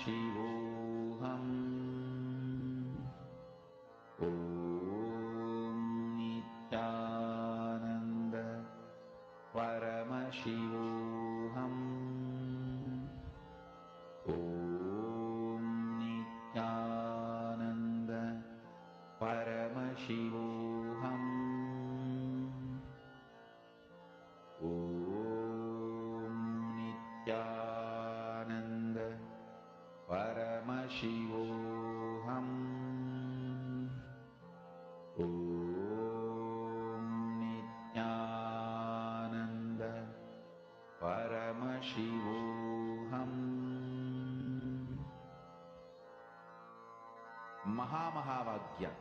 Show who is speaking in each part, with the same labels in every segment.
Speaker 1: Paramashivoham Om Nithyananda Paramashivoham Om Nithyananda Paramashivoham Om Nithyananda Paramashivoham Om Nithyananda Paramashivoham. Mahamahavagyam,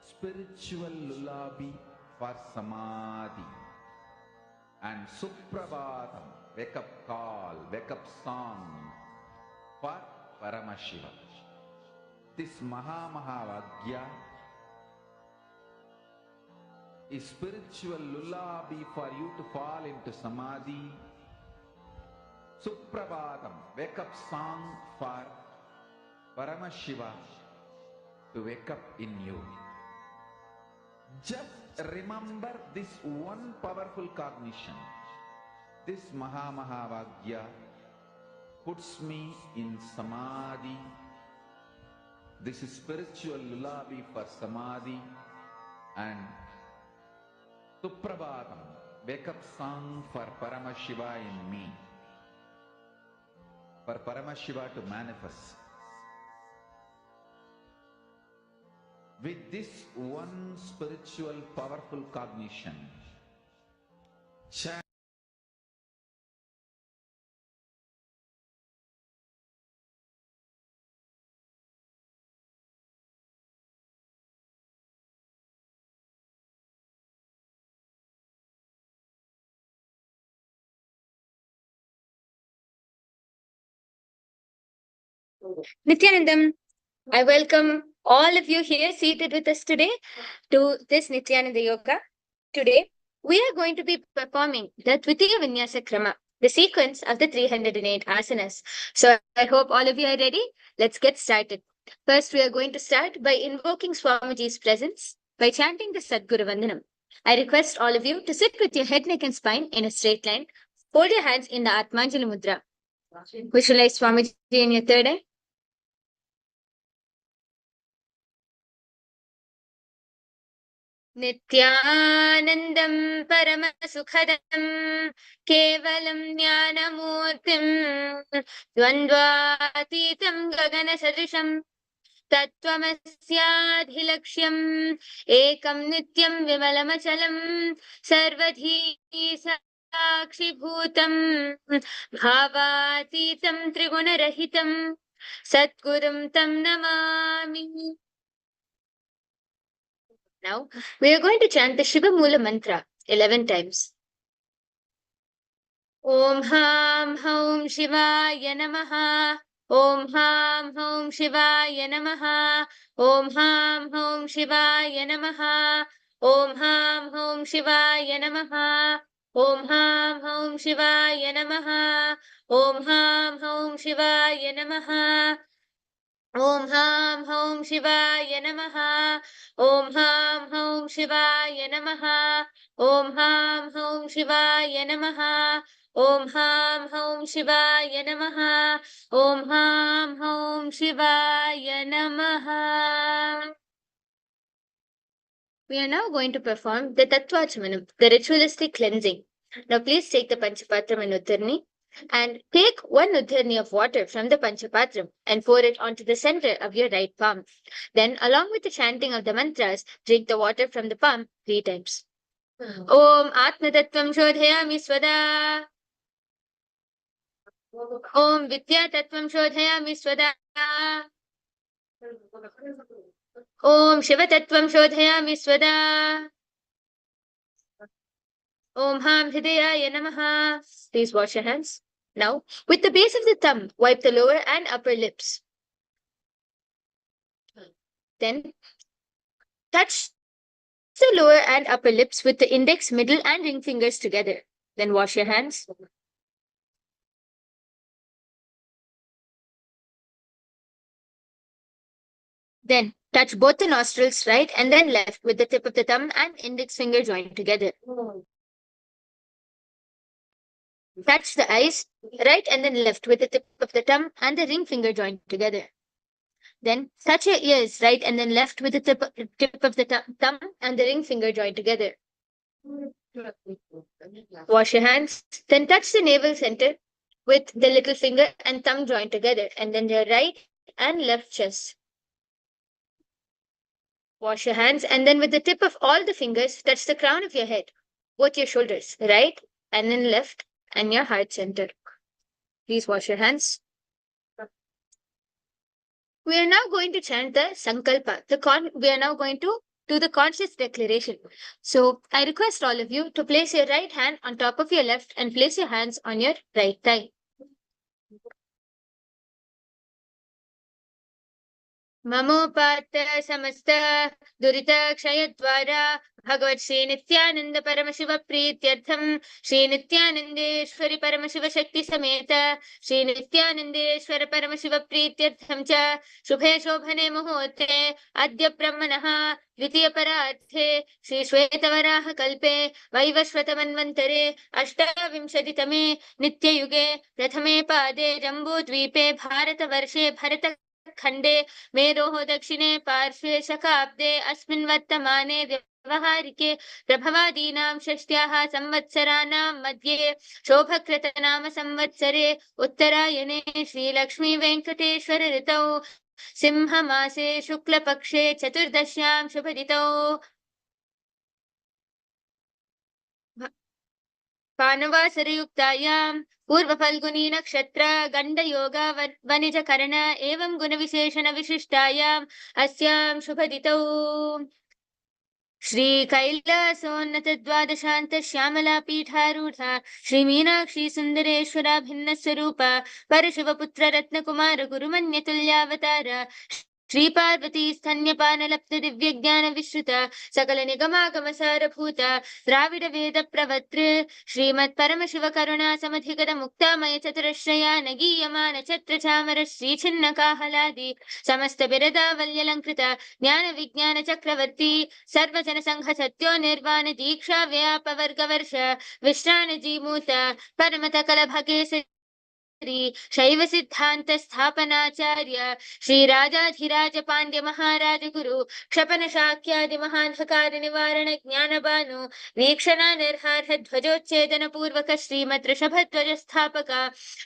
Speaker 1: spiritual lullaby for samadhi, and Suprabhatam, wake up call, wake up song for Paramashiva. This Mahamahavagyam is spiritual lullaby for you to fall into samadhi. Suprabhatam, wake up song for Paramashiva to wake up in you. Just remember this one powerful cognition. This Mahamahavagyam puts me in samadhi. This is spiritual lullaby for samadhi. And Suprabhatam, wake up song for Paramashiva in me. For Paramashiva to manifest. With this one spiritual powerful cognition, chant
Speaker 2: Nithyanandam, I welcome all of you here seated with us today to this Nithyananda Yoga. Today, we are going to be performing the Dvitiya Vinyasa Krama, the sequence of the 308 asanas. So I hope all of you are ready. Let's get started. First, we are going to start by invoking Swamiji's presence by chanting the Sadguru Vandanam. I request all of you to sit with your head, neck and spine in a straight line. Hold your hands in the Atmanjali Mudra. Visualize Swamiji in your third eye. नित्यानन्दं परमसुखदं केवलं ज्ञानमूर्तिं द्वन्द्वातीतं गगनसदृशं तत्त्वमस्याधिलक्ष्यम् एकं नित्यं विमलमचलं सर्वधी साक्षिभूतं भावातीतं त्रिगुणरहितं सद्गुरुं तं Namami. Now, we are going to chant the Shiva Mula mantra 11 times. Om Ham Haum Shivaya Namaha. Om Ham Haum Shivaya Namaha. Om Ham Haum Shivaya Namaha. Om Ham Haum Shivaya Namaha. Om Ham Haum Shivaya Namaha. Om Ham Haum Shivaya Namaha. Om Ham Haum Shivaya Namaha. Om Ham Haum Shivaya Namaha. Om Ham Haum Shivaya Namaha. Om Ham Haum Shivaya Namaha. Om Ham Haum Shivaya Namaha. We are now going to perform the Tattvachmanam, the ritualistic cleansing. Now please take the Panchapatram and Uddharni and take one Uddharni of water from the Panchapatram and pour it onto the center of your right palm. Then, along with the chanting of the mantras, drink the water from the palm 3 times. Om Atma Tattvam Shodhayami Swada. Om Vidya Tattvam Shodhayami Swada. Om Shiva Tattvam Shodhayami Swada. Om Ham Hridayaya Namaha. Please wash your hands. Now, with the base of the thumb, wipe the lower and upper lips. Then, touch the lower and upper lips with the index, middle and ring fingers together. Then wash your hands. Then touch both the nostrils, right and then left, with the tip of the thumb and index finger joined together. Touch the eyes, right and then left, with the tip of the thumb and the ring finger joined together. Then touch your ears, right and then left, with the tip of the thumb and the ring finger joined together. Wash your hands. Then touch the navel center with the little finger and thumb joined together, and then your right and left chest. Wash your hands, and then with the tip of all the fingers, touch the crown of your head, both your shoulders, right and then left, and your heart center. Please wash your hands. We are now going to chant the Sankalpa. We are now going to do the conscious declaration. So I request all of you to place your right hand on top of your left and place your hands on your right thigh. ममोपात्त समस्त दुरित क्षयद्वारा भगवत् श्री नित्यानंद परमशिव प्रीत्यर्थम श्री नित्यानंदेश्वरी परमशिव शक्ति समेत श्री नित्यानंदेश्वर परमशिव प्रीत्यर्थम च शुभे शोभने मुहूर्ते अद्य ब्रह्मणः द्वितीय परार्थे श्री श्वेतवराह कल्पे वैवस्वत मन्वन्तरे अष्टाविंशतितमे नित्ययुगे प्रथमे पादे जम्बूद्वीपे भारतवर्षे भरत खंडे मेरोः दक्षिणे पार्श्वे शकाब्दे अस्मिन् वर्तमाने व्यवहारिके प्रभवादीनां षष्ट्याः संवत्सराणां मध्ये शोभकृतनाम संवत्सरे उत्तरायणे श्रीलक्ष्मी वेंकटेश्वर ऋतौ सिंहमासे शुक्लपक्षे चतुर्दश्यां शुभदितौ पानवासरयुक्तायां पूर्व फल्गुनी नक्षत्र गंड योग वनिज कर्ण एवं गुण विशेषण विशिष्टायां अस्यां शुभदितौ श्री कैलासोन्नत द्वादशांत श्यामला पीठारूढ़ श्री मीनाक्षी सुंदरेश्वरा भिन्न स्वरूप परशिव पुत्र रत्न कुमार गुरुमन्य तुल्यावतार श्री पार्वती स्तन्यपान लप्त दिव्य ज्ञान विश्रुत सकल निगमागम सारभूत द्राविड वेद प्रवक्तृ श्रीमत् परम शिव करुणा समधिगत मुक्तामय चतुरश्रया नगीयमान छत्र चामर श्री छिन्न काहलादि समस्त बिरदावल्यलंकृत ज्ञान विज्ञान चक्रवर्ती सर्वजन संघ सत्यो निर्वाण दीक्षा व्याप वर्ग वर्ष विश्राण जीमूत परमत कलभकेश शैव सिद्धांत स्थापनाचार्य श्री राजाधिराज पांड्य महाराज गुरु क्षपन शाक्यादि महांधकार निवारण ज्ञान बानु वीक्षणा निर्हार ध्वजोच्छेदन पूर्वक श्रीमद ऋषभध्वज स्थापक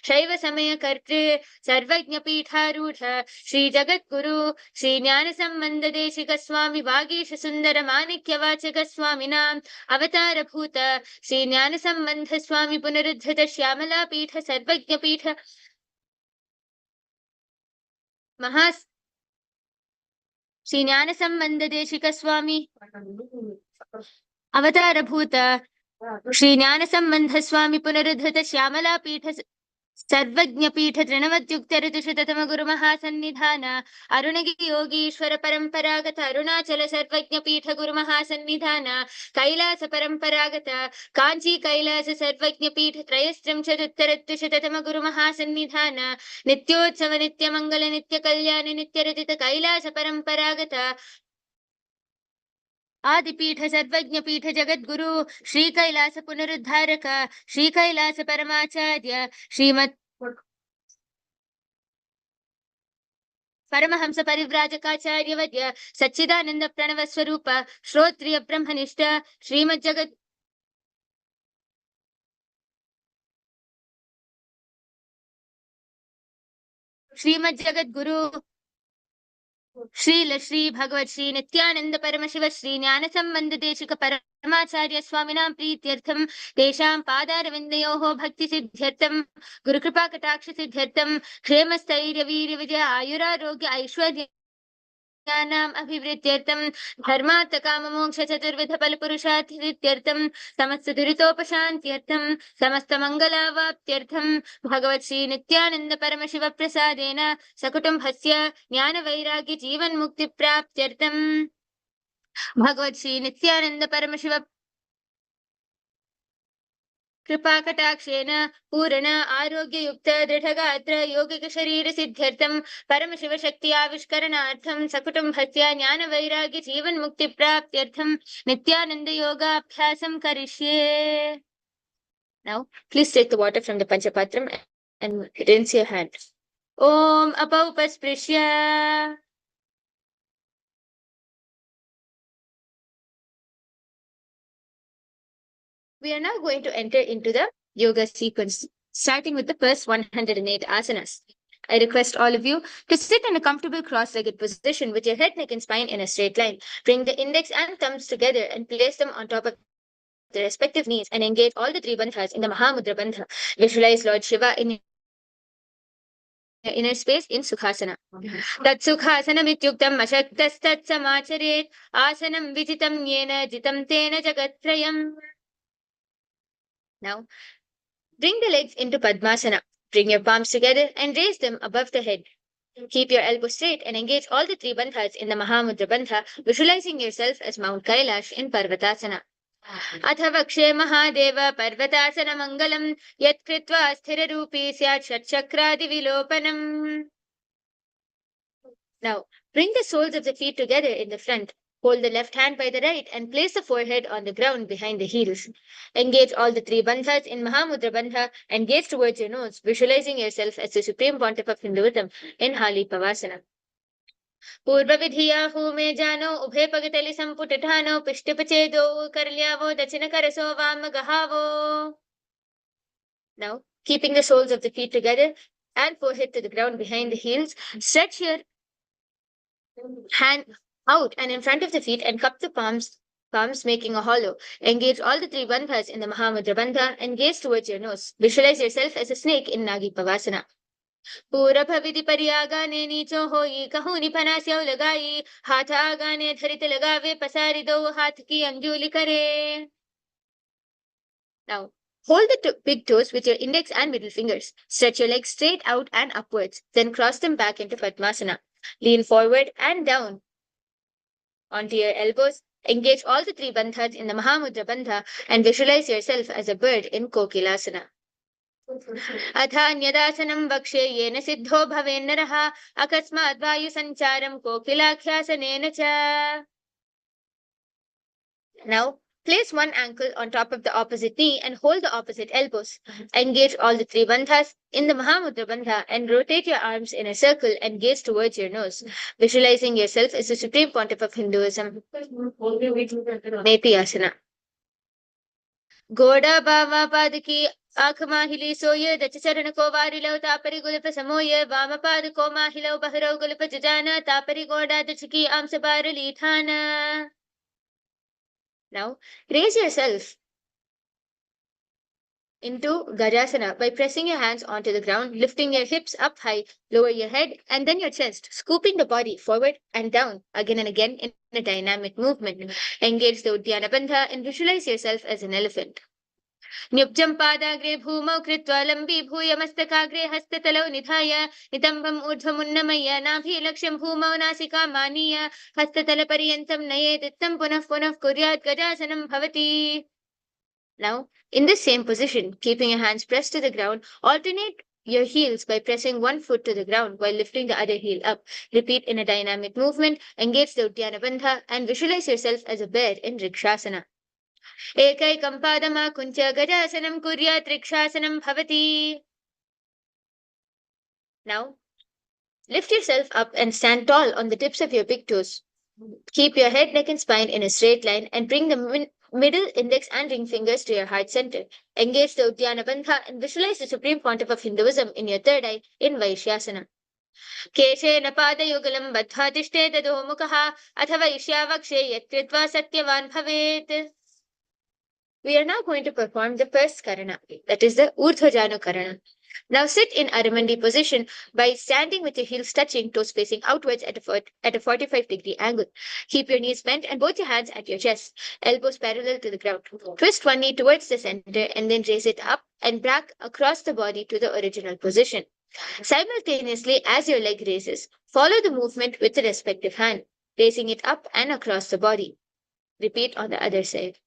Speaker 2: शैव समय कर्तृ सर्वज्ञ पीठारूढ़ श्री जगत गुरु श्री ज्ञान संबंध देशिक स्वामी वागीश सुंदर माणिक्य वाचक स्वामिनां अवतार भूत श्री ज्ञान संबंध स्वामी पुनरुद्धृत श्यामला पीठ सर्वज्ञ पीठ महा श्री ज्ञान संबंध देशिक स्वामी अवतार भूत श्री ज्ञान संबंध स्वामी पुनरुद्धृत श्यामला पीठ सर्वज्ञ पीठ तृणवद्युक्त ऋतुशततम गुरु महासन्निधान अरुणगी योगीश्वर परंपरागत अरुणाचल सर्वज्ञ पीठ गुरु महासन्निधान कैलास परंपरागत कांची कैलास सर्वज्ञ पीठ त्रयस्त्रिंशदुत्तर द्विशततम गुरु महासन्निधान नित्योत्सव नित्य मंगल नित्य कल्याण नित्य रतित कैलास परंपरागत आदिपीठ सर्वज्ञ पीठ जगत गुरु श्री कैलास पुनरुद्धारक श्री कैलास परमाचार्य श्रीमत् परमहंस परिव्राजकाचार्य वद्य सच्चिदानंद प्रणव स्वरूप श्रोत्रिय ब्रह्मनिष्ठ श्रीमद जगत गुरु श्री भगवत श्री नित्यानंद परमशिव श्री ज्ञान संबंध देशिक परमाचार्य स्वामिनां प्रीत्यर्थम तेषां पादारविन्दयोः भक्ति सिद्ध्यर्थम गुरुकृपा कटाक्ष सिद्ध्यर्थम क्षेम स्थैर्य वीर्य विजय आयुरारोग्य ऐश्वर्य ज्ञानाम् अभिवृद्ध्यर्थम धर्मार्थ काम मोक्ष चतुर्विध फल पुरुषार्थ सिद्ध्यर्थम समस्त दुरितोपशान्त्यर्थम समस्त मंगलावाप्त्यर्थम भगवत श्री नित्यानंद परमशिव प्रसादेन सकुटुम्बस्य ज्ञान वैराग्य जीवन मुक्ति प्राप्त्यर्थम भगवत श्री नित्यानंद परमशिव कृपाकटाक्षेण पूर्ण आरोग्ययुक्त दृढगात्र योगिक शरीर सिद्ध्यर्थं परमशिवशक्ति आविष्करणार्थं सकुटुम्बस्य ज्ञानवैराग्य जीवन मुक्ति प्राप्त्यर्थं नित्यानंद योगाभ्यासं करिष्ये. Now, please take the water from the Panchapatram and rinse your hand. Om Apaupasprisya. We are now going to enter into the yoga sequence, starting with the first 108 asanas. I request all of you to sit in a comfortable cross-legged position with your head, neck, and spine in a straight line. Bring the index and thumbs together and place them on top of the respective knees and engage all the three bandhas in the Mahamudra Bandha. Visualize Lord Shiva in your inner space in Sukhasana. Tat Sukhasanam ityuktam ashaktastat samacharet asanam vijitam yena jitam tena jagattrayam. Now, bring the legs into Padmasana. Bring your palms together and raise them above the head. Keep your elbows straight and engage all the three bandhas in the Mahamudra Bandha, visualizing yourself as Mount Kailash in Parvatasana. अथ वक्षे महादेव पर्वतासनमङ्गलम् यत्कृत्वा स्थिररूपी स्यात् षट्चक्रादिविलोपनम्. Now, bring the soles of the feet together in the front. Hold the left hand by the right and place the forehead on the ground behind the heels. Engage all the three bandhas in Mahamudra Bandha and gaze towards your nose, visualizing yourself as the Supreme Pontiff of Hinduism in Hali Pavasana. पूर्वविधियाहु मे जानो उभे पगतलि संपुटठानो पिष्टपचेदो करल्यावो दक्षिण करसो वाम गहावो. Now, keeping the soles of the feet together and forehead to the ground behind the heels, stretch your hand out and in front of the feet and cup the palms making a hollow. Engage all the three bandhas in the Mahamudra Bandha and gaze towards your nose. Visualize yourself as a snake in Nagi Pavasana. पूरभविधि पर्यागाने नीचो होई कहूनि फनास्यौ लगाई हाथ आगाने धरित लगावे पसारी दो हाथ की अंजुलि करे. Now, hold the big toes with your index and middle fingers. Stretch your legs straight out and upwards. Then cross them back into Padmasana. Lean forward and down onto your elbows. Engage all the three bandhas in the Mahamudra Bandha and visualize yourself as a bird in KAILASA. अथान्यदासनं वक्ष्ये येन सिद्धो भवेन्नरः अकस्मात् वायुसञ्चारं कोकिलाख्यासनेन च. Now, place one ankle on top of the opposite knee and hold the opposite elbows. Engage all the three bandhas in the Mahamudra Bandha and rotate your arms in a circle and gaze towards your nose, visualizing yourself as the Supreme Pontiff of Hinduism. Neti Asana. गोड़ा बावा पाद की आँख माहिली सोय दच चरण को वारिलो तापरि गुलप समोय वाम पाद को माहिलो बहरो गुलप जजाना तापरि गोड़ा दच की आम से बारली थाना. Now, raise yourself into Gajasana by pressing your hands onto the ground, lifting your hips up high, lower your head and then your chest, scooping the body forward and down again and again in a dynamic movement. Engage the Uddiyana Bandha and visualize yourself as an elephant. न्युब्जं पादाग्रे भूमौ कृत्वा लम्बी भूय मस्तकाग्रे हस्ततलौ निधाय नितम्बम् ऊर्ध्वमुन्नमय्य नाभिलक्ष्यं भूमौ नासिका मानीय हस्ततलपर्यन्तं नयेत् तं पुनः पुनः कुर्यात् गजासनं भवति. Now, in the same position, keeping your hands pressed to the ground, alternate your heels by pressing one foot to the ground while lifting the other heel up. Repeat in a dynamic movement, engage the Uddiyana Bandha and visualize yourself as a bear in Rikshasana. एकैकं पादमाकुञ्च्य गजासनं कुर्यात् रिक्षासनं भवति. Now, lift yourself up and stand tall on the tips of your big toes. Keep your head, neck and spine in a straight line and bring the middle, index and ring fingers to your heart center. Engage the Uddiyana Bandha and visualize the Supreme Pontiff of Hinduism in your third eye in Vaishyasana. केशेन पादयुगलं बद्ध्वा तिष्ठेत् अधोमुखः अथ वैश्यावक्षे यत्कृत्वा सत्यवान् भवेत्. We are now going to perform the first karana, that is the Urdhva Karana. Now sit in Aramandi position by standing with your heels touching, toes facing outwards at a 45-degree angle. Keep your knees bent and both your hands at your chest, elbows parallel to the ground. Twist one knee towards the center and then raise it up and back across the body to the original position. Simultaneously, as your leg raises, follow the movement with the respective hand, raising it up and across the body. Repeat on the other side.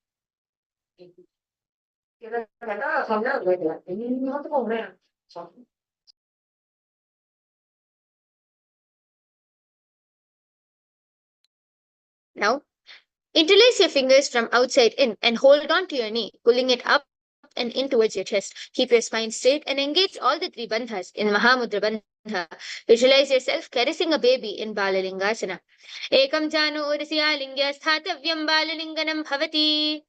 Speaker 2: Now, interlace your fingers from outside in and hold on to your knee, pulling it up and in towards your chest. Keep your spine straight and engage all the three bandhas in Mahamudra Bandha. Visualize yourself caressing a baby in Balalingasana. Ekam janu urasya lingya sthatavyam balalinganam bhavati.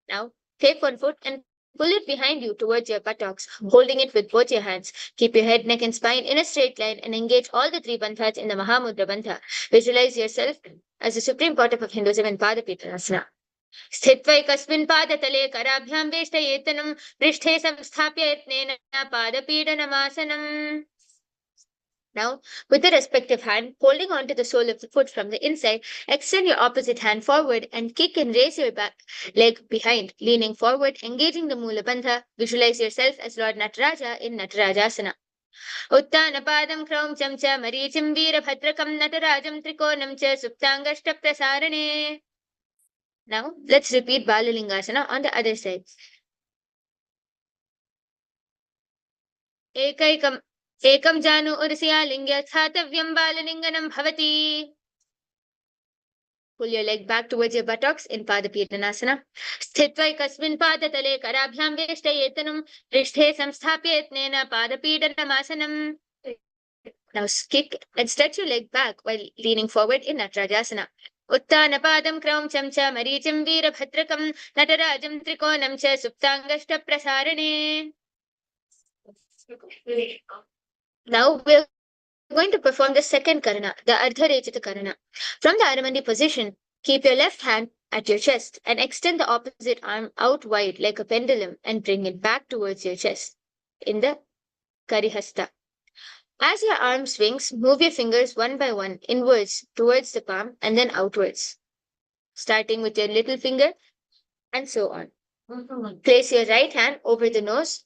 Speaker 2: Now, take one foot and pull it behind you towards your buttocks, holding it with both your hands. Keep your head, neck, and spine in a straight line and engage all the three bandhas in the Mahamudra Bandha. Visualize yourself as the Supreme Pontiff of Hinduism in Padapittanasana. स्थित्वैकस्मिन् पादतले कराभ्यां वेष्टयेतनं पृष्ठे संस्थाप्य यत्नेन पादपीडनमासनम्. Now, with the respective hand, holding on to the sole of the foot from the inside, extend your opposite hand forward and kick and raise your back leg behind, leaning forward, engaging the mula bandha. Visualize yourself as Lord Nataraja in Natarajasana. उत्तानपादं क्रौञ्चं च मरीचिं वीरभद्रकं नटराजं त्रिकोणं च सुप्ताङ्गष्टप्रसारणे. Now, let's repeat Balalingasana on the other side. Ekam janu urasya lingya sthatavyam balalinganam bhavati. Pull your leg back towards your buttocks in Padapittanasana. Sthitvaikasmin padatale karabhyam veshtayetanam prishthe samsthapya yatnena padapidanamasana. Now kick and stretch your leg back while leaning forward in Natarajasana. उत्तानपादं क्रौञ्चं च मरीचिं वीरभद्रकं नटराजं त्रिकोणं च सुप्ताङ्गष्टप्रसारणे. Now we're going to perform the second karana, the Ardharechita karana. From the Aramandi position, keep your left hand at your chest and extend the opposite arm out wide like a pendulum and bring it back towards your chest in the Karihasta. As your arm swings, move your fingers one by one inwards towards the palm and then outwards, starting with your little finger and so on. Place your right hand over the nose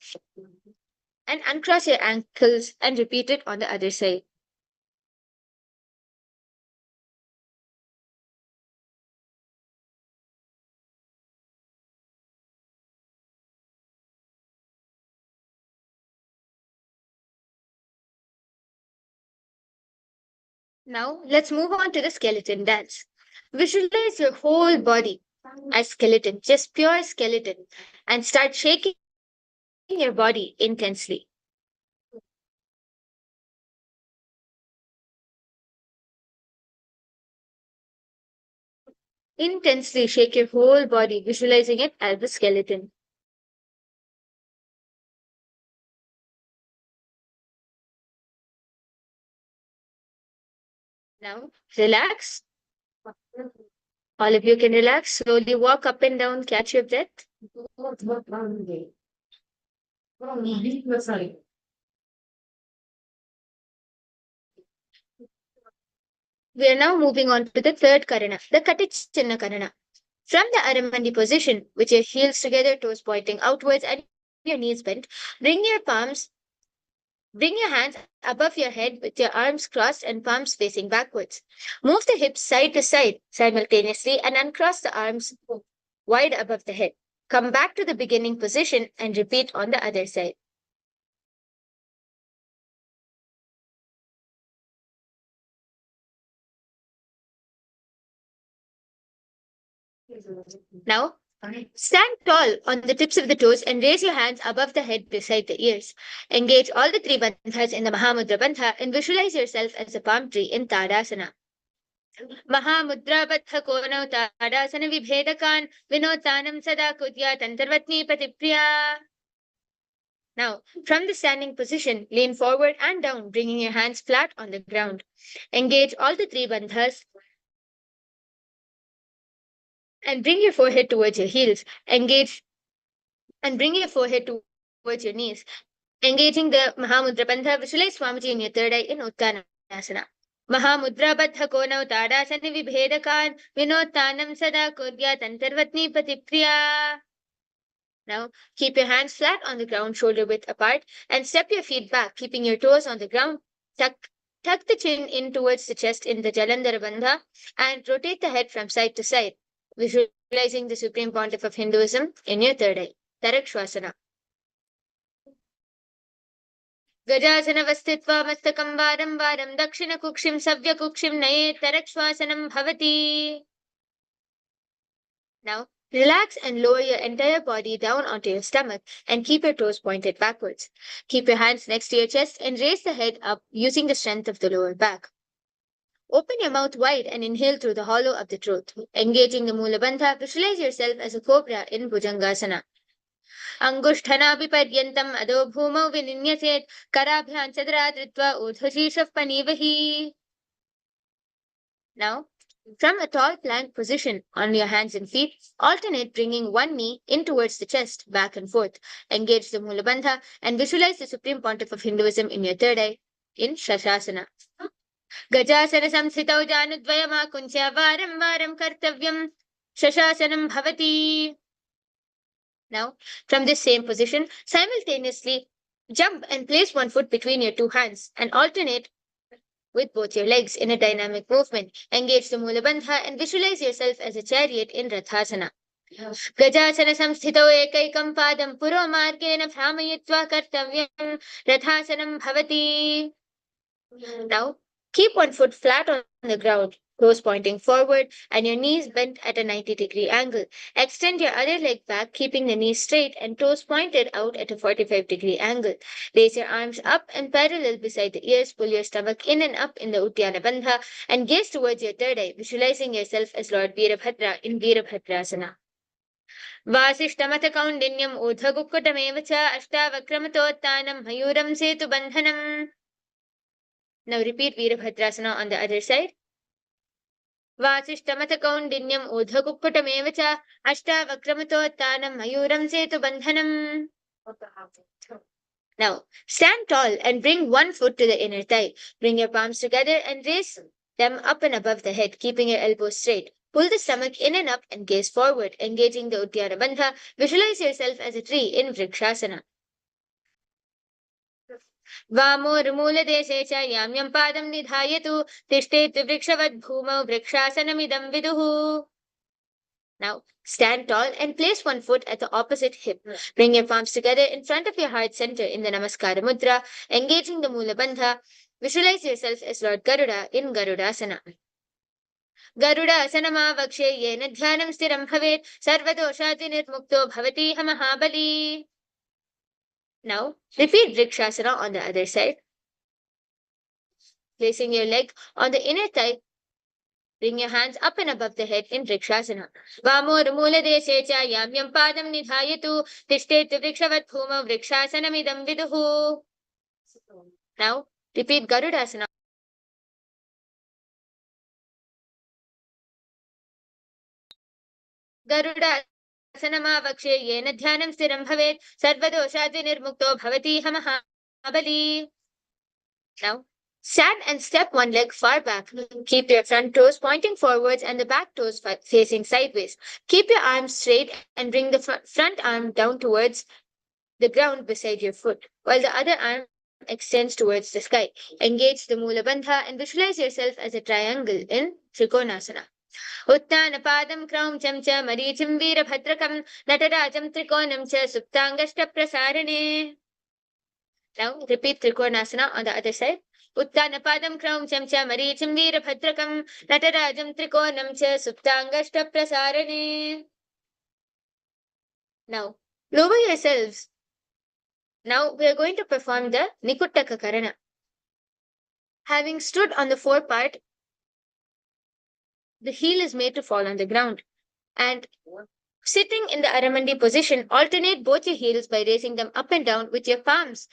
Speaker 2: and uncross your ankles and repeat it on the other side. Now, let's move on to the skeleton dance. Visualize your whole body as skeleton, just pure skeleton, and start shaking your body intensely. Intensely shake your whole body, visualizing it as the skeleton. Now, relax. All of you can relax. Slowly walk up and down, catch your breath. We are now moving on to the third karana, the Katichinna karana. From the Aramandi position, with your heels together, toes pointing outwards and your knees bent, bring your hands above your head with your arms crossed and palms facing backwards. Move the hips side to side simultaneously and uncross the arms wide above the head. Come back to the beginning position and repeat on the other side. Now, stand tall on the tips of the toes and raise your hands above the head beside the ears. Engage all the three bandhas in the Mahamudra Bandha and visualize yourself as a palm tree in Tadasana. Mahamudra Bandha Konau Tadasana Vibhedakan Vinotanam Sada Kudya Tantarvatni Patipriya. Now, from the standing position, lean forward and down, bringing your hands flat on the ground. Engage all the three bandhas and bring your forehead towards your heels. Engage and bring your forehead towards your knees. Engaging the Mahamudra Bandha, visualize Swamiji in your third eye in Uttanasana. Mahamudra Bandha Konau Tadasana Vibhedakan Vinotanam Sada Kudya Tantarvatni Patipriya. Now, keep your hands flat on the ground, shoulder width apart, and step your feet back, keeping your toes on the ground. Tuck the chin in towards the chest in the Jalandhara Bandha and rotate the head from side to side, visualizing the Supreme Pontiff of Hinduism in your third eye. Tarakshvasana. Gajasanavastitva mastakam varam varam dakshina kukshim savya kukshim naye tarakshvasanam bhavati. Now, relax and lower your entire body down onto your stomach and keep your toes pointed backwards. Keep your hands next to your chest and raise the head up using the strength of the lower back. Open your mouth wide and inhale through the hollow of the throat. Engaging the mula bandha, visualize yourself as a cobra in Bhujangasana. Angushthanapi paryantam adho bhumau vininyaset karabhyan chadra dritva urdhashishaf panivahi. Now, from a tall plank position on your hands and feet, alternate bringing one knee in towards the chest, back and forth. Engage the mula bandha and visualize the Supreme Pontiff of Hinduism in your third eye in Shavasana. Gajasana samsthitau janudvayamakuncha varam varam kartavyam Shashasanam bhavati. Now, from this same position, simultaneously jump and place one foot between your two hands and alternate with both your legs in a dynamic movement. Engage the mula bandha and visualize yourself as a chariot in Rathasana. Gajasana samsthitau ekaikam padam puro margena bhramayitva kartavyam Rathasanam bhavati. Now, keep one foot flat on the ground, toes pointing forward and your knees bent at a 90-degree angle. Extend your other leg back, keeping the knees straight and toes pointed out at a 45-degree angle. Raise your arms up and parallel beside the ears. Pull your stomach in and up in the Uddiyana Bandha and gaze towards your third eye, visualizing yourself as Lord Veerabhadra in Veerabhadrasana. Vasishtamata kaundinyam urdhagukkutameva cha ashtavakramatotthanam mayuram setu bandhanam. Now repeat Veerabhadrasana on the other side. Vasishtamata kaundinyam urdhagukkutameva cha ashtavakramatotthanam mayuram setu bandhanam. Now stand tall and bring one foot to the inner thigh. Bring your palms together and raise them up and above the head, keeping your elbows straight. Pull the stomach in and up and gaze forward, engaging the Uddiyana Bandha. Visualize yourself as a tree in Vrikshasana. वामोर्मूलदेशे च याम्यं पादं निधायतु तिष्ठेत् वृक्षवद् भूमौ वृक्षासनमिदं विदुः. Now, stand tall and place one foot at the opposite hip. Bring your palms together in front of your heart center in the Namaskara Mudra, engaging the Mula Bandha. Visualize yourself as Lord Garuda in Garudasana. Garudasanamavakshe yena dhyanam stiram bhavet sarvadoshati nirmukto bhavati mahabali. Now, repeat Vrikshasana on the other side. Placing your leg on the inner thigh, bring your hands up and above the head in Vrikshasana. Vamormula deshe cha yamyam padam nidhayatu tishtet vrikshavat bhuma vrikshasanamidam viduhu. Now, repeat Garudasana. Garudasanamavakshe yena dhyanam stiram bhavet sarvadoshati nirmukto bhavati mahabali. Now, stand and step one leg far back. Keep your front toes pointing forwards and the back toes facing sideways. Keep your arms straight and bring the front arm down towards the ground beside your foot, while the other arm extends towards the sky. Engage the Mula Bandha and visualize yourself as a triangle in Trikonasana. Uttana padam kraum cham cha marichim veerabhadrakam natarajam trikonam cha suptangashta prasarane. Now repeat Trikonasana on the other side. Uttana padam kraum cham cha marichim veerabhadrakam natarajam trikonam cha suptangashta prasarane. Now lower yourselves. Now we are going to perform the Nikuttaka Karana. Having stood on the forepart, the heel is made to fall on the ground. And sitting in the Aramandi position, alternate both your heels by raising them up and down with your palms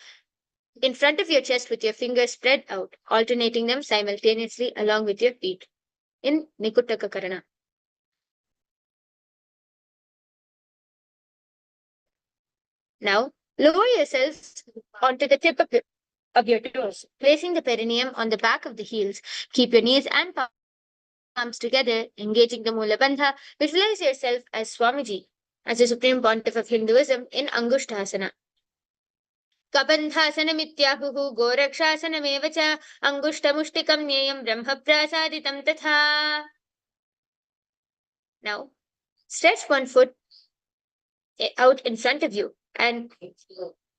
Speaker 2: in front of your chest with your fingers spread out, alternating them simultaneously along with your feet in Nikuttaka Karana. Now, lower yourselves onto the tip of your toes, placing the perineum on the back of the heels. Keep your knees and palms together, engaging the Mula Bandha. Visualize yourself as Swamiji, as the Supreme Pontiff of Hinduism in Angushthasana. Kabandhasanamityāhuः गोरक्षासनमेव च अंगुष्ठमुष्टिकं ज्ञेयं ब्रह्मप्रासादितं तथा. Now, stretch one foot out in front of you, and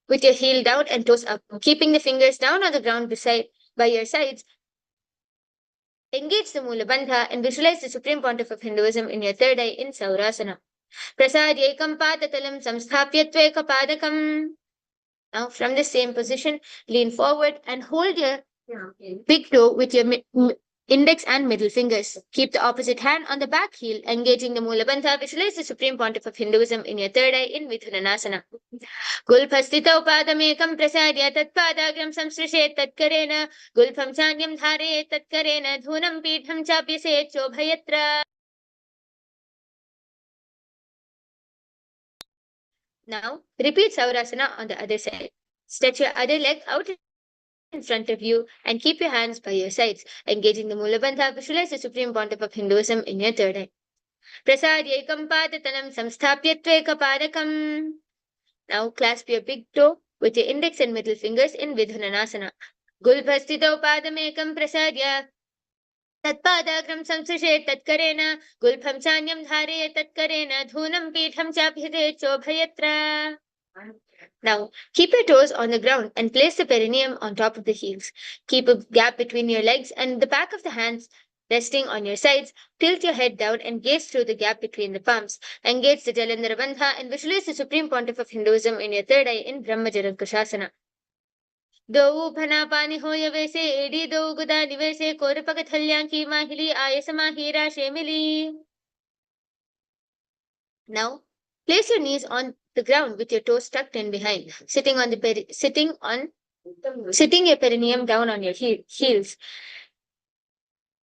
Speaker 2: with your heel down and toes up, keeping the fingers down on the ground by your sides. Engage the Mula Bandha and visualize the Supreme Pontiff of Hinduism in your third eye in Saurasana. Prasadyekam padatalam samsthapyatve padakam. Now, from the same position, lean forward and hold your big toe with your index and middle fingers. Keep the opposite hand on the back heel, engaging the Mula Bandha. Visualize the Supreme Pontiff of Hinduism in your third eye in Vidhanasana. Gulphastitau padamekam prasadya tatpadagram samsrishet tatkarena gulpham chanyam dhare tatkarena dhunam pitham chapyaset chobhayatra. Now, repeat Saurasana on the other side. Stretch your other leg out in front of you and keep your hands by your sides. Engaging the Mula Bandha, visualize the Supreme Pontiff of Hinduism in your third eye. Prasadyekam padatanam samsthapyatveka padakam. Now, clasp your big toe with your index and middle fingers in Vidhanasana. Gulbhastitau padamekam prasadya tatpadagram samsrishet tatkarena gulpham chanyam dhare tatkarena dhunam pitham chapyate chobhayatra. Now, keep your toes on the ground and place the perineum on top of the heels. Keep a gap between your legs and the back of the hands resting on your sides. Tilt your head down and gaze through the gap between the palms. Engage the Jalandhara Bandha and visualize the Supreme Pontiff of Hinduism in your third eye in Brahmajarankushasana. Dau bhanapani hoya vese edi dau guda nivese korapakathalyanki mahili ayasamahira shemili. Now, place your knees on the ground with your toes tucked in behind, sitting your perineum down on your heels.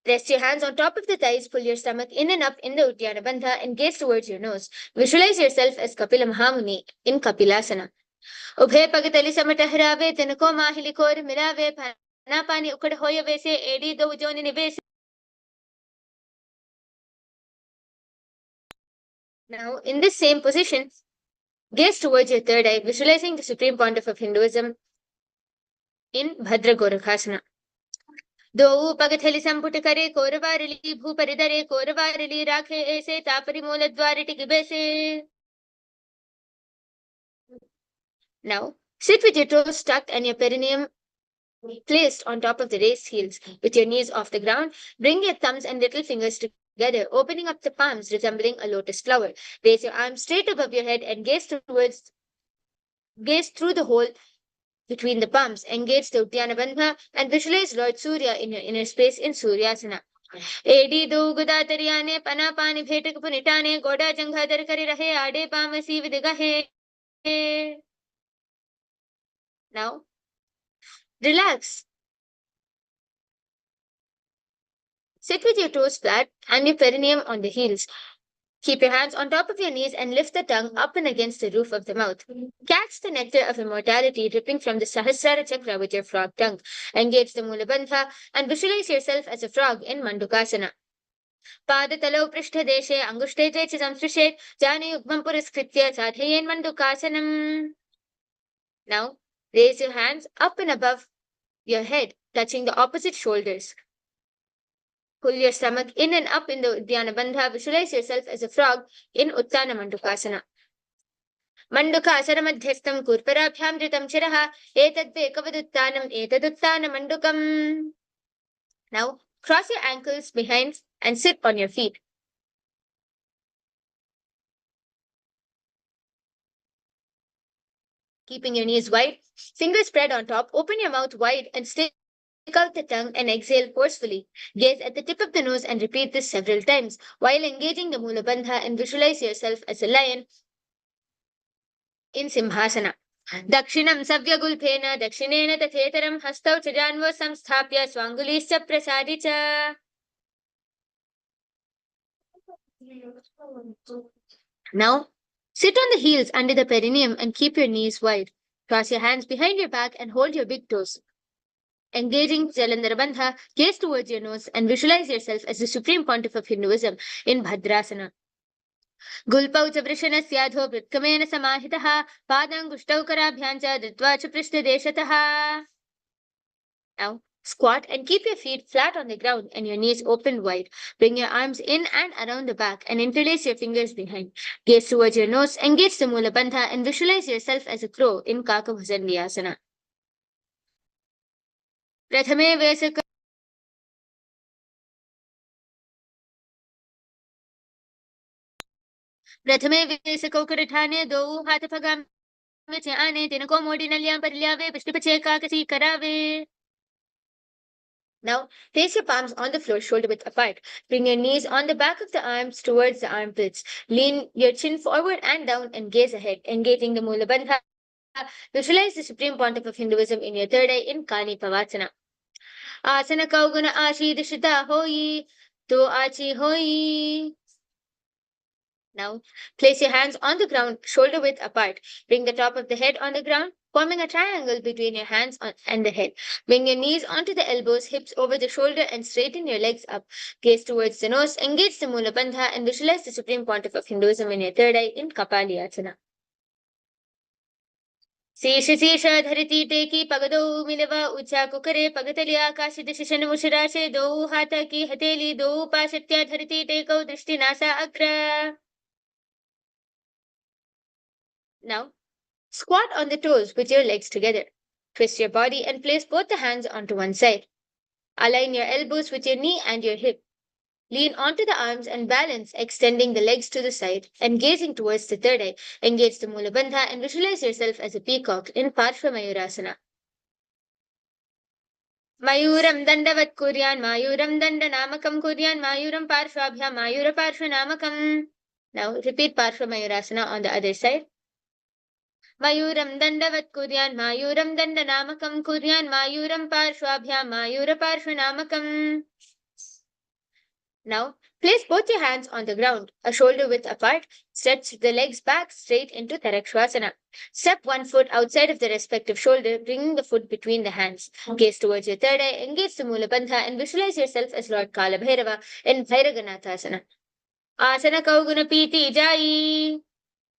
Speaker 2: Rest your hands on top of the thighs, pull your stomach in and up in the Uddiyana Bandha and gaze towards your nose. Visualize yourself as Kapila Mahamuni in Kapilasana. Ubhe pagatali samatahrave tenako mahili kor mirave panapani ukad hoya vese edi do ujoni nivese. Now, in this same position, gaze towards your third eye, visualizing the Supreme Pontiff of Hinduism in Bhadra Gorakhasana. दो पगथली संपुट करे कोरवारली भूपरिदरे कोरवारली राखे ऐसे तापरि मूल द्वारे टिकिबेसे. Now, sit with your toes stuck and your perineum placed on top of the raised heels. With your knees off the ground, bring your thumbs and little fingers together, opening up the palms resembling a lotus flower. Raise your arms straight above your head and gaze through the hole between the palms. Engage the Uddiyana Bandha and visualize Lord Surya in your inner space in Suryasana. Edi do gudatariyane panapani bhetak punitane goda janghadar kare rahe ade pamasi vidgahe. Now, relax. Sit with your toes flat and your perineum on the heels. Keep your hands on top of your knees and lift the tongue up and against the roof of the mouth. Catch the nectar of immortality dripping from the Sahasrara Chakra with your frog tongue. Engage the Mula Bandha and visualize yourself as a frog in Mandukasana. Padatalau prishtha deshe angushte che samsrishet jani yugmam puraskritya sadhayen Mandukasanam. Now, raise your hands up and above your head, touching the opposite shoulders. Pull your stomach in and up in the Uddiyana Bandha. Visualize yourself as a frog in Uttana Mandukasana. Mandukasana madhyastam kurparabhyam dritam chiraha etadve kavaduttanam etaduttana mandukam. Now, cross your ankles behind and sit on your feet. Keeping your knees wide, fingers spread on top, open your mouth wide and stick out the tongue and exhale forcefully. Gaze at the tip of the nose and repeat this several times while engaging the Mula Bandha and visualize yourself as a lion in Simhasana. Dakshinam savyagulphena dakshinena tathetaram hastau chajanvo samsthapya swangulischa prasadicha. Now, sit on the heels under the perineum and keep your knees wide. Cross your hands behind your back and hold your big toes. Engaging Jalandhara Bandha, gaze towards your nose and visualize yourself as the Supreme Pontiff of Hinduism in Bhadrasana. Gulpau cha vrishanasya vritkamena samahitaha padanguštau karabhyancha dritva cha prishtha deshataha. Now, Squat and keep your feet flat on the ground and your knees open wide. Bring your arms in and around the back and interlace your fingers behind. Gaze towards your nose, engage the mula bandha and visualize yourself as a crow in Kakabhajan asana. प्रथमे वेसक प्रथमे वेसकौकरठाने दो हाथ पगामे चे आने तिनको मोड़ी नलियां पर लियावे पिष्ट पछे काकसी करावे. Now, place your palms on the floor, shoulder width apart. Bring your knees on the back of the arms towards the armpits. Lean your chin forward and down and gaze ahead, engaging the Mula Bandha. Visualize the Supreme Pontiff of Hinduism in your third eye in Kani Pavasana. Asana Kauguna Ashi Dishita Hoi, To Achi Hoi. Now, place your hands on the ground, shoulder width apart. Bring the top of the head on the ground, forming a triangle between your hands and the head. Bring your knees onto the elbows, hips over the shoulder, and straighten your legs up. Gaze towards the nose, engage the Mula Bandha, and visualize the Supreme Pontiff of Hinduism in your third eye in Kapali Asana. शेष धरती टेकी पगदो मिलवा ऊंचा कुकरे पगतली आकाश दिशन मुशराशे दो हाथ की हथेली दो पाशत्या धरती टेको दृष्टि नासा अग्र. Now, squat on the toes with your legs together. Twist your body and place both the hands onto one side. Align your elbows with your knee and your hip. Lean onto the arms and balance, extending the legs to the side and gazing towards the third eye. Engage the Mula Bandha and visualize yourself as a peacock in Parshva Mayurasana. Mayuram Dandavat Kuryan, Mayuram Dandanamakam Kuryan, Mayuram Parshvabhya, Mayura Parshvanamakam. Now repeat Parshva Mayurasana on the other side. Mayuram Dandavat Kuryan, Mayuram Dandanamakam Kuryan, Mayuram Parshvabhya, Mayura Parshvanamakam. Now, place both your hands on the ground, a shoulder width apart. Stretch the legs back straight into Tarakshvasana. Step one foot outside of the respective shoulder, bringing the foot between the hands. Gaze towards your third eye, engage the Mula Bandha, and visualize yourself as Lord Kala Bhairava in Bhairaganathasana. Asana Kauguna Piti Jai.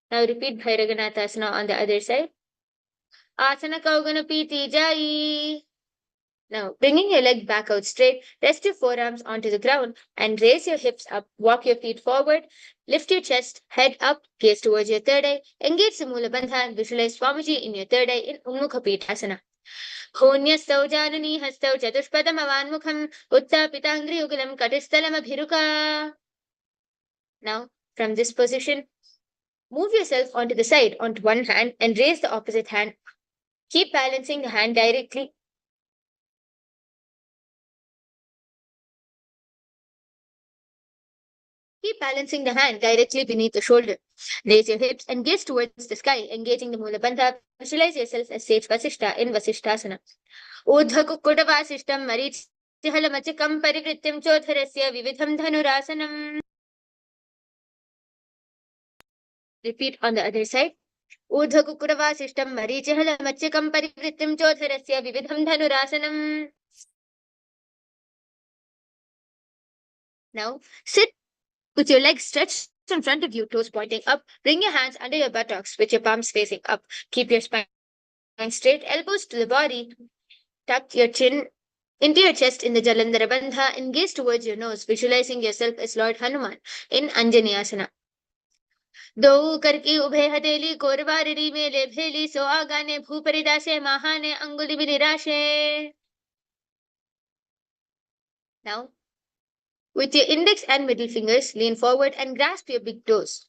Speaker 2: Now repeat Bhairaganathasana on the other side. Asana Kaugana Piti Jai. Now, bringing your leg back out straight, rest your forearms onto the ground and raise your hips up. Walk your feet forward, lift your chest, head up, gaze towards your third eye, engage the Mula Bandha and visualize Swamiji in your third eye in Ummukha Pitasana. Khonyastau Janani Hastau Chatushpadam Avanmukham Uttapitangri Ugalam Katistalam Abhiruka. Now, from this position, move yourself onto the side, onto one hand, and raise the opposite hand. Keep balancing the hand directly. Keep balancing the hand directly beneath the shoulder. Raise your hips and gaze towards the sky, engaging the Mula Bandha. Visualize yourself as Sage Vasishta in Vasishtasana. Urdhva Kukkuta Vasishtam Marichihalamachikam Parivrittim Chodharasya Vividham Dhanurasanam. Repeat on the other side. Urdhva Kukkuta Vasishtam Marichihalamachikam Parivrittim Chodharasya Vividham Dhanurasanam. Now, sit with your legs stretched in front of you, toes pointing up. Bring your hands under your buttocks with your palms facing up. Keep your spine straight, elbows to the body. Tuck your chin into your chest in the Jalandhara Bandha and gaze towards your nose, visualizing yourself as Lord Hanuman in Anjaneyasana. दो करके उभे हथेली कोरवारी में ले भेली सो आगाने भूपरिदासे महाने अंगुली विनिराशे. Now, with your index and middle fingers, lean forward and grasp your big toes.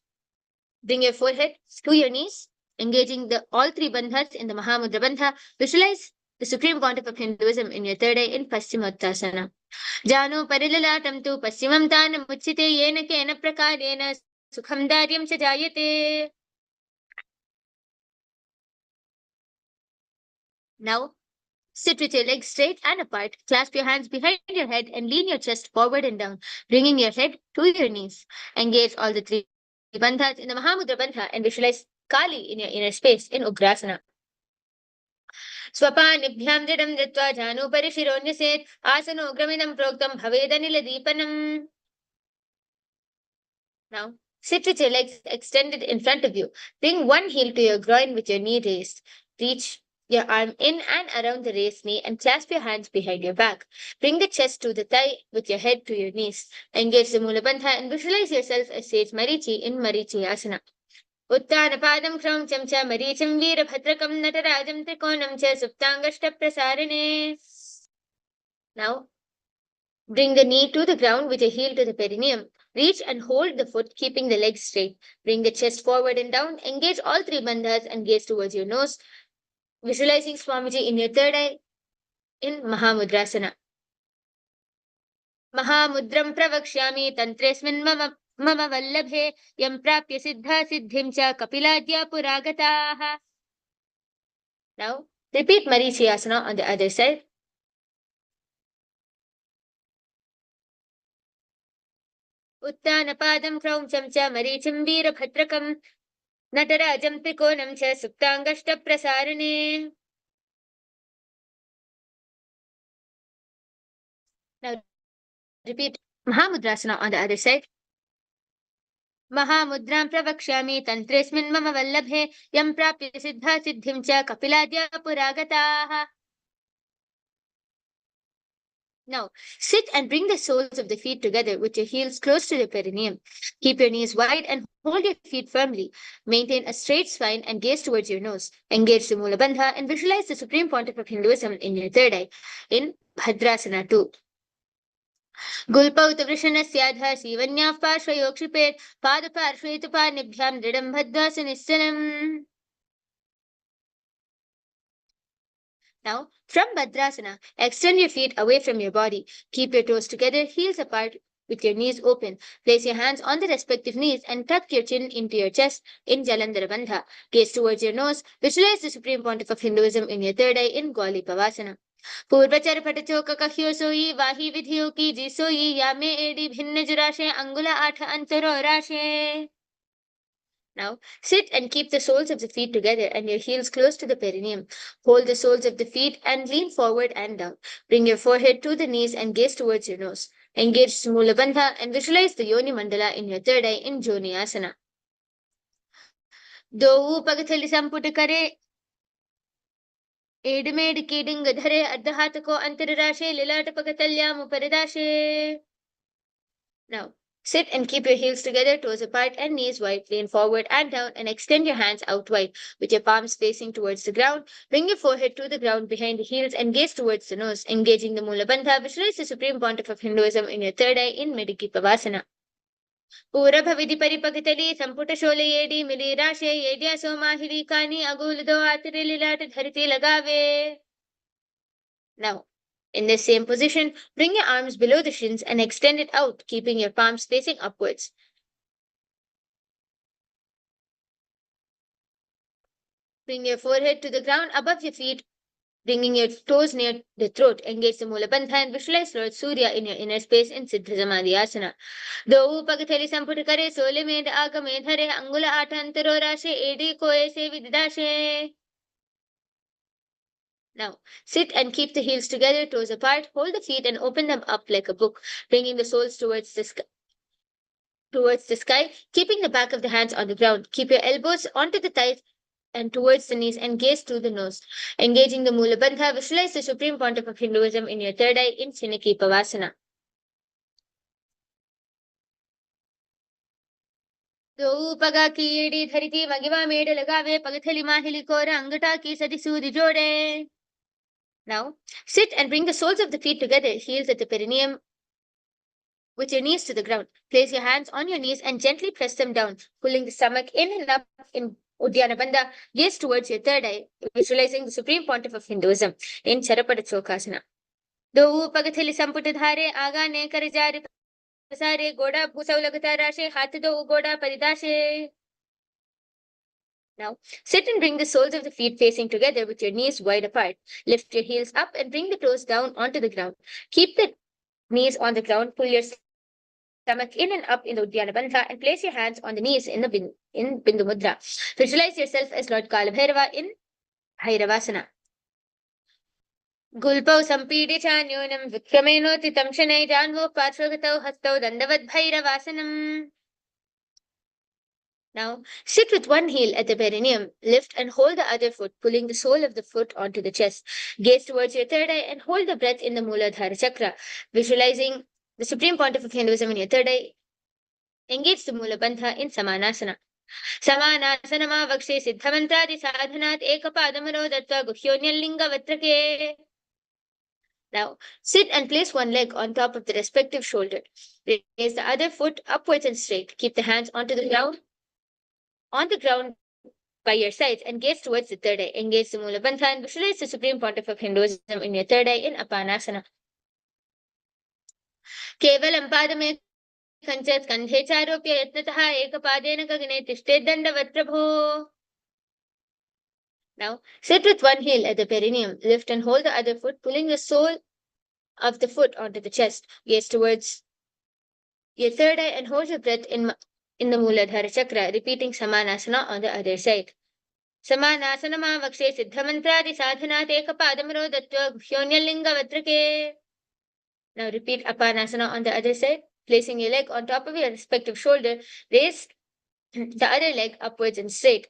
Speaker 2: Bring your forehead to your knees, engaging all three bandhas in the Mahamudra Bandha. Visualize the Supreme Pontiff of Hinduism in your third eye in Paschimottasana. Jano parilalatam tu paschimam tanam uchite yena kena prakarena sukham daryam cha jayate. Now, sit with your legs straight and apart. Clasp your hands behind your head and lean your chest forward and down, bringing your head to your knees. Engage all the three bandhas in the Mahamudra Bandha and visualize Kali in your inner space in Ugrasana. Swapanibhyam dridam dritva janu parishironyaset asano gramidam proktam bhavedanila deepanam. Now, sit with your legs extended in front of you. Bring one heel to your groin with your knee raised. Reach your arm in and around the raised knee and clasp your hands behind your back. Bring the chest to the thigh with your head to your knees. Engage the mula bandha and visualize yourself as sage Marichi in Marichi asana. उत्तानपादं क्रौञ्चं च मरीचिं वीरभद्रकं नटराजं त्रिकोणं च सुप्ताङ्गष्टप्रसारणे. Now, bring the knee to the ground with your heel to the perineum. Reach and hold the foot, keeping the legs straight. Bring the chest forward and down. Engage all three bandhas and gaze towards your nose. Visualizing Swamiji in your third eye in Mahamudrasana. Mahamudram pravakshyami tantresmin mama vallabhe yam prapya siddha siddhim cha kapiladya puragataha. Now, repeat Marichyasana on the other side. उत्तानपादं क्रौञ्चं च मरीचिं वीरभद्रकं नटराजं त्रिकोणं च सुप्ताङ्गष्टप्रसारणे. Now repeat Mahamudrasana on the other side. महामुद्रां प्रवक्ष्यामि तन्त्रेऽस्मिन् मम वल्लभे यं प्राप्य सिद्धा सिद्धिं च कपिलाद्या पुरागताः. Now, sit and bring the soles of the feet together with your heels close to the perineum. Keep your knees wide and hold your feet firmly. Maintain a straight spine and gaze towards your nose. Engage the Mula Bandha and visualize the Supreme Pontiff of Hinduism in your third eye in Bhadrasana 2. गुल्पौ तु वृषणस्याधः सीवन्याः पार्श्वयोः क्षिपेत् पादपार्श्वे तु पाणिभ्यां दृढं बद्ध्वासनिश्चलम्. Now, from Bhadrasana, extend your feet away from your body. Keep your toes together, heels apart, with your knees open. Place your hands on the respective knees and tuck your chin into your chest in Jalandhara Bandha. Gaze towards your nose. Visualize the Supreme Pontiff of Hinduism in your third eye in Gauli Pavasana. पूर्वचर पटचोक कख्यो सोई वाही विधियों की जी सोई या में AD भिन्न जुराशे अंगुला आठ अंतरो राशे. Now, sit and keep the soles of the feet together and your heels close to the perineum. Hold the soles of the feet and lean forward and down. Bring your forehead to the knees and gaze towards your nose. Engage Mula Bandha and visualize the Yoni Mandala in your third eye in Joni Asana. Do pagathali samput kare edmed keding dhare ardhahatako antarashe lilat pagatalya muparidashe. Now, sit and keep your heels together, toes apart and knees wide. Lean forward and down and extend your hands out wide with your palms facing towards the ground. Bring your forehead to the ground behind the heels and gaze towards the nose. Engaging the Mula Bandha, visualize the Supreme Pontiff of Hinduism in your third eye in Meditative Pavasana. Purabha vidhi paripakitali samputa shole yedi mili rashe yedya somahili kani aguldo atire lilat dhariti lagave. Now, in this same position, bring your arms below the shins and extend it out, keeping your palms facing upwards. Bring your forehead to the ground above your feet, bringing your toes near the throat. Engage the Mula Bandha and visualize Lord Surya in your inner space in Siddha Samadhi Asana. Do pagathali samput kare sole med agame dhare angula atantaro rashe edi koe se vidashe. Now, sit and keep the heels together, toes apart. Hold the feet and open them up like a book, bringing the soles towards the sky, keeping the back of the hands on the ground. Keep your elbows onto the thighs and towards the knees and gaze through the nose. Engaging the Mula Bandha, visualize the Supreme Pontiff of Hinduism in your third eye in Sinaki Pavasana. Do paga ki edi dhariti magiva med lagave pagathali mahili kora angata ki sadi sudi jode. Now, sit and bring the soles of the feet together, heels at the perineum with your knees to the ground. Place your hands on your knees and gently press them down, pulling the stomach in and up in Uddiyana Bandha. Gaze towards your third eye, visualizing the Supreme Pontiff of Hinduism in Charapada Chokasana. Do pagathili samputadhare agane karjari pasare goda bhusav lagata rashe hath do goda paridashe. Now, sit and bring the soles of the feet facing together with your knees wide apart. Lift your heels up and bring the toes down onto the ground. Keep the knees on the ground. Pull your stomach in and up in the Uddiyana Bandha and place your hands on the knees in Bindu Mudra. Visualize yourself as Lord Kalabhairava in Bhairavasana. Gulpau sampide chanyonam vikrameno titam shanai janvo parshvagatau hastau dandavat Bhairavasanam. Now, sit with one heel at the perineum. Lift and hold the other foot, pulling the sole of the foot onto the chest. Gaze towards your third eye and hold the breath in the Muladhara chakra, visualizing the Supreme Pontiff of Hinduism in your third eye. Engage the Mula Bandha in Samanasana. Samanasana siddhamantradi sadhanat ekapadamaro dattva guhyonyalinga vatrake. Now, sit and place one leg on top of the respective shoulder. Raise the other foot upwards and straight. Keep the hands on the ground by your sides and gaze towards the third eye. Engage the Mula Bandha and visualize the Supreme Pontiff of Hinduism in your third eye in Apanasana. केवलं पादमे कञ्च स्कन्धे चारोप्य यत्नतः एकपादेन गगने तिष्ठेत् दण्डवत् प्रभो. Now, sit with one heel at the perineum. Lift and hold the other foot, pulling the sole of the foot onto the chest. Gaze towards your third eye and hold your breath in the Muladhara chakra, repeating Samanasana on the other side. Samanasana vakshe siddhamantradi sadhanat ekapadamaro dattva guhyonyalinga vatrake. Now repeat Apanasana on the other side, placing your leg on top of your respective shoulder. Raise the other leg upwards and straight.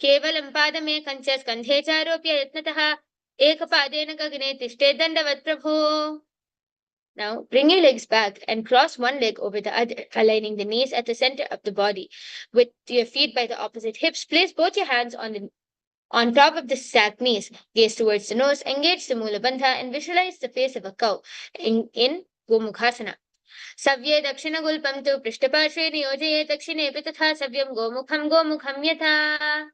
Speaker 2: केवलं पादमे कञ्च स्कन्धे चारोप्य यत्नतः एकपादेन गगने तिष्ठेत् दण्डवत् प्रभो. Now bring your legs back and cross one leg over the other, aligning the knees at the center of the body. With your feet by the opposite hips, place both your hands on top of the stacked knees. Gaze towards the nose, engage the Mula Bandha and visualize the face of a cow in Gomukhasana. Savye dakshina gulpam tu prishtapashre niyojaye dakshinepi tatha savyam gomukham yatha.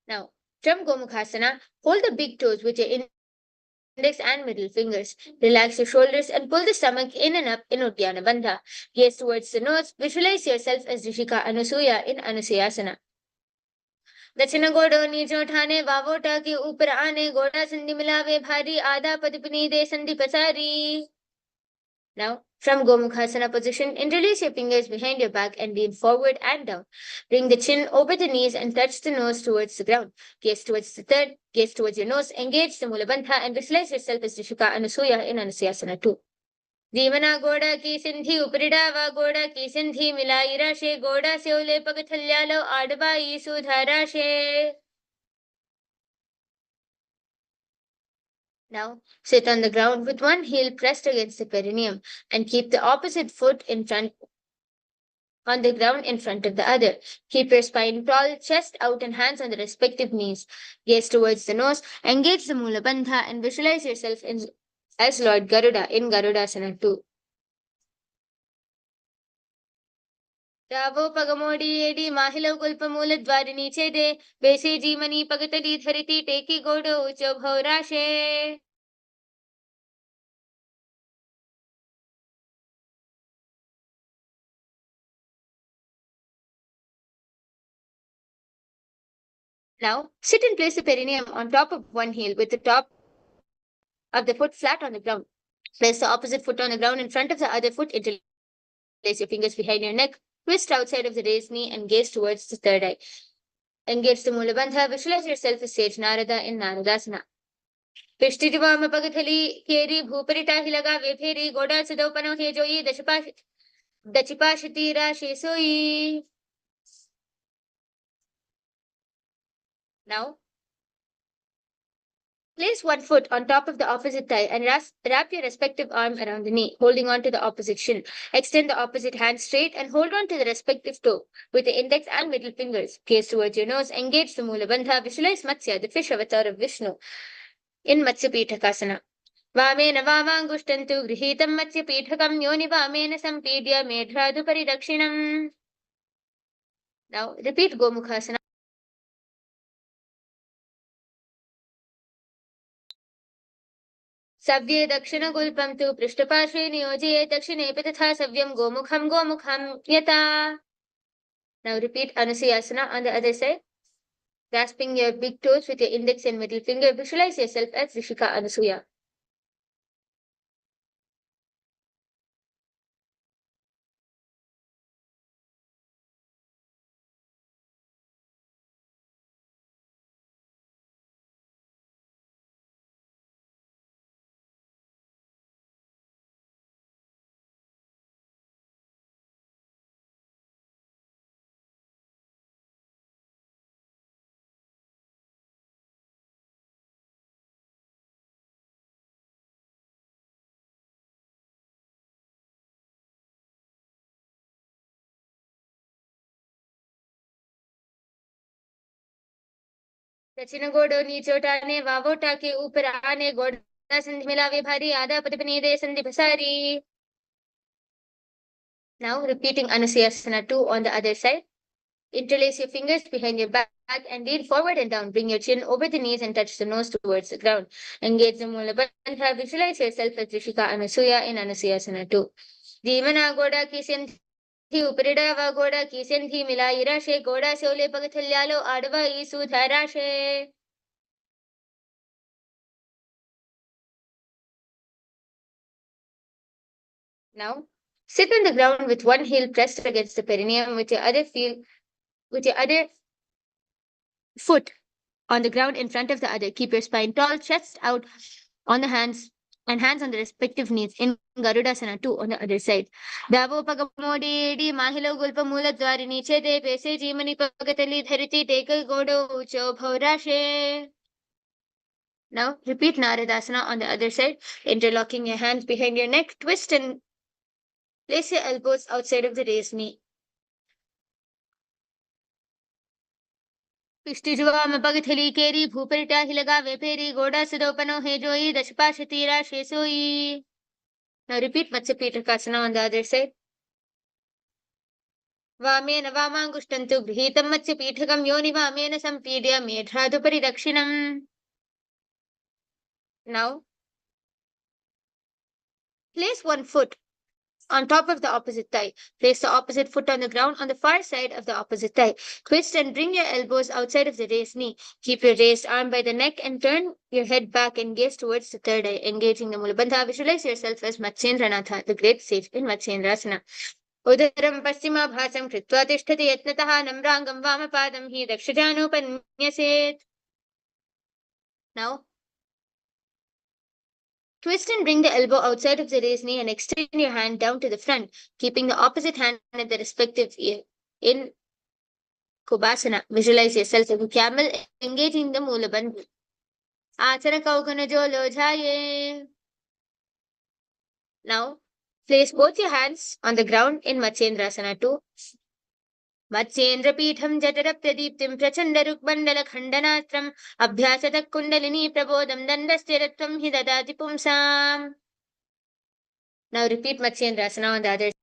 Speaker 2: Now, from Gomukhasana, hold the big toes with your index and middle fingers. Relax your shoulders and pull the stomach in and up in Uddiyana Bandha. Gaze towards the nose, visualize yourself as Rishika Anusuya in Anusuyasana. दक्षिण गोड़ो नीचो ठाने वावोटा के ऊपर आने गोड़ा संधि मिलावे भारी आधा पदपनी दे संधि पसारी. Now, from Gomukhasana position, interlace your fingers behind your back and lean forward and down. Bring the chin over the knees and touch the nose towards the ground. Gaze towards your nose, engage the Mula Bandha and visualize yourself as Rishika Anusuya in Anusuyasana 2. दीवना गोड़ा की सिंधी उपरिडावा गोड़ा की सिंधी मिलाई राशे गोड़ा से ओले पगथल्यालो आडबाई सुधाराशे. Now, sit on the ground with one heel pressed against the perineum and keep the opposite foot on the ground in front of the other. Keep your spine tall, chest out and hands on the respective knees. Gaze towards the nose, engage the Mula Bandha and visualize yourself as Lord Garuda in Garudasana 2. Rao पगमोडी AD माहिलो गुल्प मूल द्वार नीचे दे बेसे जीमनी पगतली धरती टेकी गोडो उचो भौराशे. Now, sit and place the perineum on top of one heel with the top of the foot flat on the ground. Place the opposite foot on the ground in front of the other foot. Interlace your fingers behind your neck. Twist outside of the raised knee and gaze towards the third eye. Engage the Mula Bandha. Visualize yourself as Sage Narada in Naradasana. पिष्टिवाम पगथली केरी भूपरिटा ही लगा वे फेरी गोड़ा सदो पनो हे जोई दचिपाशति राशि सोई. Now, place one foot on top of the opposite thigh and wrap your respective arm around the knee, holding on to the opposite shin. Extend the opposite hand straight and hold on to the respective toe with the index and middle fingers. Gaze towards your nose, engage the Mula Bandha, visualize Matsya, the fish avatar of Vishnu, in Matsyapithakasana. वामेन वामाङ्गुष्टन्तु गृहीतं मत्स्यपीठकं योनि वामेन सम्पीड्य मेढ्रादुपरि दक्षिणम्. Now, repeat Gomukhasana. सव्ये दक्षिणगुल्पं तु पृष्ठपार्श्वे नियोजये दक्षिणेऽपि तथा सव्यं गोमुखं यथा. Now repeat Anusuyasana on the other side. Grasping your big toes with your index and middle finger, visualize yourself as Rishika Anusuya. दक्षिण गोडो नीचोटाने वावोटा के ऊपर आने गोड़ा संधि मिलावे भारी आधा पदपनी दे संधि भसारी. Now repeating Anusayasana 2 on the other side. Interlace your fingers behind your back and lean forward and down. Bring your chin over the knees and touch the nose towards the ground. Engage the mula bandha. Visualize yourself as Rishika Anasuya in Anusayasana 2. Dhimana goda ki संधि उपरिड़ा व गोड़ा की संधि मिलाई राशे गोड़ा से ओले पगथल्यालो आडवा ईसु धाराशे. Now sit on the ground with one heel pressed against the perineum with your other foot on the ground in front of the other. Keep your spine tall, chest out on the hands and hands on the respective knees in Garudasana 2 on the other side. Davo pagamodi mahilo gulpa mula dwari niche de pese jimani pagatali dhariti tekel godo ucho bhaurashe. Now repeat Naradasana on the other side, interlocking your hands behind your neck, twist and place your elbows outside of the raised knee. पिष्टिजुआ में पगथली केरी भूपरिटा हिलगा वेपेरी गोड़ा सदोपनो हे जोई दशपाश तीरा शेसोई. Now repeat Matsya-Pitrakasana on the other side. वामेन वामाङ्गुष्टन्तु गृहीतं मत्स्यपीठकं योनि वामेन सम्पीड्य मेढ्राधुपरि दक्षिणम्. Now place one foot on top of the opposite thigh. Place the opposite foot on the ground on the far side of the opposite thigh. Twist and bring your elbows outside of the raised knee. Keep your raised arm by the neck and turn your head back and gaze towards the third eye, engaging the Mulabandha. Visualize yourself as Matsyendranatha, the great sage in Matsyendrasana. उदरं पश्चिमाभासं कृत्वा तिष्ठति यत्नतः नम्राङ्गं वामपादं हि दक्षजानुपन्यसेत्. Now twist and bring the elbow outside of the raised knee and extend your hand down to the front, keeping the opposite hand at the respective ear. In Kubasana, visualize yourself as a camel engaging the Mula Bandha. Asana Kaukana Jolo Jaye. Now, place both your hands on the ground in Matsyendrasana 2. Matsyendrapitham Jatarapyadiptim Prachandarukbandala Khandanastram Abhyasatak Kundalini Prabodham Dandasthiratvam Hidadati Pumsam. Now repeat Matsyendrasana on the other side.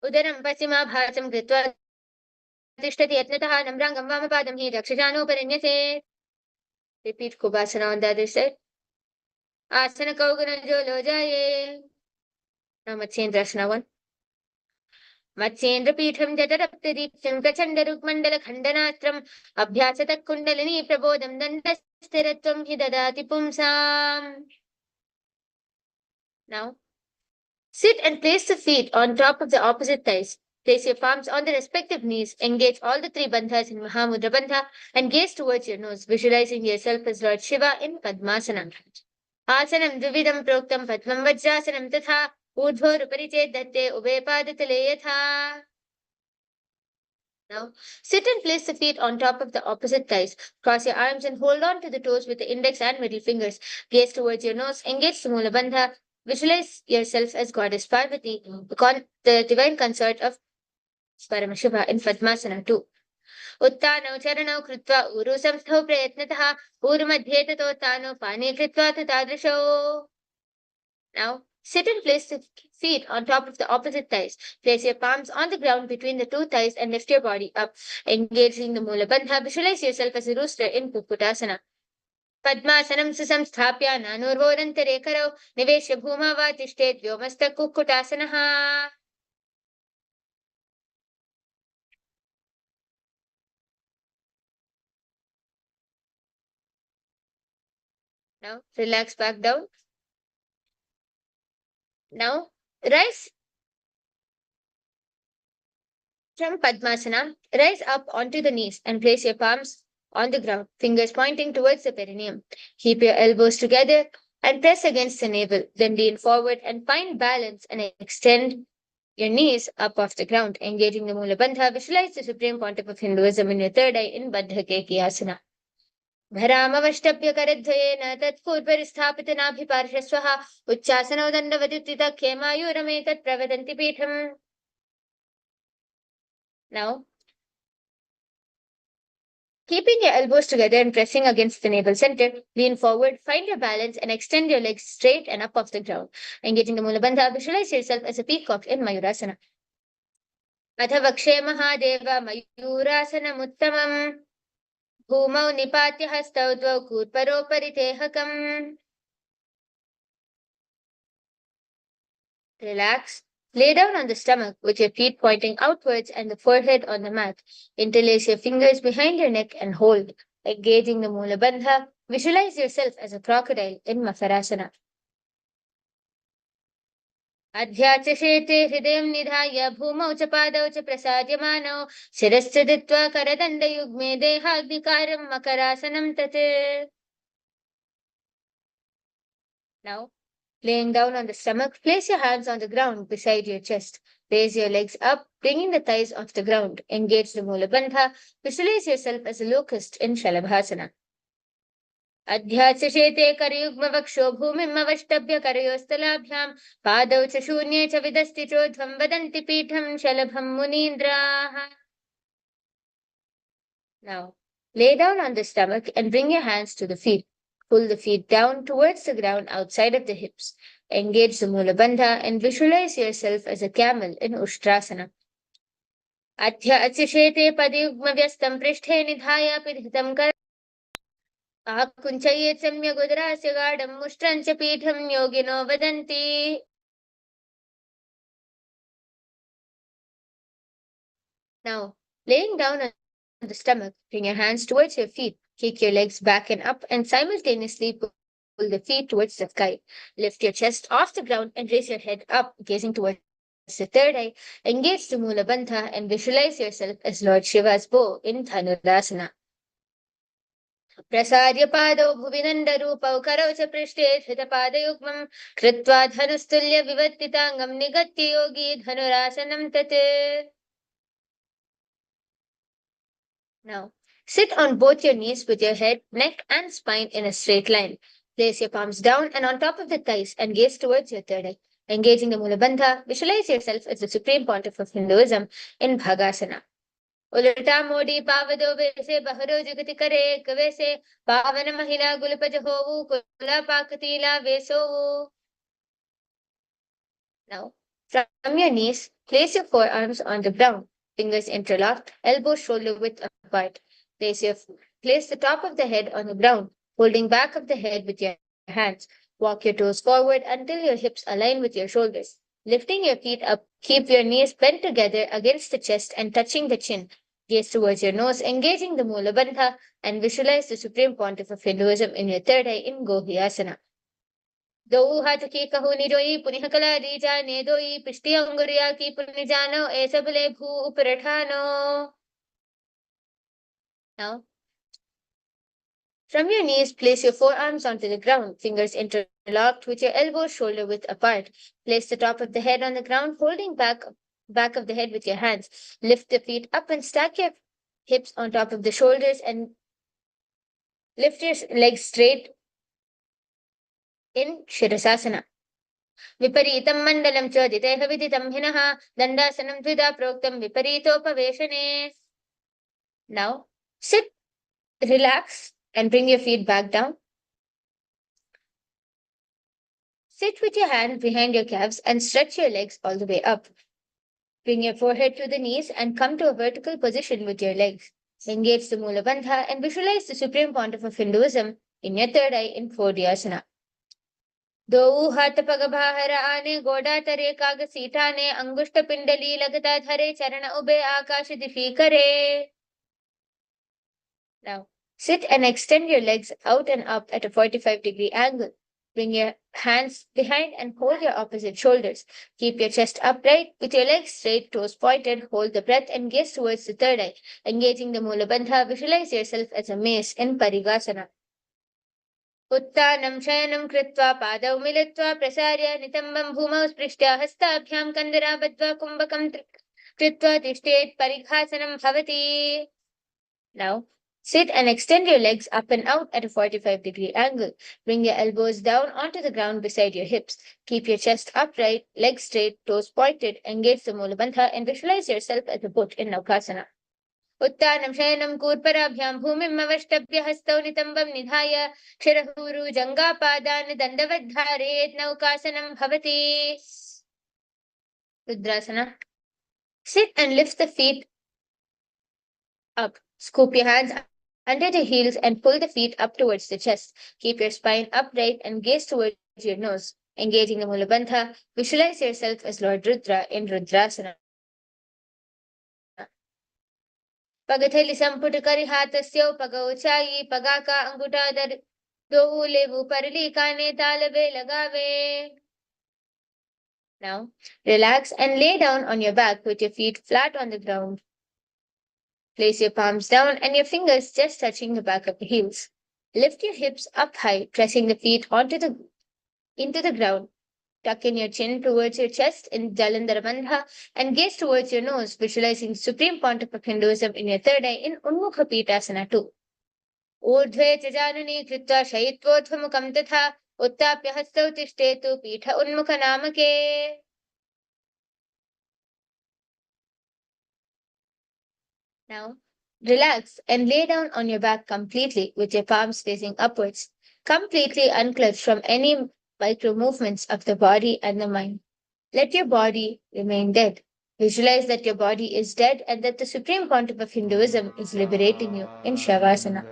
Speaker 2: उदरं पश्चिमाभासं कृत्वा तिष्ठति यत्नतः नम्राङ्गं वामपादं हि दक्षजानुपरिण्यसेत्. Repeat Kubasana on the other side. Asana Kaugana Jaye. Now Matsyendrasana 1. Matsyendrapitham Jatarapyadiptim Prachandarukmandala Khandanastram Abhyasatak Kundalini Prabodham Dandasthiratvam Hidadati Pumsam. Now sit and place the feet on top of the opposite thighs. Place your palms on the respective knees. Engage all the three bandhas in Mahamudra Bandha and gaze towards your nose, visualizing yourself as Lord Shiva in Padmasana. Asanam Dvividam Proktam Padmam Vajrasanam Tatha Urdhvorupari Datte Ube Padatale Yatha. Now sit and place the feet on top of the opposite thighs. Cross your arms and hold on to the toes with the index and middle fingers. Gaze towards your nose. Engage the Mula Bandha. Visualize yourself as Goddess Parvati, the divine consort of Paramashivoham in Padmasana 2. Uttanau charanau kritva uru samstho prayatnatah uru madhye tatotano pani kritva tatadrisho. Now sit and place the feet on top of the opposite thighs. Place your palms on the ground between the two thighs and lift your body up, engaging the Mula Bandha. Visualize yourself as a rooster in Kukutasana. Padmasanam susamsthapya nanurvorantare karau niveshya bhuma va tishtet vyomasta Kukutasanaha. Now relax back down. Now rise from Padmasana. Rise up onto the knees and place your palms on the ground, fingers pointing towards the perineum. Keep your elbows together and press against the navel. Then lean forward and find balance and extend your knees up off the ground, engaging the Mula Bandha. Visualize the Supreme Pontiff of Hinduism in your third eye in Baddha Keki asana. भरामवष्टभ्य करध्वयेन तत्पूर्वरिस्थापितनाभिपार्श्वः उच्चासनौ दण्डवदुत्थितः खेमायुरमेतत् प्रवदन्ति पीठम्. Now Keeping your elbows together and pressing against the navel center, lean forward, find your balance, and extend your legs straight and up off the ground. Engaging the Mula Bandha, visualize yourself as a peacock in Mayurasana. अथ वक्षे महादेव मयूरासनमुत्तमम् भूमौ निपात्य हस्तौ द्वौ कूर्परोपरि तेहकम्. Relax. Lay down on the stomach with your feet pointing outwards and the forehead on the mat. Interlace your fingers behind your neck and hold. Engaging the Mula Bandha, visualize yourself as a crocodile in Makarasana. अध्याचशेते हृदयं निधाय भूमौ च पादौ च प्रसाद्यमानौ शिरश्च Ditwah करदण्डयुग्मे देहाग्निकारं मकरासनं तत्. Now, laying down on the stomach, place your hands on the ground beside your chest. Raise your legs up, bringing the thighs off the ground. Engage the Mula Bandha. Visualize yourself as a locust in Shalabhasana. अध्याचशेते करयुग्मवक्षो भूमिमवष्टभ्य करयोस्तलाभ्यां पादौ च शून्ये च विदस्ति चोध्वं वदन्ति पीठं शलभं मुनीन्द्राः. Now, lay down on the stomach and bring your hands to the feet. Pull the feet down towards the ground outside of the hips. Engage the Mula Bandha and visualize yourself as a camel in Ushtrasana. अध्याचशेते पदयुग्मव्यस्तं पृष्ठे निधाय पिधृतं कर आकुञ्चयेत् सम्यगुदरास्य गाढं मुष्ट्रं च पीठं योगिनो वदन्ति. Now, laying down on the stomach, bring your hands towards your feet, kick your legs back and up, and simultaneously pull the feet towards the sky. Lift your chest off the ground and raise your head up, gazing towards the third eye. Engage the Mula Bandha and visualize yourself as Lord Shiva's bow in Dhanurasana. प्रसार्य पादौ भुविनन्दरूपौ करौ च पृष्ठे धृतपादयुग्मं कृत्वा धनुस्तुल्य विवर्तिताङ्गं निगत्य योगी धनुरासनं तत्. Now, sit on both your knees with your head, neck, and spine in a straight line. Place your palms down and on top of the thighs and gaze towards your third eye. Engaging the Mula Bandha, visualize yourself as the Supreme Pontiff of Hinduism in Bhagasana. उलटा मोड़ी पावदो वैसे बहरो जुगति करे एक वैसे पावन महिला गुलपज होवु कुला पाकतीला वैसोवु. Now, from your knees, place your forearms on the ground, fingers interlocked, elbows shoulder width apart. Place the top of the head on the ground, holding back of the head with your hands. Walk your toes forward until your hips align with your shoulders. Lifting your feet up, keep your knees bent together against the chest and touching the chin. Gaze towards your nose, engaging the Mula Bandha, and visualize the Supreme Pontiff of Hinduism in your third eye in Gohyasana. दो हाथ की कहो निरोई पुनिह कला दी जाने दोई पिष्टी अंगुरिया की पुनि जानो ऐसा भले भू उपरठानो. Now, from your knees, place your forearms onto the ground, fingers interlocked with your elbows shoulder width apart. Place the top of the head on the ground, holding back of the head with your hands. Lift the feet up and stack your hips on top of the shoulders and lift your legs straight in Shirasasana. Viparitam mandalam choditeha viditam hinaha dandasanam dvida proktam viparitopaveshane. Now, sit, relax, and bring your feet back down. Sit with your hands behind your calves and stretch your legs all the way up. Bring your forehead to the knees and come to a vertical position with your legs. Engage the Mula Bandha and visualize the Supreme Pontiff of Hinduism in your third eye in Phodyasana. दो हाथ पग बाहर आने गोडा तरे काग सीठाने अंगुष्ठ पिंडली लगता धरे चरण उबे आकाश दिफी करे. Now, sit and extend your legs out and up at a 45-degree angle. Bring your hands behind and hold your opposite shoulders. Keep your chest upright with your legs straight, toes pointed. Hold the breath and gaze towards the third eye. Engaging the Mula Bandha, visualize yourself as a mace in Parigasana. उत्तानं शयनं कृत्वा पादौ मिलित्वा प्रसार्य नितम्बं भूमौ स्पृष्ट्या हस्ताभ्यां कन्दरा बद्ध्वा कुम्भकं कृत्वा तिष्ठेत् परिघासनं भवति. Now, sit and extend your legs up and out at a 45-degree angle. Bring your elbows down onto the ground beside your hips. Keep your chest upright, legs straight, toes pointed. Engage the Mula Bandha and visualize yourself as a Buddha in Naukasana. उत्तानं शयनं कूर्पराभ्यां भूमिम् अवष्टभ्य हस्तौ नितम्बं निधाय शिरहूरु जङ्घापादान् दण्डवद्धारयेत् नौकासनं भवति. Rudrasana. Sit and lift the feet up. Scoop your hands under the heels and pull the feet up towards the chest. Keep your spine upright and gaze towards your nose. Engaging the mula bandha, visualize yourself as Lord Rudra in Rudrasana. पगथेली संपुट करि हाथस्यो पग ऊंचाई पगा का अंगूठा दर दो लेवु परली काने तालबे लगावे. Now, relax and lay down on your back with your feet flat on the ground. Place your palms down and your fingers just touching the back of the heels. Lift your hips up high, pressing the feet into the ground. Tuck in your chin towards your chest in Jalandhara Bandha and gaze towards your nose, visualizing Supreme Pontiff of Hinduism in your third eye in Unmukha Pitasana 2. ऊर्ध्वे च जाननी कृत्वा शयित्वोत्थमुखं तथा उत्थाप्य हस्तौ तिष्ठेतु पीठ उन्मुखनामके. Now, relax and lay down on your back completely with your palms facing upwards. Completely unclench from any micro movements of the body and the mind. Let your body remain dead. Visualize that your body is dead and that the Supreme Pontiff of Hinduism is liberating you in Shavasana.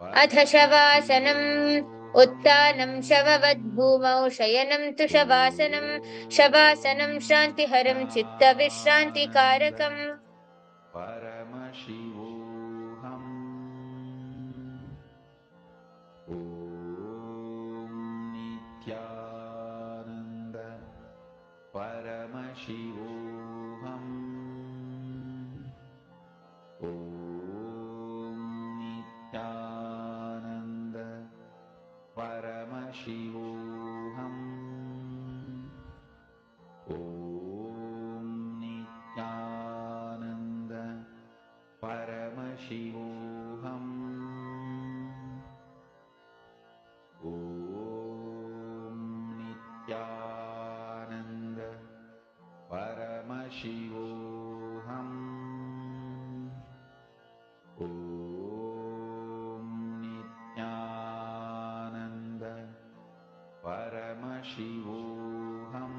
Speaker 2: Atha Shavasanam Uttanam Shavavadbhumau Shayanam Tu Shavasanam Shavasanam Shantiharam Chitta Vishranti Karakam.
Speaker 1: Paramashivoham Nithyananda Paramashivoham Nithyananda Paramashivoham Nithyananda Paramashivoham Nithyananda Paramashivoham Nithyananda Paramashivoham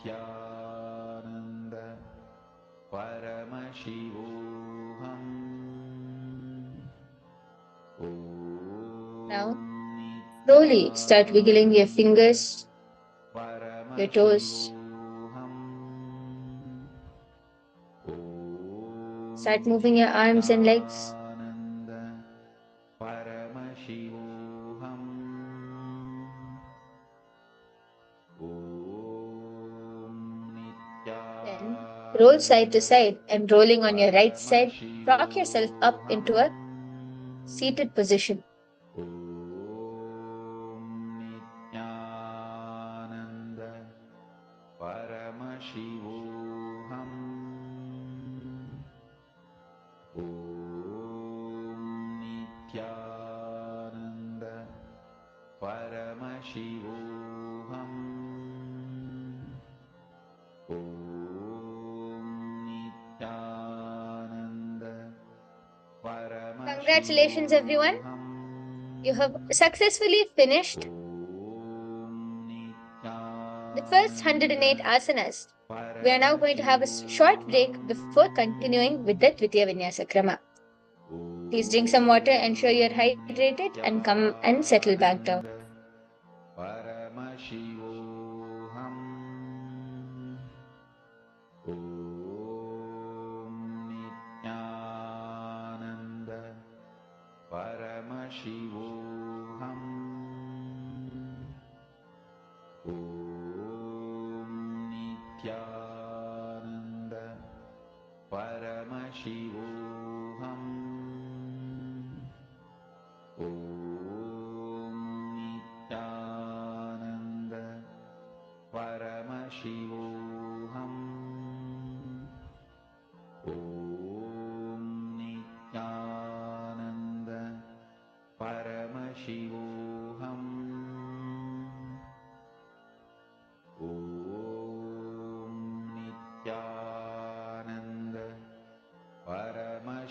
Speaker 1: Nithyananda Paramashivoham.
Speaker 2: Now, slowly start wiggling your fingers, your toes. Start moving your arms and legs. Then roll side to side and rolling on your right side, rock yourself up into a seated position.
Speaker 1: Nithyananda Paramashivoham Nithyananda Paramashivoham Nithyananda Paramashivoham.
Speaker 2: Congratulations, everyone. You have successfully finished the first 108 asanas. We are now going to have a short break before continuing with the Dvitiya Vinyasa Krama. Please drink some water, ensure you're hydrated, and come and settle back down.
Speaker 1: Paramashivoham Nithyananda Paramashivoham Nithyananda Paramashivoham Nithyananda Paramashivoham Nithyananda Paramashivoham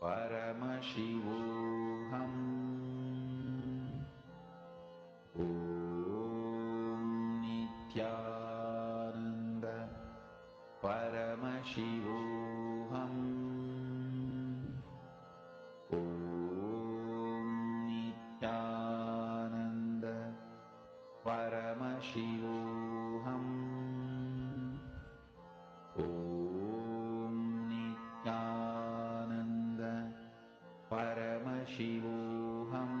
Speaker 1: Paramashivoham Om Nithyananda Paramashivoham Om Nithyananda Paramashivoham Om Nithyananda Paramashivoham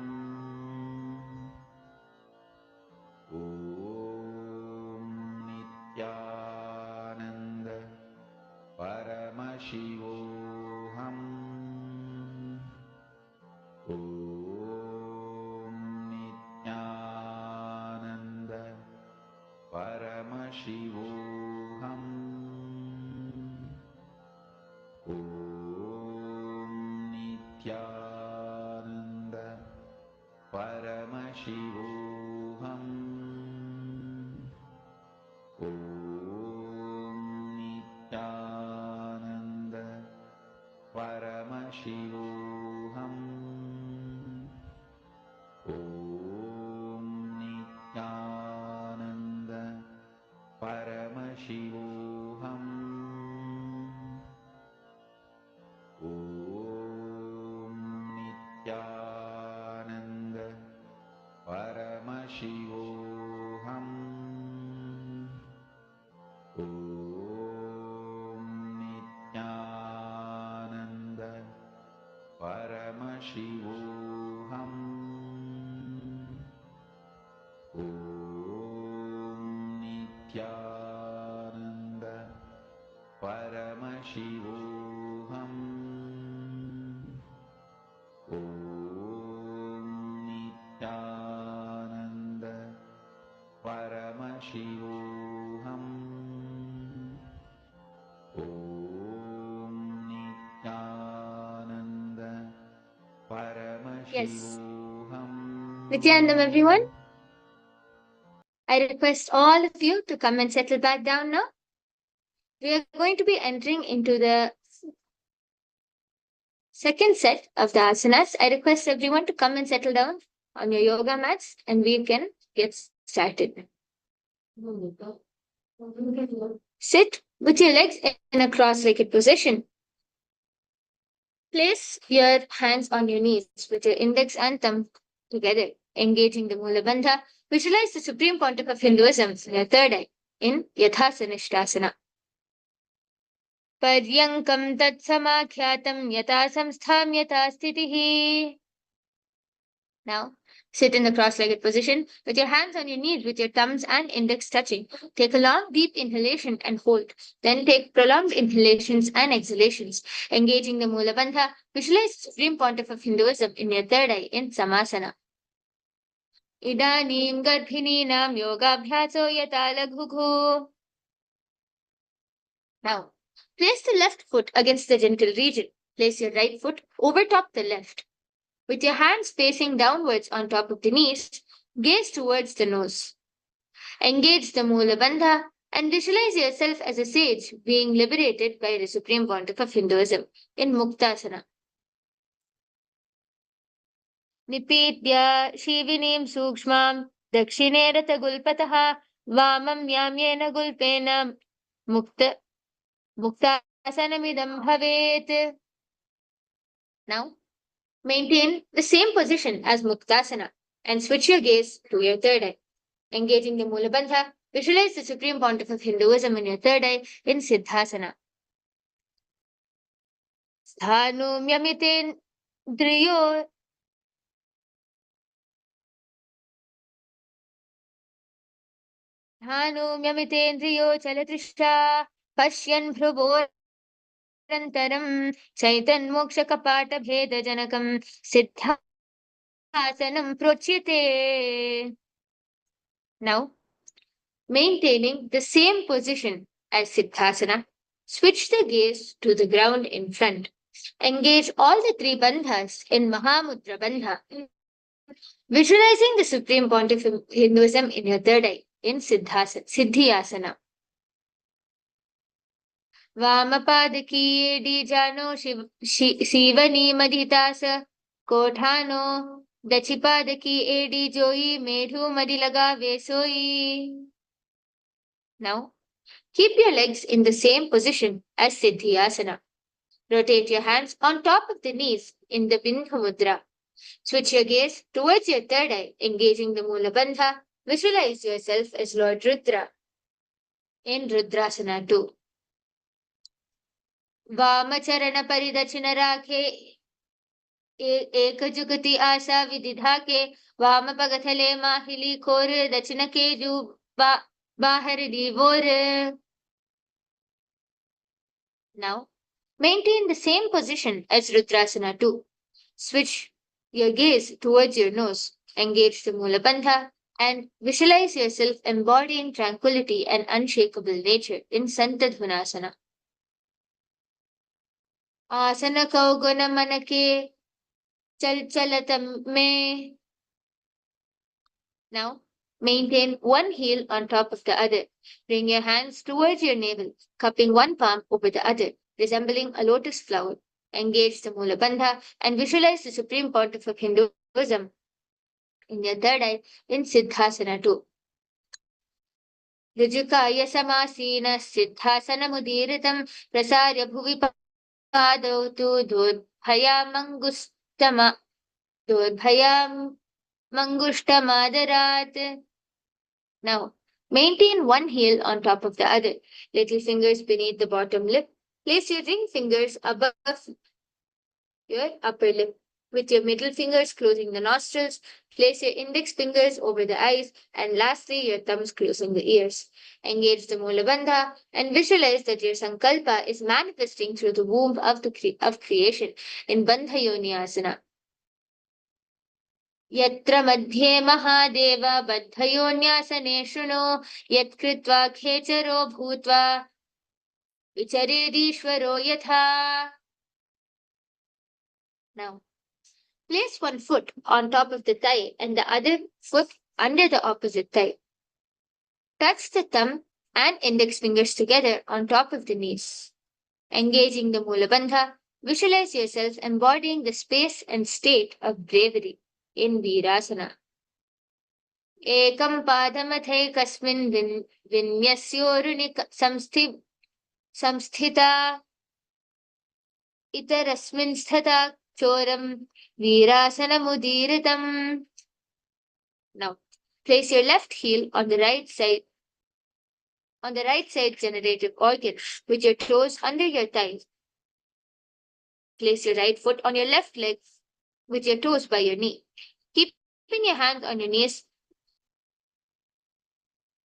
Speaker 1: Om Nithyananda Paramashivoham Om Nithyananda Paramashivoham Om Nithyananda Paramashivoham Om Nithyananda Paramashivoham Om Nithyananda Paramashivoham Om Nithyananda Paramashivoham Om Nithyananda Paramashivoham Om Nithyananda Paramashivoham Om Nithyananda Paramashivoham Om Nithyananda Paramashivoham.
Speaker 2: Nithyanandam, everyone. I request all of you to come and settle back down now. We are going to be entering into the second set of the asanas. I request everyone to come and settle down on your yoga mats and we can get started. Sit with your legs in a cross-legged position. Place your hands on your knees with your index and thumb together, engaging the mula bandha. Visualize the Supreme Pontiff of Hinduism in your third eye in Yathasanishtasana. Paryankam tat samakyatam yata samstham yata stitihi. Now, sit in the cross-legged position with your hands on your knees with your thumbs and index touching. Take a long, deep inhalation and hold. Then take prolonged inhalations and exhalations. Engaging the mula bandha, visualize the Supreme Pontiff of Hinduism in your third eye in Samasana. Idanim garbhininam yogabhyaso yata laghughu. Now, place the left foot against the genital region. Place your right foot over top the left. With your hands facing downwards on top of the knees, gaze towards the nose. Engage the mula bandha and visualize yourself as a sage being liberated by the Supreme Pontiff of Hinduism in Muktasana. Nipetya Shivinim Sukshmam Dakshine Ratagulpataha Vamam Yamyena Gulpena Muktasanamidam Bhavet. Now, maintain the same position as Muktasana and switch your gaze to your third eye. Engaging the mula bandha, visualize the Supreme Pontiff of Hinduism in your third eye in Siddhasana. Sthanum yamiten driyo Sthanum yamitendriyo chalatrisha Pashyan Prabhorantaram Chaitan Moksha Kapata Bheda Janakam Siddhasanam Prochite. Now, maintaining the same position as Siddhasana, switch the gaze to the ground in front. Engage all the three bandhas in Mahamudra Bandha, visualizing the Supreme Pontiff of Hinduism in your third eye in Siddhyasana. वामपादकी एडी जानो शिवनी मदितास कोठानो दक्षिपादकी AD जोई मेढू मदि लगावे सोई. Now, keep your legs in the same position as Siddhyasana. Rotate your hands on top of the knees in the Bindha Mudra. Switch your gaze towards your third eye, engaging the Mula Bandha. Visualize yourself as Lord Rudra in Rudrasana 2. वामचरण परिदक्षिण राखे एक जुगति आशा विदिधा के वाम पगथले माहिली खोर दक्षिण के जू बाहर दीवोर. Now, maintain the same position as Rudrasana 2. Switch your gaze towards your nose, engage the Mula Bandha, and visualize yourself embodying tranquility and unshakable nature in Santadhunasana. Asana kauguna manake chalchalatam me. Now, maintain one heel on top of the other. Bring your hands towards your navel, cupping one palm over the other, resembling a lotus flower. Engage the Mula Bandha and visualize the Supreme Pontiff of Hinduism in your third eye in Siddhasana 2. Rijukaya samasina Siddhasana mudiritam prasarya bhuvi padau tu dodbhayam mangushtamadarat. Now, maintain one heel on top of the other, little fingers beneath the bottom lip. Place your ring fingers above your upper lip. With your middle fingers closing the nostrils, place your index fingers over the eyes, and lastly, your thumbs closing the ears. Engage the Mula Bandha and visualize that your Sankalpa is manifesting through the womb of creation in Bandha Yoni Asana. यत्र मध्ये महादेव बद्धयोन्यासने शृणु यत्कृत्वा खेचरो भूत्वा विचरेदीश्वरो यथा. Now, place one foot on top of the thigh and the other foot under the opposite thigh. Touch the thumb and index fingers together on top of the knees. Engaging the Mula Bandha, visualize yourself embodying the space and state of bravery in Virasana. एकं पादमथैकस्मिन् विन्यस्योरुणि संस्थिता इतरस्मिन् स्थिता चोरं वीरासनमुदीरितम्. Now, place your left heel on the right side generative organ with your toes under your thighs. Place your right foot on your left leg with your toes by your knee. Keeping your hands on your knees.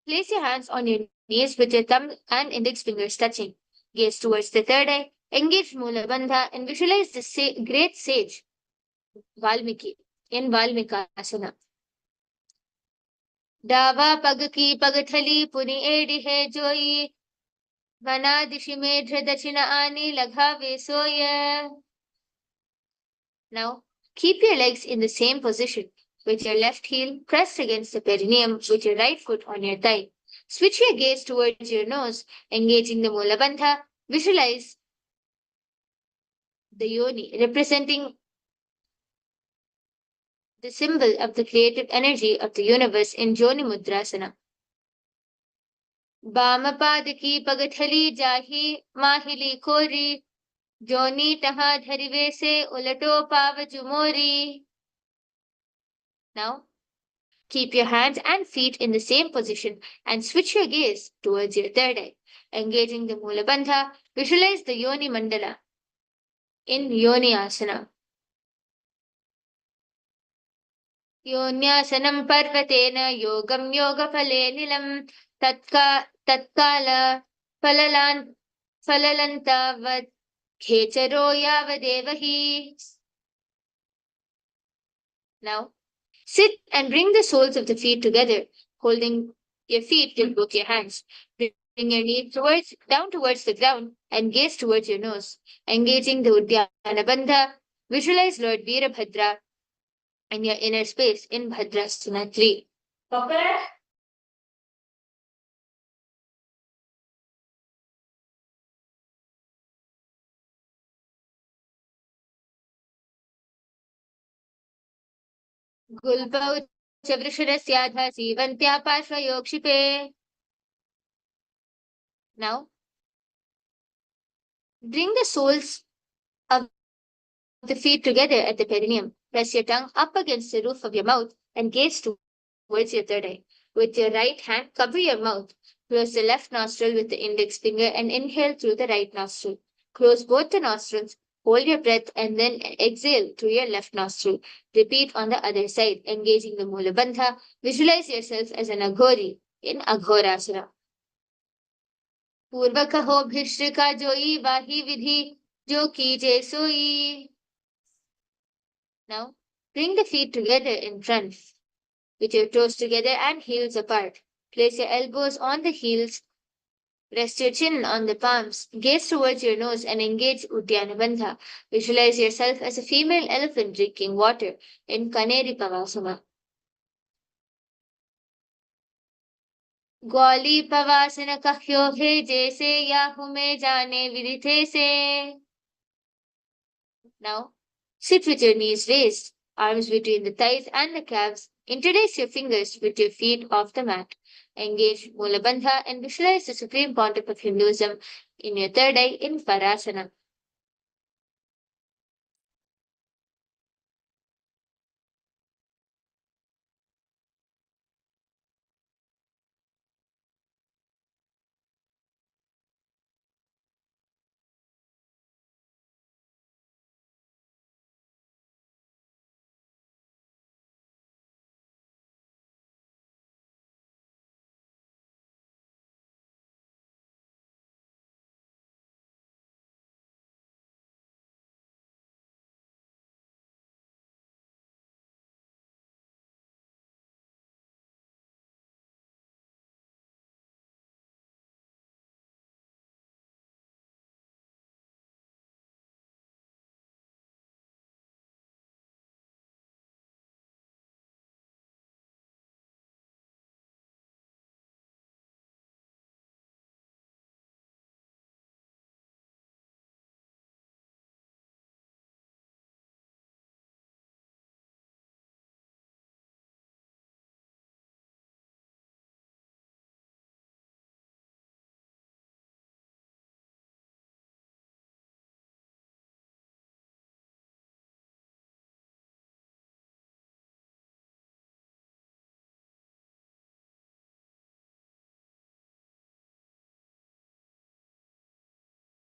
Speaker 2: Place your hands on your knees with your thumb and index fingers touching. Gaze towards the third eye. Engage Mula Bandha and visualize the great sage Valmiki in Valmikasana. Dava pagaki pagathali puni edi hai joi vana dishi medra dachina ani laghave soya. Now, keep your legs in the same position with your left heel pressed against the perineum with your right foot on your thigh. Switch your gaze towards your nose, engaging the Mula Bandha. Visualize the yoni representing the symbol of the creative energy of the universe in Joni Mudrasana. Bamapadaki pagathali jahi mahili kori joni taha dharive se ulato pavajumori. Now, keep your hands and feet in the same position and switch your gaze towards your third eye. Engaging the Mula Bandha, visualize the Yoni Mandala in Yoni Asana. Yonyasanam parvatena yogam yoga phale nilam tatkala falalantavad khecharo yavadevahi. Now, sit and bring the soles of the feet together, holding your feet with both your hands. Bring your knee down towards the ground and gaze towards your nose. Engaging the Uddiyana Bandha, visualize Lord Veerabhadra and your inner space in Bhadrasana 3. Okay. Gulpau Chavrishadasya Sivantya Pashvayokshipe. Now, bring the soles of the feet together at the perineum. Press your tongue up against the roof of your mouth and gaze towards your third eye. With your right hand, cover your mouth. Close the left nostril with the index finger and inhale through the right nostril. Close both the nostrils. Hold your breath and then exhale through your left nostril. Repeat on the other side, engaging the mula bandha. Visualize yourself as an aghori in Aghorasana. पूर्व कहो भिष्ट का जोई वाही विधि जो कीजे सोई. Now, bring the feet together in front, with your toes together and heels apart. Place your elbows on the heels, rest your chin on the palms, gaze towards your nose and engage Uddiyana Bandha. Visualize yourself as a female elephant drinking water in Kaneri Pavasana. ग्वाली पवासन कह्यो हे जैसे या हुमे जाने विदिथे से. Now, sit with your knees raised, arms between the thighs and the calves. Interlace your fingers with your feet off the mat. Engage Mula Bandha and visualize the Supreme Pontiff of Hinduism in your third eye in Parasana.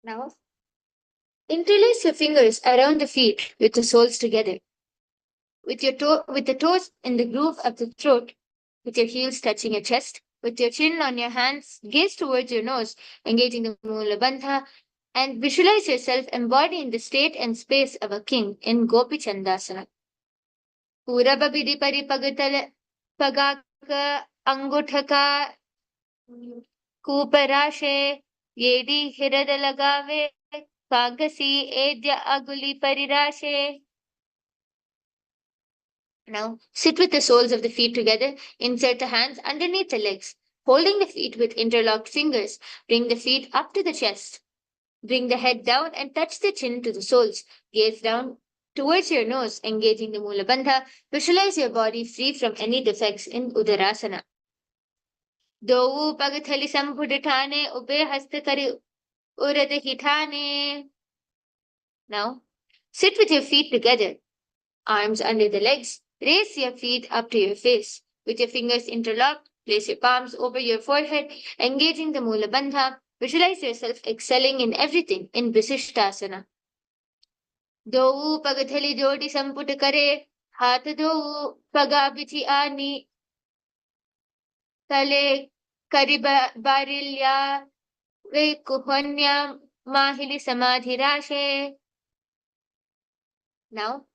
Speaker 2: Now, interlace your fingers around the feet with the soles together. With with the toes in the groove of the throat, with your heels touching your chest, with your chin on your hands, gaze towards your nose, engaging the Mula Bandha, and visualize yourself embodying the state and space of a king in Gopi Chandasana. Puraba Bidi Pari Pagatal Pagaka Anguthaka Kuparashe Yedi Hiradalagave Kagasi Edya Aguli Parirashe. Now, sit with the soles of the feet together. Insert the hands underneath the legs, holding the feet with interlocked fingers. Bring the feet up to the chest. Bring the head down and touch the chin to the soles. Gaze down towards your nose, engaging the Mula Bandha. Visualize your body free from any defects in Udarasana. Dovu Pagathali Sambhudithane Ube Hastakari Uradahithane. Now, sit with your feet together, arms under the legs. Raise your feet up to your face. With your fingers interlocked, place your palms over your forehead, engaging the Mula Bandha. Visualize yourself excelling in everything in Visishtasana. Dovu Pagathali Jodi Samput Kare, Hath Dovu Pagabichi Ani, Tale Karibarilya, Ve Kuhanya Mahili Samadhi Rashe. Now,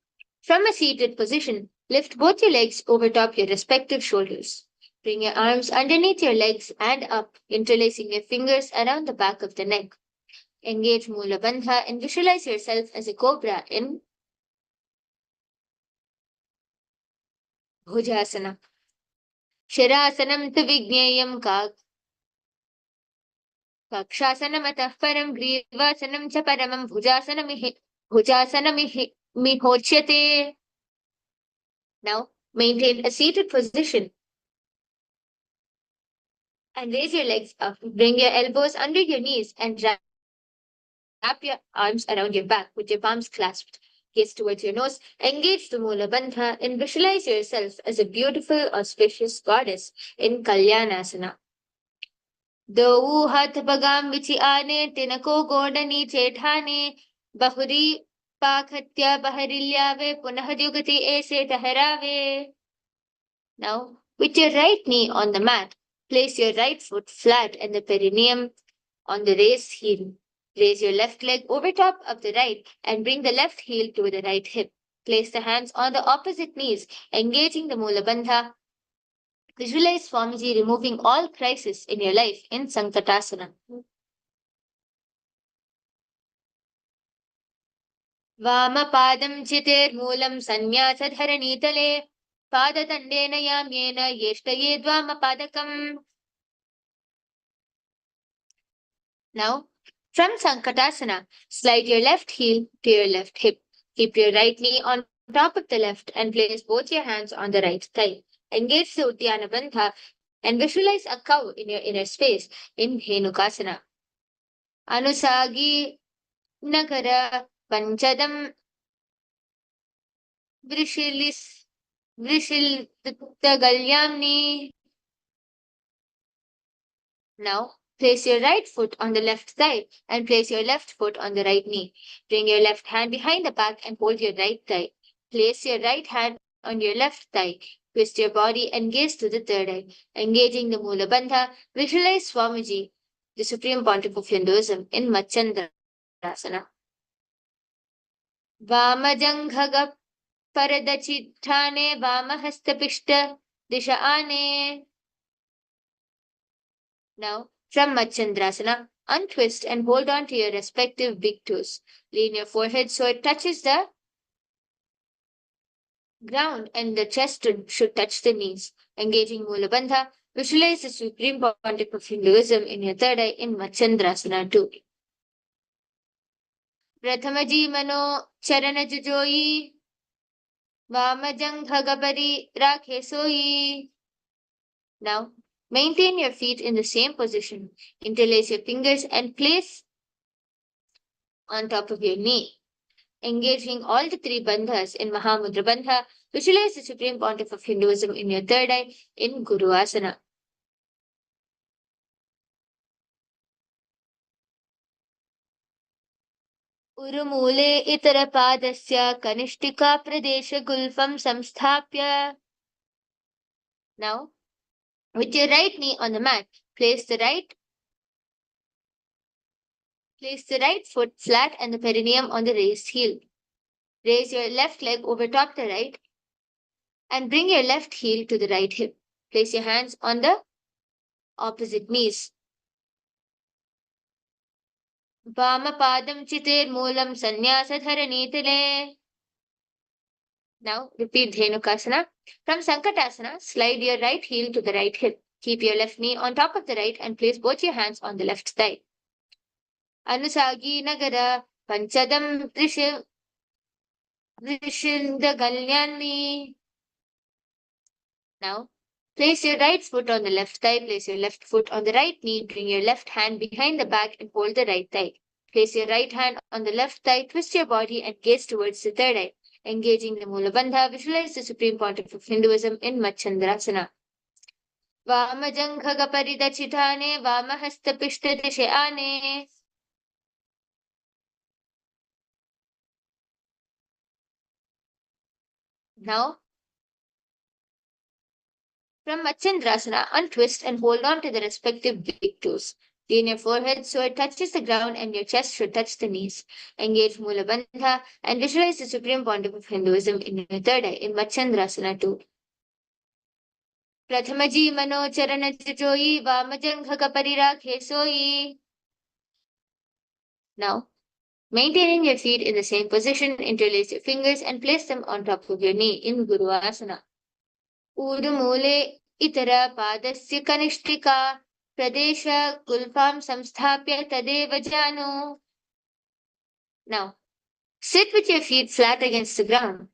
Speaker 2: from a seated position, lift both your legs over top your respective shoulders. Bring your arms underneath your legs and up, interlacing your fingers around the back of the neck. Engage Mula Bandha and visualize yourself as a cobra in Bhujasana. Shirasanam tu Vigneyam Kakshasanam atah param Grivasanam cha paramam Bhujasanam Mihochyate. Now, Maintain a seated position and raise your legs up. Bring your elbows under your knees and wrap your arms around your back with your palms clasped. Gaze towards your nose. Engage the mula bandha and visualize yourself as a beautiful, auspicious goddess in Kalyanasana. दो हाथ बगाम बिछि आने तिनको गोडनी चेठाने बहुरी पाखत्या बहरिल्यावे पुनः द्युगति ऐसे ठहरावे. Now, with your right knee on the mat, place your right foot flat and the perineum on the raised heel. Raise your left leg over top of the right and bring the left heel to the right hip. Place the hands on the opposite knees, engaging the Mula Bandha. Visualize Swamiji removing all crisis in your life in Sankatasana. वामपादं चितेर्मूलं सन्न्यासधरणीतले पाददण्डेन याम्येन येष्टयेद्वामपादकम्. Now, from Sankatasana, slide your left heel to your left hip. Keep your right knee on top of the left and place both your hands on the right thigh. Engage the Uddiyana Bandha and visualize a cow in your inner space in Dhenukasana. Anusagi Nagara Panchadam Vrishilgalyamni. Now, place your right foot on the left thigh and place your left foot on the right knee. Bring your left hand behind the back and hold your right thigh. Place your right hand on your left thigh. Twist your body and gaze to the third eye. Engaging the Mula Bandha, visualize Swamiji, the Supreme Pontiff of Hinduism, in Machandrasana. Vamajanghaga Paradachithane Vamahastapishta Disha Ane. Now, from Machandrasana, untwist and hold on to your respective big toes. Lean your forehead so it touches the ground and the chest should touch the knees. Engaging Mula Bandha, visualize the Supreme Pontiff of Hinduism in your third eye in Machandrasana 2. Prathamaji Mano Charana Jujoyi Vamajangagapari Rakhe Soyi. Now, maintain your feet in the same position. Interlace your fingers and place on top of your knee. Engaging all the three bandhas in Mahamudra Bandha, visualize the Supreme Pontiff of Hinduism in your third eye in Guru Asana. Urumule itarapadasya kanishtika pradesha gulfam samsthapya. Now, with your right knee on the mat, place the right foot flat and the perineum on the raised heel. Raise your left leg over top the right and bring your left heel to the right hip. Place your hands on the opposite knees. Vamapadam chitirmulam sannyasadharanitale. Now, repeat Dhenukasana. From Sankatasana, slide your right heel to the right hip. Keep your left knee on top of the right and place both your hands on the left thigh. Anusagi Nagara Panchadam Vrishilgalyani. Now, place your right foot on the left thigh, place your left foot on the right knee, bring your left hand behind the back and hold the right thigh. Place your right hand on the left thigh, twist your body and gaze towards the third eye. Engaging the Mula Bandha, visualize the Supreme Pontiff of Hinduism in Machandrasana. Vamajanghaga paridachithane Vamahastapishta dishe. Now, from Machandrasana, untwist and hold on to the respective big toes. Lean your forehead so it touches the ground and your chest should touch the knees. Engage Mula Bandha and visualize the Supreme Pontiff of Hinduism in your third eye in Machandrasana 2. Prathamaji Mano Charana Jajoyi Vamajanghaga Parirakhe Soyi. Now, maintaining your feet in the same position, interlace your fingers and place them on top of your knee in Guru Asana. Udumule Itara Padasya Kanishtika Pradesha Gulfam Samsthapya Tadeva Janu. Now, sit with your feet flat against the ground,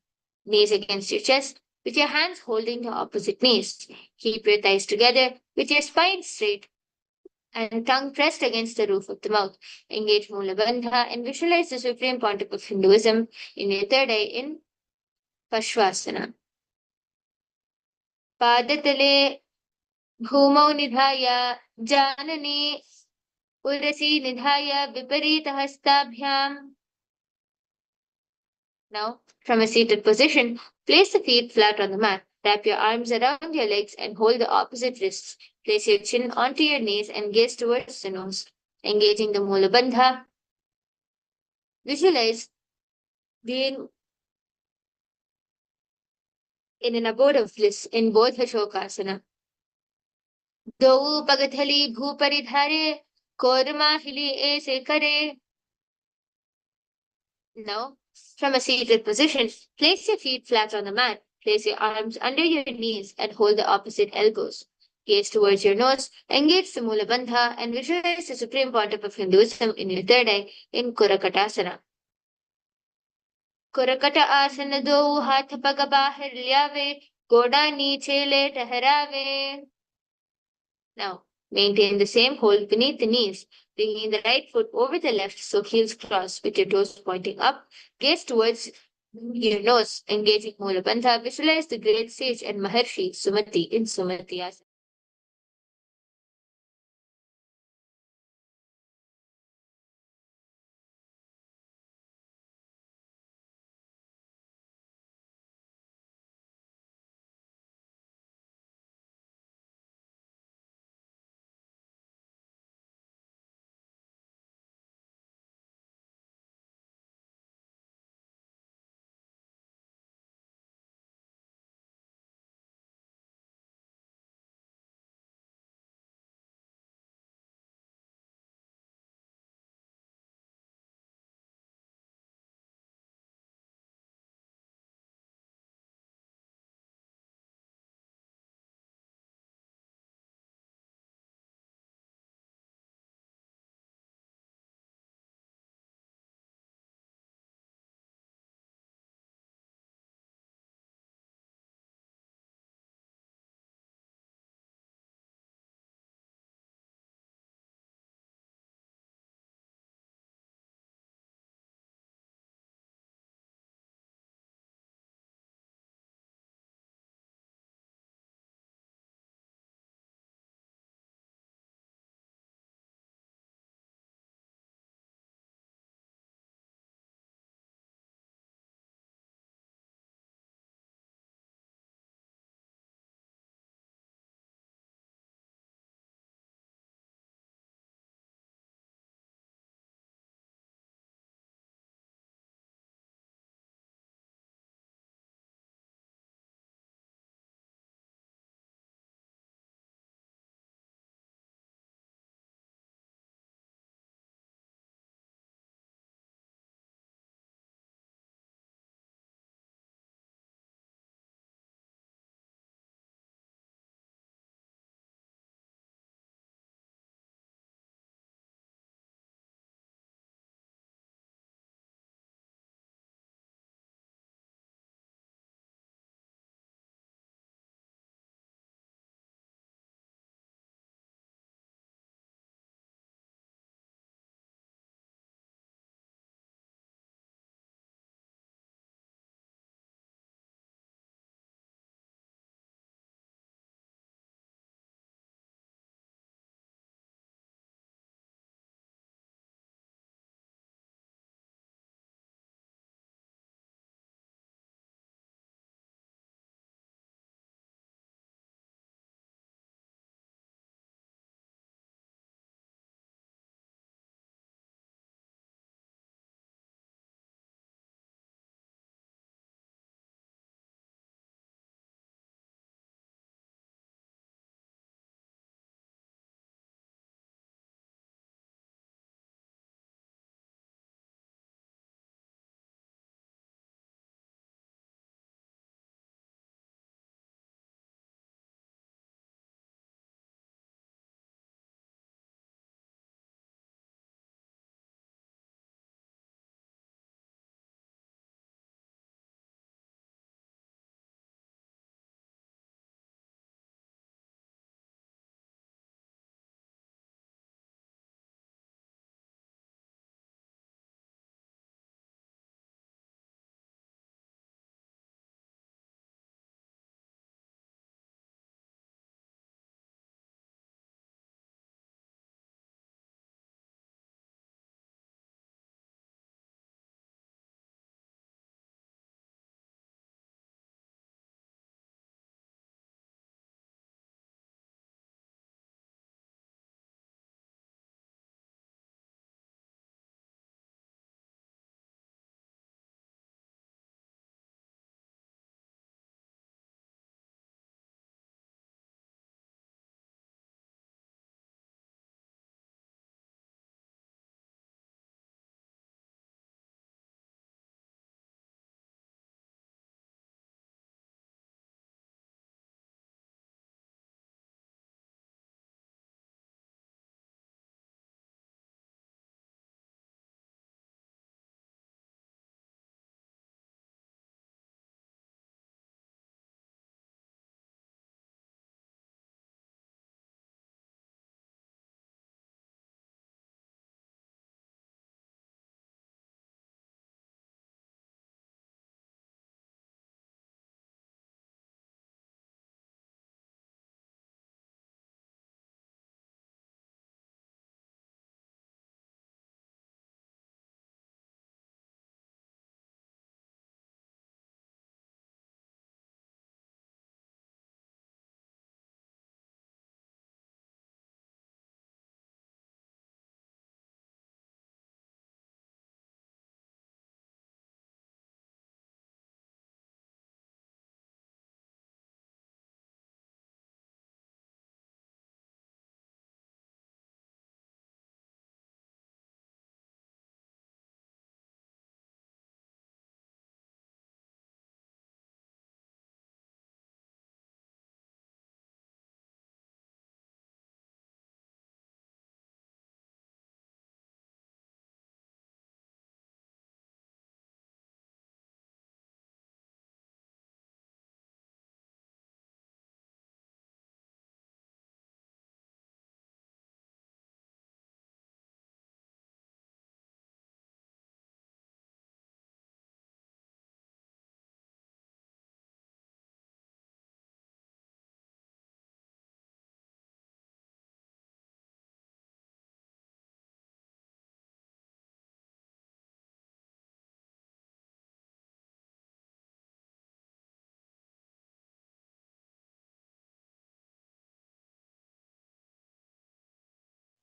Speaker 2: knees against your chest, with your hands holding your opposite knees. Keep your thighs together with your spine straight and tongue pressed against the roof of the mouth. Engage Mula Bandha and visualize the Supreme Pontiff of Hinduism in your third eye in Pashvasana. Padatale Bhumau Nidhaya Janani Urasi Nidhaya Viparita Hastabhyam. Now, from a seated position, place the feet flat on the mat. Wrap your arms around your legs and hold the opposite wrists. Place your chin onto your knees and gaze towards the nose. Engaging the Mula Bandha, visualize being in an abode of bliss in both Shokasana. Dou Pagathali Bhuparidhare Korma Hili Ese Kare. Now, from a seated position, place your feet flat on the mat. Place your arms under your knees and hold the opposite elbows. Gaze towards your nose, engage the Mula Bandha, and visualize the Supreme Pontiff of Hinduism in your third eye in Kurakatasana. Kurakata asana do hath pag bahar lyave, goda niche le taharave. Now, maintain the same hold beneath the knees, bringing the right foot over the left so heels cross with your toes pointing up. Gaze towards your nose, engaging Mula Bandha. Visualize the great sage and Maharshi Sumati in Sumati Asana.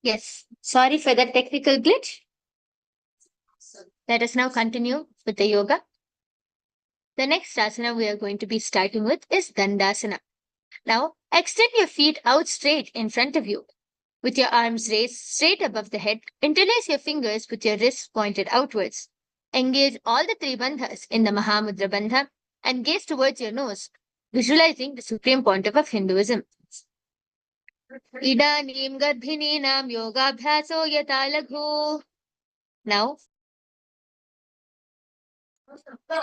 Speaker 2: Yes, sorry for that technical glitch. Let us now continue with the yoga. The next asana we are going to be starting with is Dandasana. Now, extend your feet out straight in front of you. With your arms raised straight above the head, interlace your fingers with your wrists pointed outwards. Engage all the three bandhas in the Mahamudra Bandha and gaze towards your nose, visualizing the Supreme Pontiff of Hinduism. Idanim garbhininam yogabhyaso yata laghu. Now,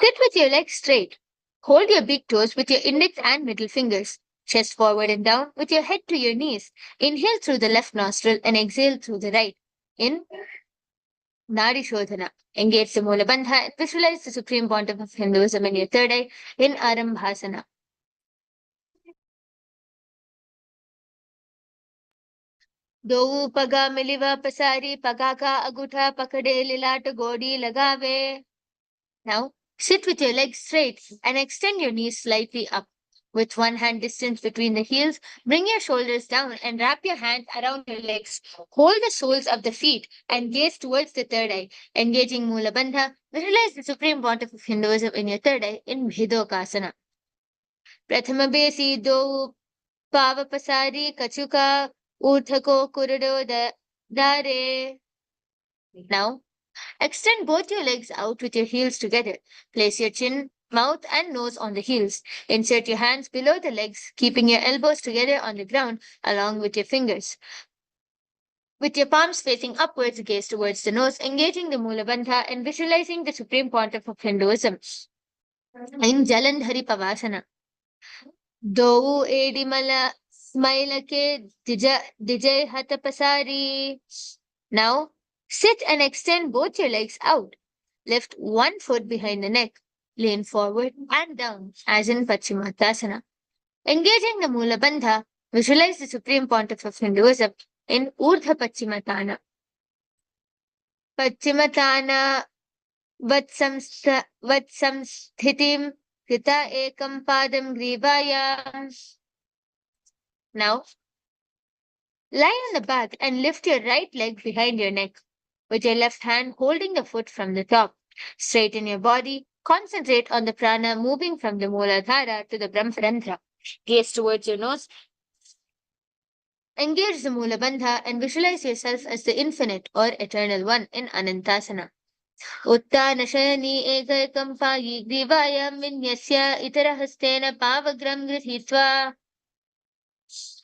Speaker 2: sit with your legs straight. Hold your big toes with your index and middle fingers. Chest forward and down with your head to your knees. Inhale through the left nostril and exhale through the right. In Nadi Shodhana. Engage the Mula Bandha and visualize the Supreme Pontiff of Hinduism in your third eye in Arambhasana. दो पगा मिलिवा पसारी पगा का अगूठा पकड़े लिलाट गोडी लगावे. Now, sit with your legs straight and extend your knees slightly up. With one hand distance between the heels, bring your shoulders down and wrap your hands around your legs. Hold the soles of the feet and gaze towards the third eye. Engaging Mula Bandha, visualize the Supreme Pontiff of Hinduism in your third eye in Bhidokasana. Prathama Besi Do Pavapasari Kachuka Uthako Kurudo Dare. Now, extend both your legs out with your heels together. Place your chin, mouth, and nose on the heels. Insert your hands below the legs, keeping your elbows together on the ground along with your fingers. With your palms facing upwards, gaze towards the nose, engaging the Mula Bandha and visualizing the Supreme Pontiff of Hinduism in Jalandhari Pavasana. Dou Edimala Smailake Dijay Hatapasari. Now, sit and extend both your legs out. Lift one foot behind the neck. Lean forward and down, as in Pachimatasana. Engaging the Mula Bandha, visualize the Supreme Pontiff of Hinduism in Urdhva Pachimatana. Pachimatana Vatsamsthitim Krita Ekam Padam Grivaya. Now, lie on the back and lift your right leg behind your neck, with your left hand holding the foot from the top. Straighten your body. Concentrate on the prana moving from the Muladhara to the Brahmarantra. Gaze towards your nose. Engage the Mula Bandha and visualize yourself as the infinite or eternal one in Anantasana. Uttana Shayani Ekaikam Payi Grivayam Vinyasya Itarahastena Pavagram Grithitva.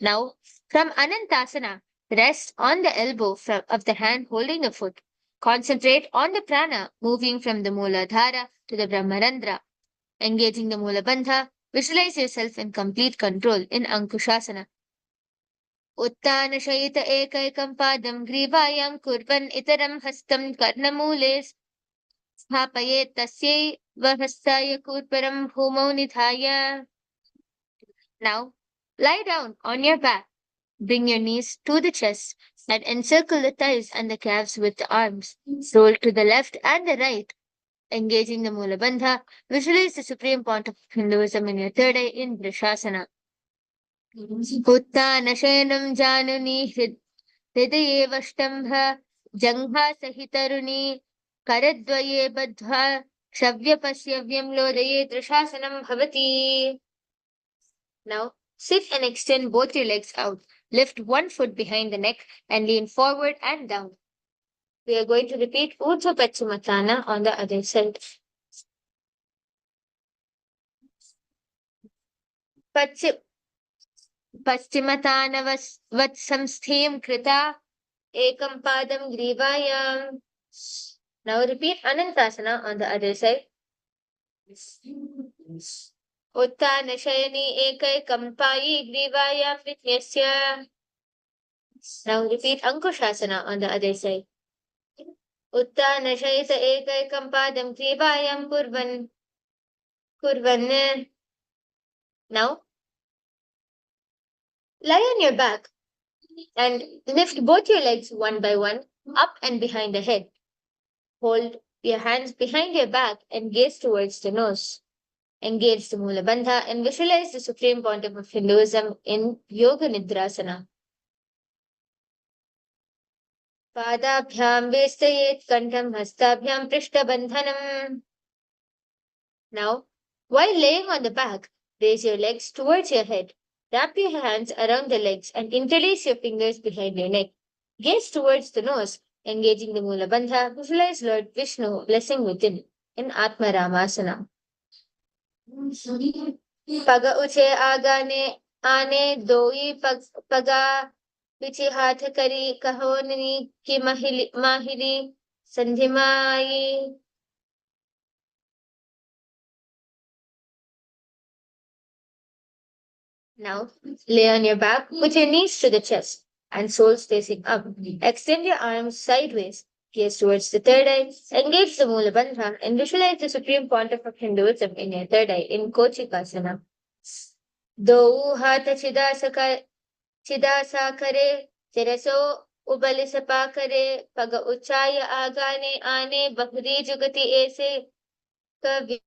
Speaker 2: Now, from Anantasana, rest on the elbow of the hand holding the foot. Concentrate on the prana moving from the Muladhara to the Brahmarandra. Engaging the Mula Bandha, visualize yourself in complete control in Ankushasana. Uttana Shayita Ekaikam Padam Grivayam Kurvan Itaram Hastam Karnamule Sthapaye Tasyai Vahastaya Kurparam Bhumau Nithaya. Now, lie down on your back. Bring your knees to the chest and encircle the thighs and the calves with the arms. Roll to the left and the right. Engaging the Mula Bandha, visualize the Supreme Pontiff of Hinduism in your third eye in Vrishasana. Uttana Shayanam Januni Hridaye Vashtambha Jangha Sahitaruni Karadvaye Badhva Shavyapasyavya Lodaye Trishasanam Bhavati. Now, sit and extend both your legs out. Lift one foot behind the neck and lean forward and down. We are going to repeat Urdhva Pachimatana on the other side. Pachimatana Vatsamsthim Krita Ekam Padam Grivayam. Now repeat Anantasana on the other side. Uttana Shayani Ekaikam Payi Grivayam Vinyasya. Now repeat Ankushasana on the other side. Uttana Shayita Ekaikam Padam Grivayam Kurvan. Now, lie on your back and lift both your legs one by one up and behind the head. Hold your hands behind your back and gaze towards the nose. Engage the Mula Bandha and visualize the Supreme Pontiff of Hinduism in Yoga Nidrasana. Padabhyam vestayet kantam hastabhyam prishtabandhanam. Now, while laying on the back, raise your legs towards your head. Wrap your hands around the legs and interlace your fingers behind your neck. Gaze towards the nose, engaging the mula bandha. Visualize Lord Vishnu blessing within in Atma Ramasana. पग उछे आगाने आने दोई पगा पिछे हाथ करी कहो ननी की माहिरी संधिमाई. Now, lay on your back with your knees to the chest and soles facing up. Extend your arms sideways, gaze towards the third eye, engage the Mula Bandha, and visualize the Supreme Pontiff of Hinduism in your third eye in Kochikasana. दो हाथ चिदासा करे चिरसो उबल सपा करे पग उचाय आगाने आने बखरी जुगति ऐसे कवि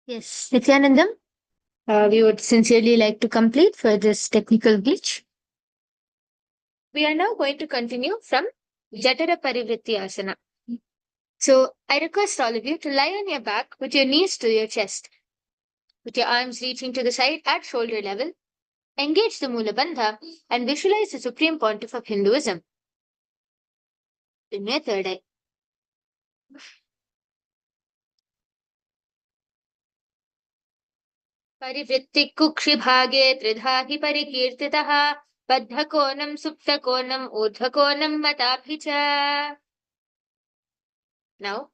Speaker 2: Yes, Nithyanandam, we would sincerely like to complete for this technical glitch. We are now going to continue from Jatara Parivritti Asana. So I request all of you to lie on your back with your knees to your chest, with your arms reaching to the side at shoulder level. Engage the Mula Bandha and visualize the Supreme Pontiff of Hinduism in your third eye. परिवृत्ति कुक्षिभागे त्रिधा हि परिकीर्तितः बद्धकोणं सुप्तकोणं ऊर्ध्वकोणं मताभि च. Now,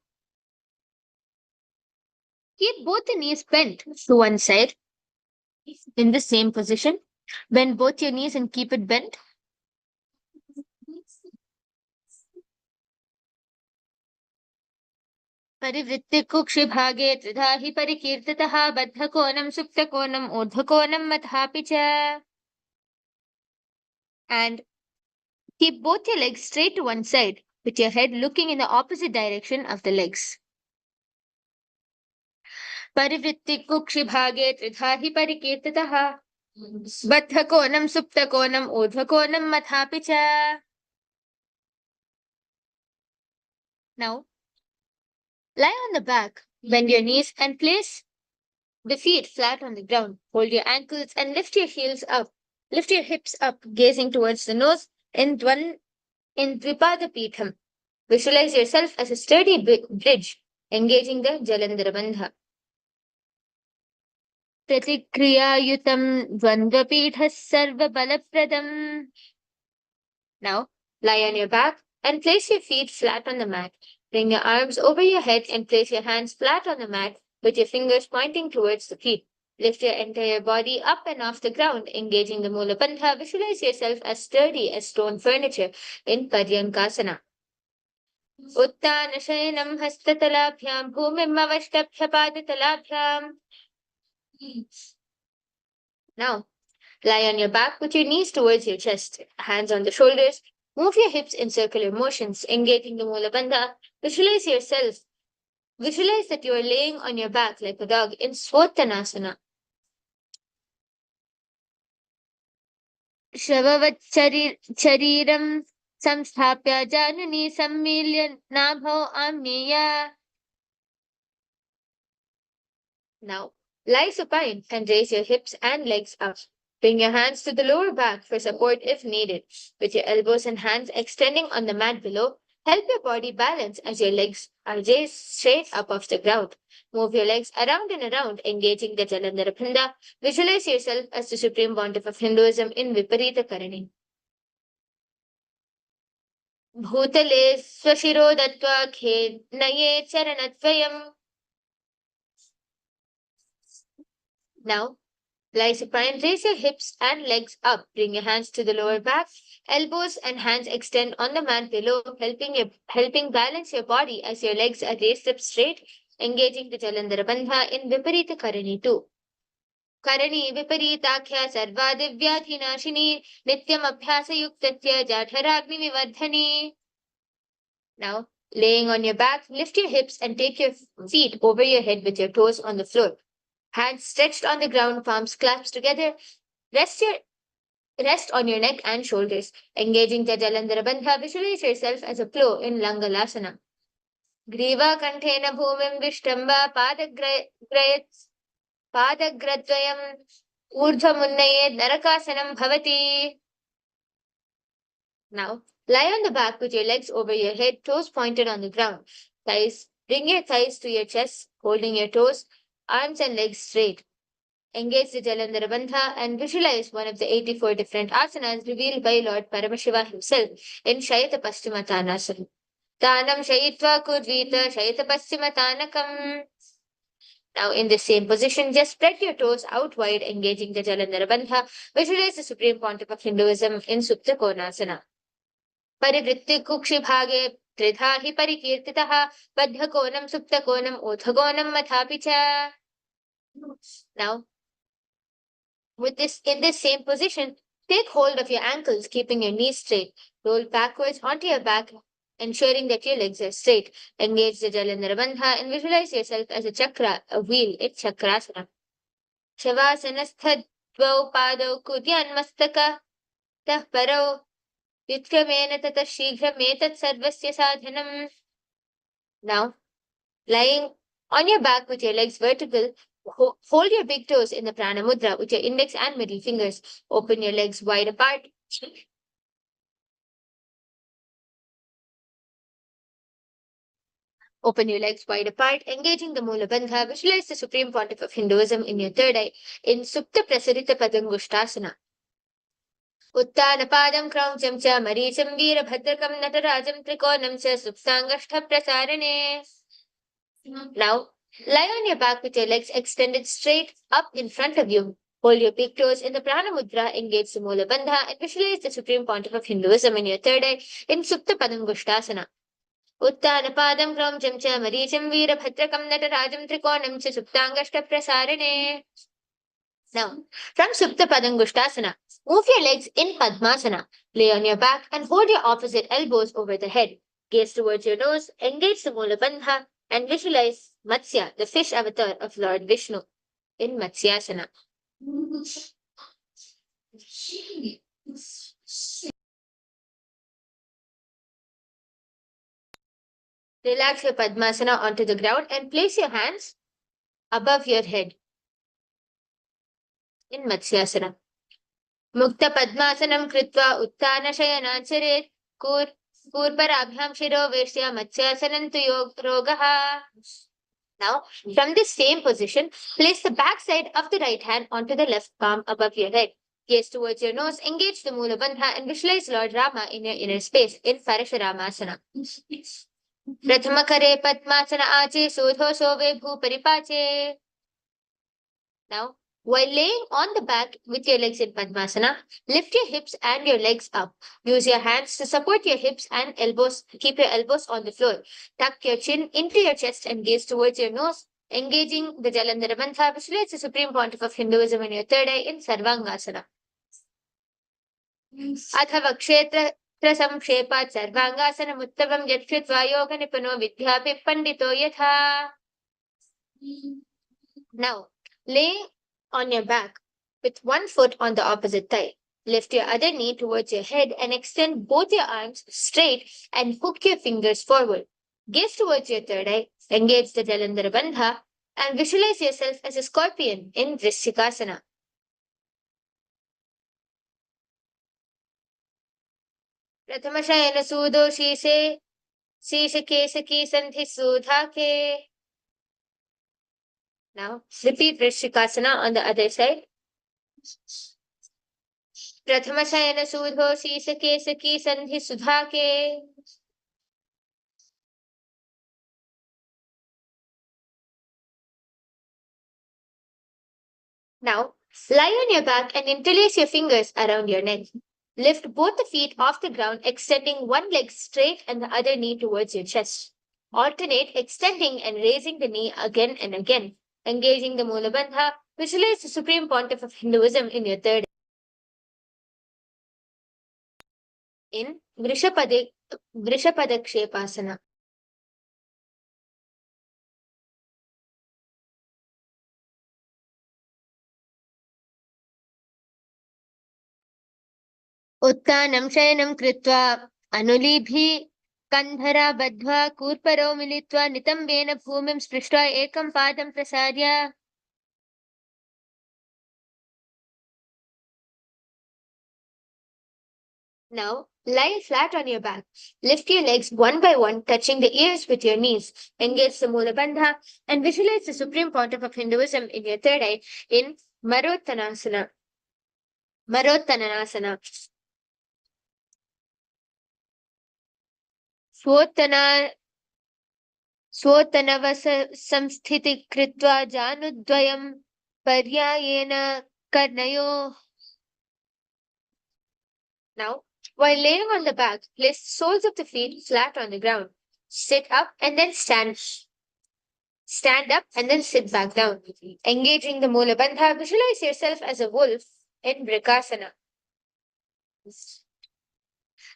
Speaker 2: keep both the knees bent to one side in the same position. Bend both your knees and keep it bent. परिवृत्ति कुक्षिभागे त्रिधा हि परिकीर्तितः बद्धकोणं सुप्तकोणं ऊर्ध्वकोणं मताभि च. And keep both your legs straight to one side with your head looking in the opposite direction of the legs. परिवृत्ति कुक्षिभागे त्रिधा हि परिकीर्तितः बद्धकोणं सुप्तकोणं ऊर्ध्वकोणं मताभि च. Now, lie on the back, bend your knees and place the feet flat on the ground. Hold your ankles and lift your heels up. Lift your hips up, gazing towards the nose in Dvipada Pitham. Visualize yourself as a sturdy bridge, engaging the Jalandhara Bandha. Pratikriyayutam Dvandvapithas Sarva Balapradam. Now, lie on your back and place your feet flat on the mat. Bring your arms over your head and place your hands flat on the mat with your fingers pointing towards the feet. Lift your entire body up and off the ground, engaging the Mula Bandha. Visualize yourself as sturdy as stone furniture in Paryankasana. Uttanashayanam hastatalabhyam bhumim avashtapya padatalabhyam. Now, lie on your back with your knees towards your chest, hands on the shoulders. Move your hips in circular motions, engaging the Mula Bandha. Visualize that you are laying on your back like a dog in Swottanasana. Shavavat chariram samsthapya janani sammilya nabho amneya. Now, lie supine and raise your hips and legs up. Bring your hands to the lower back for support if needed. With your elbows and hands extending on the mat below, help your body balance as your legs are raised straight up off the ground. Move your legs around and around, engaging the Jalandhara Bandha. Visualize yourself as the Supreme Pontiff of Hinduism in Viparita Karani. Bhutale swashiro dattva khed charanadvayam. Now, lie supine, raise your hips and legs up. Bring your hands to the lower back. Elbows and hands extend on the mat below, helping balance your body as your legs are raised up straight, engaging the Jalandhara Bandha in Viparita Karani 2. Karani Viparitakhya Sarva Divyadhinashini Nityam Abhyasa Yuktatya Jatharagni Vivardhani. Now, laying on your back, lift your hips and take your feet over your head with your toes on the floor. Hands stretched on the ground, palms clasped together. Rest on your neck and shoulders. Engaging the Jalandhara Bandha, visualize yourself as a plow in Langalasana. Griva Kanthena Bhumim Vishtamba Padagradvayam Urdhva Munnayed Narakasanam Bhavati. Now, lie on the back with your legs over your head, toes pointed on the ground. Bring your thighs to your chest, holding your toes, arms and legs straight. Engage the Jalandhara Bandha and visualize one of the 84 different asanas revealed by Lord Paramashiva himself in Shayata Paschimottanasana. Tanam Shayitva Kudvita Shayata Paschimottanakam. Now, in the same position, just spread your toes out wide, engaging the Jalandhara Bandha. Visualize the Supreme Pontiff of Hinduism in Supta Konasana. Parivritti Kukshibhage Tridha hi Parikirtitaha Baddhakonam Suptakonam Uthagonam Mathapicha. Now, in this same position, take hold of your ankles, keeping your knees straight. Roll backwards onto your back ensuring that your legs are straight. Engage the Jalandhara Bandha and visualize yourself as a chakra, a wheel. It's Chakrasana. Shavasana Dvau Padau Kudyan Mastaka Tah Parau Vitkamena Tata Shighrametat Sarvasya Sadhanam. Now, lying on your back with your legs vertical, hold your big toes in the Prana Mudra with your index and middle fingers. Open your legs wide apart. Open your legs wide apart, engaging the Mula Bandha. Visualize the Supreme Pontiff of Hinduism in your third eye in Supta Prasarita Padangushtasana. Uttanapadam Krauncham Cha Maricham Veerabhadrakam Natarajam Trikonam Cha Supsangashta Prasarane. Now, lie on your back with your legs extended straight up in front of you. Hold your big toes in the Prana Mudra, engage the Mula Bandha, and visualize the Supreme Pontiff of Hinduism in your third eye in Supta Padangushtasana. Uttanapadam Krauncham Cha Maricham Veerabhadrakam Natarajam Trikonam Cha Suptangashta Prasarane. Now, from Supta Padangushtasana, move your legs in Padmasana. Lay on your back and hold your opposite elbows over the head. Gaze towards your nose, engage the Mula Bandha, and visualize Matsya, the fish avatar of Lord Vishnu, in Matsyasana. Relax your Padmasana onto the ground and place your hands above your head in Matsyasana. Mukta Padmasanam Kritva Uttana Shayanacharet Purparabhyam Shiro Veshya Matsyasanantu Rogaha. Now, from this same position, place the back side of the right hand onto the left palm above your head. Gaze towards your nose, engage the Mula Bandha, and visualize Lord Rama in your inner space in Parashuramasana. Prathamakare Padmasana Ache Sodho Sove Bhuparipache. Now, while laying on the back with your legs in Padmasana, lift your hips and your legs up. Use your hands to support your hips and elbows. Keep your elbows on the floor. Tuck your chin into your chest and gaze towards your nose, engaging the Jalandhara Bandha. Visualize the Supreme Pontiff of Hinduism in your third eye in Sarvangasana. Athava Kshetra Samkshepat Sarvangasana Muttavam Yatkritva Yoga Nipano Vidyapi Pandito Yatha. Now, lay on your back with one foot on the opposite thigh. Lift your other knee towards your head and extend both your arms straight and hook your fingers forward. Gaze towards your third eye, engage the Jalandhara Bandha, and visualize yourself as a scorpion in Vrishchikasana. Prathamashayana Sudo Shise Kesaki Sandhi Sudhake. Now, repeat Vrishchikasana on the other side. Prathamashayana Sudho Sisake Saki Sandhi Sudhake. Now, lie on your back and interlace your fingers around your neck. Lift both the feet off the ground, extending one leg straight and the other knee towards your chest. Alternate extending and raising the knee again and again. Engaging the Mula Bandha, visualize the Supreme Pontiff of Hinduism in your third in Vrishapadakshepasana. Uttanam Shayanam Kritva Anulibhi Kandhara Badhva Kurparo Militva Nitambena Bhumim Sprishta Ekam Padam Prasadya. Now, lie flat on your back. Lift your legs one by one, touching the ears with your knees. Engage the Mula Bandha and visualize the Supreme Pontiff of Hinduism in your third eye in Marottanasana. Swotanava samsthiti kritva janudvayam paryayena karnayo. Now, while laying on the back, place the soles of the feet flat on the ground. Sit up and then stand. Stand up and then sit back down. Engaging the Mula Bandha, visualize yourself as a wolf in Vrikasana.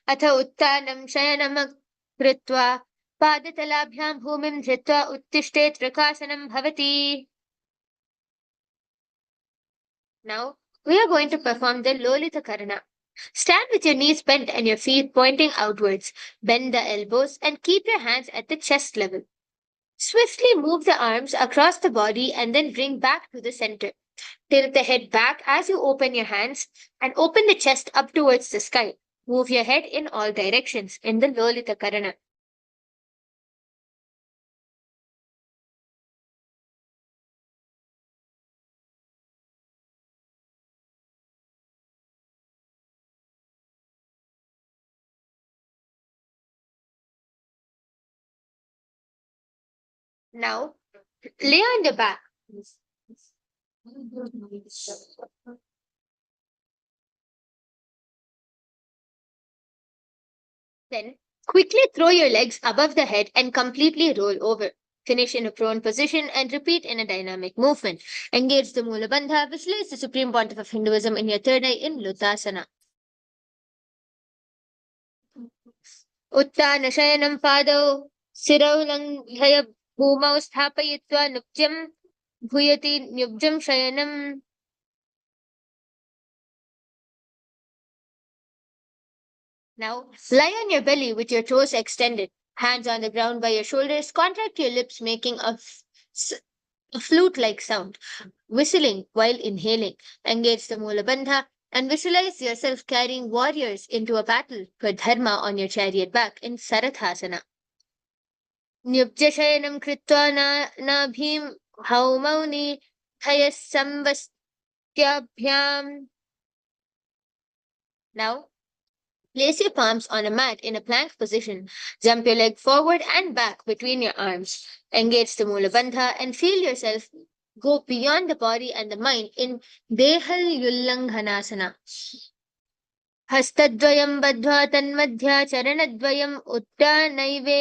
Speaker 2: Atha Uttanam Shayanam कृत्वा पादतलाभ्यां भूमिं धृत्वा उत्तिष्ठेत् रकासनं भवति. Now we are going to perform the Lolita Karana. Stand with your knees bent and your feet pointing outwards. Bend the elbows and keep your hands at the chest level. Swiftly move the arms across the body and then bring back to the center. Tilt the head back as you open your hands and open the chest up towards the sky. Move your head in all directions in the Lolita Karana. Now, lay on the back. Then, quickly throw your legs above the head and completely roll over. Finish in a prone position and repeat in a dynamic movement. Engage the Mula Bandha, visualize the Supreme Pontiff of Hinduism in your third eye in Lutasana. उत्तानशयनं पादौ शिरौ लङ्घय भूमौ स्थापयित्वा नुब्जं भूयति न्युब्जं शयनम्. Now, lie on your belly with your toes extended, hands on the ground by your shoulders. Contract your lips, making a flute-like sound, whistling while inhaling. Engage the Mula Bandha and visualize yourself carrying warriors into a battle for dharma on your chariot back in Sarathasana. न्युब्जशयनं कृत्वा नाभिं हौमौनि हयः संवस्त्याभ्याम्. Now, place your palms on a mat in a plank position. Jump your leg forward and back between your arms. Engage the Mula Bandha and feel yourself go beyond the body and the mind in Dehal Yullanghanasana. हस्तद्वयं बद्ध्वा तन्मध्या चरणद्वयम् उत्तानैवे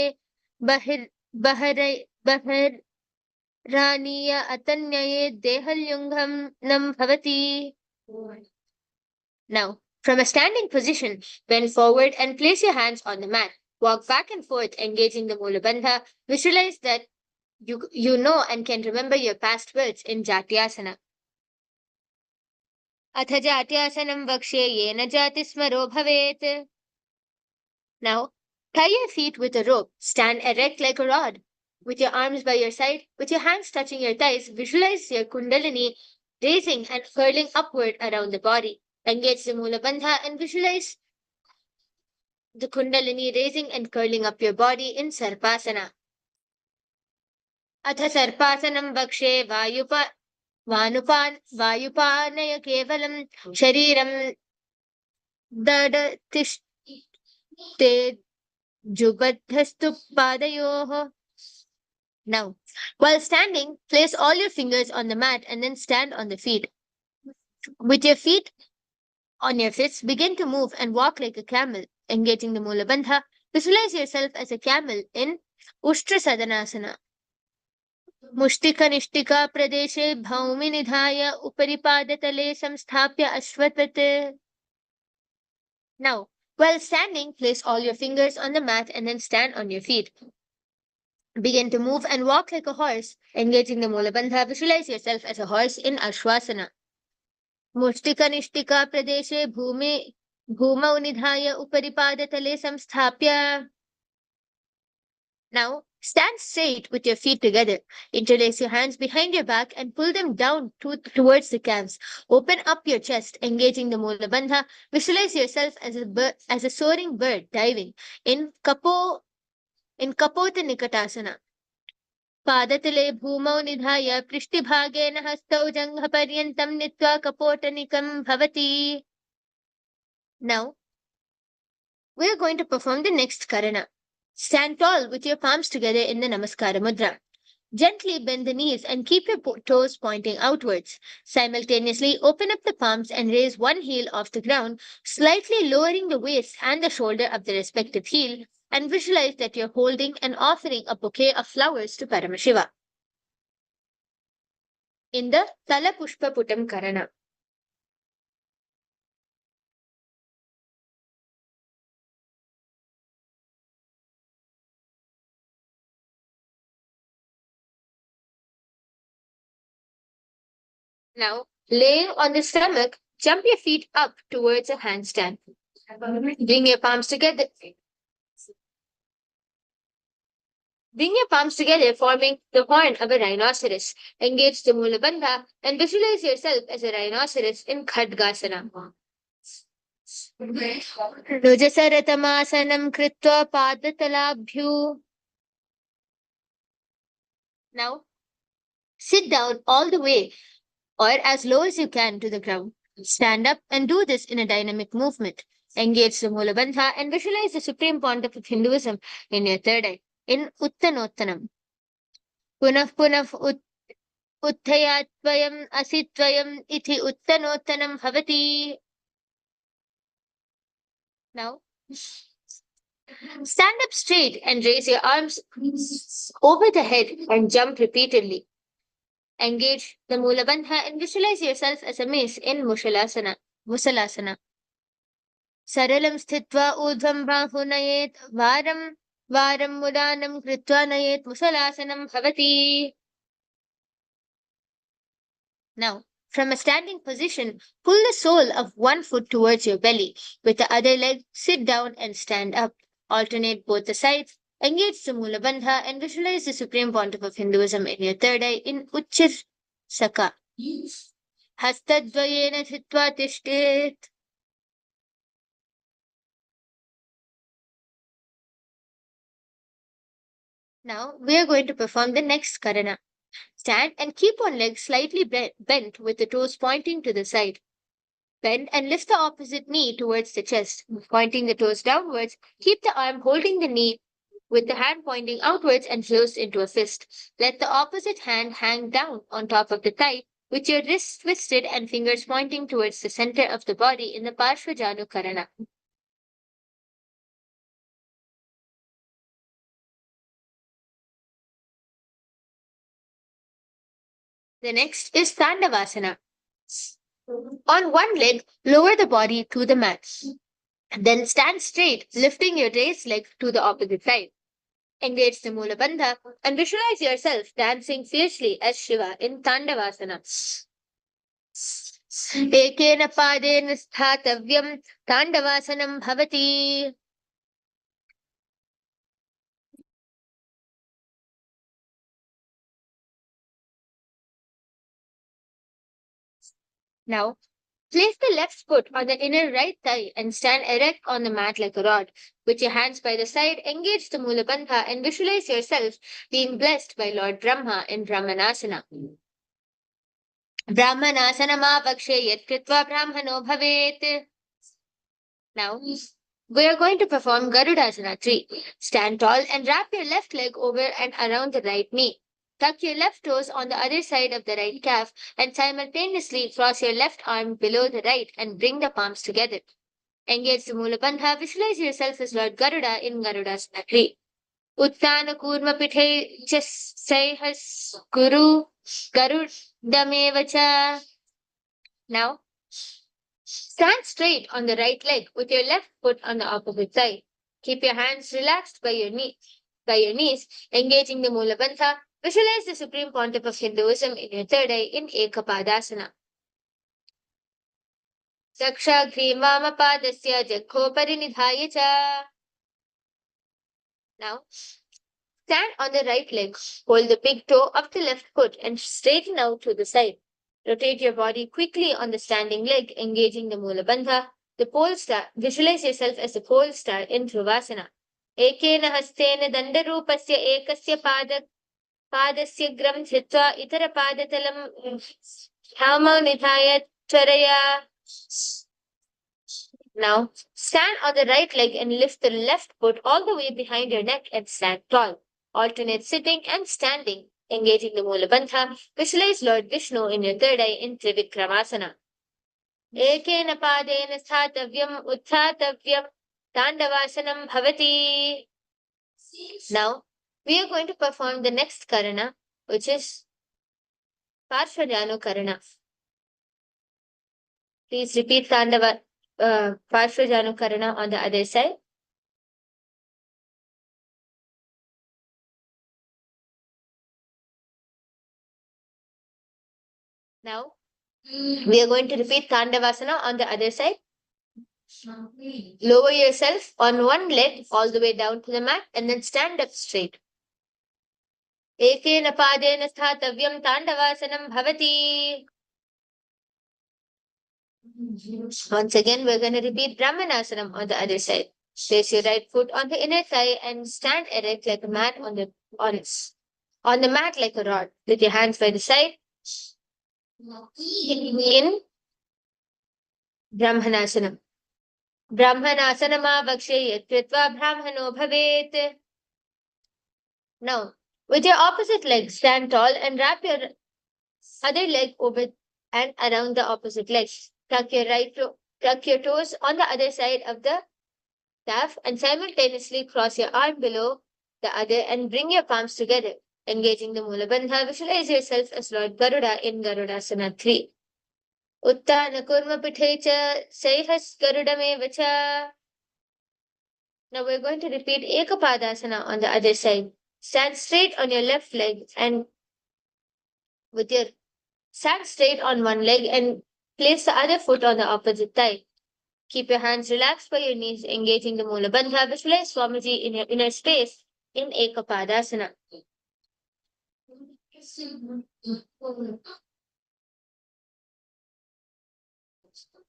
Speaker 2: बहिरानीय अतन्यये देहल्युङ्घं नं भवति. Now, from a standing position, bend forward and place your hands on the mat. Walk back and forth, engaging the Mula Bandha. Visualize that you know and can remember your past words in Jatyasana. अथ जात्यासनं वक्ष्ये येन जातिस्मरो भवेत्. Now, tie your feet with a rope. Stand erect like a rod. With your arms by your side, with your hands touching your thighs, visualize your kundalini raising and curling upward around the body. Engage the Mula Bandha and visualize the kundalini raising and curling up your body in Sarpasana. अथ सर्पासनं वक्ष्ये वायुपानय केवलं शरीरं ददतिष्ठेत् जुबद्धस्तु पादयोः. Now, while standing, place all your fingers on the mat and then stand on the feet. With your feet on your fists, begin to move and walk like a camel, engaging the Mula Bandha. Visualize yourself as a camel in Ushtra Sadanasana. Mushtika निष्टिका प्रदेशे भौमि निधाय उपरि पादतले संस्थाप्य अश्वत्वत्. Now, while standing, place all your fingers on the mat and then stand on your feet. Begin to move and walk like a horse, engaging the Mula Bandha. Visualize yourself as a horse in Ashwasana. Mushtika निष्टिका प्रदेशे भूमौ निधाय उपरि पादतले संस्थाप्य. Now, stand straight with your feet together. Interlace your hands behind your back and pull them down towards the calves. Open up your chest, engaging the Mula Bandha. Visualize yourself as a soaring bird diving in Kapota Nikatasana. पादतले भूमौ निधाय पृष्ठभागेन हस्तौ जङ्घपर्यन्तं नीत्वा कपोटनिकं भवति. Now, we are going to perform the next Karana. Stand tall with your palms together in the Namaskara Mudra. Gently bend the knees and keep your toes pointing outwards. Simultaneously, open up the palms and raise one heel off the ground, slightly lowering the waist and the shoulder of the respective heel, and visualize that you're holding and offering a bouquet of flowers to Paramashiva. In the Tala Pushpa Putam Karana. Now, laying on the stomach, jump your feet up towards a handstand. Bring your palms together. Bring your palms together, forming the horn of a rhinoceros. Engage the mula bandha and visualize yourself as a rhinoceros in Khadgasana. Rujasaratamasana kritva padatalabhyu. Now, sit down all the way or as low as you can to the ground. Stand up and do this in a dynamic movement. Engage the mula bandha and visualize the supreme pontiff of Hinduism in your third eye in Uttanottanam. Punaf punaf Utthayatvayam asitvayam iti uttanottanam bhavati. Now, stand up straight and raise your arms over the head and jump repeatedly. Engage the mula bandha and visualize yourself as a mace in Musalasana. Saralam sthitva urdhvam bahu nayet varam mudanam kritva nayet musalasanam bhavati. Now, from a standing position, pull the sole of one foot towards your belly. With the other leg, sit down and stand up. Alternate both the sides. Engage the mula bandha and visualize the supreme pontiff of Hinduism in your third eye in Uchchir Saka. Hastadvayena thitva tishtet. Now, we are going to perform the next karana. Stand and keep one leg slightly bent with the toes pointing to the side. Bend and lift the opposite knee towards the chest, pointing the toes downwards. Keep the arm holding the knee with the hand pointing outwards and closed into a fist. Let the opposite hand hang down on top of the thigh, with your wrists twisted and fingers pointing towards the center of the body in the Parshvajanu Karana. The next is Tandavasana. On one leg, lower the body to the mat. Then stand straight, lifting your raised leg to the opposite side. Engage the mula bandha and visualize yourself dancing fiercely as Shiva in Tandavasana. Ekena padena sthatavyam Tandavasanam bhavati. Now, place the left foot on the inner right thigh and stand erect on the mat like a rod. With your hands by the side, engage the mula bandha and visualize yourself being blessed by Lord Brahma in Brahmanasana. Brahmanasanamapakshe yat kritva brahmano bhavet. Now, we are going to perform Garudasana 3. Stand tall and wrap your left leg over and around the right knee. Tuck your left toes on the other side of the right calf and simultaneously cross your left arm below the right and bring the palms together. Engage the Mula Bandha. Visualize yourself as Lord Garuda in Garudasana 3. Uttana Kurma Pithe Sayhas Guru Garudamevacha. Now, stand straight on the right leg with your left foot on the opposite side. Keep your hands relaxed by your knees, engaging the Mula Bandha. Visualize the Supreme Pontiff of Hinduism in your third eye in Ekapadasana. Sakshagri Mama Padasya Jakho Parinidhaya Cha. Now, stand on the right leg. Hold the big toe of the left foot and straighten out to the side. Rotate your body quickly on the standing leg, engaging the Mula Bandha. The pole star. Visualize yourself as a pole star in Dhruvasana. Ekena hastena dandarupasya ekasya padasya gram dhritva itara padatalam dhamau nithaya tvaraya. Now, stand on the right leg and lift the left foot all the way behind your neck and stand tall. Alternate sitting and standing, engaging the Mula Bandha. Visualize Lord Vishnu in your third eye in Trivikramasana. Ekena padena sthatavyam uttatavyam Tandavasanam bhavati. Now, we are going to perform the next karana, which is Parshvajanu Karana. Please repeat Parshvajanu Karana on the other side. Now, We are going to repeat Tandavasana on the other side. Lower yourself on one leg all the way down to the mat and then stand up straight. Ekena padena sthatavyam Tandavasanam bhavati. Once again, we're going to repeat Brahmanasanam on the other side. Place your right foot on the inner thigh and stand erect like a mat on the mat like a rod, with your hands by the side. In Brahmanasanam. Brahmanasanamavakshe yatvitva brahmano bhavet. Now, with your opposite leg, stand tall and wrap your other leg over and around the opposite leg. Tuck your toes on the other side of the calf and simultaneously cross your arm below the other and bring your palms together. Engaging the mula bandha, visualize yourself as Lord Garuda in Garudasana 3. Uttana kurma pithecha saihas garudame vacha. Now we're going to repeat Ekapadasana on the other side. Stand straight on your left leg and stand straight on one leg and place the other foot on the opposite thigh. Keep your hands relaxed by your knees, engaging the mula bandha. Visualize Swamiji in your inner space in Ekapadasana.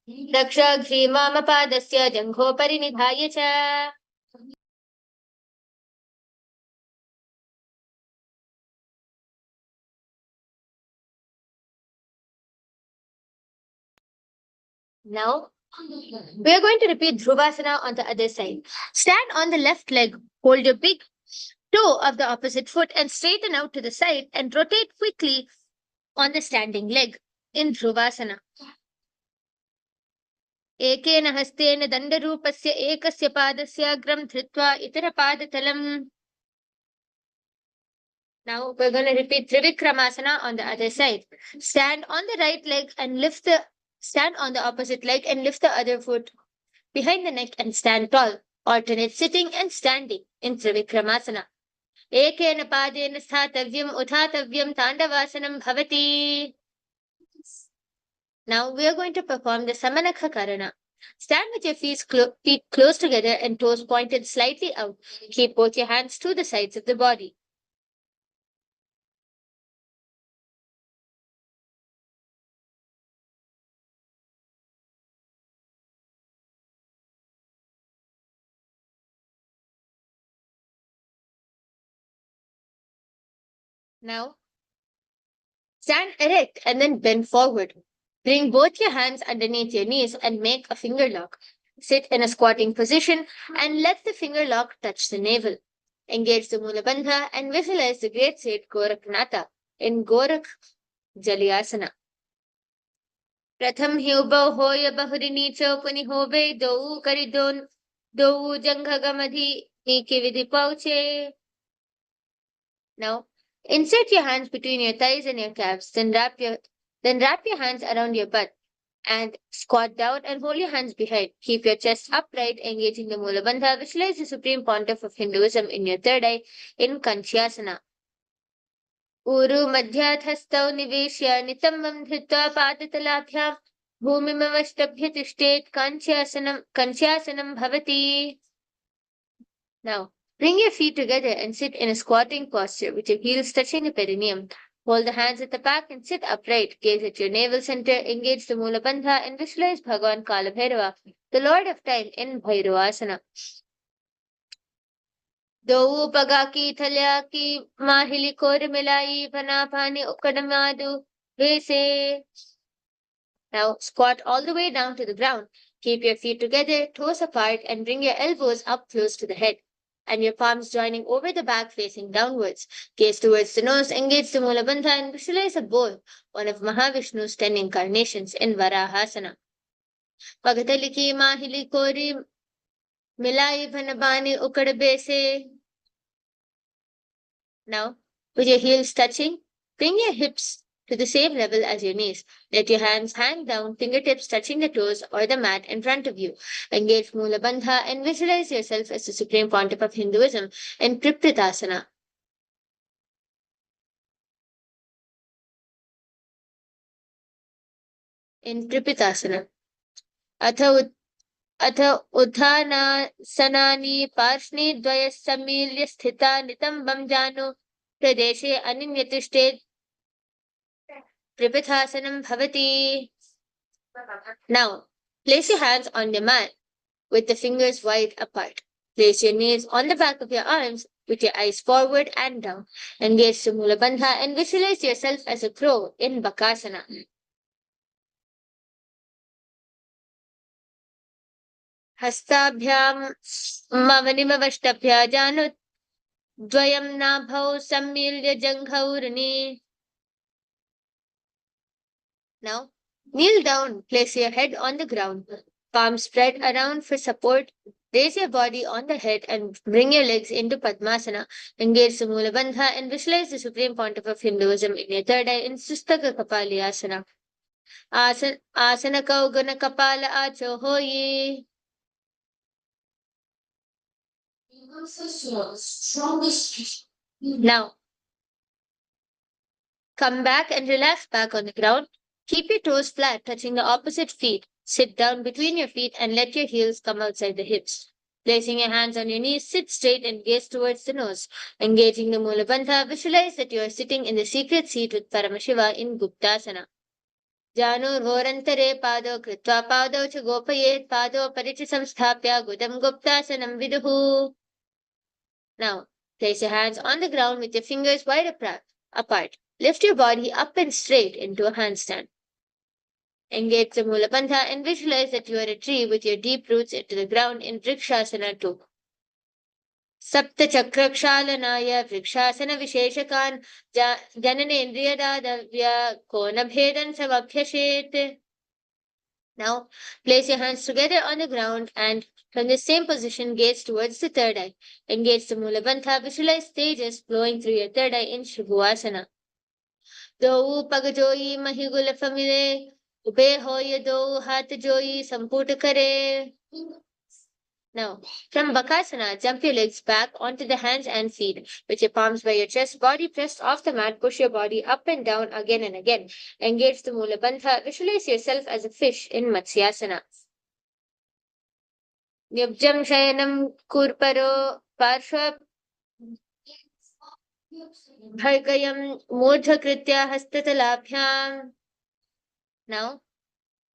Speaker 2: Rakshaghrīmāmapadasya jangho parinidhāya cha. Now, we are going to repeat Dhruvasana on the other side. Stand on the left leg, hold your big toe of the opposite foot and straighten out to the side and rotate quickly on the standing leg in Dhruvasana. Ekena hastena dandarupasya ekasya padasya gram dhritva itara padatalam. Now we're going to repeat Trivikramasana on the other side. Stand on the right leg and stand on the opposite leg and lift the other foot behind the neck and stand tall. Alternate sitting and standing in Trivikramasana. Ekena padena sthatavyam uthatavyam Tandavasanam bhavati. Now we are going to perform the Samanakha Karana. Stand with your feet close together and toes pointed slightly out. Keep both your hands to the sides of the body. Now, stand erect and then bend forward. Bring both your hands underneath your knees and make a finger lock. Sit in a squatting position and let the finger lock touch the navel. Engage the Mula Bandha and visualize the great Saint Gorakhnatha in Gorakh Jalyasana. Pratham hyubau hoya bahurini chopani hobe dou karidon dou janghagamadi niki vidhi pauche. Now, insert your hands between your thighs and your calves, then wrap your hands around your butt and squat down and hold your hands behind. Keep your chest upright, engaging the Mula Bandha. Visualize the Supreme Pontiff of Hinduism in your third eye in Kanchyasana. Uru madhyathastau niveshya nitambam dhritva padatalabhyam bhumimavashtabhya tishtet Kanchyasana bhavati. Now, bring your feet together and sit in a squatting posture with your heels touching the perineum. Hold the hands at the back and sit upright. Gaze at your navel center, engage the Mula Bandha and visualize Bhagavan Kala Bhairava, the Lord of Time in Bhairavasana. Dou pagaki thalyaki mahili kor milai panapani ukadamadu vese. Now squat all the way down to the ground. Keep your feet together, toes apart, and bring your elbows up close to the head and your palms joining over the back facing downwards. Gaze towards the nose, engage the Mula Bandha and visualize a bowl, one of Mahavishnu's 10 incarnations in Varahasana. Pagataliki mahili kori milai bhanabani ukadabese. Now, with your heels touching, bring your hips to the same level as your knees. Let your hands hang down, fingertips touching the toes or the mat in front of you. Engage Mula Bandha and visualize yourself as the Supreme Pontiff of Hinduism in Tripritasana. in Tripitasana. अथ उत्थानासनानि पार्ष्णिद्वयः सम्मील्य स्थिता नितम्बं जानु प्रदेशे अनिन्यतिष्ठेत् Tripithasanam bhavati. Now, place your hands on the mat with the fingers wide apart. Place your knees on the back of your arms with your eyes forward and down. Engage the mula bandha and visualize yourself as a crow in Bakasana. Hastabhyam mavanimavashtabhya janut dvayam nabhau sammilya janghaurani. Now, kneel down, place your head on the ground, palms spread around for support. Raise your body on the head and bring your legs into Padmasana. Engage the Mula Bandha and visualize the Supreme Pontiff of Hinduism in your third eye in Sustaka Kapali Asana. Asana Kaugana Kapala Acho Hoyi. Now, come back and relax back on the ground. Keep your toes flat, touching the opposite feet. Sit down between your feet and let your heels come outside the hips. Placing your hands on your knees, sit straight and gaze towards the nose. Engaging the Mula Bandha, visualize that you are sitting in the secret seat with Paramashiva in Guptasana. Janu Vorantare Pado Kritva Pado Cha Gopayet Pado Paricha Samsthapya Gudam Guptasanam Viduhu. Now, place your hands on the ground with your fingers wide apart. Lift your body up and straight into a handstand. Engage the Mula Bandha and visualize that you are a tree with your deep roots into the ground in Vrikshasana 2. Sapta Chakrakshalanaya Vrikshasana Visheshakan Jananendriyadadavya Konabhedan Savabhyashet. Now, place your hands together on the ground and from the same position, gaze towards the third eye. Engage the Mula Bandha, visualize stages flowing through your third eye in Shavasana. Do Pagajoyi Mahigula Famile. Ube hoye do hat joyi samputa kare. Now, from Bakasana, jump your legs back onto the hands and feet. With your palms by your chest, body pressed off the mat, push your body up and down again and again. Engage the Mula Bandha. Visualize yourself as a fish in Matsyasana. Nyabjam Shayanam Kurparo Parshva Bhargayam Murdha Kritya Hastatalabhyam. Now,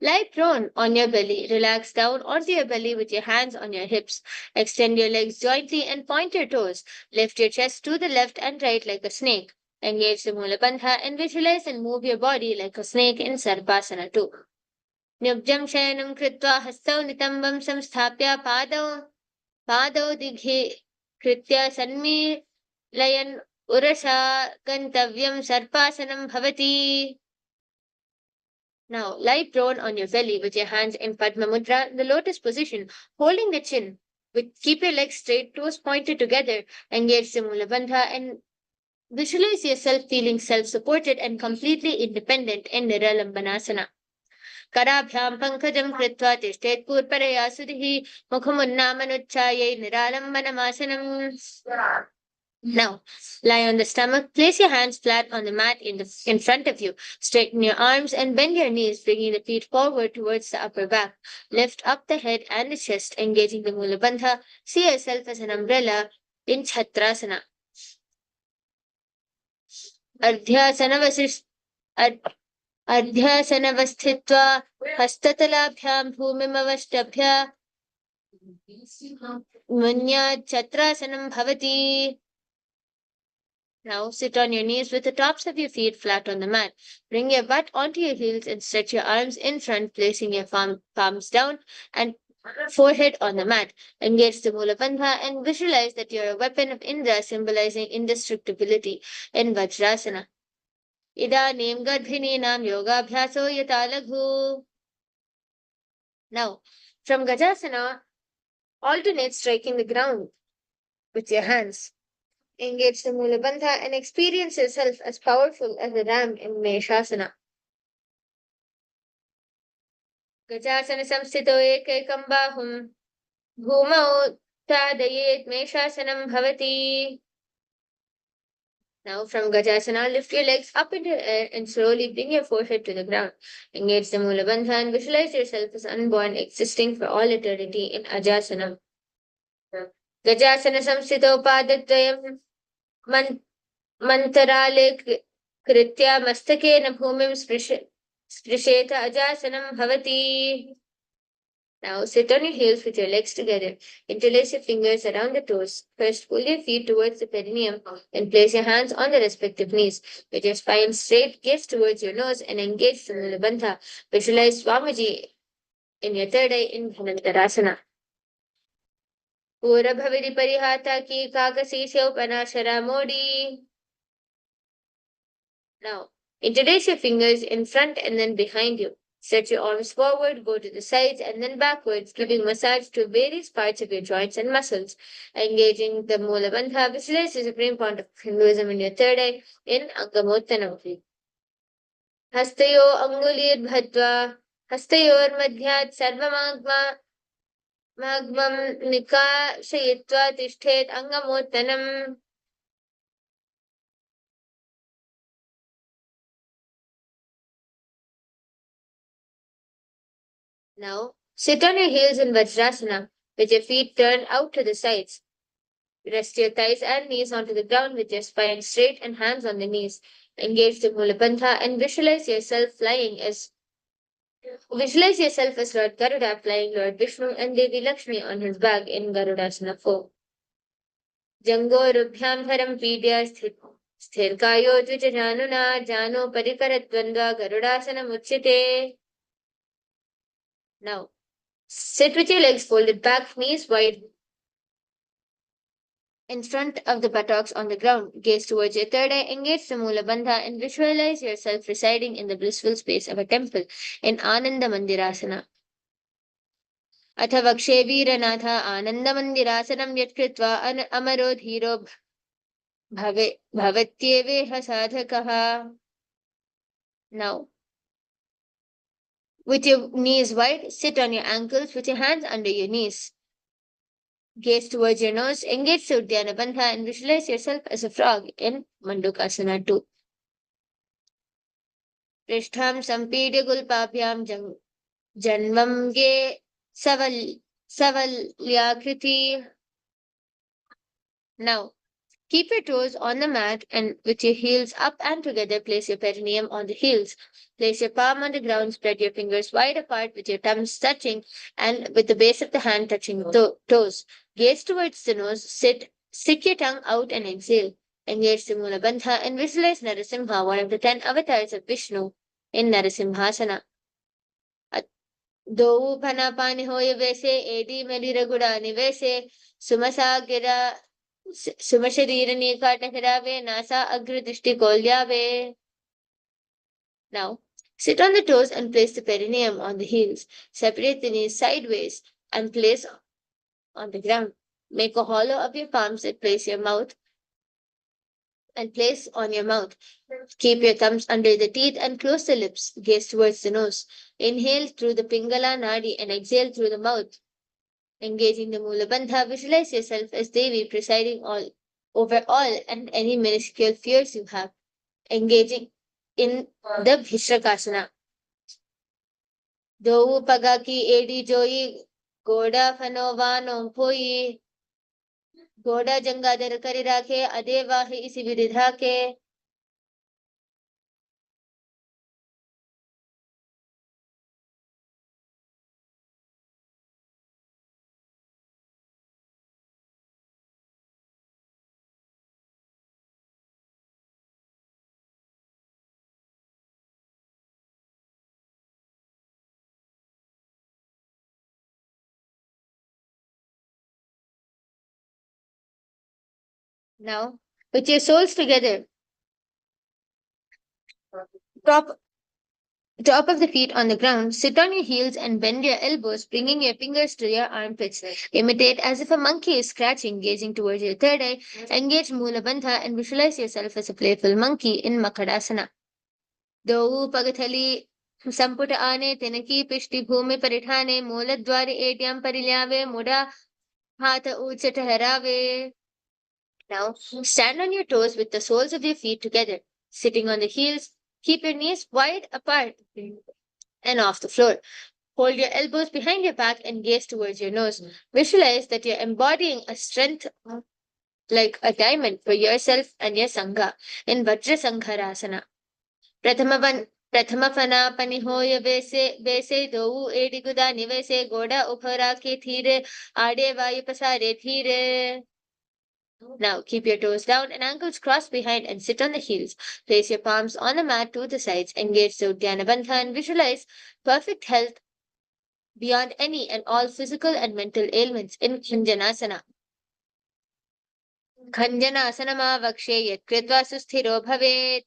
Speaker 2: lie prone on your belly. Relax down onto your belly with your hands on your hips. Extend your legs jointly and point your toes. Lift your chest to the left and right like a snake. Engage the Mula Bandha and visualize and move your body like a snake in Sarpasana 2. Nyabjam Shayanam Kritva Hastau Nitambam Samsthapya Padau Dighe Kritya Sanmi Layan Urasha Gantavyam Sarpasanam Bhavati. Now, lie prone on your belly with your hands in Padma Mudra, the lotus position, holding the chin. Keep your legs straight, toes pointed together. Engage the Mula Bandha and visualize yourself feeling self-supported and completely independent in Niralambanasana. Karabhyam pankajam kritva tishtet purparaya sudhi mukhamunnamanutchayai Niralambanamasana. Now, lie on the stomach. Place your hands flat on the mat in front of you. Straighten your arms and bend your knees, bringing the feet forward towards the upper back. Lift up the head and the chest, engaging the Mula Bandha. See yourself as an umbrella in Chhatrasana. Adhyasanavasthitva hastatalabhyam bhumimavashtabhya munya chatrasanam bhavati. Now sit on your knees with the tops of your feet flat on the mat. Bring your butt onto your heels and stretch your arms in front, placing your palms down and forehead on the mat. Engage the Mula Bandha and visualize that you are a weapon of Indra, symbolizing indestructibility in Vajrasana. Idanim Gadhininam Yogabhyaso Yatalaghu. Now, from Gajasana, alternate striking the ground with your hands. Engage the Mula Bandha and experience yourself as powerful as a ram in Meshasana. Gajasana samsthito ekekam bahum bhumau tadayet Meshasanam bhavati. Now from Gajasana, lift your legs up into the air and slowly bring your forehead to the ground. Engage the Mula Bandha and visualize yourself as unborn, existing for all eternity in Ajasana. Gajasana samsthito padatrayam mantaraale कृत्या मस्तकेन भूमिं स्पृशेत अजासनं भवति. Now sit on your heels with your legs together. Interlace your fingers around the toes. First, pull your feet towards the perineum and place your hands on the respective knees. With your spine straight, gaze towards your nose and engage the Mula Bandha. Visualize Swamiji in your third eye in Dhanantarasana. Purabhavidi parihata ki kakasi upanashara modi. Now, interlace your fingers in front and then behind you. Stretch your arms forward, go to the sides and then backwards, giving massage to various parts of your joints and muscles. Engaging the Mula Bandha, visualize the Supreme Pontiff of Hinduism in your third eye in Angamottanam. Hastayo Angulir Bhadva, Hastayor Madhyat Sarvamagma Magmam Nikashayitva Tishthet Angamottanam. Now, sit on your heels in Vajrasana with your feet turned out to the sides. Rest your thighs and knees onto the ground with your spine straight and hands on the knees. Engage the Mula Bandha and visualize yourself as Lord Garuda flying Lord Vishnu and Devi Lakshmi on his back in Garudasana 4. Jango Rubhyam Dharam Pidya Sthirkayo Dvijanuna Jano Parikaratdvandva Garudasana Muchyate. Now, sit with your legs folded back, knees wide in front of the buttocks on the ground. Gaze towards your third eye, engage the Mula Bandha and visualize yourself residing in the blissful space of a temple in Ananda Mandirasana. अथ वक्षे वीरनाथ आनन्दमन्दिरासनं यत्कृत्वा अमरो धीरो भवत्येवेह साधकः. Now, with your knees wide, sit on your ankles with your hands under your knees. Gaze towards your nose, engage the Uddiyana Bandha and visualize yourself as a frog in Mandukasana 2. Prishtham Sampidya Gulpabhyam Janvamge Savalyakriti. Now, keep your toes on the mat and with your heels up and together, place your perineum on the heels. Place your palm on the ground, spread your fingers wide apart with your thumbs touching and with the base of the hand touching the toes. Gaze towards the nose, stick your tongue out and exhale. Engage the Mula Bandha and visualize Narasimha, one of the 10 avatars of Vishnu, in Narasimhasana. दो फना पानी होय वैसे AD मेरी रगुड़ा निवैसे सुमसागिरा सुमशरीर नीकाट Hirawe NASA अग्र दृष्टि कोल्यावे. Now, sit on the toes and place the perineum on the heels. Separate the knees sideways and place on the ground. Make a hollow of your palms and place on your mouth. Keep your thumbs under the teeth and close the lips. Gaze towards the nose. Inhale through the Pingala Nadi and exhale through the mouth. Engaging the Mula Bandha, visualize yourself as Devi presiding over all and any minuscule fears you have. Engaging in the Bhishrakasana. Do Pagaki Edi Joyi Goda Fanovano Poi Goda Jangadar Karirake Adevahi Isi Viridhake. Now, with your soles together, top of the feet on the ground, sit on your heels and bend your elbows, bringing your fingers to your armpits. Imitate as if a monkey is scratching, gazing towards your third eye. Engage Mula Bandha and visualize yourself as a playful monkey in Makadasana. Do Pagathali Samputa Ane Tenaki Pishti Bhumi Paritane Muladwari Etiam Parilyave Muda Hatha Ucha Taharave. Now, stand on your toes with the soles of your feet together, sitting on the heels. Keep your knees wide apart and off the floor. Hold your elbows behind your back and gaze towards your nose. Visualize that you're embodying a strength like a diamond for yourself and your Sangha in Vajra Sangharasana. Prathamavan Prathamafanapanihoya Vese Dou Ediguda Nivese Goda Uphara Ke Thire Ade Vayupasare Thire. Now keep your toes down and ankles crossed behind and sit on the heels. Place your palms on the mat to the sides. Engage the Uddiyana Bandha and visualize perfect health beyond any and all physical and mental ailments in Khanjanasana. Khanjanasana vakshe yat kritva susthiro bhavet.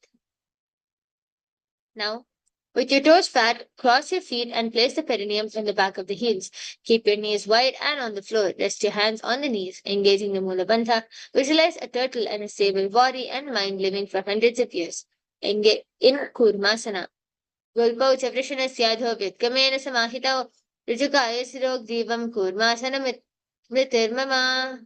Speaker 2: Now, with your toes flat, cross your feet and place the perineum on the back of the heels. Keep your knees wide and on the floor. Rest your hands on the knees, engaging the Mula Bandha. Visualize a turtle and a stable body and mind living for hundreds of years. Engage in Kurmasana. Gulpau Chavrishana Syadho Vyatkamena Samahitao Rijukaya Sirog Divam Kurmasana Mritirmama.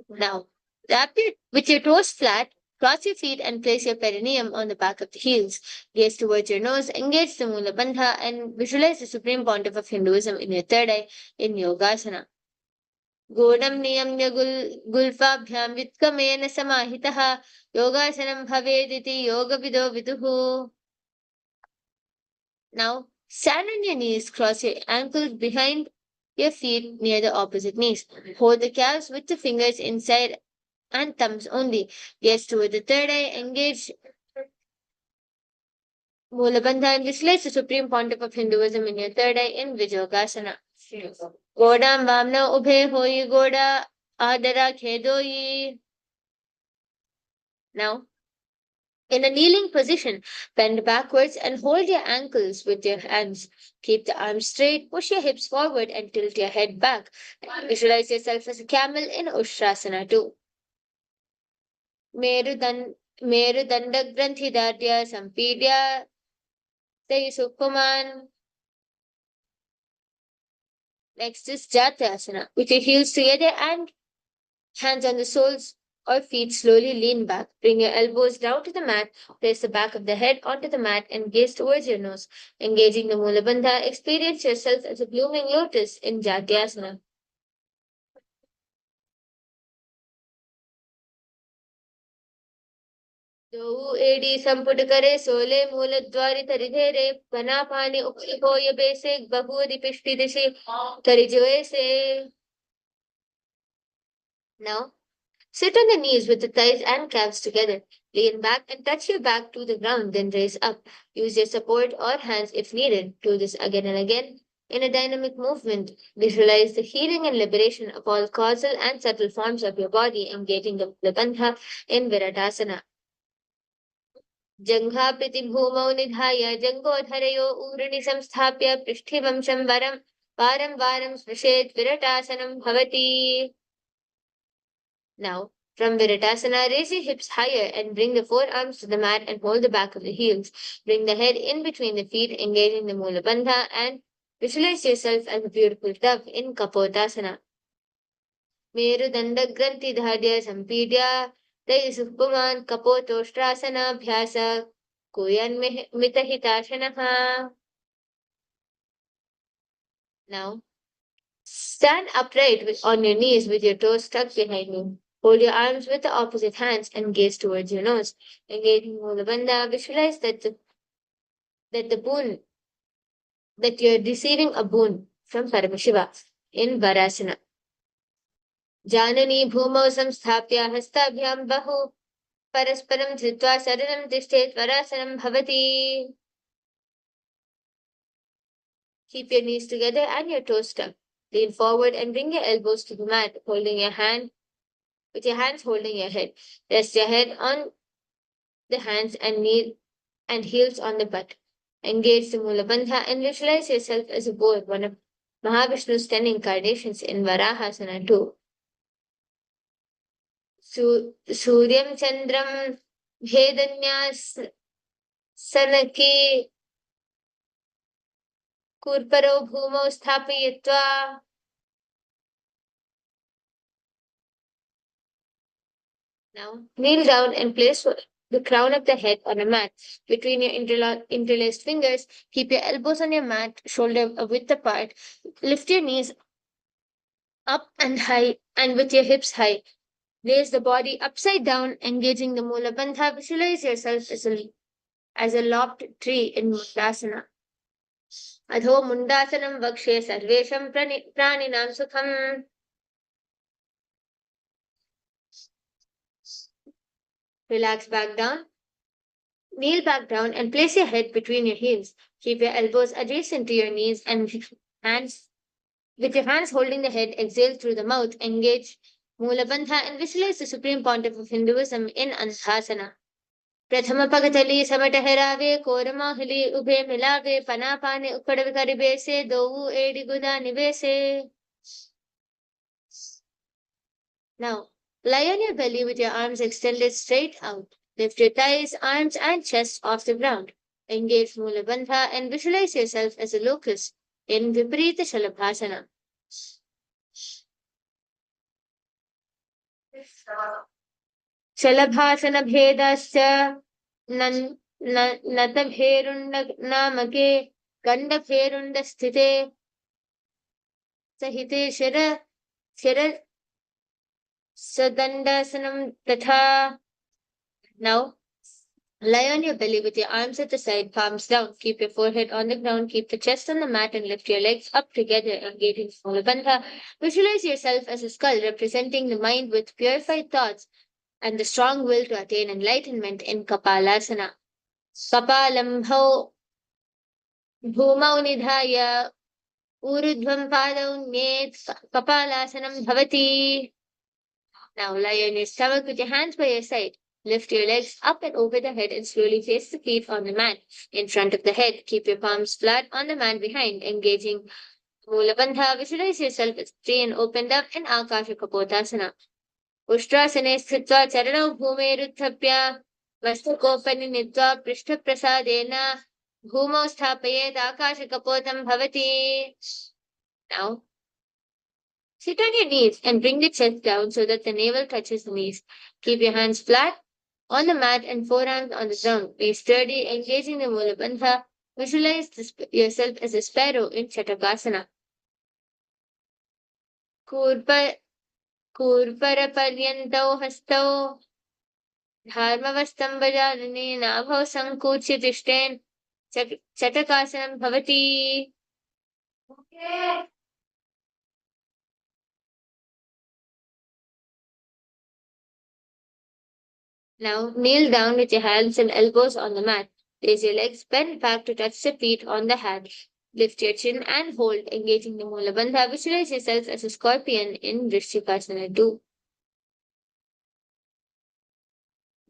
Speaker 2: Now, wrap it with your toes flat, cross your feet and place your perineum on the back of the heels. Gaze towards your nose, engage the Mula Bandha and visualize the Supreme Pontiff of Hinduism in your third eye in Yogasana. Godam niyamya gulfabhyam vitkamena samahitaha yogasanam bhavediti yoga vido viduhu. Now, stand on your knees, cross your ankles behind your feet near the opposite knees. Hold the calves with the fingers inside and thumbs only. Gaze toward the third eye, engage Mulabandha and visualize the Supreme Pontiff of Hinduism in your third eye in Vijogasana. Godam Vamna Ubhe Hoyi Goda Adara Khedoyi. Now, in a kneeling position, bend backwards and hold your ankles with your hands. Keep the arms straight, push your hips forward and tilt your head back. Visualize yourself as a camel in Ustrasana 2. Merudanda Granthidadya Sampidya Supine. Next is Jatyasana. With your heels together and hands on the soles or feet, slowly lean back. Bring your elbows down to the mat. Place the back of the head onto the mat and gaze towards your nose. Engaging the Mula Bandha, experience yourself as a blooming lotus in Jatyasana. दो AD संपुट करे सोले मूल द्वारि तरिधेरे बना पानी उपलिपो यबेसे बहुदि पिष्टि दिशि तरिजोएसे. Now, sit on the knees with the thighs and calves together. Lean back and touch your back to the ground, then raise up. Use your support or hands if needed. Do this again and again. In a dynamic movement, visualize the healing and liberation of all causal and subtle forms of your body, engaging the Bandha in Viratasana. जङ्घाप्रीति भूमौ निधाय जङ्घोधरयो ऊर्णि संस्थाप्य पृष्ठिवंशं वारं वारं स्पृशेत् विरटासनं भवति. Now, from Viratasana, raise your hips higher and bring the forearms to the mat and hold the back of the heels. Bring the head in between the feet, engaging the Mula Bandha and visualize yourself as a beautiful dove in Kapotasana. Merudanda Granthi Dhadya Sampidya Dai Sukuman Kapotoshtrasana Bhyasa Kuyan Mitahitashanaha. Now, stand upright on your knees with your toes tucked behind you. Hold your arms with the opposite hands and gaze towards your nose. Engaging Mula Bandha, visualize that you're receiving a boon from Paramashiva in Varasana. Janani Bhumau Samsthapya Hastabhyam Bahu Parasparam Dhritva Saranam Tishtet Varasanam Bhavati. Keep your knees together and your toes tucked. Lean forward and bring your elbows to the mat, with your hands holding your head. Rest your head on the hands and heels on the butt. Engage the Mula Bandha and visualize yourself as a boar, one of Mahavishnu's 10 incarnations in Varahasana 2. Suryam Chandram Bhedanya Sanaki Kurparo Bhumo Sthapayatva. Now, kneel down and place the crown of the head on a mat. Between your interlaced fingers, keep your elbows on your mat, shoulder width apart. Lift your knees up and high and with your hips high. Raise the body upside down, engaging the mula bandha. Visualize yourself as a lopped tree in mundasana. Adho mundasanam vakshe sarvesham praninam sukham. Relax back down. Kneel back down and place your head between your heels. Keep your elbows adjacent to your knees and hands with your hands holding the head. Exhale through the mouth. Engage Mula Bandha and visualize the Supreme Pontiff of Hinduism in Anusasana. Prathama Pagatali Samataherave Koramahili Ube Milave Panapane Ukadavikaribese Dovu Ediguda Nivese. Now, lie on your belly with your arms extended straight out. Lift your thighs, arms, and chest off the ground. Engage Mula Bandha and visualize yourself as a locust in Viparita Shalabhasana. Shalabhasana Bhedasya Natabherunda Namake Gandabherunda Sthite Sahite Shira Sadandasanam Tatha. Now, lie on your belly with your arms at the side, palms down. Keep your forehead on the ground. Keep the chest on the mat and lift your legs up together, engaging Mula Bandha. Visualize yourself as a skull representing the mind with purified thoughts and the strong will to attain enlightenment in Kapalasana. Kapalam bhumau nidhaya urudhvam padau nyet kapalasanam bhavati. Now lie on your stomach with your hands by your side. Lift your legs up and over the head and slowly place the feet on the mat in front of the head. Keep your palms flat on the mat behind, engaging Mula Bandha. Visualize yourself as free and opened up in Akasha Kapotasana. Ushtrasane sthitva charanau bhumeruttapya vasthakopanni nitva prishtaprasadena bhumau sthapayet Akasha Kapotam bhavati. Now, sit on your knees and bring the chest down so that the navel touches the knees. Keep your hands flat on the mat and forearms on the ground. Be sturdy, engaging the Mula Bandha. Visualize yourself as a sparrow in Chatakasana. Kurparaparyantau hastau dharmavastambhajanane nabhav sankuchya tishten Chatakasanam bhavati. Now kneel down with your hands and elbows on the mat. Place your legs bent back to touch the feet on the hands. Lift your chin and hold, engaging the Mula Bandha. Visualize yourself as a scorpion in Vrishchikasana 2.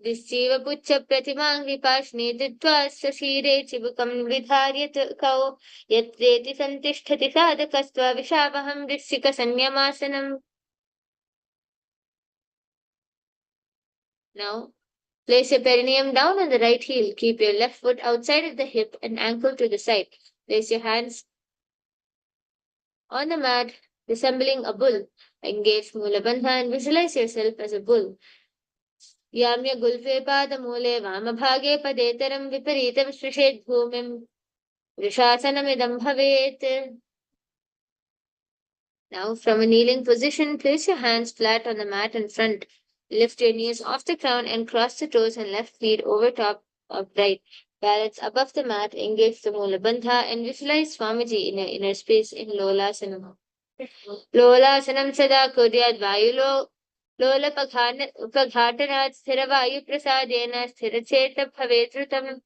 Speaker 2: Disjiva puccha pratimang vipashne ditva sashire chibukam vidharyat kau yatreti santisthati sadhakastva vishavaham vrishchika sanyamasanam. Now, place your perineum down on the right heel. Keep your left foot outside of the hip and ankle to the side. Place your hands on the mat, resembling a bull. Engage Mula Bandha and visualize yourself as a bull. Yamya gulfe pada mule vamabhage padeteram viparitam srishet bhumim vrishasanamidam bhavet. Now, from a kneeling position, place your hands flat on the mat in front. Lift your knees off the ground and cross the toes and left feet over top of right. Balance above the mat, engage the Mula Bandha and visualize Swamiji in your inner space in Lolasanam. Lolasanam sada kuryad vayulo Lola Paghatanat Sthiravayu Prasadena Sthiracheta Bhavetrutam.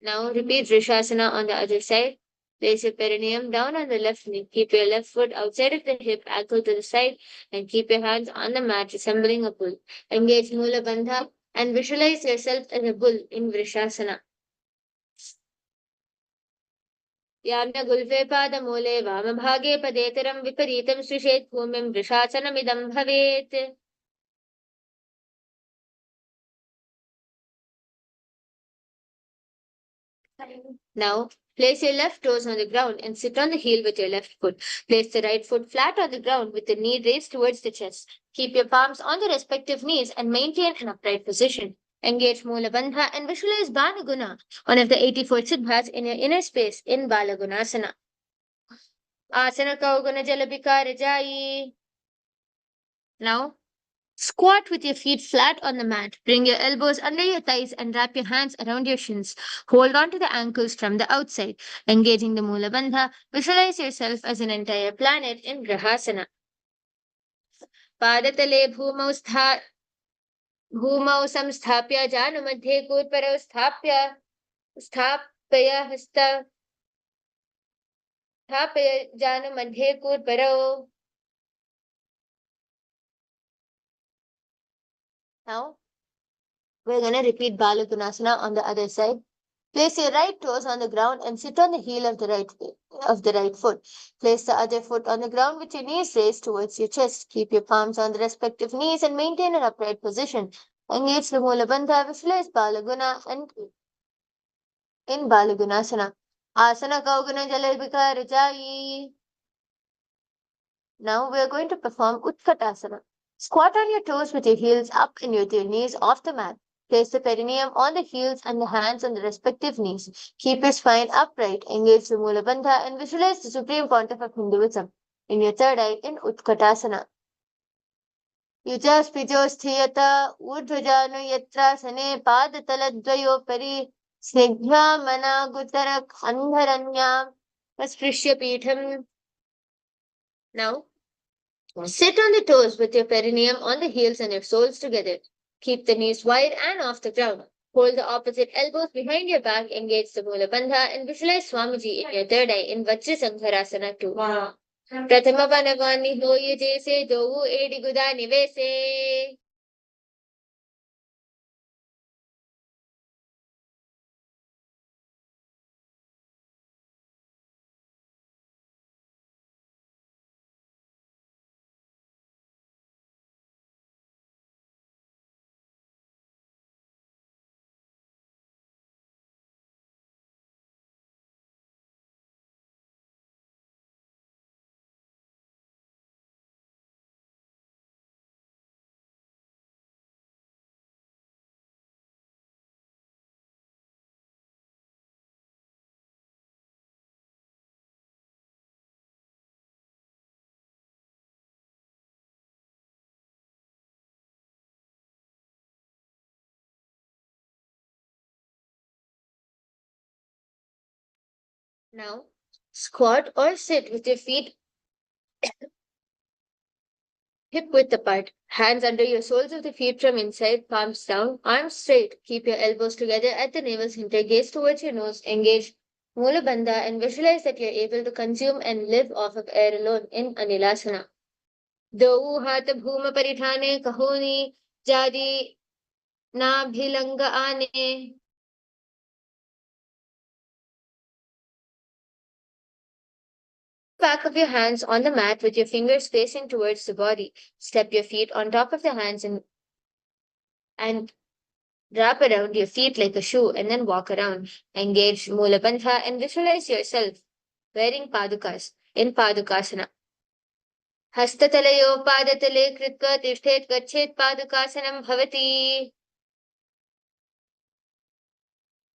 Speaker 2: Now repeat Vrishasana on the other side. Place your perineum down on the left knee. Keep your left foot outside of the hip, ankle to the side, and keep your hands on the mat, resembling a bull. Engage Mula Bandha and visualize yourself as a bull in Vrishasana. Yamya gulve pada mule vamabhage padeteram viparitam srishet bhumim vrishasanamidam bhavet. Now, place your left toes on the ground and sit on the heel with your left foot. Place the right foot flat on the ground with the knee raised towards the chest. Keep your palms on the respective knees and maintain an upright position. Engage Mula Bandha and visualize Balaguna, one of the 84 siddhas in your inner space in Balagunasana. Asana Kauguna Jalabika Rajayi. Now, squat with your feet flat on the mat. Bring your elbows under your thighs and wrap your hands around your shins. Hold on to the ankles from the outside. Engaging the Mula Bandha, visualize yourself as an entire planet in Grahasana. Padatale भूमौ संस्थाप्य जानुमध्ये कूर्परौ स्थापय जानुमध्ये कूर्परौ. Now, we're going to repeat Balagunasana on the other side. Place your right toes on the ground and sit on the heel of the right foot. Place the other foot on the ground with your knees raised towards your chest. Keep your palms on the respective knees and maintain an upright position. Engage the Mula Bandha, visualize Balaguna and in Balagunasana. Asana Kaugana Jalabika Rajayi. Now we are going to perform Utkatasana. Squat on your toes with your heels up and with your knees off the mat. Place the perineum on the heels and the hands on the respective knees. Keep your spine upright. Engage the Mula Bandha and visualize the Supreme Pontiff of Hinduism in your third eye in Utkatasana. Yujas pijos thiyata urdhvajanu yatra sane padataladvayopari snigdha mana gutarak andharanyam vasprishya peetham. Now, sit on the toes with your perineum on the heels and your soles together. Keep the knees wide and off the ground. Hold the opposite elbows behind your back, engage the Mula Bandha and visualize Swamiji in your third eye in Vajrasankharasana 2. Prathama Panavani Hoye Jese Dovu Ediguda Nivese. Now, squat or sit with your feet hip width apart, hands under your soles of the feet from inside, palms down, arms straight. Keep your elbows together at the navel center, gaze towards your nose, engage Mula Bandha and visualize that you're able to consume and live off of air alone in Anilasana. Dau hata bhuma parithane kahoni jadi na bhilanga ane. Back of your hands on the mat with your fingers facing towards the body. Step your feet on top of the hands and wrap around your feet like a shoe and then walk around. Engage Mula Bandha and visualize yourself wearing padukas in Padukasana. Hastatalayo padatale kritva tishthet gachet padukasanam bhavati.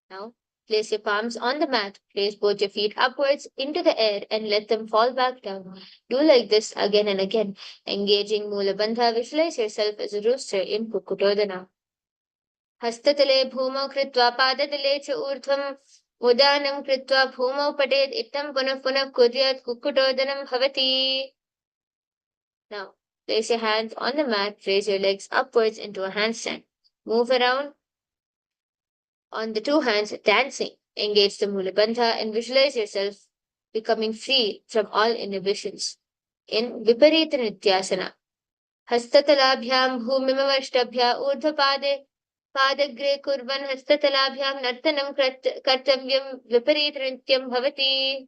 Speaker 2: Now, place your palms on the mat. Place both your feet upwards into the air and let them fall back down. Do like this again and again. Engaging Mula Bandha, visualize yourself as a rooster in Kukutodana. Hastatale bhumau kritva padatale cha urdhvam udanam kritva bhumau patet ittam punah punah kuryat Kukutodanam bhavati. Now, place your hands on the mat. Raise your legs upwards into a handstand. Move around on the two hands, dancing. Engage the Mula Bandha and visualize yourself becoming free from all inhibitions. In Viparita Nityasana. Hastatalabhyam bhumimavashtabhya urdhapade padagre kurvan hastatalabhyam nartanam kartavyam viparita nityam bhavati.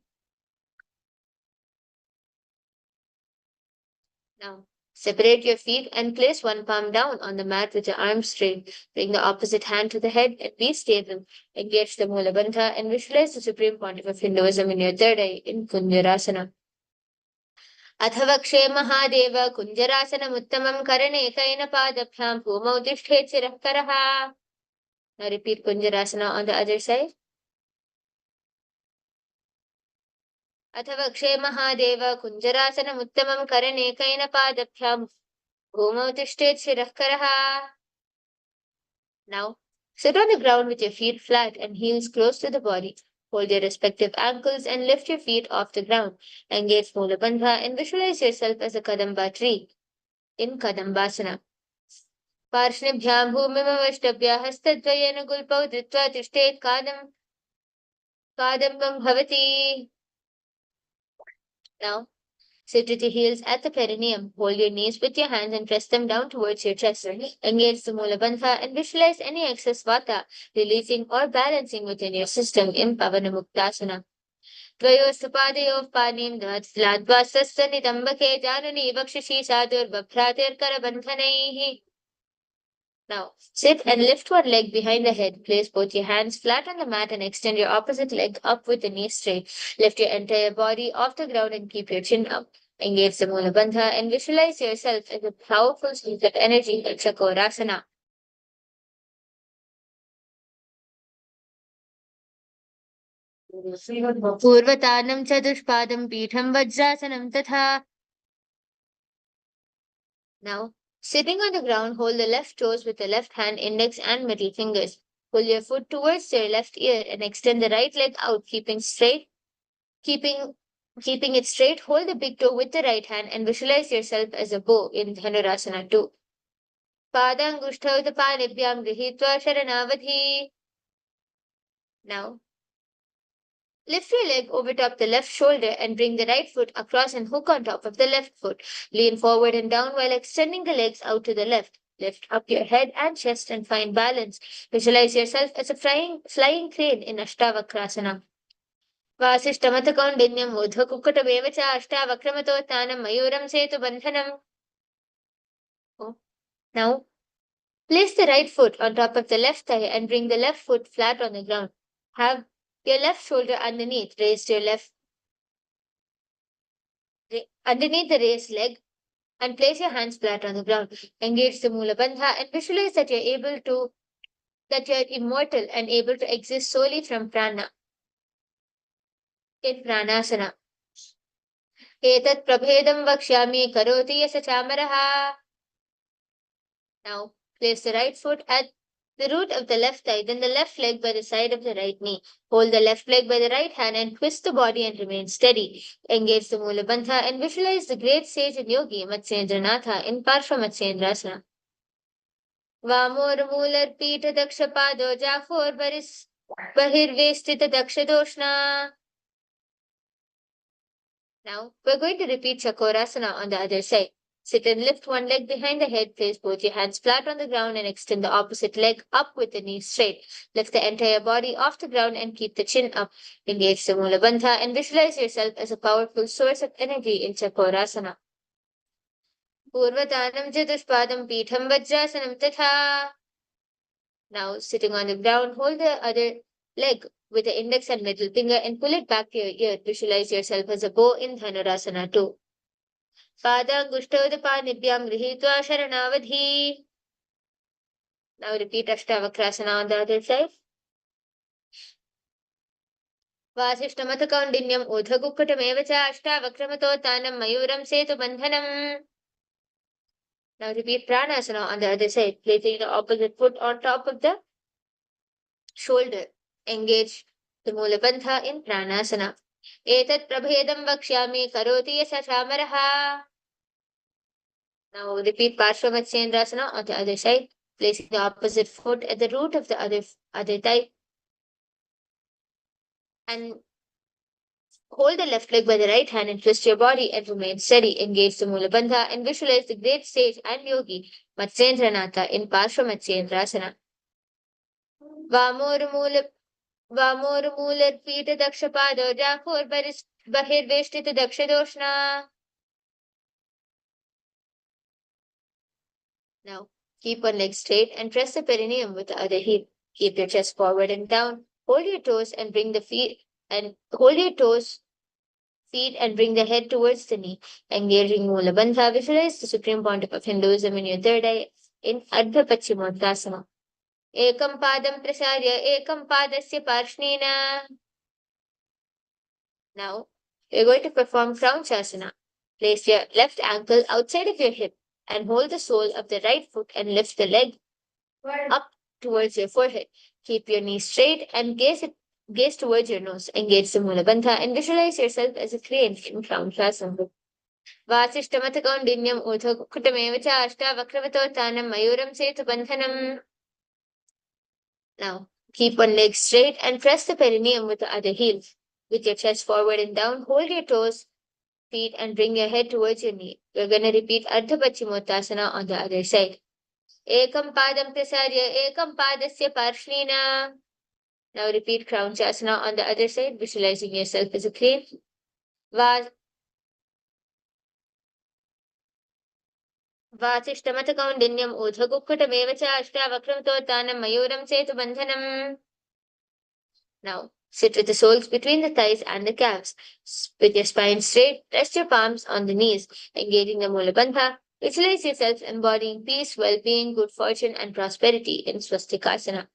Speaker 2: Now, Separate your feet and place one palm down on the mat with your arms straight. Bring the opposite hand to the head and be stable. Engage the Mula Bandha and visualize the Supreme Pontiff of Hinduism in your third eye in Kunjarasana. अथ वक्षे महादेव कुञ्जरासनमुत्तमं करणेकैन पादभ्यां भूमौ तिष्ठेत् शिरः करः. Now repeat Kunjarasana on the other side. अथ वक्षे महादेव कुञ्जरासनमुत्तमं करणेकैन पादभ्यां भूमौ तिष्ठेत् शिरः करः. Now sit on the ground with your feet flat and heels close to the body. Hold your respective ankles and lift your feet off the ground. Engage Mula Bandha and visualize yourself as a Kadamba tree in Kadambasana. पार्ष्णिभ्यां भूमिमवष्टभ्य हस्तद्वयेन गुल्पौ धृत्वा तिष्ठेत् कादम्बं भवति. Now sit with your heels at the perineum. Hold your knees with your hands and press them down towards your chest. Engage the Mula Bandha and visualize any excess vata releasing or balancing within your system in Pavanamuktasana. द्वयोस्तपादयोः पाणिं लाद्वा सस्तनितम्बके जानुनी वक्षसि साधुर्बभ्रातिर्करबन्धनैः. Now, sit and lift one leg behind the head. Place both your hands flat on the mat and extend your opposite leg up with the knee straight. Lift your entire body off the ground and keep your chin up. Engage the Mula Bandha and visualize yourself as a powerful streak of energy in Chakorasana. पूर्वतानं चतुष्पादं पीठं वज्रासनं तथा. Now, sitting on the ground, hold the left toes with the left hand, index and middle fingers. Pull your foot towards your left ear and extend the right leg out, keeping it straight. Hold the big toe with the right hand and visualize yourself as a bow in Dhanurasana 2. Padangushthau panibhyam grihitva sharanavadhi. Now, lift your leg over top the left shoulder and bring the right foot across and hook on top of the left foot. Lean forward and down while extending the legs out to the left. Lift up your head and chest and find balance. Visualize yourself as a flying crane in Ashtavakrasana. Vasishtamatakaundinyam udhakukatamev cha ashtavakramato mayuram setu bandhanam. Now, place the right foot on top of the left thigh and bring the left foot flat on the ground. Have your left shoulder underneath. Underneath the raised leg and place your hands flat on the ground. Engage the Mula Bandha and visualize that you're immortal and able to exist solely from Prana in Pranasana. Etat prabhedam vakshyami karoti yasa chamaraha. Now, place the right foot at the root of the left thigh, then the left leg by the side of the right knee. Hold the left leg by the right hand and twist the body and remain steady. Engage the Mula Bandha and visualize the great sage and yogi Matsyendranath in Parshva Matsyendrasana. Vamor Mular Pita Daksha Pado Jafor Bahirvestita Daksha Doshna. Now, we're going to repeat Chakorasana on the other side. Sit and lift one leg behind the head, place both your hands flat on the ground and extend the opposite leg up with the knee straight. Lift the entire body off the ground and keep the chin up. Engage the Mula Bandha and visualize yourself as a powerful source of energy in Chakorasana. Purvatanam Chatushpadam Pitham Vajrasanam Tatha. Now, sitting on the ground, hold the other leg with the index and middle finger and pull it back to your ear. Visualize yourself as a bow in Dhanurasana 2. Padangushthaudapanibhyam grihitva sharanavadhi. Now repeat Ashtavakrasana on the other side. Vasishtamatakaundinyam udhakukkatameva cha ashtavakramato mayuram setu bandhanam. Now repeat Pranasana on the other side, placing the opposite foot on top of the shoulder. Engage the Mula Bandha in Pranasana. Etat prabhedam vakshyami karoti yasa chamaraha. Now repeat Parshva Matsyendrasana on the other side, placing the opposite foot at the root of the other thigh. And hold the left leg by the right hand and twist your body and remain steady. Engage the Mula Bandha and visualize the great sage and yogi Matsyendranath in Parshva Matsyendrasana. Vamor Mular Pita Daksha Pado Jafor Bahirveshtita Daksha Doshna. Now, keep one leg straight and press the perineum with the other heel. Keep your chest forward and down. Hold your toes and bring the feet and bring the head towards the knee. Engaging Mula Bandha, visualize the supreme pontiff of Hinduism in your third eye in Ardha Paschimottanasana. Ekam padam prasarya ekam padasya parshnena. Now, we're going to perform Crown Chasana. Place your left ankle outside of your hip and hold the sole of the right foot and lift the leg up towards your forehead. Keep your knees straight and gaze towards your nose. Engage the Mula Bandha and visualize yourself as a crane in Crown Chasana. वासिष्ठमथकौण्डिन्यम् ऊर्ध्वकुटमेव च अष्टावक्रवतोत्थानं मयूरं सेतुबन्धनम्. Now, keep one leg straight and press the perineum with the other heel. With your chest forward and down, hold your toes, feet, and bring your head towards your knee. We're going to repeat Ardha Paschimottanasana on the other side. Ekam padam prasarya ekam padasya parshnena. Now repeat Crown Chasana on the other side, visualizing yourself as a crane. वासिष्ठमथकौण्डिन्यम् ऊर्ध्वकुक्कुटमेव च अष्टावक्रतोत्थानं मयूरं सेतुबन्धनम्. Now, sit with the soles between the thighs and the calves. With your spine straight, rest your palms on the knees, engaging the Mula Bandha. Visualize yourself embodying peace, well-being, good fortune, and prosperity in Swastikasana.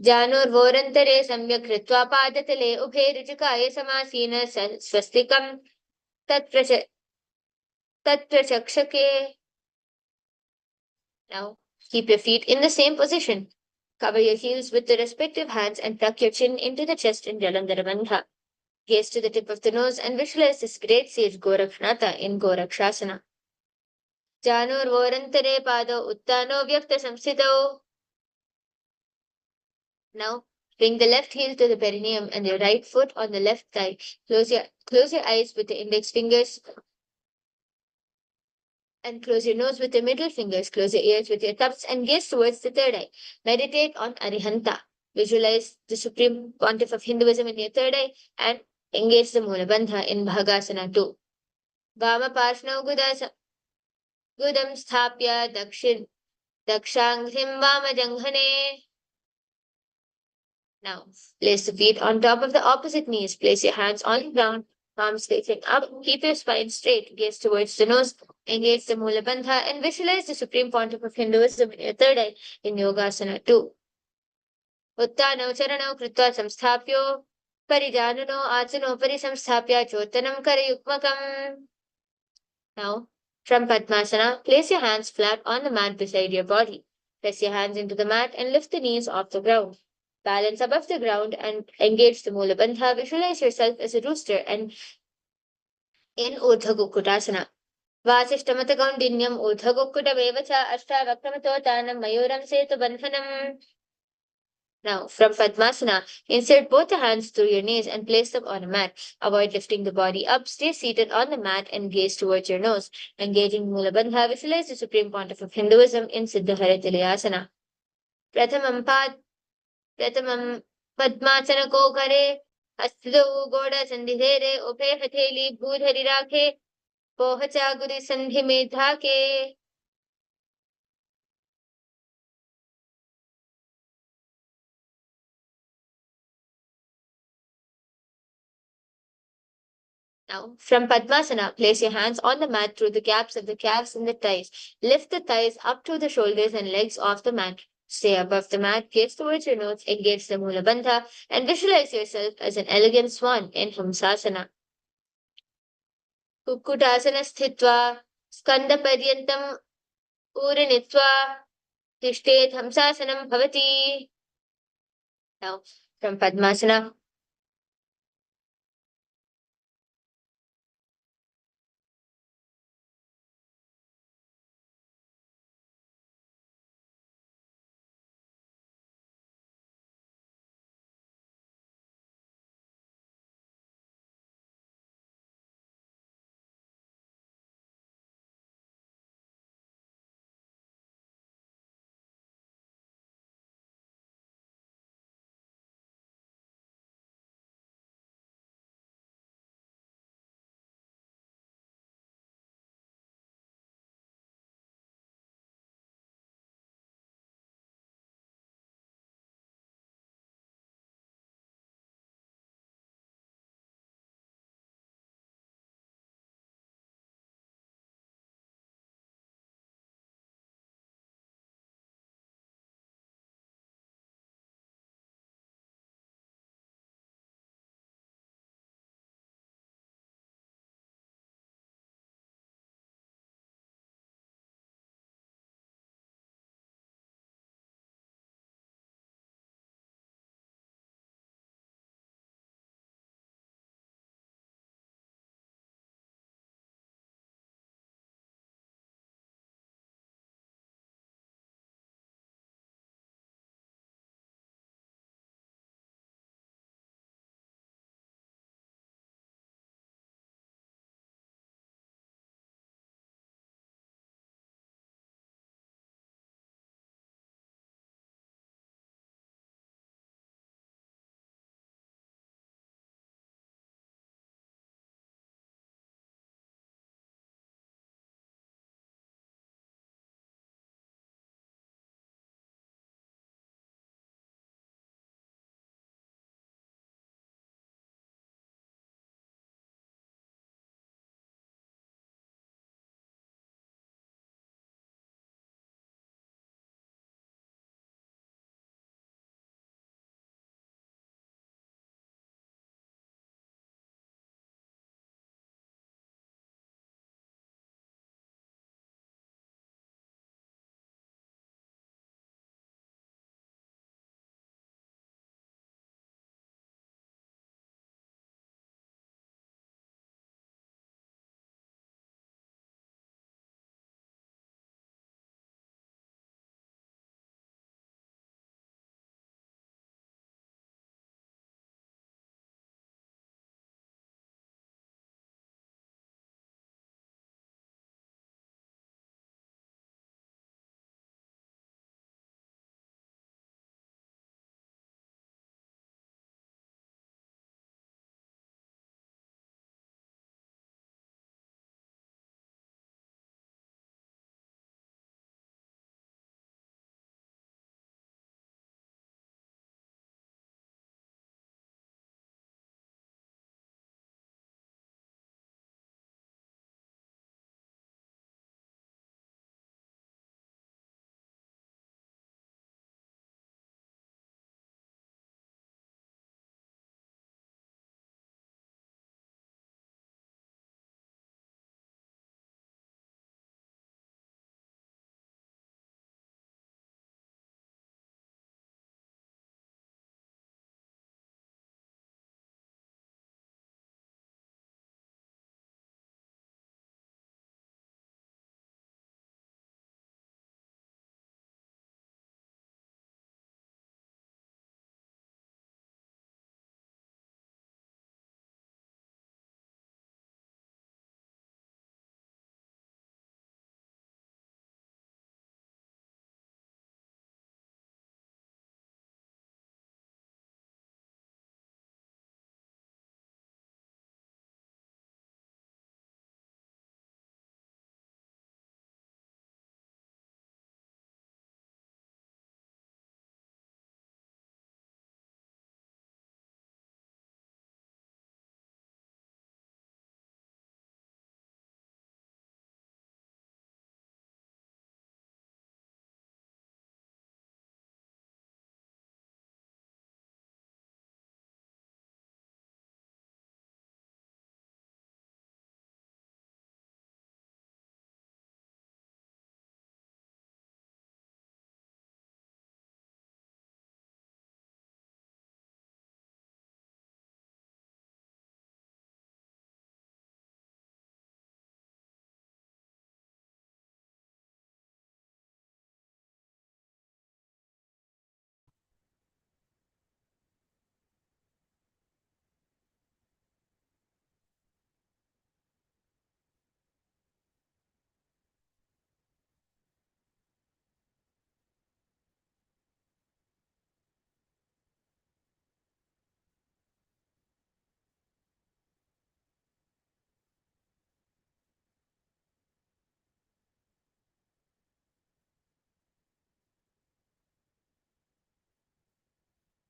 Speaker 2: जानुर्वोरन्तरे सम्यक् कृत्वा पादतले उभे ऋजुकाय समासीन स्वस्तिकं तत्प्रचक्षके. Now, keep your feet in the same position. Cover your heels with the respective hands and tuck your chin into the chest in Jalandhara Bandha. Gaze to the tip of the nose and visualize this great sage Gorakhnatha in Gorakshasana. Janurvorantare pado uttano vyakta samsito. Now, bring the left heel to the perineum and your right foot on the left thigh. Close your eyes with the index fingers and close your nose with the middle fingers. Close your ears with your thumbs and gaze towards the third eye. Meditate on Arihanta. Visualize the supreme pontiff of Hinduism in your third eye and engage the Mula Bandha in Bhagasana 2. Vama Parshno Gudam Sthapya Dakshangrim Vama Janghane. Now, place the feet on top of the opposite knees. Place your hands on the ground, palms facing up. Keep your spine straight. Gaze towards the nose. Engage the Mula Bandha and visualize the supreme pontiff of Hinduism in your third eye in Yogasana 2. Uttanau charanau kritva samsthapyo parijanuno atsano parisamsthapya chotanam karayukmakam. Now, from Padmasana, place your hands flat on the mat beside your body. Press your hands into the mat and lift the knees off the ground. Balance above the ground and engage the Mula Bandha. Visualize yourself as a rooster and in Urdhva Kukkutasana. वासिष्ठमथकौण्डिन्यम् ऊर्ध्वकुक्कुटमेव च अष्टावक्रमतोत्थानं मयूरं सेतुबन्धनम्. Now, from Padmasana, insert both the hands through your knees and place them on a mat. Avoid lifting the body up. Stay seated on the mat and gaze towards your nose. Engaging Mula Bandha, visualize the supreme pontiff of Hinduism in Siddhaharatilayasana. Pratamam Padmasana ko kare hastau goda sandhidhere upe hatheli bhudhari rakhe pohacha guri sandhi में धाके. Now, from Padmasana, place your hands on the mat through the gaps of the calves and the thighs. Lift the thighs up to the shoulders and legs off the mat. Stay above the mat, gaze towards your nose, engage the Mula Bandha, and visualize yourself as an elegant swan in Hamsasana. Kukkutasana sthitva, skanda paryantam urinitva, tishtet Hamsasanam bhavati. Now, from Padmasana,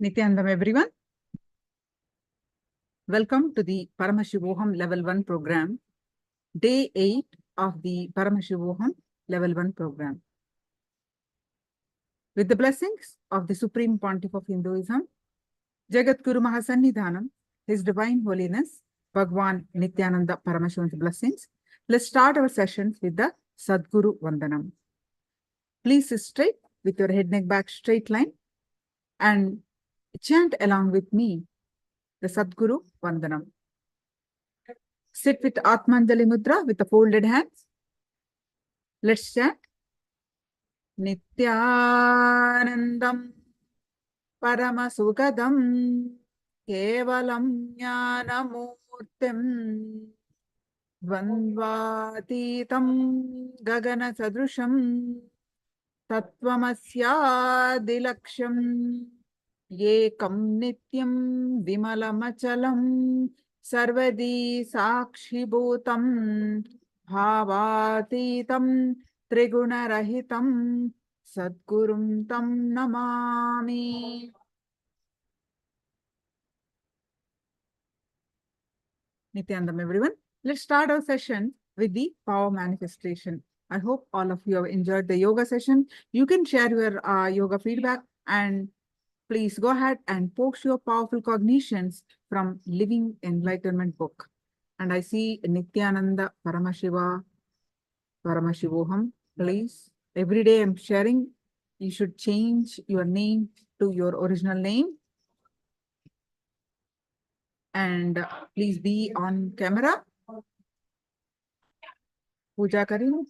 Speaker 3: Nithyananda, everyone. Welcome to the Paramashivoham Level-1 program, Day 8 of the Paramashivoham Level-1 program. With the blessings of the Supreme Pontiff of Hinduism, Jagat Guru Mahasannidhanam, His Divine Holiness, Bhagwan Nithyananda Paramashivan's blessings, let's start our sessions with the Sadguru Vandanam. Please sit straight with your head, neck, back, straight line and chant along with me the Sadguru Vandanam. Sit with Atmanjali Mudra with the folded hands. Let's chant. Nithyanandam Paramasukadam Kevalam Jnanamurtim Dvandvatitam Gagana Sadrusham Tattvamasyadilaksham Yekam Nityam Vimalamachalam Sarvadi Sakshibhutam Bhavatitam Trigunarahitam Sadgurum Tam Namami. Nithyanandam, everyone. Let's start our session with the power manifestation. I hope all of you have enjoyed the yoga session. You can share your yoga feedback and please go ahead and post your powerful cognitions from Living Enlightenment book. And I see Nithyananda Paramashivoham. Please, every day I'm sharing, you should change your name to your original name. And please be on camera. Pooja Karin,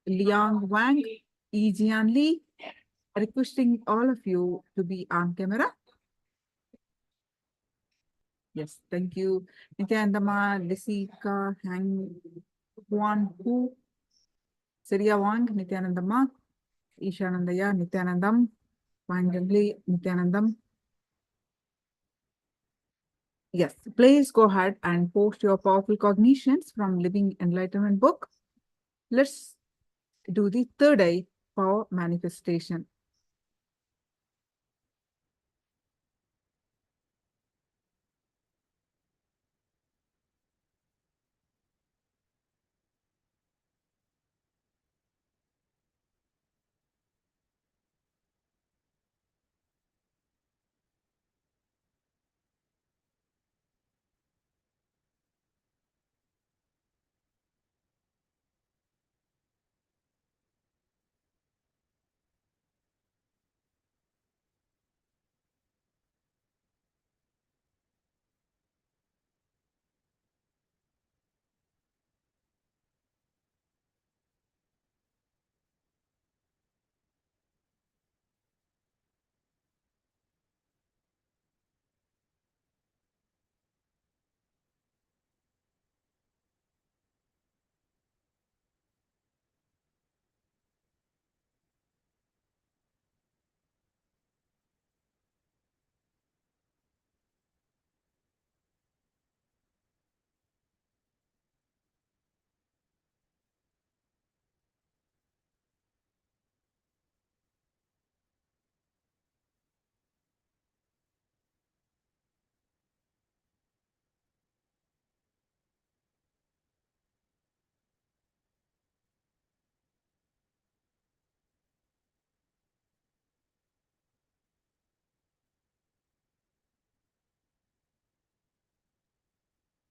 Speaker 3: Liang Wang, Yijian Lee, requesting all of you to be on camera. Yes, thank you. Nithyanandama, Lisika, Hang Huan Hu, Surya Wang, Nithyanandama, Ishanandaya, Nithyanandam, Wang Jangli, Nithyanandam. Yes, please go ahead and post your powerful cognitions from Living Enlightenment book. Let's do the third eye power manifestation.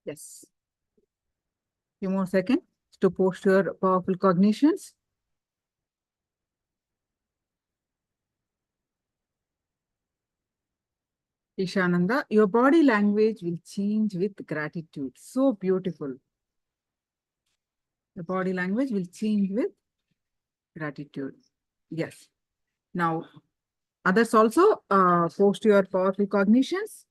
Speaker 3: Yes. Few more seconds to post your powerful cognitions. Ishananda, your body language will change with gratitude. So beautiful. The body language will change with gratitude. Yes. Now, others also post your powerful cognitions.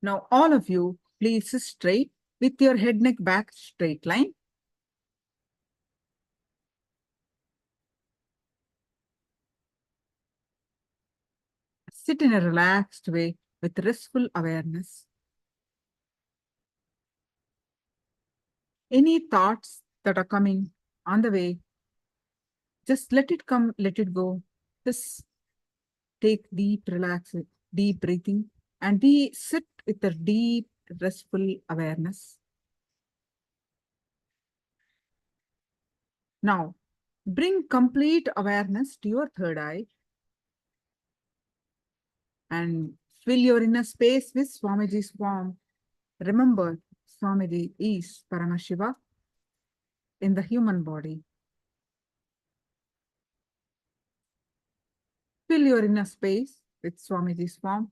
Speaker 3: Now, all of you, please sit straight with your head, neck, back straight line. Sit in a relaxed way with restful awareness. Any thoughts that are coming on the way, just let it come, let it go. Just take deep breathing, and be sit with a deep, restful awareness. Now, bring complete awareness to your third eye and fill your inner space with Swamiji's form. Remember, Swamiji is Paramashiva in the human body. Fill your inner space with Swamiji's form.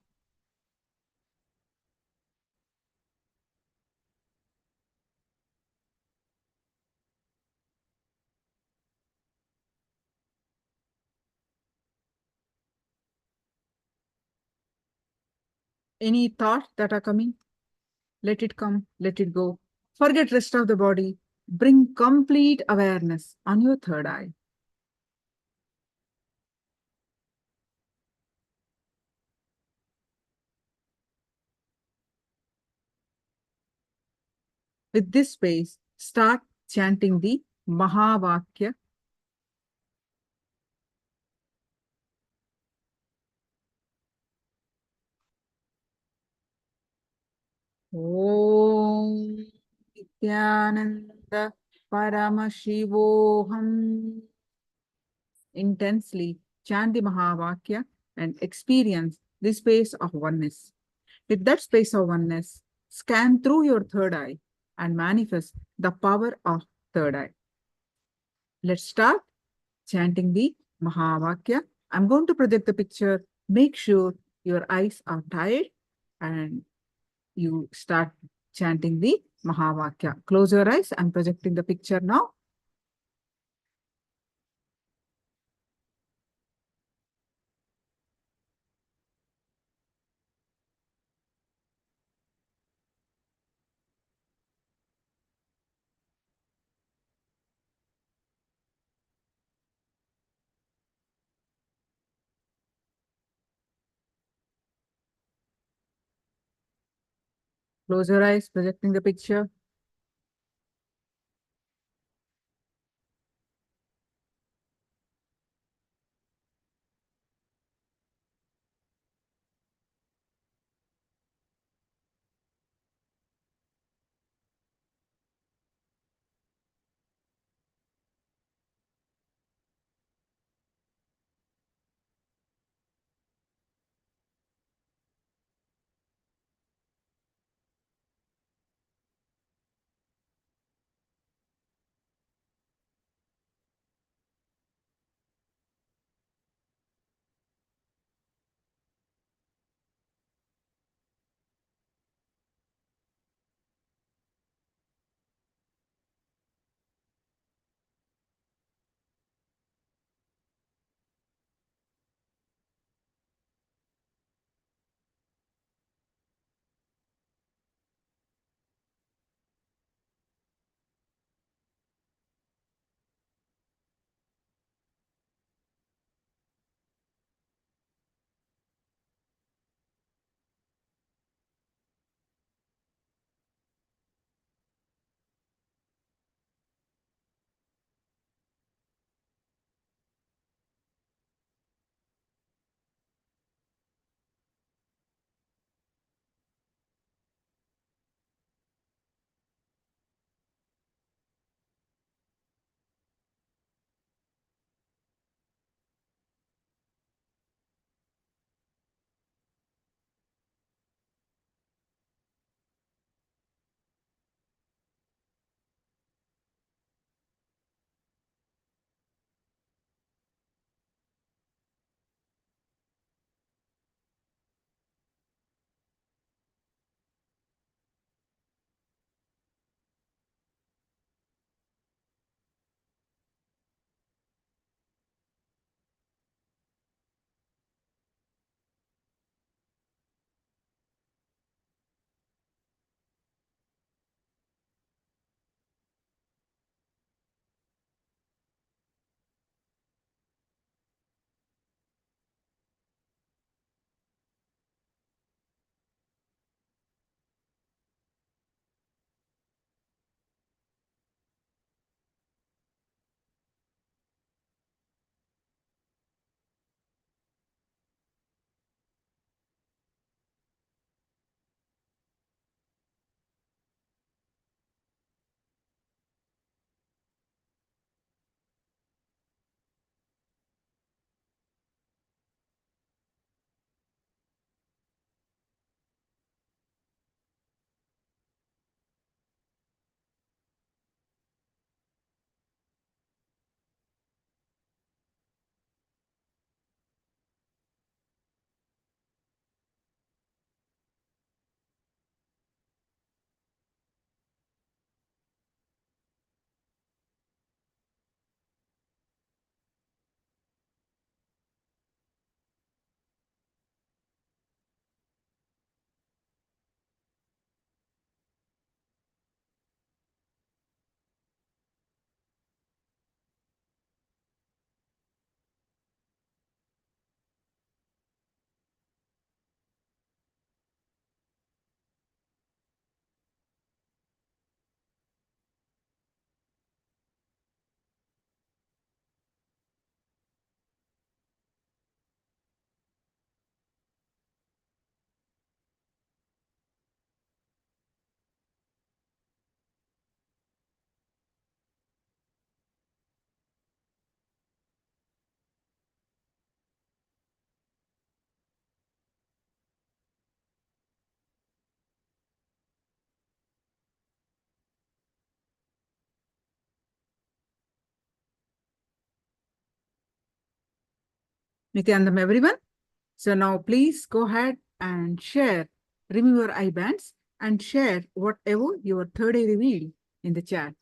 Speaker 3: Any thoughts that are coming, let it come, let it go. Forget rest of the body. Bring complete awareness on your third eye. With this space, start chanting the Mahavakya. Om Nithyananda Paramashivoham. Intensely chant the Mahavakya and experience the space of oneness. With that space of oneness, scan through your third eye and manifest the power of third eye. Let's start chanting the Mahavakya. I'm going to project the picture. Make sure your eyes are tired and you start chanting the Mahavakya. Close your eyes. I'm projecting the picture now. Close your eyes, projecting the picture. Nithyananda, everyone. So now please go ahead and share, remove your eye bands and share whatever your third eye revealed in the chat.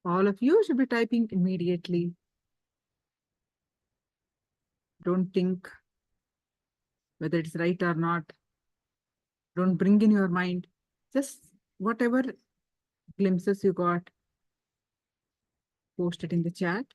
Speaker 3: All of you should be typing immediately. Don't think whether it's right or not. Don't bring in your mind. Just whatever glimpses you got, post it in the chat.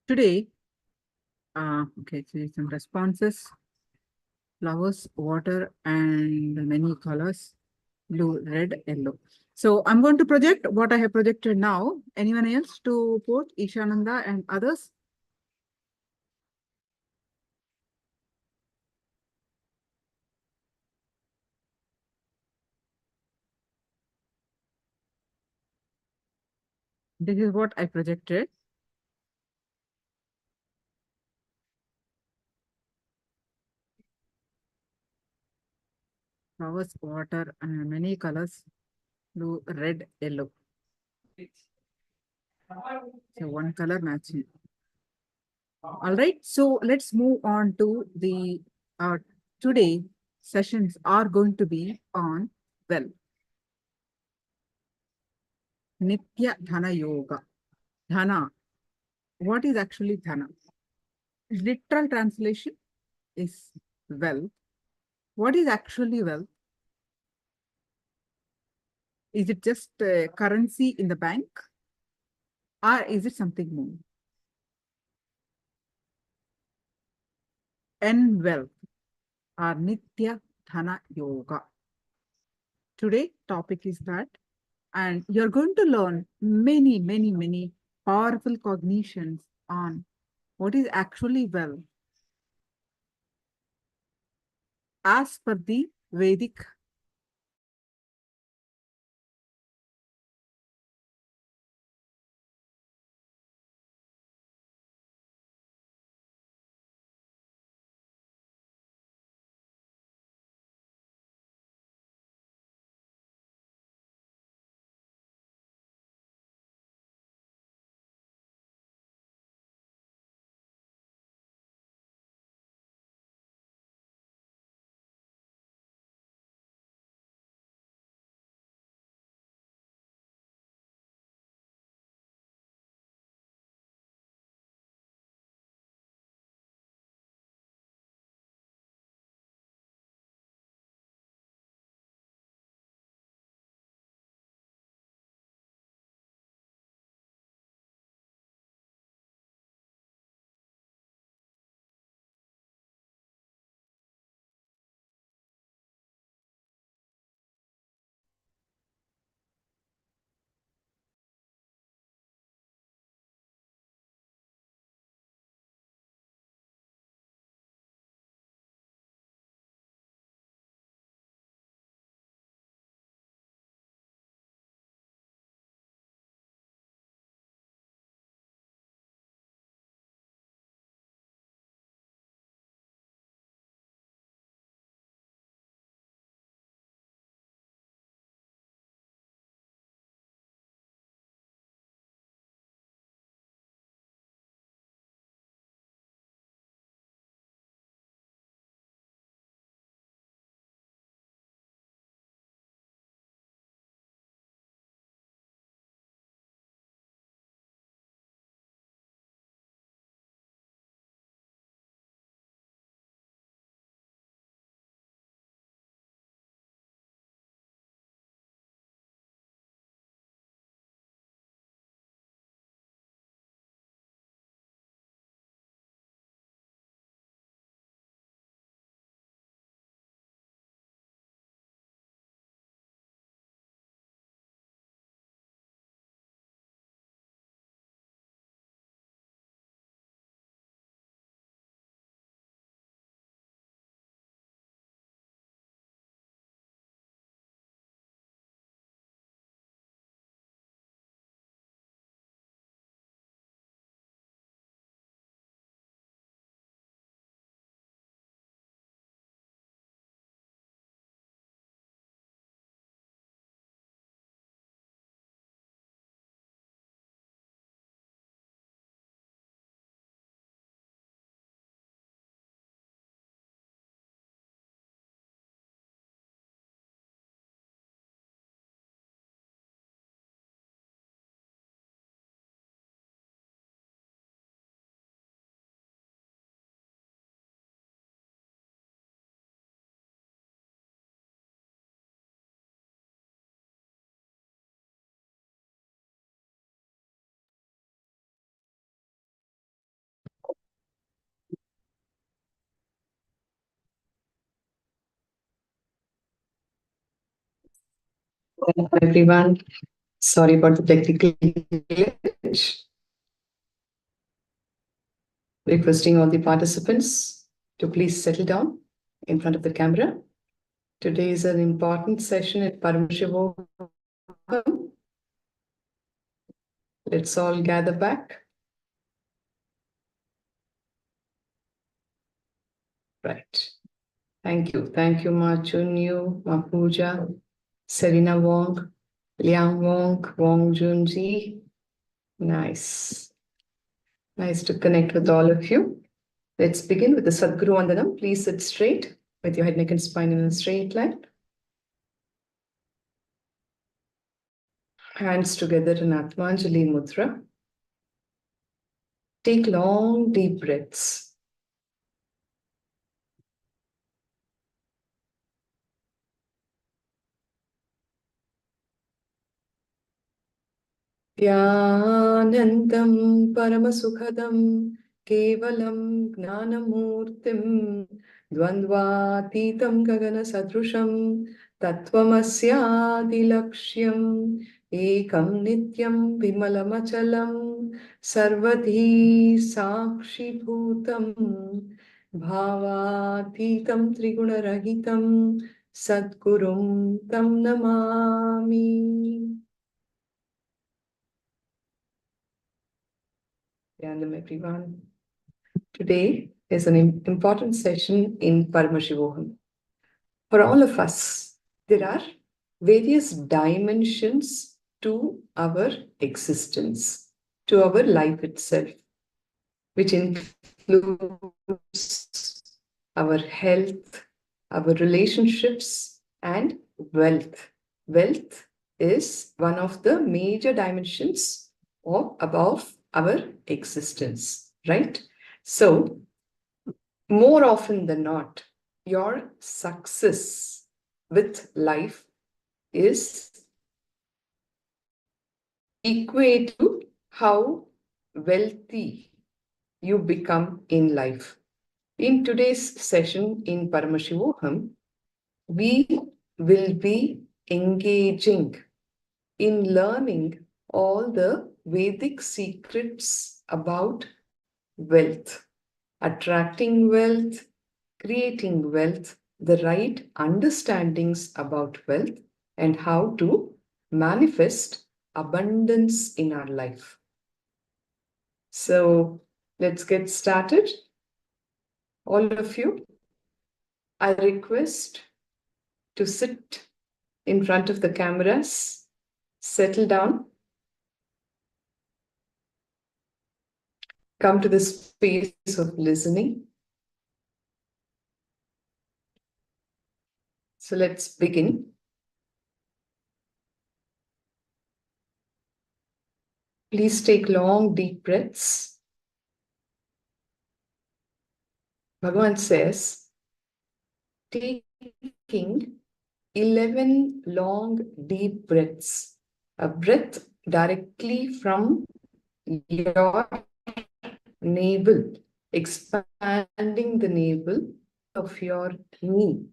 Speaker 3: Today, okay, so some responses. Flowers, water, and many colors, blue, red, yellow. So I'm going to project what I have projected now. Anyone else to put Ishananda and others? This is what I projected. Flowers, water, and many colors, blue, red, yellow. So one color matching. All right, so let's move on to the today sessions are going to be on, well, Nitya Dhana Yoga. Dhana. What is actually Dhana? Literal translation is wealth. What is actually wealth? Is it just currency in the bank? Or is it something more? And wealth or Nitya Dhana Yoga. Today topic is that, and you're going to learn many, many, many powerful cognitions on what is actually wealth as per the Vedic
Speaker 4: Everyone, sorry about the technical glitch. Requesting all the participants to please settle down in front of the camera. Today is an important session at Paramashivoham. Let's all gather back. Right. Thank you. Thank you, Ma Chunyu, Ma Pooja, Serena Wong, Liang Wong, Wong Junji. Nice. Nice to connect with all of you. Let's begin with the Sadguru Vandanam. Please sit straight with your head, neck, and spine in a straight line. Hands together in Atmanjali Mudra. Take long, deep breaths. Dhyanandam Paramasukhadam Kevalam Gnanamurtim Dvandvatitam Gagana Sadrusham Tattvamasya Lakshyam Ekam Nityam Vimalamachalam Sarvadhi Sakshi Bhutam Bhavatitam Trigunarahitam Sadgurum Tam Namami. Everyone. Today is an important session in Paramashivoham. For all of us, there are various dimensions to our existence, to our life itself, which includes our health, our relationships, and wealth. Wealth is one of the major dimensions above our existence, right? So, more often than not, your success with life is equate to how wealthy you become in life. In today's session in Paramashivoham, we will be engaging in learning all the Vedic secrets about wealth, attracting wealth, creating wealth, the right understandings about wealth, and how to manifest abundance in our life. So let's get started. All of you, I request to sit in front of the cameras, settle down. Come to the space of listening. So let's begin. Please take long, deep breaths. Bhagavan says, taking 11 long, deep breaths, a breath directly from your navel, expanding the navel of your knee,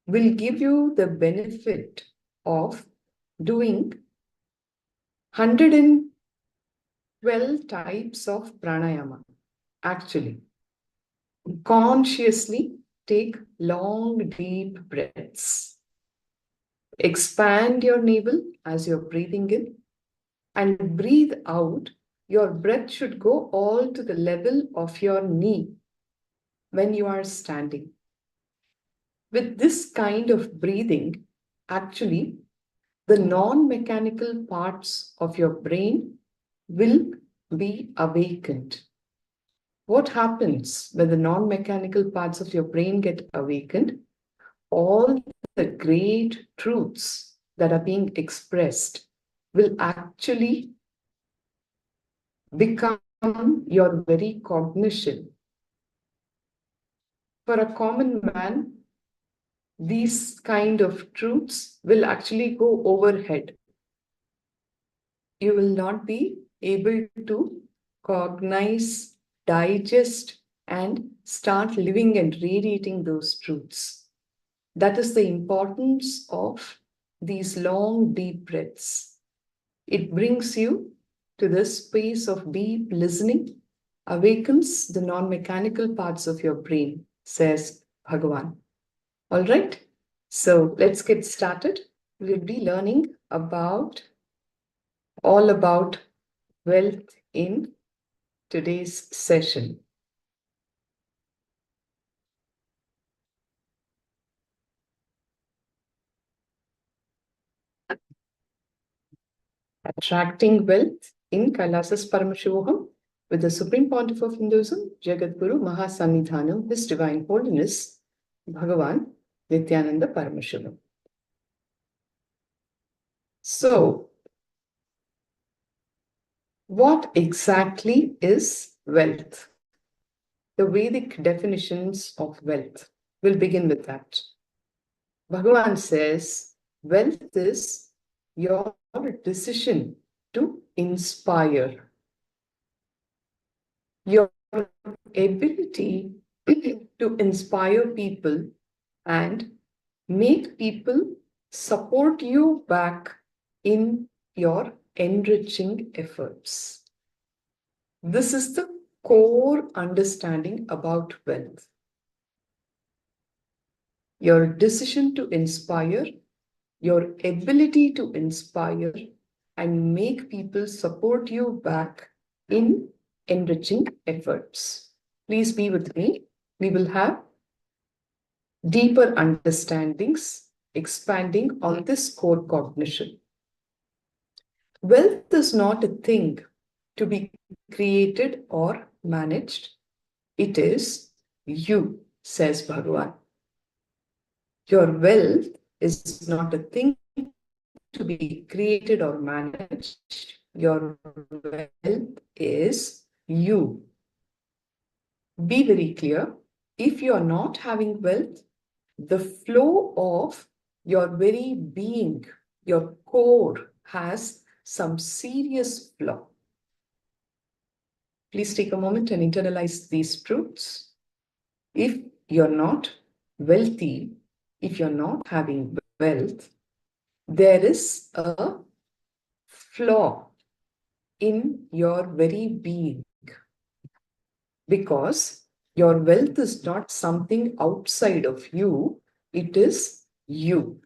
Speaker 4: will give you the benefit of doing 112 types of pranayama. Actually, consciously take long, deep breaths. Expand your navel as you're breathing in, and breathe out. Your breath should go all to the level of your knee when you are standing. With this kind of breathing, actually, the non-mechanical parts of your brain will be awakened. What happens when the non-mechanical parts of your brain get awakened? All the great truths that are being expressed will actually become your very cognition. For a common man, these kind of truths will actually go overhead. You will not be able to cognize, digest, and start living and radiating those truths. That is the importance of these long, deep breaths. It brings you to this space of deep listening, awakens the non-mechanical parts of your brain, says Bhagavan. All right, so let's get started. We'll be learning all about wealth in today's session. Attracting wealth in KAILASA's Paramashivoham with the Supreme Pontiff of Hinduism, Jagadguru Mahasannidhanam, His Divine Holiness, Bhagavan Nithyananda Paramashivoham. So, what exactly is wealth? The Vedic definitions of wealth. We'll begin with that. Bhagavan says, wealth is your decision to inspire. Your ability to inspire people and make people support you back in your enriching efforts. This is the core understanding about wealth. Your decision to inspire, your ability to inspire and make people support you back in enriching efforts. Please be with me. We will have deeper understandings expanding on this core cognition. Wealth is not a thing to be created or managed. It is you, says Bhagavan. Your wealth is not a thing to be created or managed. Your wealth is you. Be very clear. If you are not having wealth, the flow of your very being, your core, has some serious flaw. Please take a moment and internalize these truths. If you're not wealthy, if you're not having wealth, there is a flaw in your very being, because your wealth is not something outside of you, it is you.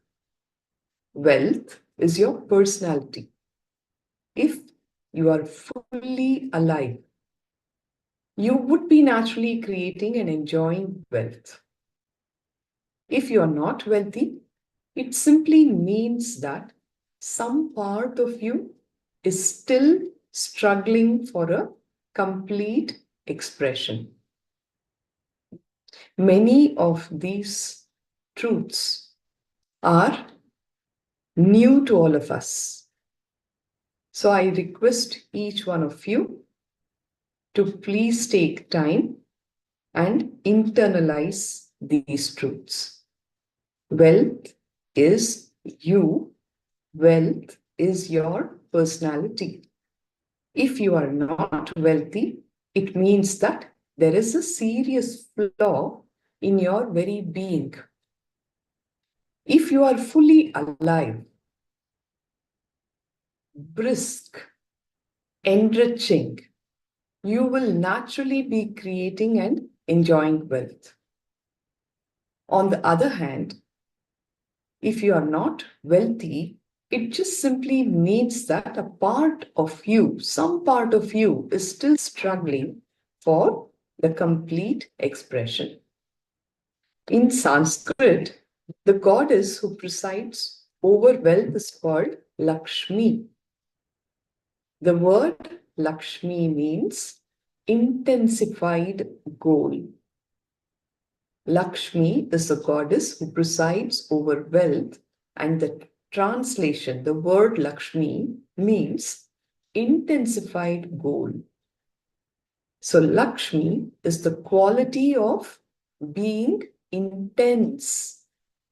Speaker 4: Wealth is your personality. If you are fully alive, you would be naturally creating and enjoying wealth. If you are not wealthy, it simply means that some part of you is still struggling for a complete expression. Many of these truths are new to all of us. So I request each one of you to please take time and internalize these truths. Wealth is you. Wealth is your personality. If you are not wealthy, it means that there is a serious flaw in your very being. If you are fully alive, brisk, enriching, you will naturally be creating and enjoying wealth. On the other hand, if you are not wealthy, it just simply means that a part of you, some part of you, is still struggling for the complete expression. In Sanskrit, the goddess who presides over wealth is called Lakshmi. The word Lakshmi means intensified goal. Lakshmi is the goddess who presides over wealth, and the translation, the word Lakshmi, means intensified goal. So Lakshmi is the quality of being intense,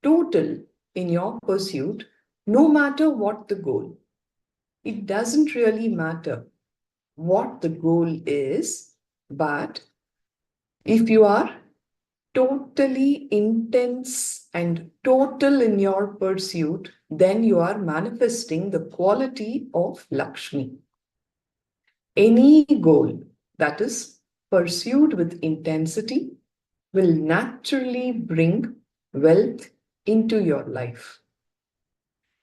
Speaker 4: total in your pursuit, no matter what the goal. It doesn't really matter what the goal is, but if you are totally intense and total in your pursuit, then you are manifesting the quality of Lakshmi. Any goal that is pursued with intensity will naturally bring wealth into your life.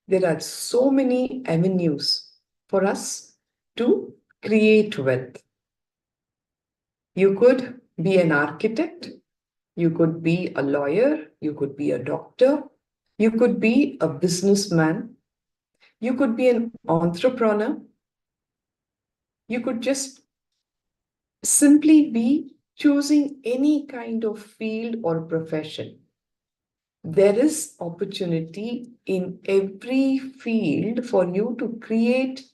Speaker 4: There are so many avenues for us to create wealth. You could be an architect, you could be a lawyer, you could be a doctor, you could be a businessman, you could be an entrepreneur, you could just simply be choosing any kind of field or profession. There is opportunity in every field for you to create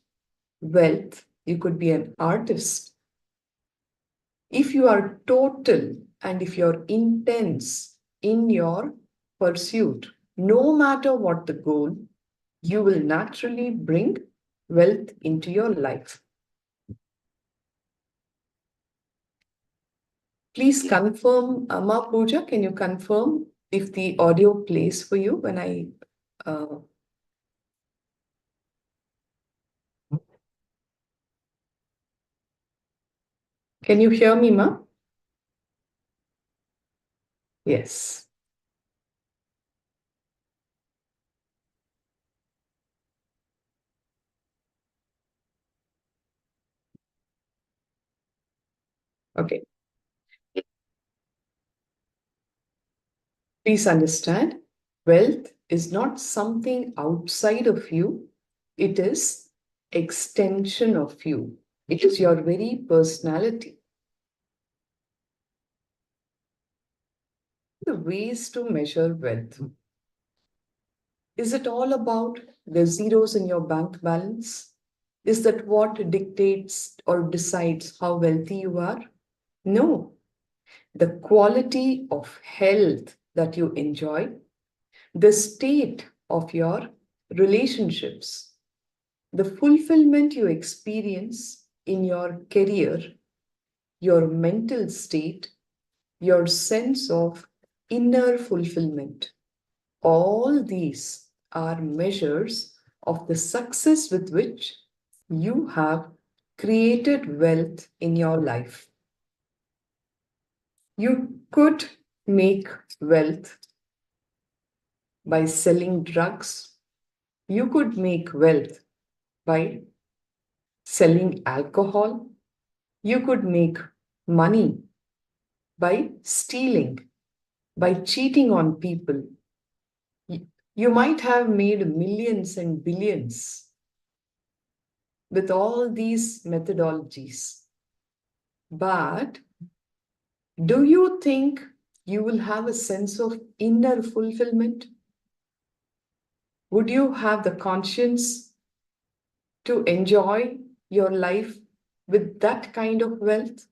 Speaker 4: wealth. You could be an artist. If you are total and if you're intense in your pursuit, no matter what the goal, you will naturally bring wealth into your life. Please confirm, Amma Pooja, can you confirm if the audio plays for you when I... Can you hear me, Ma? Yes. Okay. Please understand, wealth is not something outside of you. It is extension of you. It is your very personality. The ways to measure wealth. Is it all about the zeros in your bank balance? Is that what dictates or decides how wealthy you are? No. The quality of health that you enjoy, the state of your relationships, the fulfillment you experience in your career, your mental state, your sense of inner fulfillment. All these are measures of the success with which you have created wealth in your life. You could make wealth by selling drugs. You could make wealth by selling alcohol. You could make money by stealing, by cheating on people. You might have made millions and billions with all these methodologies. But do you think you will have a sense of inner fulfillment? Would you have the conscience to enjoy your life with that kind of wealth?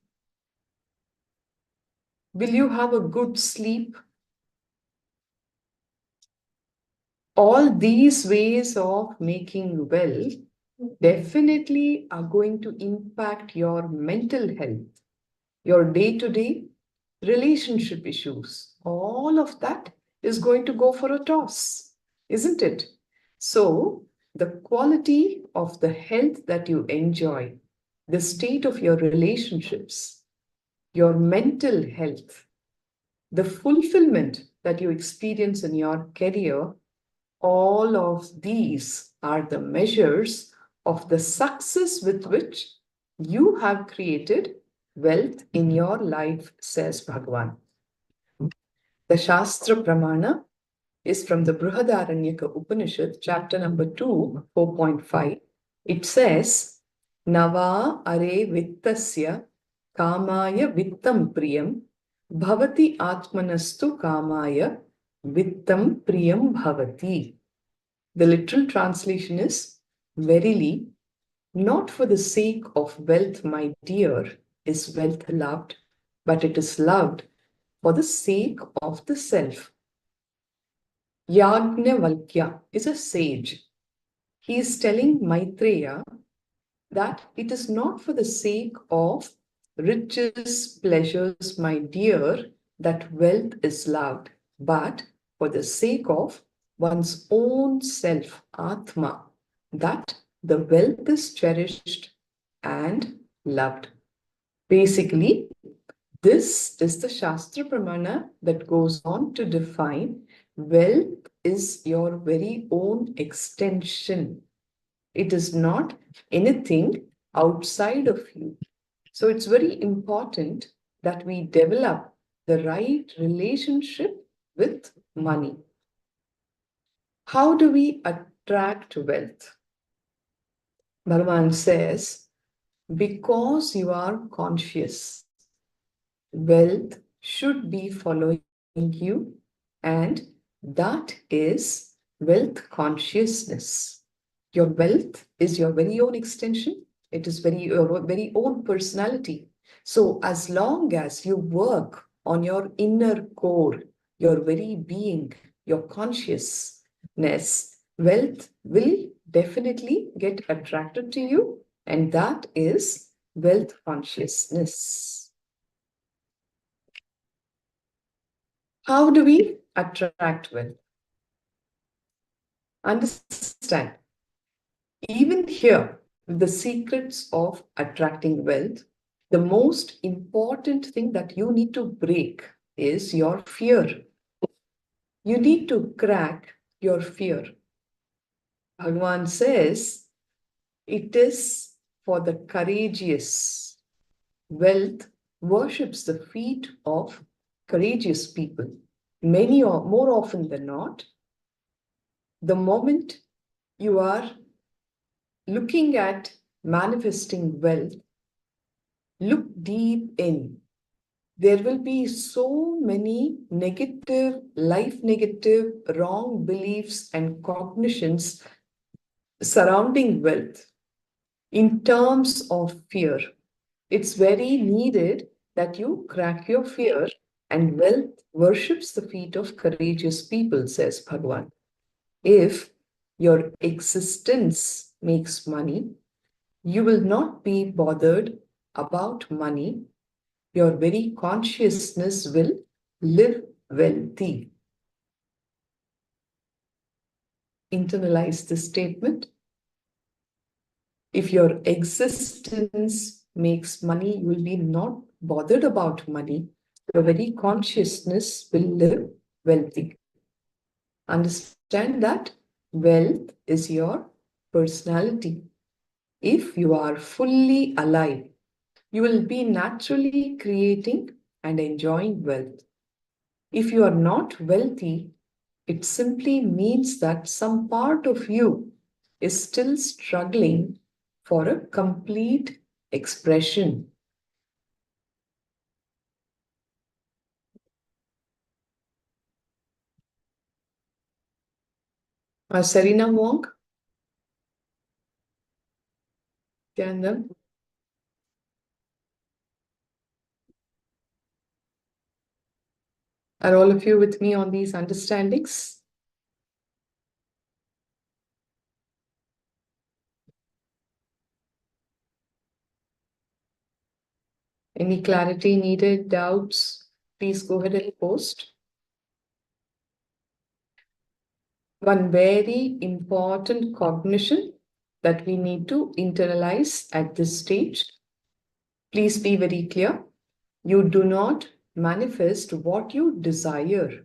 Speaker 4: Will you have a good sleep? All these ways of making wealth definitely are going to impact your mental health, your day-to-day relationship issues. All of that is going to go for a toss, isn't it? So, the quality of the health that you enjoy, the state of your relationships, your mental health, the fulfillment that you experience in your career, all of these are the measures of the success with which you have created wealth in your life, says Bhagavan. The Shastra Pramana is from the Brihadaranyaka Upanishad, chapter number 2, 4.5. It says, Nava are vittasya kamaya vittam priyam bhavati atmanastu kamaya vittam priyam bhavati. The literal translation is, verily, not for the sake of wealth, my dear, is wealth loved, but it is loved for the sake of the self. Yajnavalkya is a sage. He is telling Maitreya that it is not for the sake of riches, pleasures, my dear, that wealth is loved, but for the sake of one's own self, Atma, that the wealth is cherished and loved. Basically, this is the Shastra Pramana that goes on to define wealth is your very own extension. It is not anything outside of you. So it's very important that we develop the right relationship with money. How do we attract wealth? Bhagavan says, because you are conscious, wealth should be following you, and that is wealth consciousness. Your wealth is your very own extension. It is your very own personality. So as long as you work on your inner core, your very being, your consciousness, wealth will definitely get attracted to you, and that is wealth consciousness. How do we attract wealth? Understand, even here, the secrets of attracting wealth, the most important thing that you need to break is your fear. You need to crack your fear. Bhagavan says, it is for the courageous. Wealth worships the feet of courageous people. Many or more often than not, the moment you are looking at manifesting wealth, look deep in. There will be so many negative, life negative, wrong beliefs and cognitions surrounding wealth in terms of fear. It's very needed that you crack your fear, and wealth worships the feet of courageous people, says Bhagavan. If your existence makes money, you will not be bothered about money. Your very consciousness will live wealthy. Internalize this statement. If your existence makes money, you will be not bothered about money. Your very consciousness will live wealthy. Understand that wealth is your personality. If you are fully alive, you will be naturally creating and enjoying wealth. If you are not wealthy, it simply means that some part of you is still struggling for a complete expression. Serena Wong? Nithyananda? Are all of you with me on these understandings? Any clarity needed, doubts? Please go ahead and post. One very important cognition that we need to internalize at this stage. Please be very clear. You do not manifest what you desire,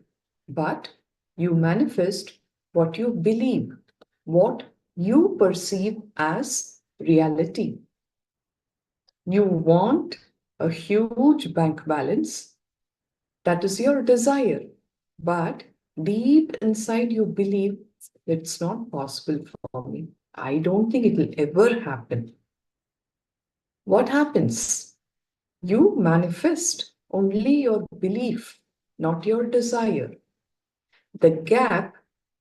Speaker 4: but you manifest what you believe, what you perceive as reality. You want a huge bank balance. That is your desire. But deep inside you believe it's not possible for me. I don't think it will ever happen. What happens? You manifest only your belief, not your desire. The gap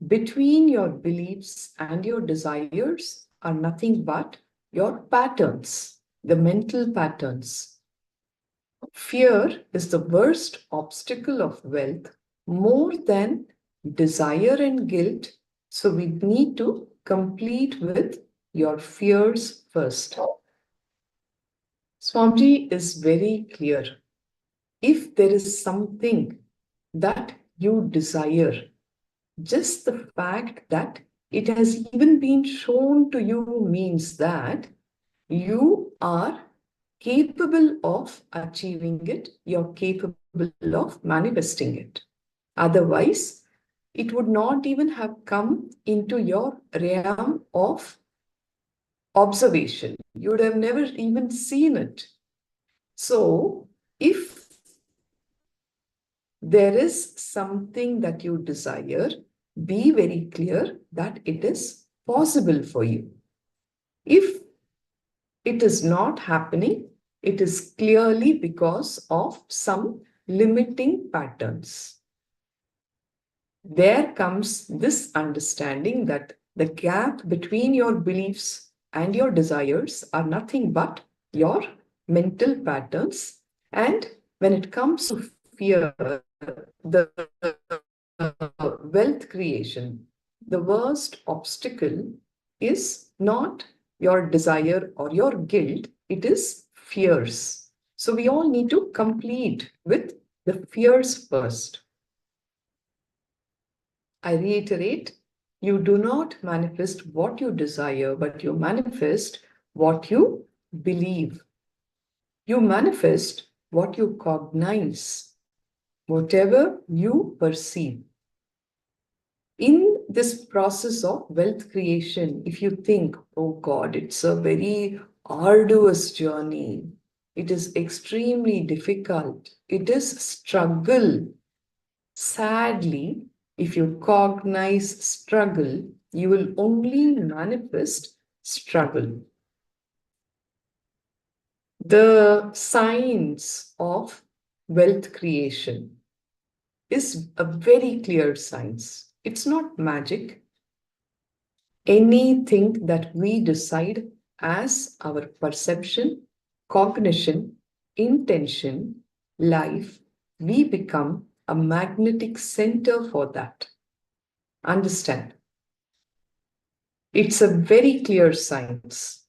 Speaker 4: between your beliefs and your desires are nothing but your patterns, the mental patterns. Fear is the worst obstacle of wealth, more than desire and guilt. So we need to complete with your fears first. Swamiji is very clear. if there is something that you desire, just the fact that it has even been shown to you means that you are capable of achieving it, you're capable of manifesting it. Otherwise, it would not even have come into your realm of observation. You would have never even seen it. So, if there is something that you desire, be very clear that it is possible for you. If it is not happening, it is clearly because of some limiting patterns. There comes this understanding that the gap between your beliefs and your desires are nothing but your mental patterns. And when it comes to fear, the wealth creation, the worst obstacle is not your desire or your guilt, it is fears. So we all need to complete with the fears first. I reiterate, you do not manifest what you desire, but you manifest what you believe. You manifest what you cognize, whatever you perceive. In this process of wealth creation, if you think, oh God, it's a very arduous journey, it is extremely difficult, it is struggle. Sadly, if you cognize struggle, you will only manifest struggle. The science of wealth creation is a very clear science. It's not magic. Anything that we decide as our perception, cognition, intention, life, we become a magnetic center for that. Understand? It's a very clear science.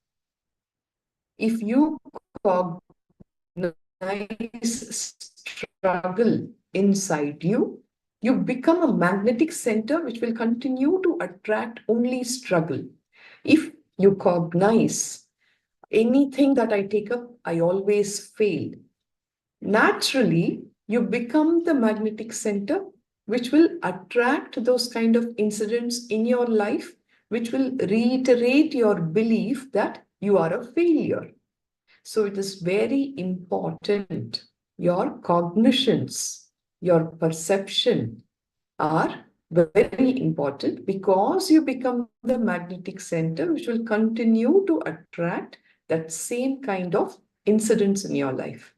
Speaker 4: If you cognize struggle inside you, you become a magnetic center which will continue to attract only struggle. If you cognize anything that I take up, I always fail, naturally, you become the magnetic center which will attract those kind of incidents in your life, which will reiterate your belief that you are a failure. So it is very important. Your cognitions, your perception are very important because you become the magnetic center which will continue to attract that same kind of incidents in your life.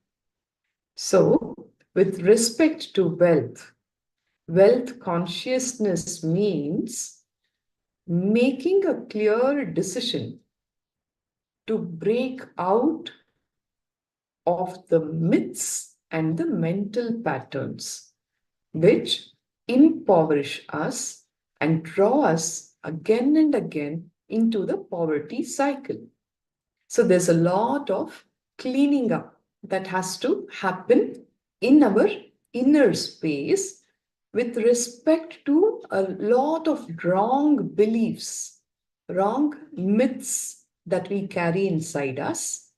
Speaker 4: So, with respect to wealth, wealth consciousness means making a clear decision to break out of the myths and the mental patterns which impoverish us and draw us again and again into the poverty cycle. So there's a lot of cleaning up that has to happen in our inner space with respect to a lot of wrong beliefs, wrong myths that we carry inside us,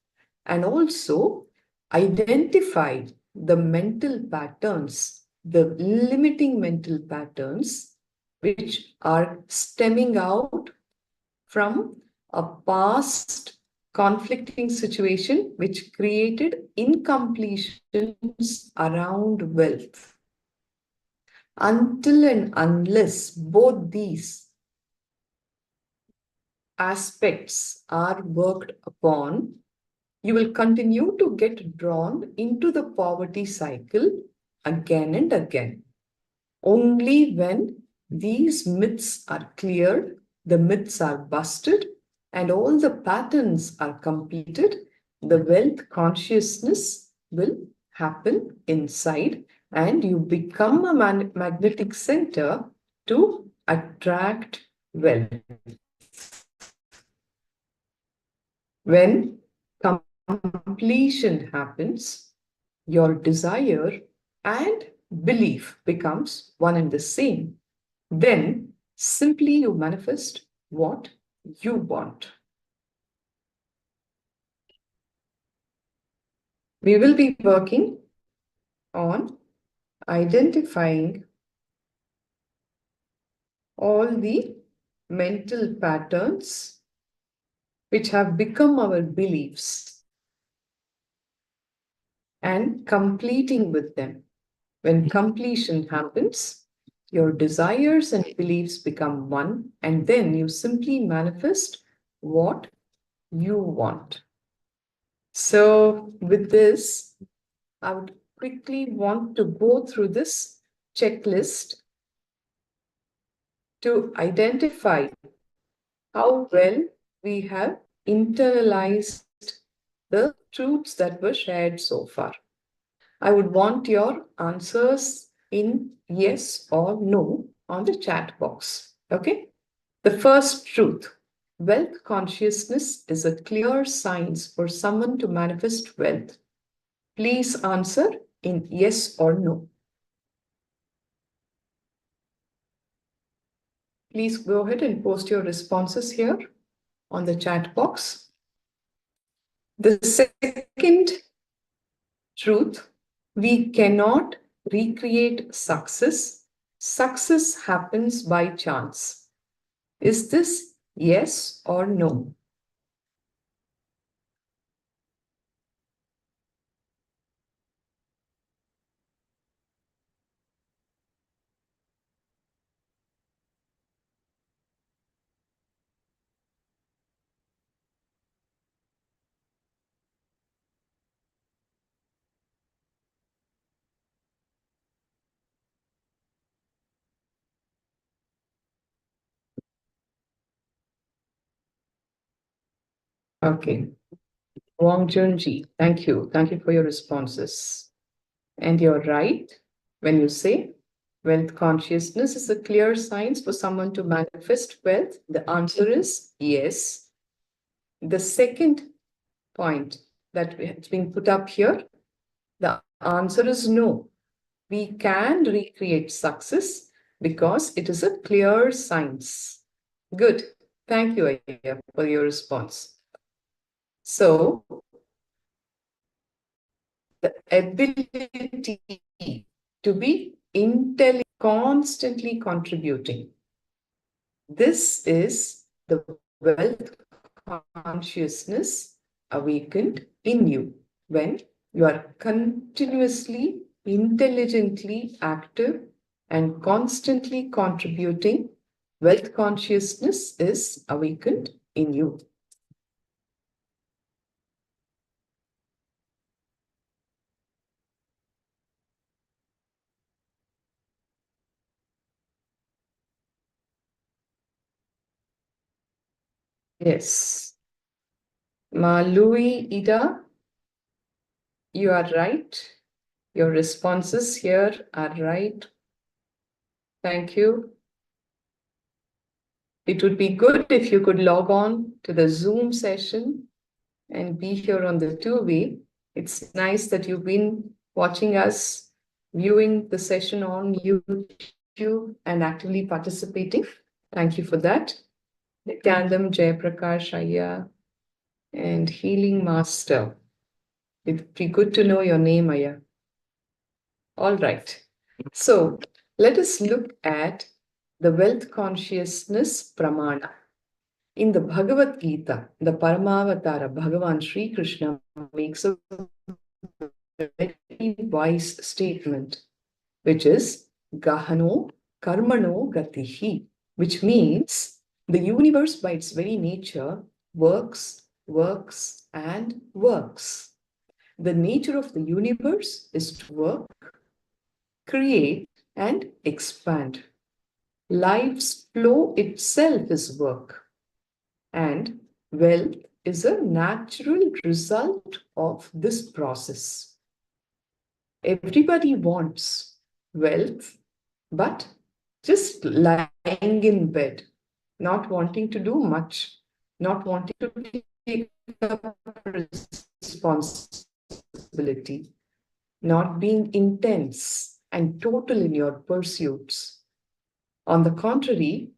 Speaker 4: and also identify the mental patterns, the limiting mental patterns which are stemming out from a past conflicting situation which created incompletions around wealth. Until and unless both these aspects are worked upon, you will continue to get drawn into the poverty cycle again and again. Only when these myths are cleared, the myths are busted, and all the patterns are completed, the wealth consciousness will happen inside, and you become a magnetic center to attract wealth. When completion happens, your desire and belief becomes one and the same. Then simply you manifest what you want. We will be working on identifying all the mental patterns which have become our beliefs and completing with them. When completion happens, your desires and beliefs become one, and then you simply manifest what you want. So with this, I would quickly want to go through this checklist to identify how well we have internalized the truths that were shared so far. I would want your answers in yes or no on the chat box. Okay? The first truth: wealth consciousness is a clear sign for someone to manifest wealth. Please answer in yes or no. Please go ahead and post your responses here on the chat box. The second truth: we cannot recreate success. Success happens by chance. Is this yes or no? Okay. Wang Junji, thank you. Thank you for your responses. And you're right when you say wealth consciousness is a clear sign for someone to manifest wealth. The answer is yes. The second point that has been put up here, the answer is no. We can recreate success because it is a clear science. Good. Thank you, Ayya, for your response. So, the ability to be intelligent, constantly contributing. This is the wealth consciousness awakened in you when you are continuously, intelligently active and constantly contributing. Wealth consciousness is awakened in you. Yes. Malui Ida, you are right. Your responses here are right. Thank you. It would be good if you could log on to the Zoom session and be here on the two-way. It's nice that you've been watching us, viewing the session on YouTube and actively participating. Thank you for that. Nithyananda, Jayaprakash, Ayya, and Healing Master. It'd be good to know your name, Ayya. All right. So let us look at the wealth consciousness pramana. In the Bhagavad Gita, the Paramavatara, Bhagavan Sri Krishna makes a very wise statement, which is Gahano Karmano Gatihi, which means the universe by its very nature works, works, and works. The nature of the universe is to work, create, and expand. Life's flow itself is work, and wealth is a natural result of this process. Everybody wants wealth, but just lying in bed, not wanting to do much, not wanting to take up responsibility. not being intense and total in your pursuits. On the contrary,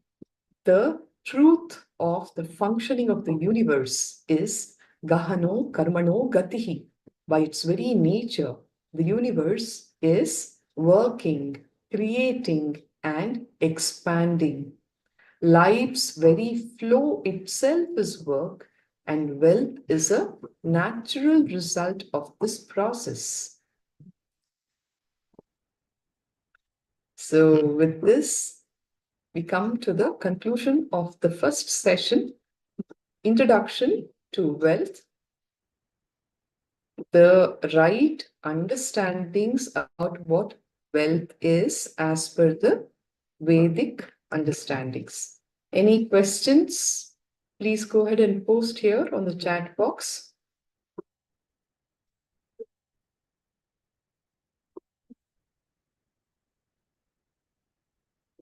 Speaker 4: the truth of the functioning of the universe is Gahano Karmano Gatihi. By its very nature, the universe is working, creating, and expanding. Life's very flow itself is work, and wealth is a natural result of this process. So, with this, we come to the conclusion of the first session, Introduction to Wealth, the right understandings about what wealth is as per the Vedic understandings. Any questions? Please go ahead and post here on the chat box.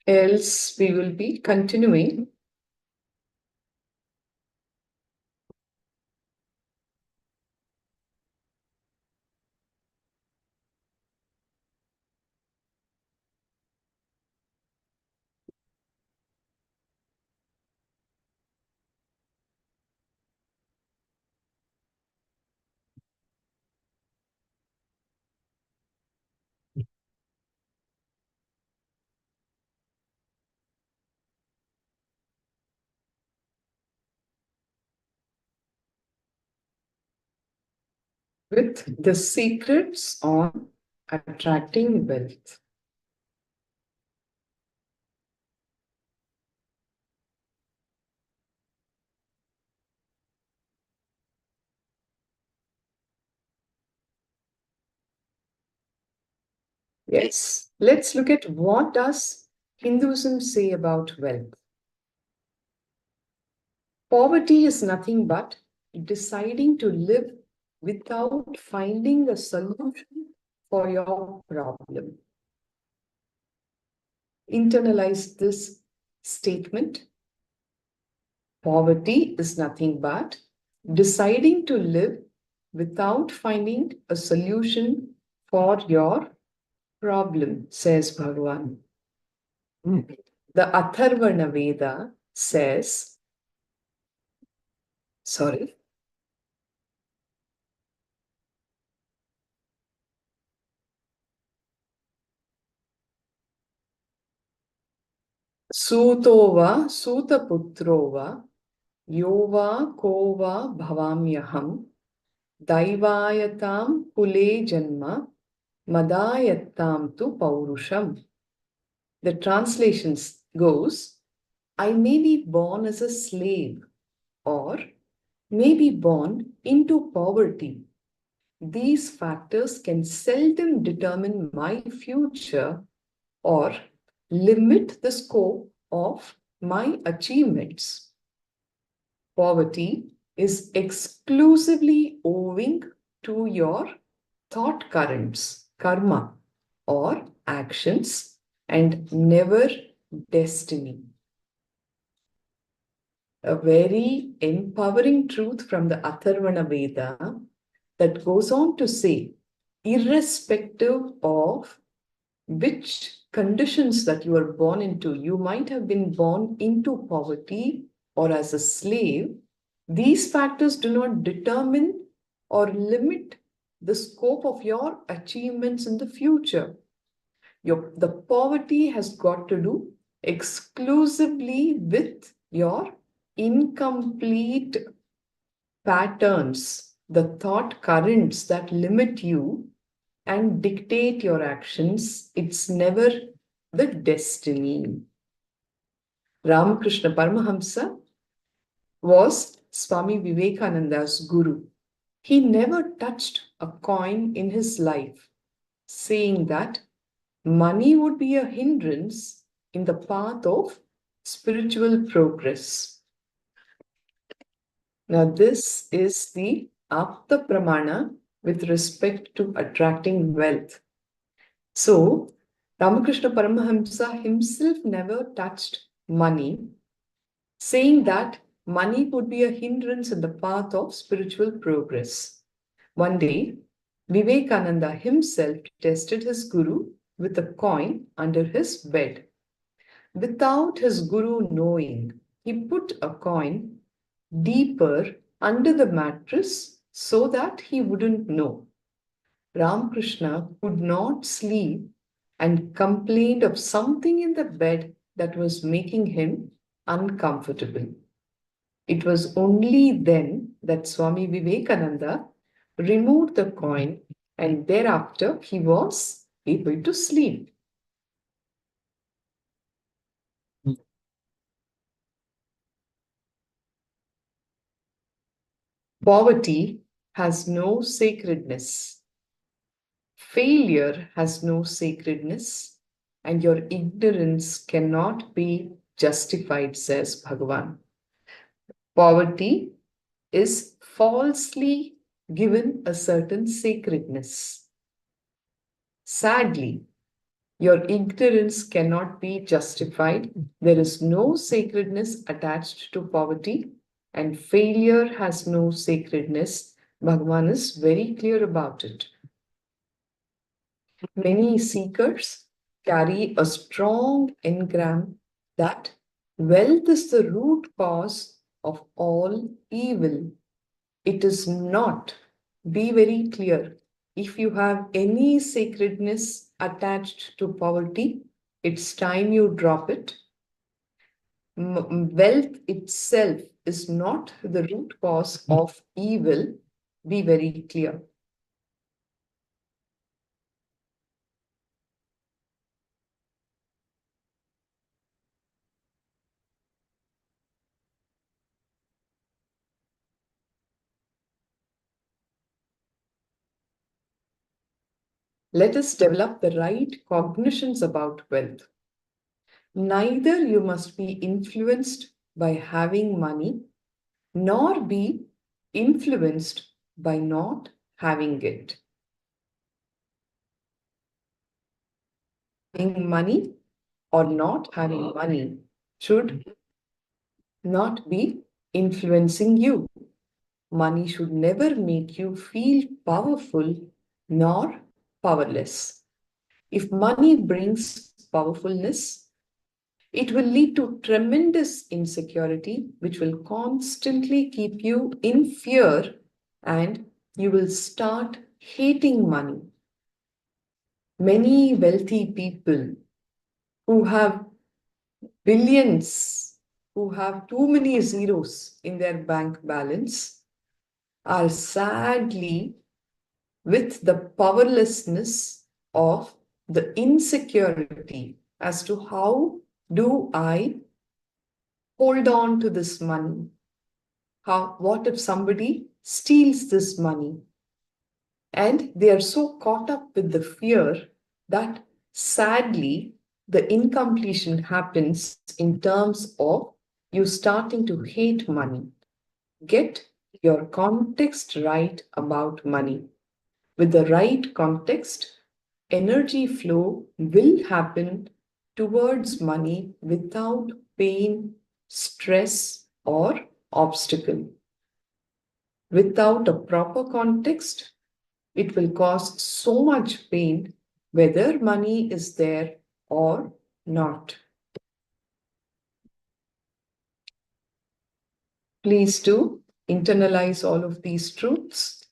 Speaker 4: Else we will be continuing. With the secrets on attracting wealth. Yes, let's look at what does Hinduism say about wealth. Poverty is nothing but deciding to live without finding a solution for your problem. Internalize this statement. Poverty is nothing but deciding to live without finding a solution for your problem, says Bhagavan. The Atharvana Veda says, sorry, Sutova Sutaputrova Yova Kova Bhavamyaham Daivayatam Pule Janma Madayatam tu Paurusham. The translations goes, I may be born as a slave or may be born into poverty. These factors can seldom determine my future or limit the scope of my achievements. Poverty is exclusively owing to your thought currents, karma, or actions, and never destiny. A very empowering truth from the Atharvana Veda that goes on to say, irrespective of which conditions that you are born into, you might have been born into poverty or as a slave, these factors do not determine or limit the scope of your achievements in the future. The poverty has got to do exclusively with your incomplete patterns, the thought currents that limit you and dictate your actions. It's never the destiny. Ramakrishna Paramahamsa was Swami Vivekananda's guru. He never touched a coin in his life, saying that money would be a hindrance in the path of spiritual progress. Now, this is the Apta Pramana with respect to attracting wealth. So, Ramakrishna Paramahamsa himself never touched money, saying that money would be a hindrance in the path of spiritual progress. One day, Vivekananda himself tested his guru with a coin under his bed. Without his guru knowing, he put a coin deeper under the mattress so that he wouldn't know. Ramakrishna could not sleep and complained of something in the bed that was making him uncomfortable. It was only then that Swami Vivekananda removed the coin, and thereafter he was able to sleep. Poverty has no sacredness. Failure has no sacredness, and your ignorance cannot be justified, says Bhagavan. Poverty is falsely given a certain sacredness. Sadly, your ignorance cannot be justified. There is no sacredness attached to poverty, and failure has no sacredness. Bhagavan is very clear about it. Many seekers carry a strong engram that wealth is the root cause of all evil. It is not. Be very clear. If you have any sacredness attached to poverty, it's time you drop it. Wealth itself is not the root cause of evil. Be very clear. Let us develop the right cognitions about wealth. Neither you must be influenced by having money, nor be influenced by not having it. Having money or not having money should not be influencing you. Money should never make you feel powerful nor powerless. If money brings powerfulness, it will lead to tremendous insecurity, which will constantly keep you in fear, and you will start hating money. Many wealthy people who have billions, who have too many zeros in their bank balance, are sadly with the powerlessness of the insecurity as to how do I hold on to this money? What if somebody steals this money? And they are so caught up with the fear that sadly the incompletion happens in terms of you starting to hate money. Get your context right about money. With the right context, energy flow will happen towards money without pain, stress, or obstacle. Without a proper context, it will cause so much pain whether money is there or not. Please do internalize all of these truths.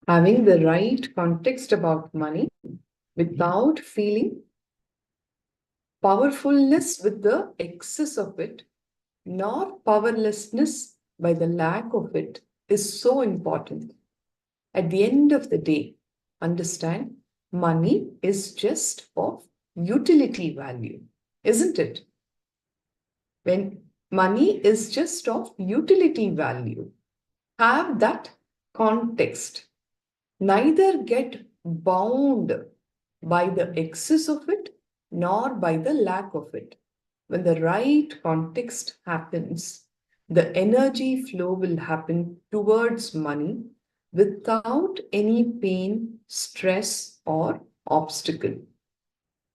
Speaker 4: Having the right context about money without feeling powerfulness with the excess of it, nor powerlessness by the lack of it, is so important. At the end of the day, understand money is just of utility value, isn't it? When money is just of utility value, have that context. Neither get bound by the excess of it nor by the lack of it. When the right context happens, the energy flow will happen towards money without any pain, stress, or obstacle.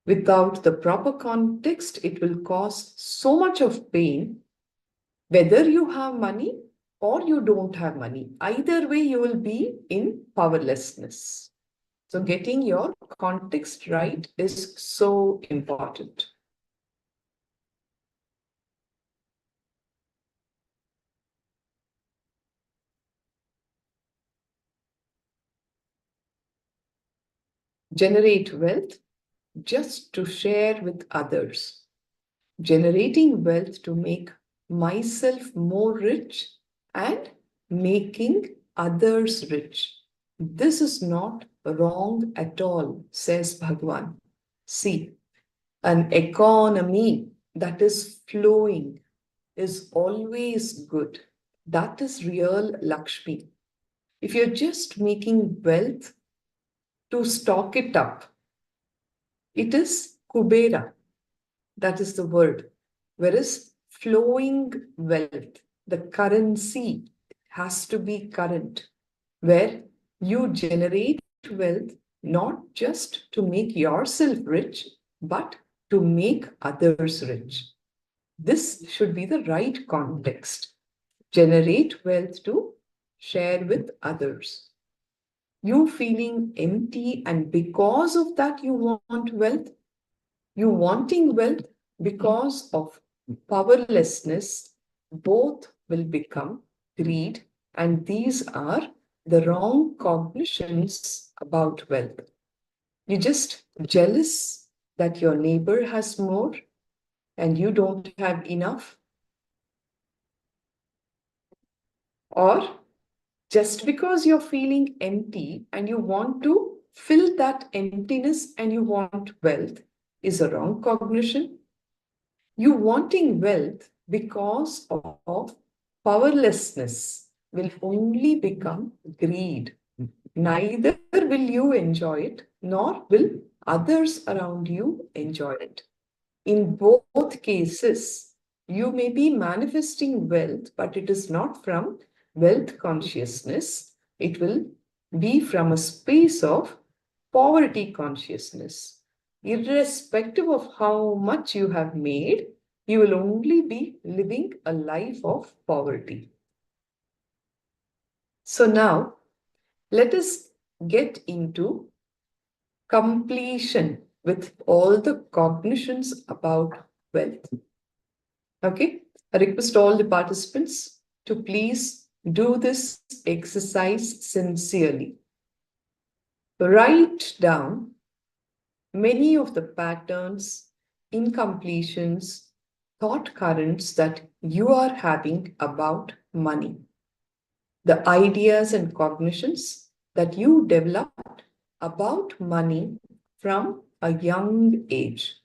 Speaker 4: Without the proper context, it will cause so much of pain, whether you have money or you don't have money. Either way, you will be in powerlessness. So getting your context right is so important. Generate wealth just to share with others. Generating wealth to make myself more rich and making others rich. This is not wrong at all, says Bhagavan. See, an economy that is flowing is always good. That is real Lakshmi. If you're just making wealth to stock it up, it is Kubera. That is the word. Whereas flowing wealth, the currency has to be current, where you generate wealth not just to make yourself rich, but to make others rich. This should be the right context. Generate wealth to share with others. You feeling empty, and because of that you want wealth, you wanting wealth because of powerlessness, both will become greed, and these are the wrong cognitions about wealth. You're just jealous that your neighbor has more and you don't have enough. Or just because you're feeling empty and you want to fill that emptiness and you want wealth is a wrong cognition. You wanting wealth because of powerlessness will only become greed. Neither will you enjoy it, nor will others around you enjoy it. In both cases, you may be manifesting wealth, but it is not from wealth consciousness. It will be from a space of poverty consciousness. Irrespective of how much you have made, you will only be living a life of poverty. So now, let us get into completion with all the cognitions about wealth. Okay, I request all the participants to please do this exercise sincerely. Write down many of the patterns, incompletions, thought currents that you are having about money. The ideas and cognitions that you developed about money from a young age.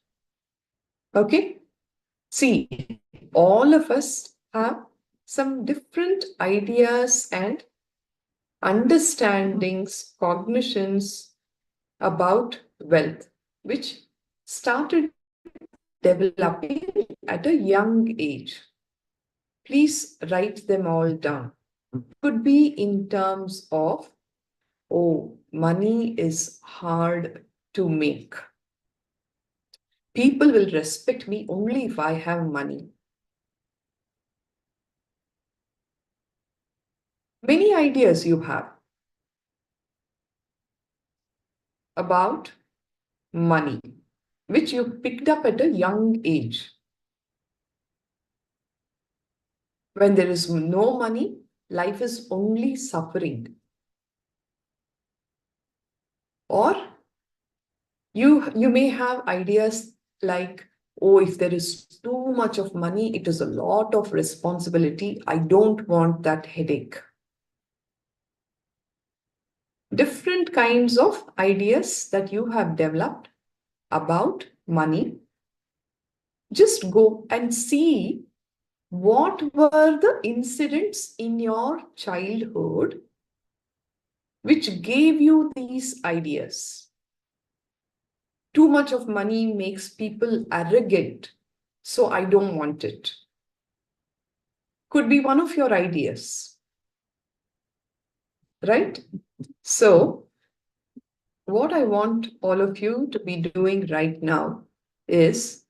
Speaker 4: Okay? See, all of us have some different ideas and understandings, cognitions about wealth, which started developing at a young age. Please write them all down. Could be in terms of, oh, money is hard to make. People will respect me only if I have money. Many ideas you have about money, which you picked up at a young age. When there is no money, life is only suffering. Or you may have ideas like, oh, if there is too much of money, it is a lot of responsibility. I don't want that headache. Different kinds of ideas that you have developed about money. Just go and see what were the incidents in your childhood which gave you these ideas. Too much of money makes people arrogant, so I don't want it. Could be one of your ideas, right? So, what I want all of you to be doing right now is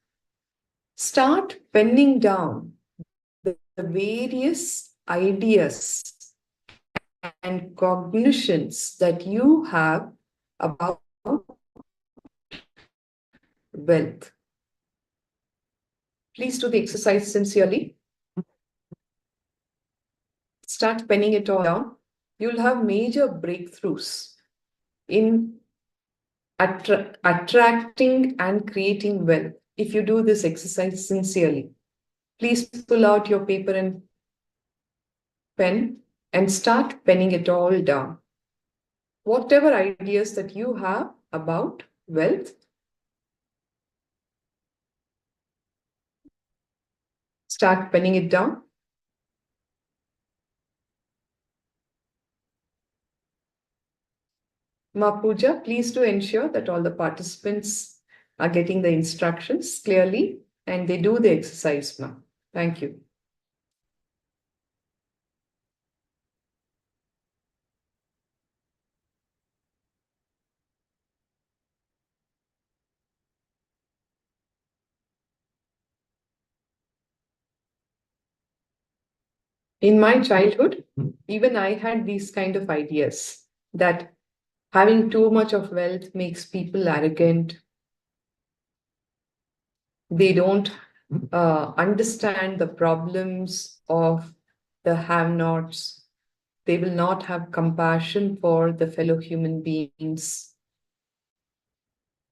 Speaker 4: start penning down the various ideas and cognitions that you have about wealth. Please do the exercise sincerely. Start penning it all down. You'll have major breakthroughs in attracting and creating wealth if you do this exercise sincerely. Please pull out your paper and pen and start penning it all down. Whatever ideas that you have about wealth, start penning it down. Ma Pooja, please do ensure that all the participants are getting the instructions clearly and they do the exercise, Ma. Thank you. In my childhood, even I had these kind of ideas that having too much of wealth makes people arrogant. They don't understand the problems of the have-nots. They will not have compassion for the fellow human beings.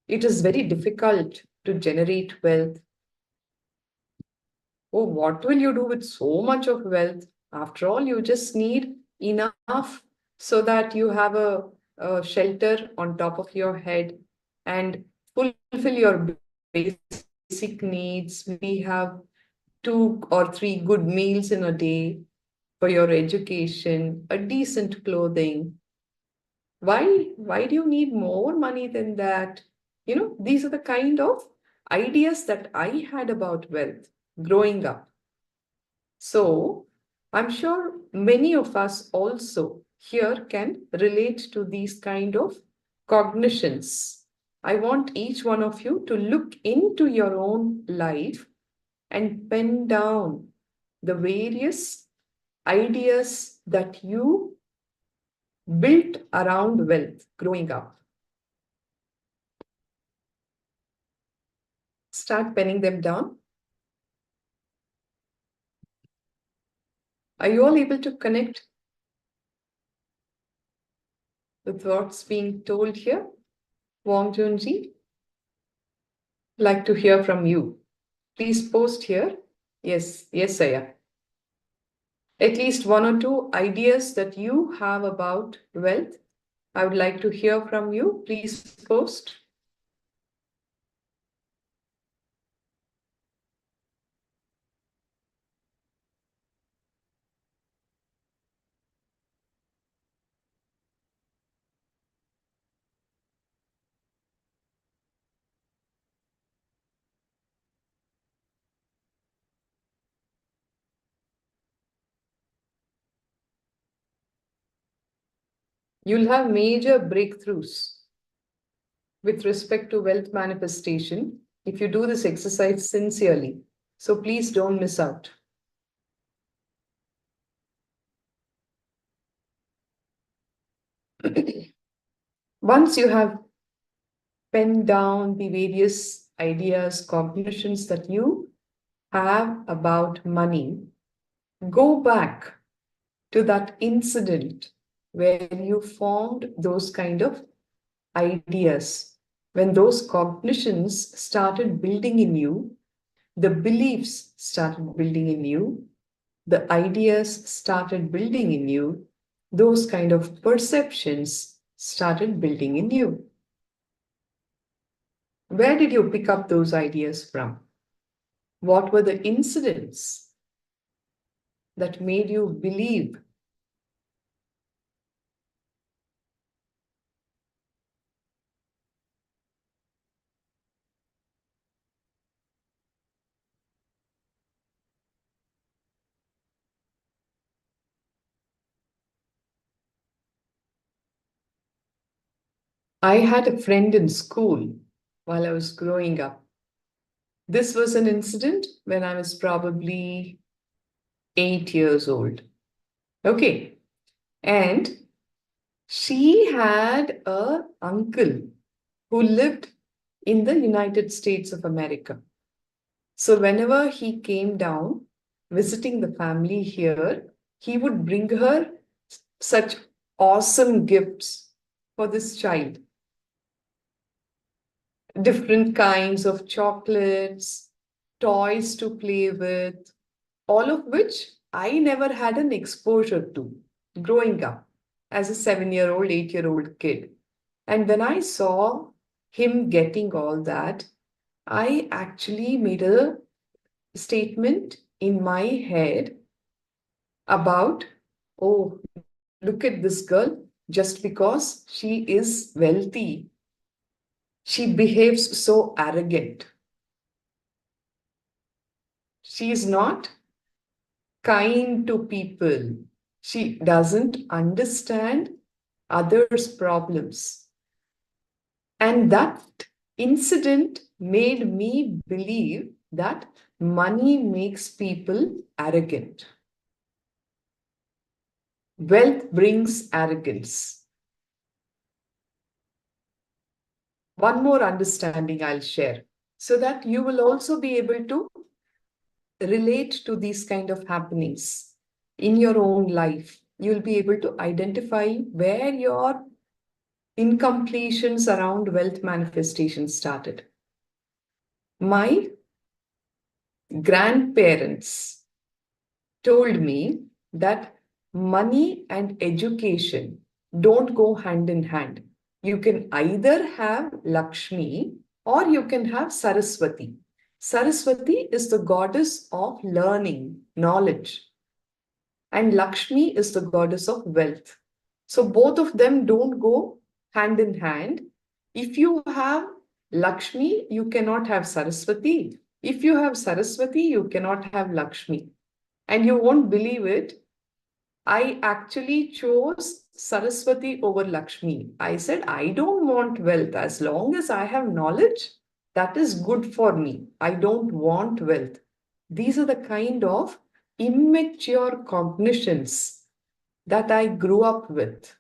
Speaker 4: It is very difficult to generate wealth. Oh, what will you do with so much of wealth? After all, you just need enough so that you have a shelter on top of your head and fulfill your basic needs. We have 2 or 3 good meals in a day for your education, a decent clothing. Why do you need more money than that? You know, these are the kind of ideas that I had about wealth growing up. So I'm sure many of us also here can relate to these kind of cognitions. I want each one of you to look into your own life and pen down the various ideas that you built around wealth growing up. Start penning them down. Are you all able to connect with what's being told here? Wong Junji, like to hear from you. Please post here. Yes, Saya. At least 1 or 2 ideas that you have about wealth. I would like to hear from you. Please post. You'll have major breakthroughs with respect to wealth manifestation if you do this exercise sincerely. So please don't miss out. Once you have penned down the various ideas, cognitions that you have about money, go back to that incident where you formed those kind of ideas, when those cognitions started building in you, the beliefs started building in you, the ideas started building in you, those kind of perceptions started building in you. Where did you pick up those ideas from? What were the incidents that made you believe? I had a friend in school while I was growing up. This was an incident when I was probably 8 years old. Okay. And she had an uncle who lived in the United States of America. So whenever he came down visiting the family here, he would bring her such awesome gifts for this child. Different kinds of chocolates, toys to play with, all of which I never had an exposure to growing up as a 7-year-old, 8-year-old kid. And when I saw him getting all that, I actually made a statement in my head about, oh, look at this girl, just because she is wealthy, she behaves so arrogant. She is not kind to people. She doesn't understand others' problems. And that incident made me believe that money makes people arrogant. Wealth brings arrogance. One more understanding I'll share so that you will also be able to relate to these kind of happenings in your own life. You'll be able to identify where your incompletions around wealth manifestation started. My grandparents told me that money and education don't go hand in hand. You can either have Lakshmi or you can have Saraswati. Saraswati is the goddess of learning, knowledge, and Lakshmi is the goddess of wealth. So both of them don't go hand in hand. If you have Lakshmi, you cannot have Saraswati. If you have Saraswati, you cannot have Lakshmi. And you won't believe it, I actually chose Saraswati over Lakshmi. I said, I don't want wealth. As long as I have knowledge, that is good for me. I don't want wealth. These are the kind of immature cognitions that I grew up with.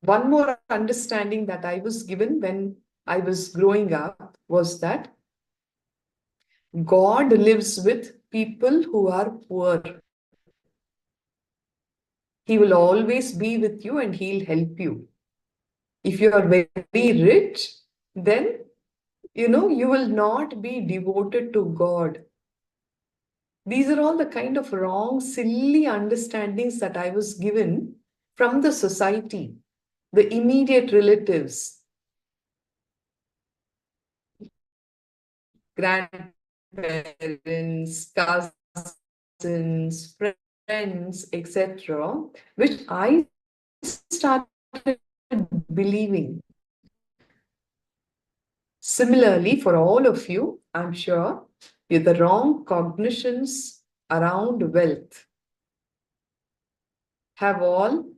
Speaker 4: One more understanding that I was given when I was growing up was that God lives with people who are poor. He will always be with you and he'll help you. If you are very rich, then, you will not be devoted to God. These are all the kind of wrong, silly understandings that I was given from the society, the immediate relatives, grandparents, cousins, friends, etc., which I started believing. Similarly, for all of you, I'm sure the wrong cognitions around wealth have all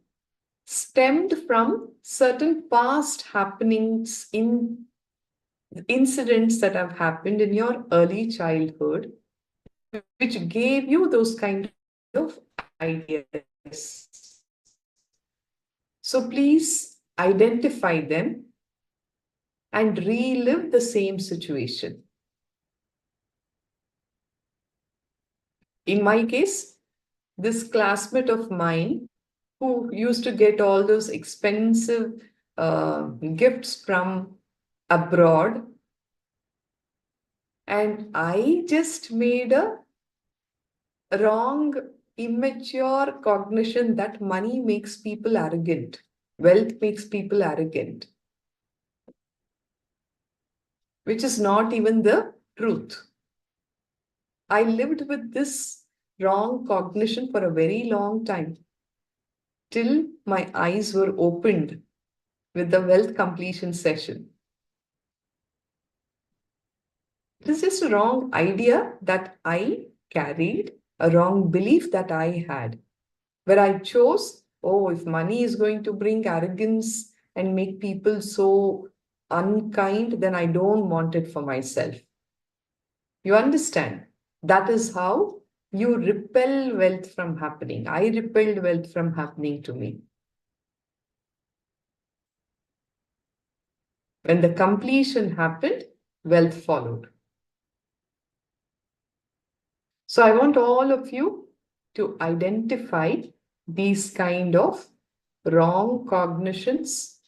Speaker 4: stemmed from certain past happenings in incidents that have happened in your early childhood, which gave you those kind of ideas. So please identify them and relive the same situation. In my case, this classmate of mine who used to get all those expensive gifts from abroad, and I just made a wrong, immature cognition that money makes people arrogant, wealth makes people arrogant, which is not even the truth. I lived with this wrong cognition for a very long time, till my eyes were opened with the wealth completion session. It is just a wrong idea that I carried, a wrong belief that I had, where I chose, oh, if money is going to bring arrogance and make people so unkind, then I don't want it for myself. You understand? That is how you repel wealth from happening. I repelled wealth from happening to me. When the completion happened, wealth followed. So I want all of you to identify these kind of wrong cognitions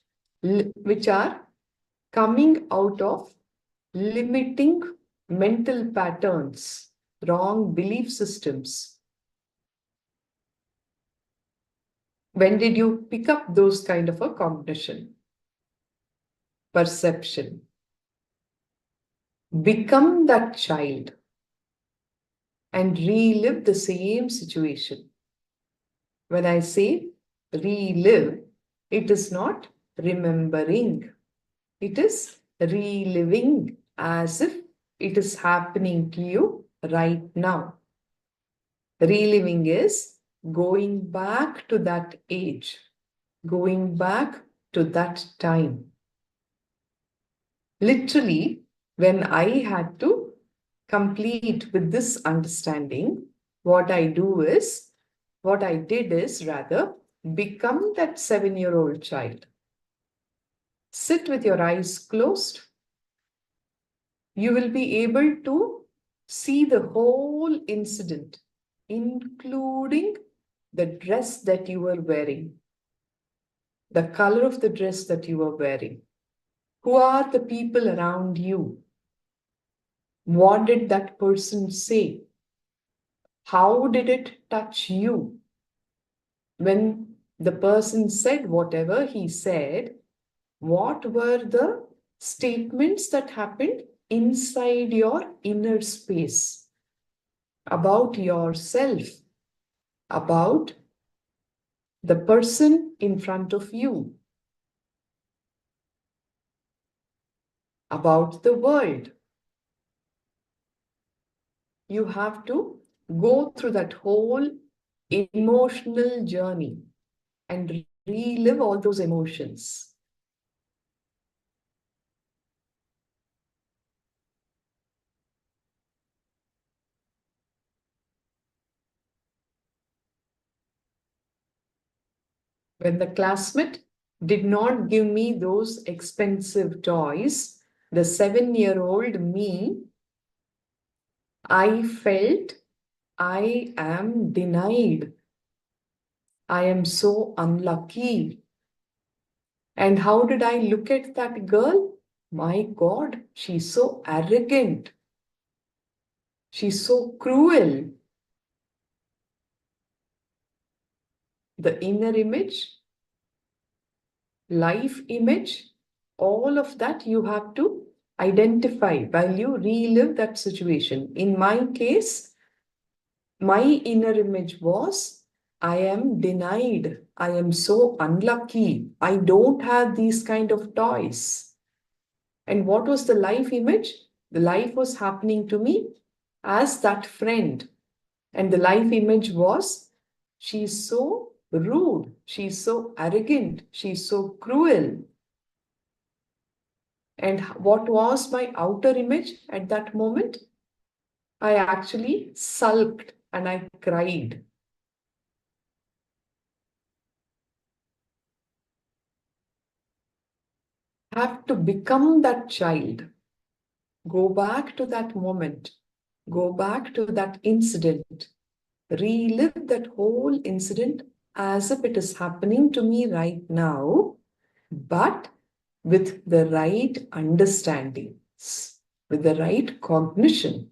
Speaker 4: which are coming out of limiting mental patterns, wrong belief systems. When did you pick up those kind of a cognition? Perception. Become that child and relive the same situation. When I say relive, it is not remembering. It is reliving as if it is happening to you right now. Reliving is going back to that age, going back to that time. Literally, when I had to complete with this understanding, what I did is become that 7-year-old child. Sit with your eyes closed. You will be able to see the whole incident, including the dress that you were wearing, the color of the dress that you were wearing. Who are the people around you? What did that person say? How did it touch you? When the person said whatever he said, what were the statements that happened inside your inner space about yourself, about the person in front of you, about the world? You have to go through that whole emotional journey and relive all those emotions. When the classmate did not give me those expensive toys, the 7-year-old me, I felt I am denied. I am so unlucky. And how did I look at that girl? My God, she's so arrogant. She's so cruel. The inner image, life image, all of that you have to identify while you relive that situation. In my case, my inner image was, I am denied. I am so unlucky. I don't have these kind of toys. And what was the life image? The life was happening to me as that friend. And the life image was, she's so rude. She's so arrogant. She's so cruel. And what was my outer image at that moment? I actually sulked and I cried. Have to become that child. Go back to that moment. Go back to that incident. relive that whole incident as if it is happening to me right now, but with the right understandings, with the right cognition.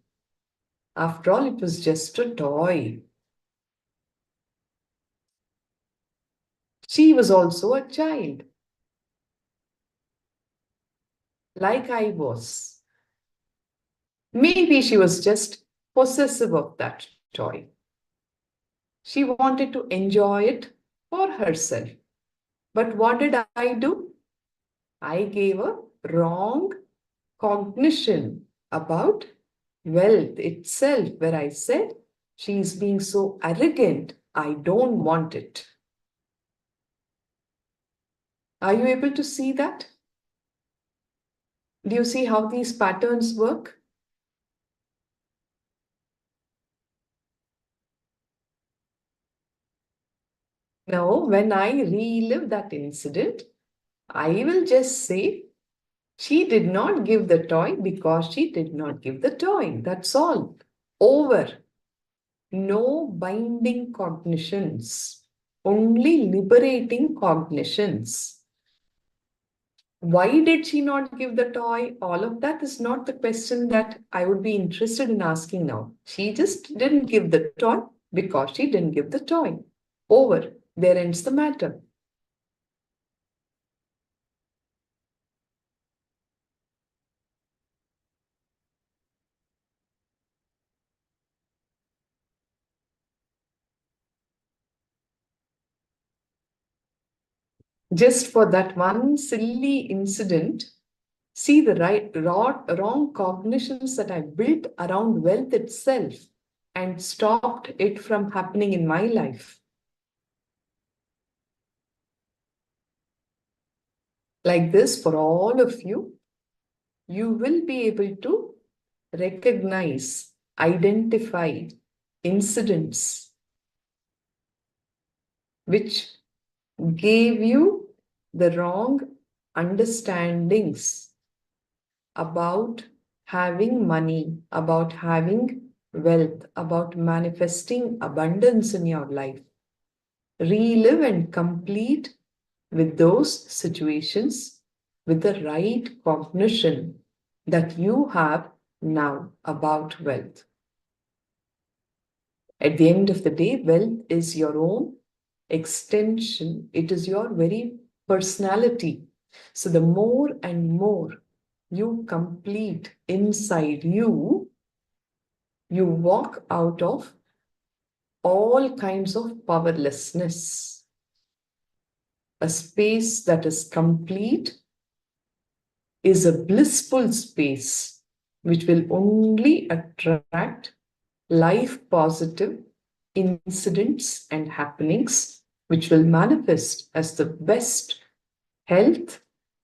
Speaker 4: After all, it was just a toy. She was also a child, like I was. Maybe she was just possessive of that toy. She wanted to enjoy it for herself. But what did I do? I gave a wrong cognition about wealth itself, where I said, she is being so arrogant, I don't want it. Are you able to see that? Do you see how these patterns work? Now, when I relive that incident, I will just say, she did not give the toy because she did not give the toy. That's all. Over. No binding cognitions, only liberating cognitions. Why did she not give the toy? All of that is not the question that I would be interested in asking now. She just didn't give the toy because she didn't give the toy. Over. There ends the matter. Just for that one silly incident, see the wrong cognitions that I built around wealth itself and stopped it from happening in my life. Like this, for all of you, you will be able to recognize, identify incidents which gave you the wrong understandings about having money, about having wealth, about manifesting abundance in your life. Relive and complete with those situations with the right cognition that you have now about wealth. At the end of the day, wealth is your own extension. It is your very personality. So the more and more you complete inside you, you walk out of all kinds of powerlessness. A space that is complete is a blissful space which will only attract life positive incidents and happenings which will manifest as the best health,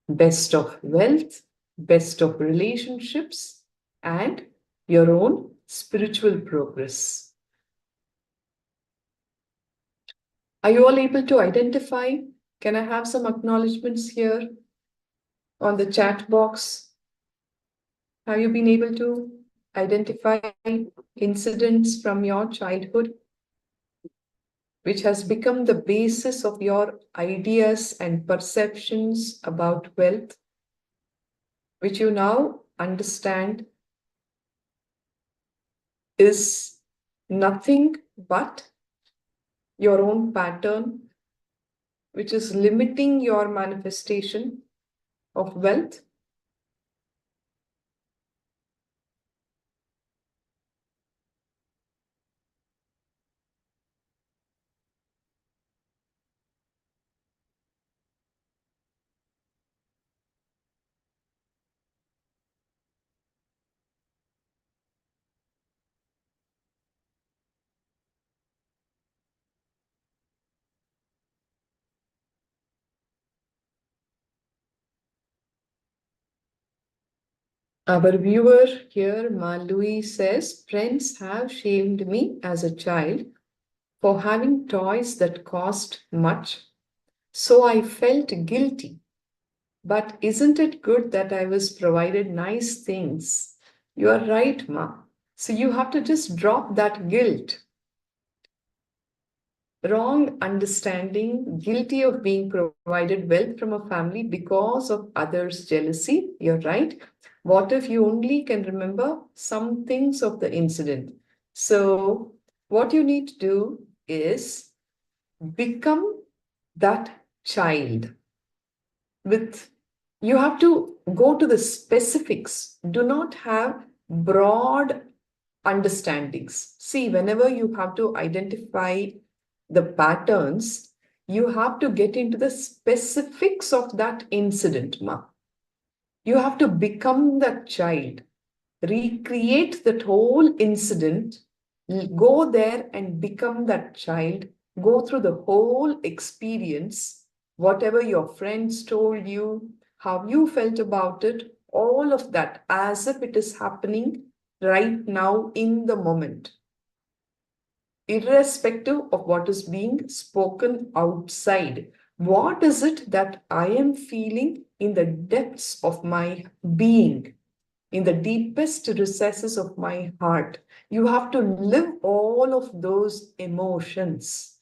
Speaker 4: best of wealth, best of relationships, and your own spiritual progress. Are you all able to identify? Can I have some acknowledgements here on the chat box? Have you been able to identify incidents from your childhood which has become the basis of your ideas and perceptions about wealth, which you now understand is nothing but your own pattern, which is limiting your manifestation of wealth? Our viewer here, Malui, says, friends have shamed me as a child for having toys that cost much, so I felt guilty. But isn't it good that I was provided nice things? You are right, Ma. So you have to just drop that guilt. wrong understanding, guilty of being provided wealth from a family because of others' jealousy. You're right. What if you only can remember some things of the incident? So, what you need to do is become that child. You have to go to the specifics. Do not have broad understandings. See, whenever you have to identify the patterns, you have to get into the specifics of that incident, ma. You have to become that child, recreate that whole incident, go there and become that child, go through the whole experience, whatever your friends told you, how you felt about it, all of that as if it is happening right now in the moment, irrespective of what is being spoken outside. What is it that I am feeling in the depths of my being, in the deepest recesses of my heart? You have to live all of those emotions.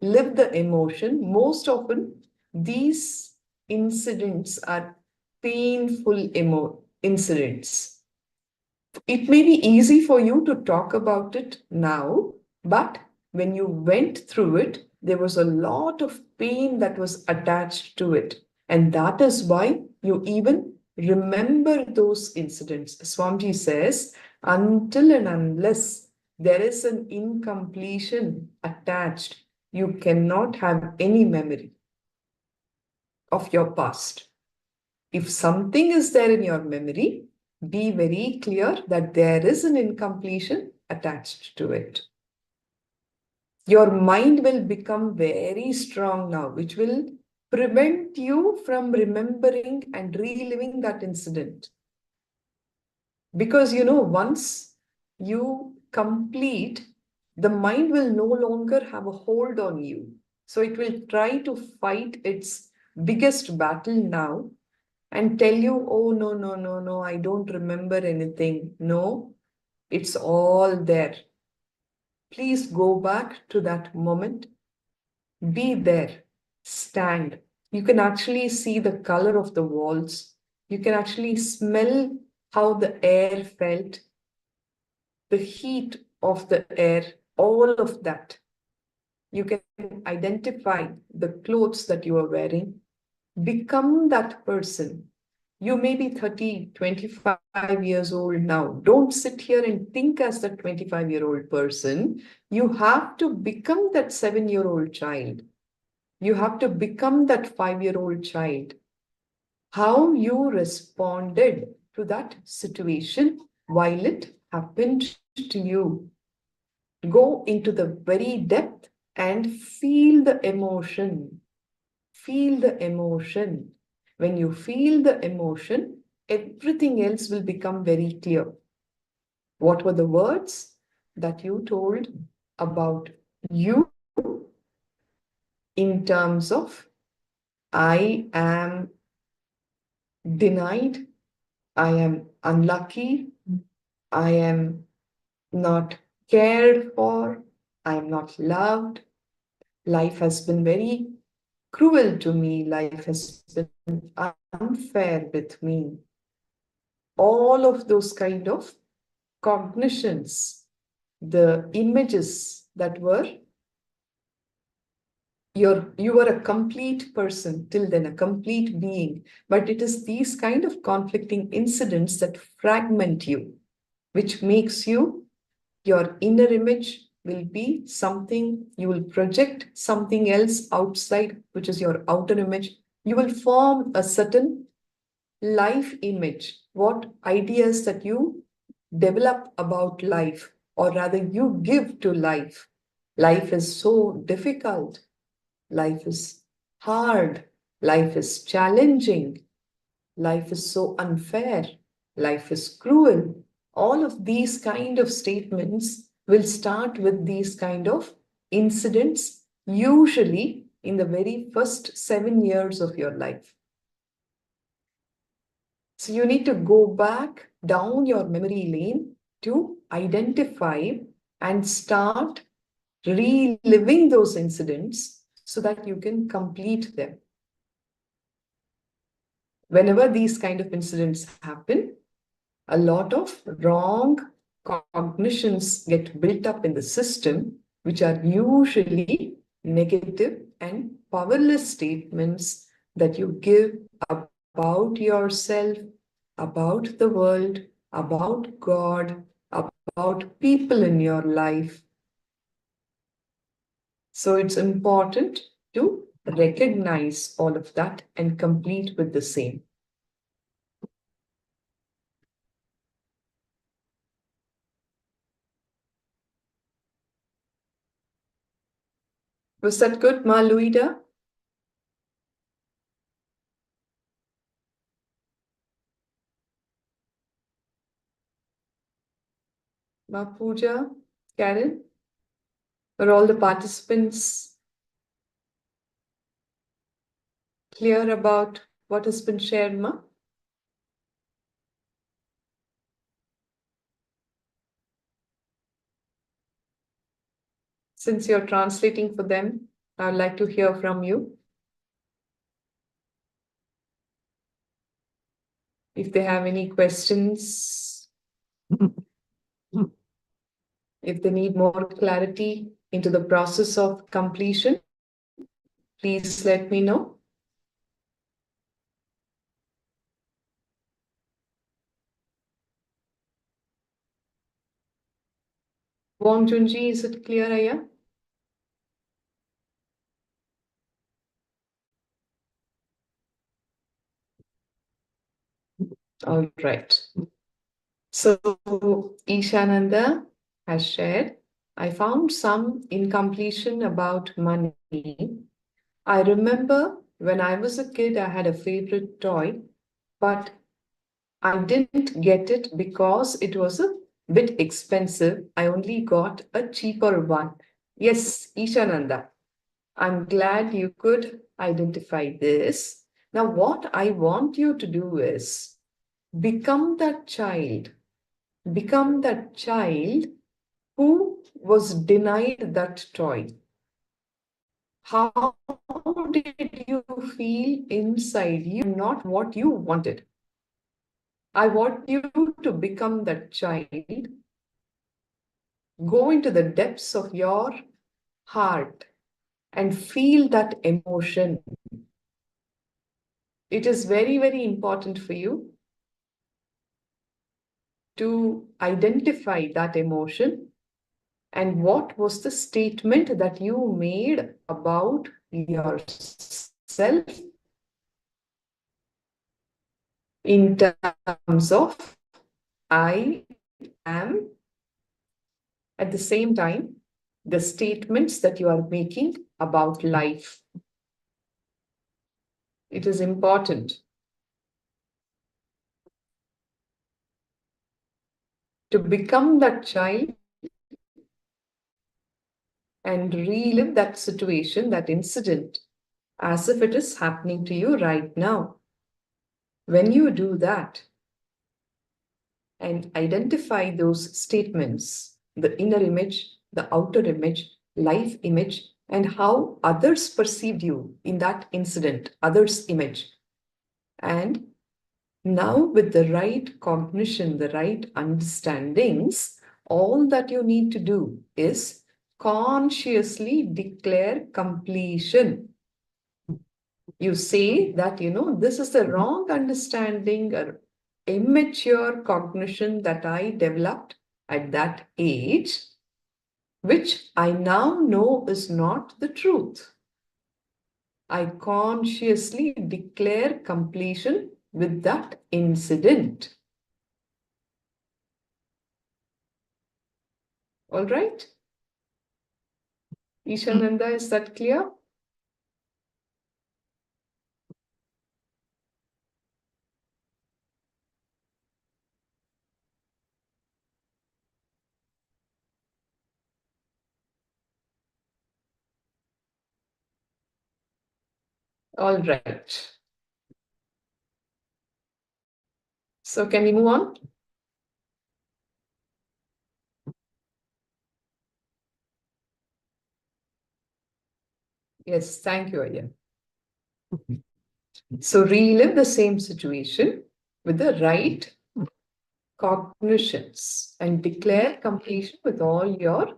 Speaker 4: Live the emotion. Most often, these incidents are painful incidents. It may be easy for you to talk about it now, but when you went through it, there was a lot of pain that was attached to it. And that is why you even remember those incidents. Swamiji says, until and unless there is an incompletion attached, you cannot have any memory of your past. If something is there in your memory, be very clear that there is an incompletion attached to it. Your mind will become very strong now, which will prevent you from remembering and reliving that incident. Because, once you complete, the mind will no longer have a hold on you. So it will try to fight its biggest battle now and tell you, oh, no, I don't remember anything. No, it's all there. Please go back to that moment. Be there. Stand. You can actually see the color of the walls. You can actually smell how the air felt, the heat of the air, all of that. You can identify the clothes that you are wearing. Become that person. You may be 30, 25 years old now. Don't sit here and think as that 25-year-old person. You have to become that 7-year-old child. You have to become that 5-year-old child. How you responded to that situation while it happened to you. Go into the very depth and feel the emotion. Feel the emotion. When you feel the emotion, everything else will become very clear. What were the words that you told about you in terms of I am denied, I am unlucky, I am not cared for, I am not loved, life has been very cruel to me, life has been unfair with me. All of those kind of cognitions, the images that were, you were a complete person till then, a complete being, but it is these kind of conflicting incidents that fragment you, which makes you, your inner image will be something, you will project something else outside, which is your outer image. You will form a certain life image, what ideas that you develop about life, or rather you give to life. Life is so difficult. Life is hard. Life is challenging. Life is so unfair. Life is cruel. All of these kind of statements will start with these kind of incidents, usually in the very first 7 years of your life. So you need to go back down your memory lane to identify and start reliving those incidents so that you can complete them. Whenever these kind of incidents happen, a lot of wrong cognitions get built up in the system, which are usually negative and powerless statements that you give about yourself, about the world, about God, about people in your life. So it's important to recognize all of that and complete with the same. Was that good, Ma Luida? Ma Pooja, Karen? Were all the participants clear about what has been shared, Ma? Since you're translating for them, I would like to hear from you. If they have any questions, if they need more clarity into the process of completion, please let me know. Wong Junji, is it clear, Aya? All right. So Ishananda has shared, I found some incompletion about money. I remember when I was a kid, I had a favorite toy, but I didn't get it because it was a bit expensive. I only got a cheaper one. Yes, Ishananda, I'm glad you could identify this. Now, what I want you to do is become that child. Become that child who was denied that toy. How did you feel inside you? Not what you wanted. I want you to become that child. Go into the depths of your heart and feel that emotion. It is very, very important for you to identify that emotion and what was the statement that you made about yourself in terms of I am, at the same time, the statements that you are making about life. It is important to become that child and relive that situation, that incident, as if it is happening to you right now. When you do that and identify those statements, the inner image, the outer image, life image, and how others perceived you in that incident, others' image. And now with the right cognition, the right understandings, all that you need to do is consciously declare completion. You say that, this is the wrong understanding or immature cognition that I developed at that age, which I now know is not the truth. I consciously declare completion with that incident. All right? Ishananda, is that clear? All right. So can we move on? Yes, thank you, Aya. So relive the same situation with the right cognitions and declare completion with all your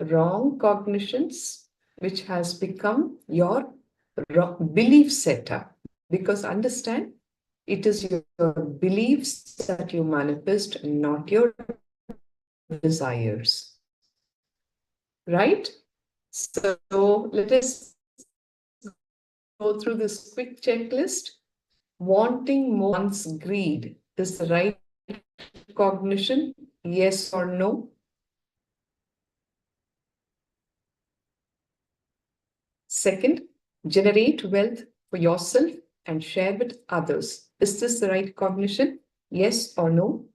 Speaker 4: wrong cognitions, which has become your belief setup. Because understand, it is your beliefs that you manifest, not your desires. Right? So let us go through this quick checklist. Wanting more one's greed is the right cognition, yes or no? Second, generate wealth for yourself and share with others. Is this the right cognition? Yes or no?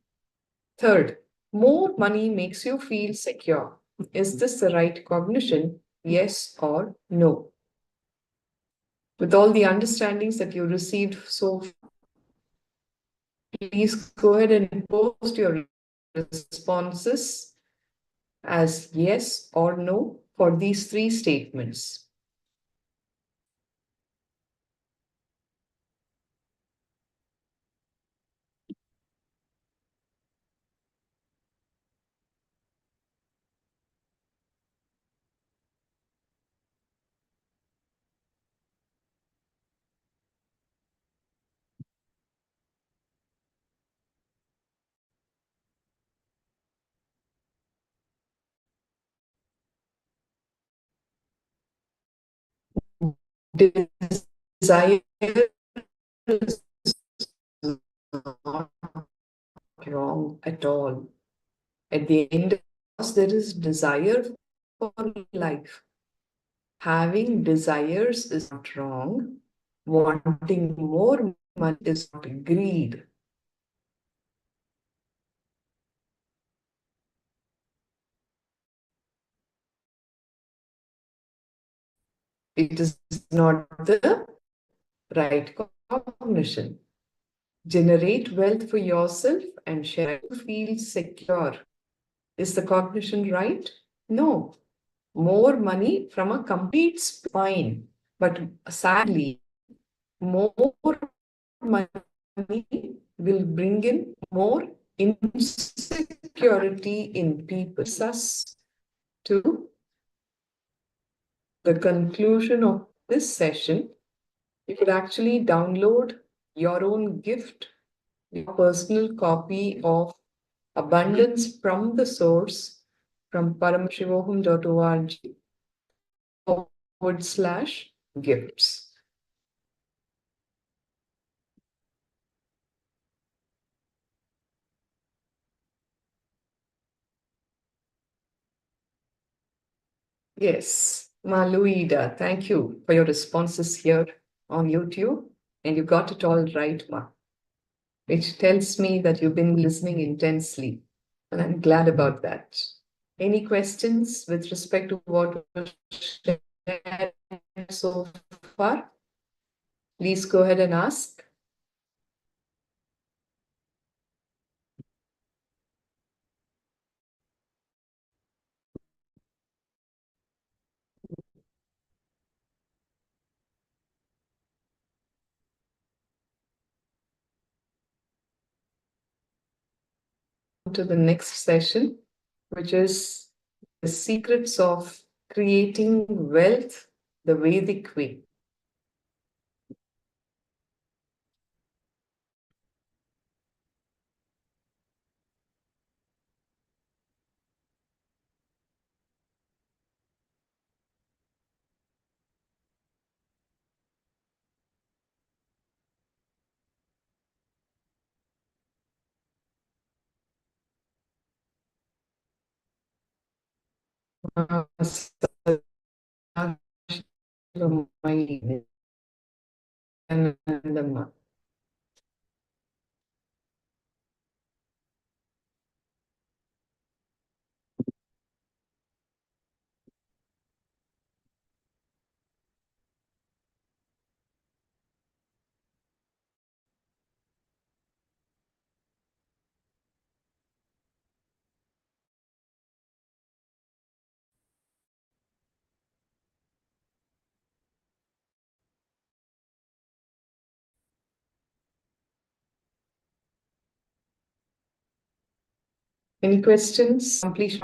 Speaker 4: Third, more money makes you feel secure. Is this the right cognition? Yes or no? With all the understandings that you received so far, please go ahead and post your responses as yes or no for these three statements. Desire is not wrong at all. At the end of it, there is desire for life. Having desires is not wrong. Wanting more money is not greed. It is not the right cognition. Generate wealth for yourself and share to feel secure. Is the cognition right? No. More money from a complete spine. But sadly, more money will bring in more insecurity in people. Us to the conclusion of this session, you could actually download your own gift, your personal copy of Abundance from the Source from paramashivoham.org/gifts. Yes, Maluida, thank you for your responses here on YouTube. And you got it all right, Ma, which tells me that you've been listening intensely. And I'm glad about that. Any questions with respect to what was shared so far? Please go ahead and ask. To the next session, which is the secrets of creating wealth the Vedic way. Any questions? Complete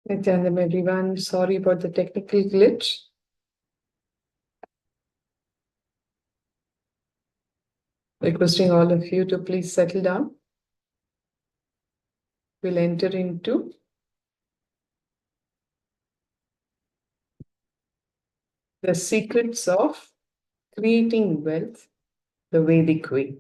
Speaker 4: Nithyananda, everyone. Sorry about the technical glitch. Requesting all of you to please settle down. We'll enter into the secrets of creating wealth the Vedic way.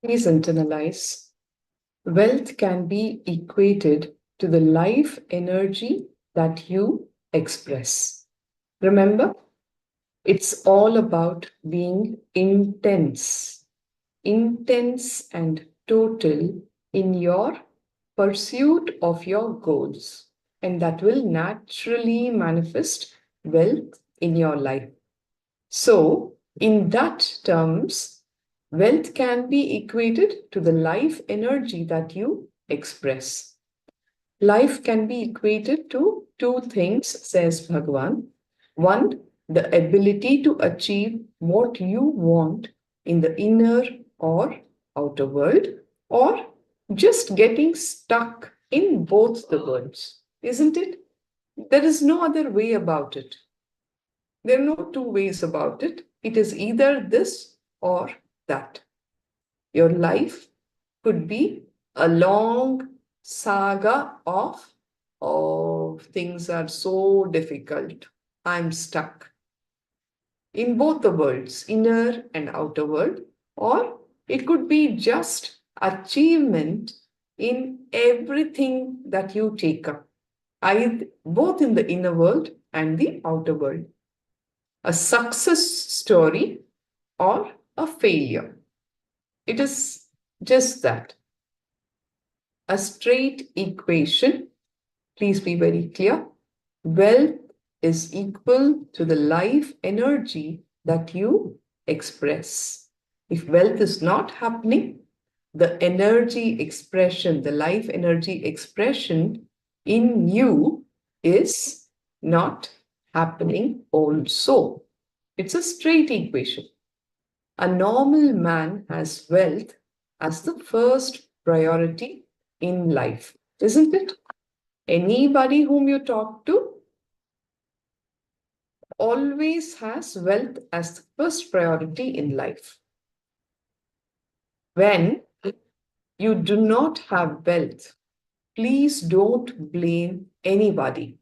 Speaker 4: Please internalize. Wealth can be equated to the life energy that you express. Remember, it's all about being intense and total in your pursuit of your goals, and that will naturally manifest wealth in your life. So, in that terms, wealth can be equated to the life energy that you express. Life can be equated to two things, says Bhagavan. One, the ability to achieve what you want in the inner or outer world, or just getting stuck in both the worlds, isn't it? There is no other way about it. There are no two ways about it. It is either this or that. Your life could be a long saga of, oh, things are so difficult. I'm stuck in both the worlds, inner and outer world, or it could be just achievement in everything that you take up, both in the inner world and the outer world. A success story or a failure. It is just that. A straight equation. Please be very clear. Wealth is equal to the life energy that you express. If wealth is not happening, the energy expression, the life energy expression in you is not happening also. It's a straight equation. A normal man has wealth as the first priority in life, isn't it? Anybody whom you talk to always has wealth as the first priority in life. When you do not have wealth, please don't blame anybody.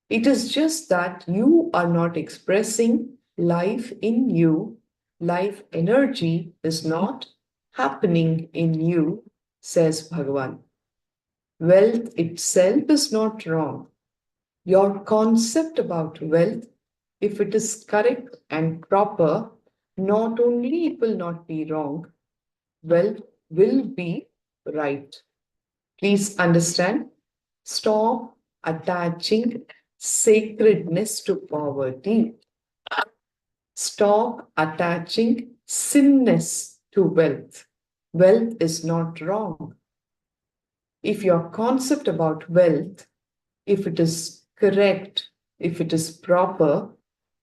Speaker 4: It is just that you are not expressing life in you. Life energy is not happening in you, says Bhagavan. Wealth itself is not wrong. Your concept about wealth, if it is correct and proper, not only it will not be wrong, wealth will be right. Please understand, stop attaching sacredness to poverty. Stop attaching sinness to wealth. Wealth is not wrong. If your concept about wealth, if it is correct, if it is proper,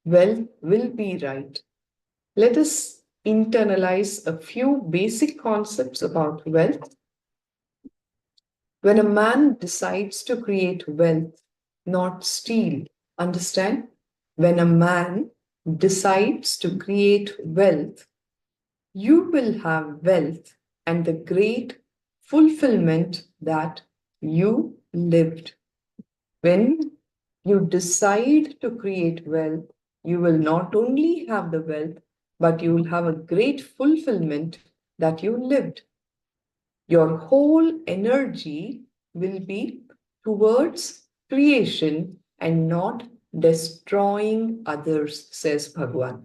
Speaker 4: wealth will be right. Let us internalize a few basic concepts about wealth. When a man decides to create wealth, not steal, understand? When a man decides to create wealth, you will have wealth and the great fulfillment that you lived. When you decide to create wealth, you will not only have the wealth, but you will have a great fulfillment that you lived. Your whole energy will be towards creation and not destroying others, says Bhagavan.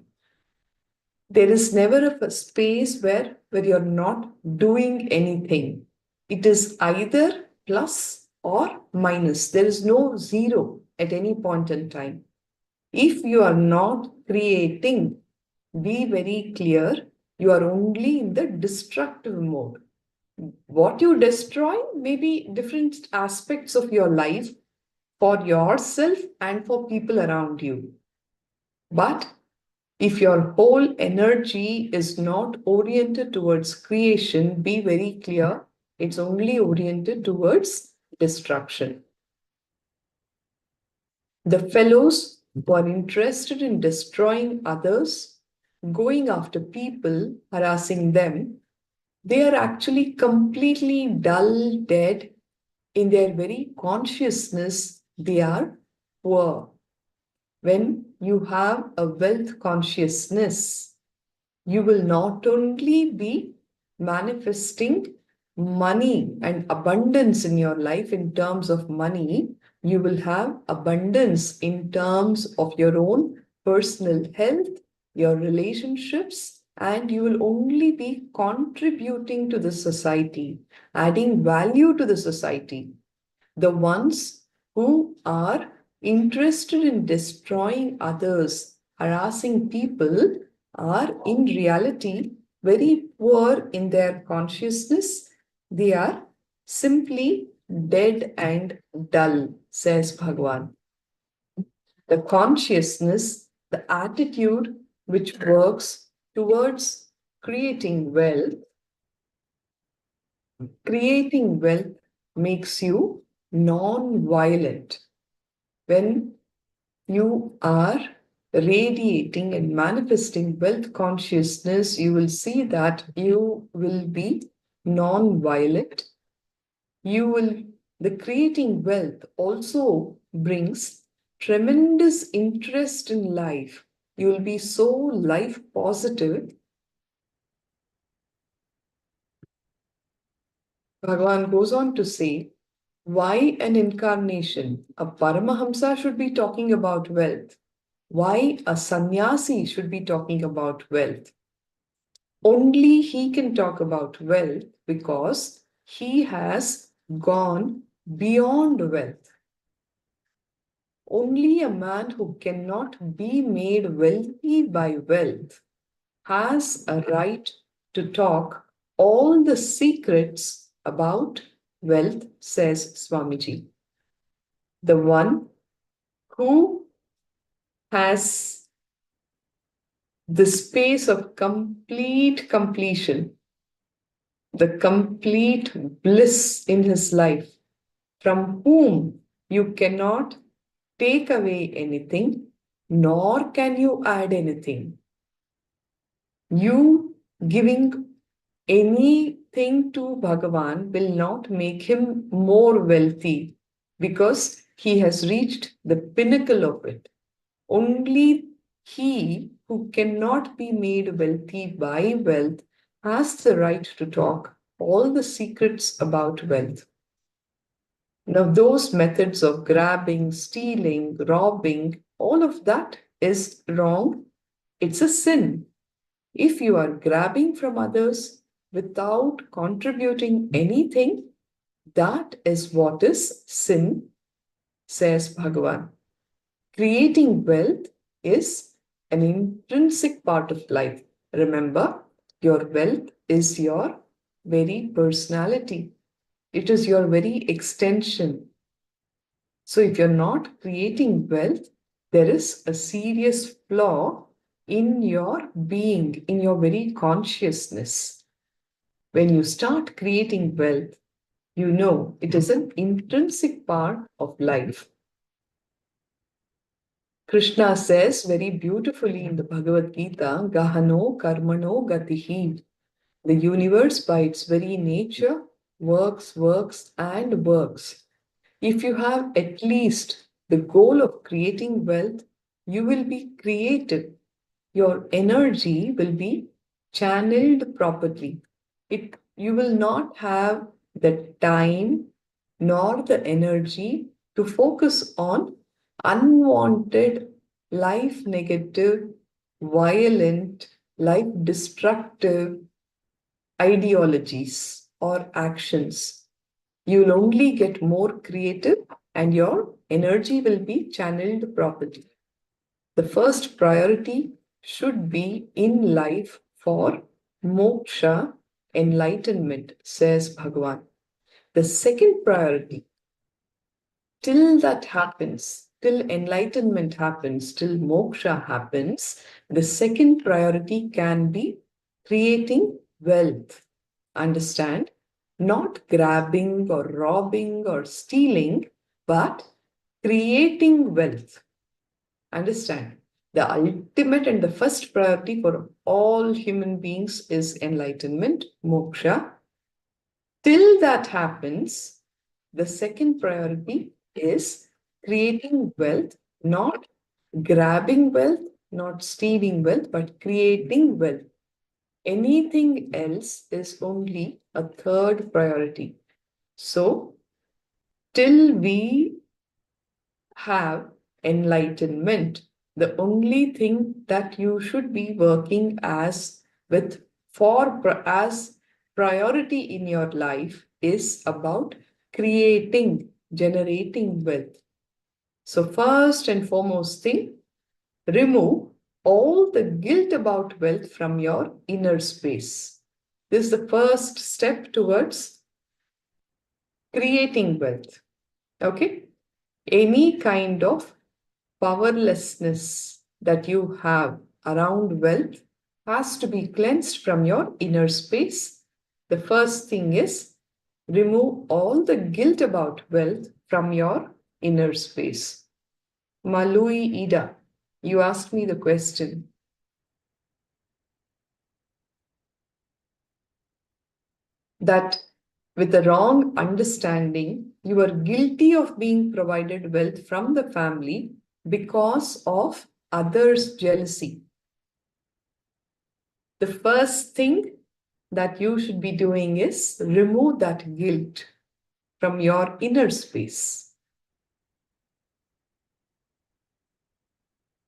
Speaker 4: There is never a space where you're not doing anything. It is either plus or minus. There is no zero at any point in time. If you are not creating, be very clear, you are only in the destructive mode. What you destroy may be different aspects of your life for yourself and for people around you. But if your whole energy is not oriented towards creation, be very clear, it's only oriented towards destruction. The fellows who are interested in destroying others, going after people, harassing them, they are actually completely dull, dead. In their very consciousness, they are poor. When you have a wealth consciousness, you will not only be manifesting money and abundance in your life in terms of money, you will have abundance in terms of your own personal health, your relationships, and you will only be contributing to the society, adding value to the society. The ones who are interested in destroying others, harassing people, are in reality very poor in their consciousness. They are simply dead and dull, says Bhagavan. The consciousness, the attitude which works towards creating wealth makes you non-violent. When you are radiating and manifesting wealth consciousness, you will see that you will be non-violent. The creating wealth also brings tremendous interest in life. You will be so life positive. Bhagavan goes on to say, why an incarnation? A Paramahamsa should be talking about wealth. Why a sannyasi should be talking about wealth? Only he can talk about wealth because he has gone beyond wealth. Only a man who cannot be made wealthy by wealth has a right to talk all the secrets about wealth, says Swamiji. The one who has the space of complete completion, the complete bliss in his life, from whom you cannot take away anything, nor can you add anything. You giving anything to Bhagavan will not make him more wealthy because he has reached the pinnacle of it. Only he who cannot be made wealthy by wealth has the right to talk all the secrets about wealth. Now, those methods of grabbing, stealing, robbing, all of that is wrong. It's a sin. If you are grabbing from others without contributing anything, that is what is sin, says Bhagavan. Creating wealth is an intrinsic part of life. Remember, your wealth is your very personality. It is your very extension. So if you're not creating wealth, there is a serious flaw in your being, in your very consciousness. When you start creating wealth, you know it is an intrinsic part of life. Krishna says very beautifully in the Bhagavad Gita, Gahano Karmano Gatihi. The universe by its very nature works, works, and works. If you have at least the goal of creating wealth, you will be creative. Your energy will be channeled properly. You will not have the time nor the energy to focus on unwanted, life negative, violent, life destructive ideologies or actions. You'll only get more creative and your energy will be channeled properly. The first priority should be in life for moksha, enlightenment, says Bhagavan. The second priority, till that happens, till enlightenment happens, till moksha happens, the second priority can be creating wealth. Understand? Not grabbing or robbing or stealing, but creating wealth. Understand? The ultimate and the first priority for all human beings is enlightenment, moksha. Till that happens, the second priority is creating wealth, not grabbing wealth, not stealing wealth, but creating wealth. Anything else is only a third priority. So, till we have enlightenment, the only thing that you should be working as priority in your life is about generating wealth. So first and foremost thing, remove all the guilt about wealth from your inner space. This is the first step towards creating wealth. Okay? Any kind of powerlessness that you have around wealth has to be cleansed from your inner space. The first thing is remove all the guilt about wealth from your inner space. Malui Ida, you asked me the question. That with a wrong understanding, you are guilty of being provided wealth from the family because of others' jealousy. The first thing that you should be doing is remove that guilt from your inner space.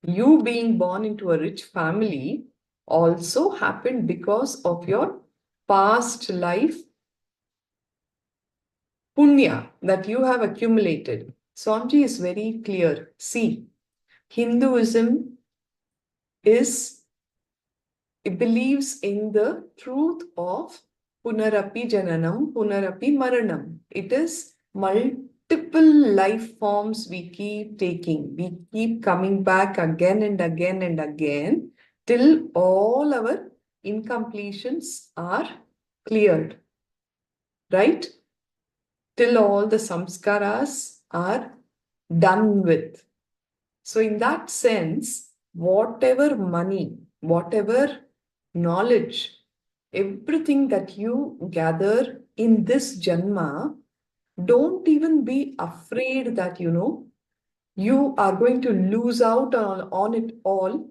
Speaker 4: You being born into a rich family also happened because of your past life punya that you have accumulated. Swamiji is very clear. See, Hinduism it believes in the truth of punarapi jananam, punarapi maranam. It is multiple life forms we keep taking. We keep coming back again and again and again till all our incompletions are cleared. Right? Till all the samskaras are done with. So in that sense, whatever money, whatever knowledge, everything that you gather in this janma, don't even be afraid that, you are going to lose out on it all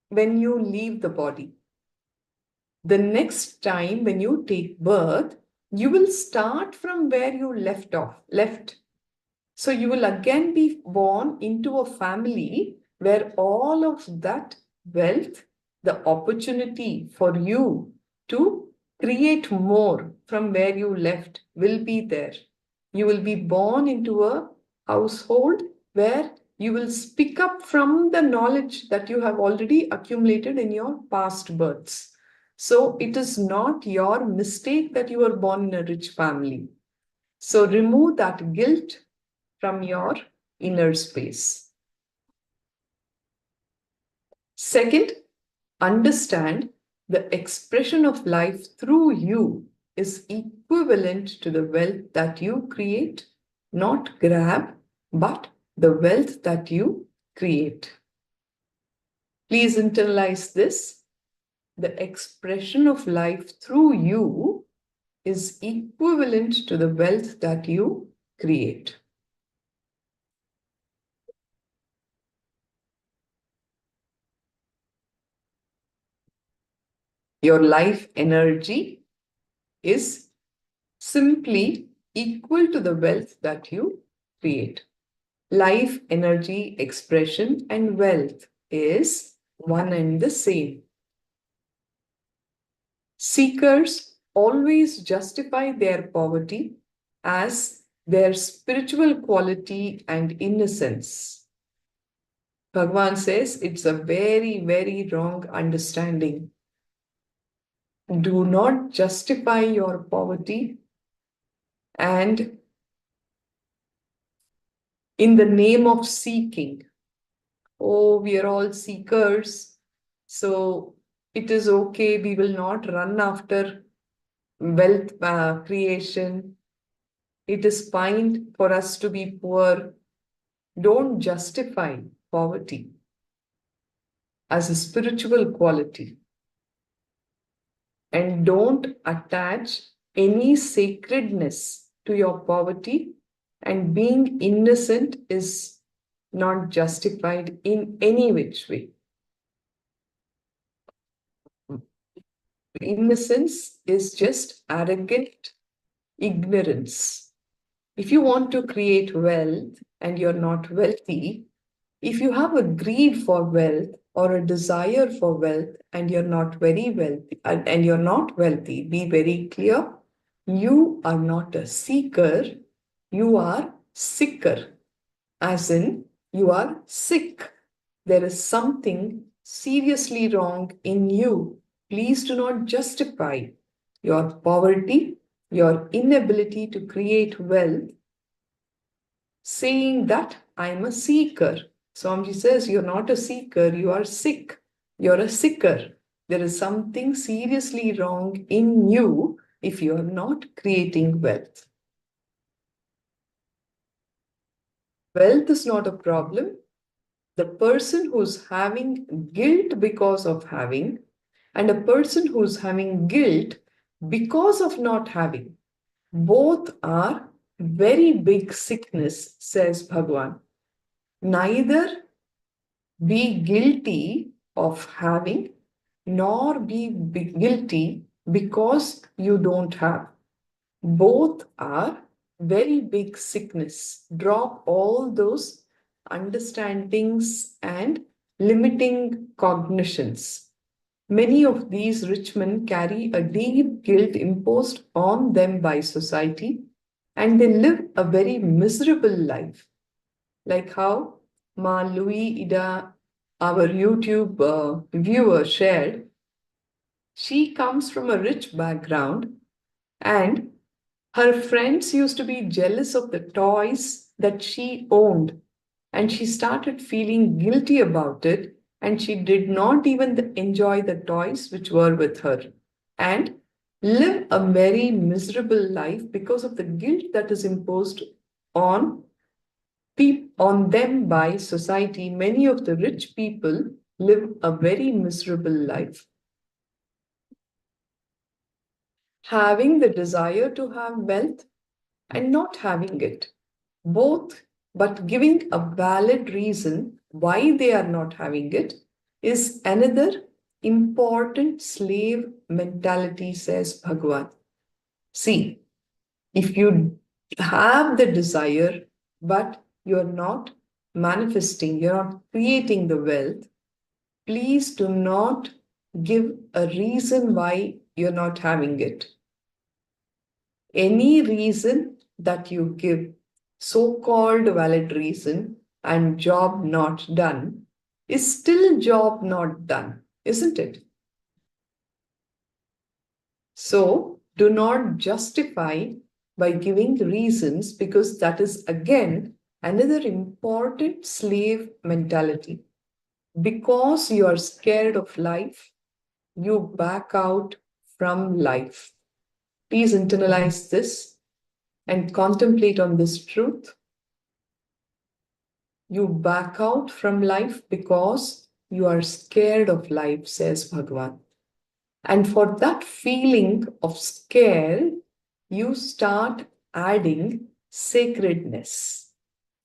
Speaker 4: when you leave the body. The next time when you take birth, you will start from where you left. So you will again be born into a family where all of that wealth, the opportunity for you to create more from where you left will be there. You will be born into a household where you will pick up from the knowledge that you have already accumulated in your past births. So it is not your mistake that you were born in a rich family. So remove that guilt from your inner space. Second, understand the expression of life through you is equivalent to the wealth that you create, not grab, but the wealth that you create. Please internalize this. The expression of life through you is equivalent to the wealth that you create. Your life energy is simply equal to the wealth that you create. Life, energy, expression, and wealth is one and the same. Seekers always justify their poverty as their spiritual quality and innocence. Bhagavan says it's a very, very wrong understanding. Do not justify your poverty and in the name of seeking. Oh, we are all seekers, so it is okay, we will not run after wealth creation. It is fine for us to be poor. Don't justify poverty as a spiritual quality. And don't attach any sacredness to your poverty, and being innocent is not justified in any which way. Innocence is just arrogant ignorance. If you want to create wealth and you're not wealthy, if you have a greed for wealth or a desire for wealth and you're not very wealthy, and you're not wealthy, be very clear, you are not a seeker, you are sicker. As in, you are sick. There is something seriously wrong in you. Please do not justify your poverty, your inability to create wealth, saying that I am a seeker. Swamiji says, you're not a seeker, you are sick. You're a sicker. There is something seriously wrong in you if you are not creating wealth. Wealth is not a problem. The person who's having guilt because of having, and a person who's having guilt because of not having, both are very big sickness, says Bhagavan. Neither be guilty of having, nor be guilty because you don't have. Both are very big sickness. Drop all those understandings and limiting cognitions. Many of these rich men carry a deep guilt imposed on them by society, and they live a very miserable life. Like how Ma Louis Ida, our YouTube viewer, shared. She comes from a rich background, and her friends used to be jealous of the toys that she owned, and she started feeling guilty about it, and she did not even enjoy the toys which were with her, and live a very miserable life because of the guilt that is imposed on on them by society. Many of the rich people live a very miserable life. Having the desire to have wealth and not having it, both, but giving a valid reason why they are not having it, is another important slave mentality, says Bhagavan. See, if you have the desire, but you're not manifesting, you're not creating the wealth, please do not give a reason why you're not having it. Any reason that you give, so-called valid reason, and job not done, is still job not done, isn't it? So do not justify by giving reasons, because that is again another important slave mentality. Because you are scared of life, you back out from life. Please internalize this and contemplate on this truth. You back out from life because you are scared of life, says Bhagavan. And for that feeling of scare, you start adding sacredness.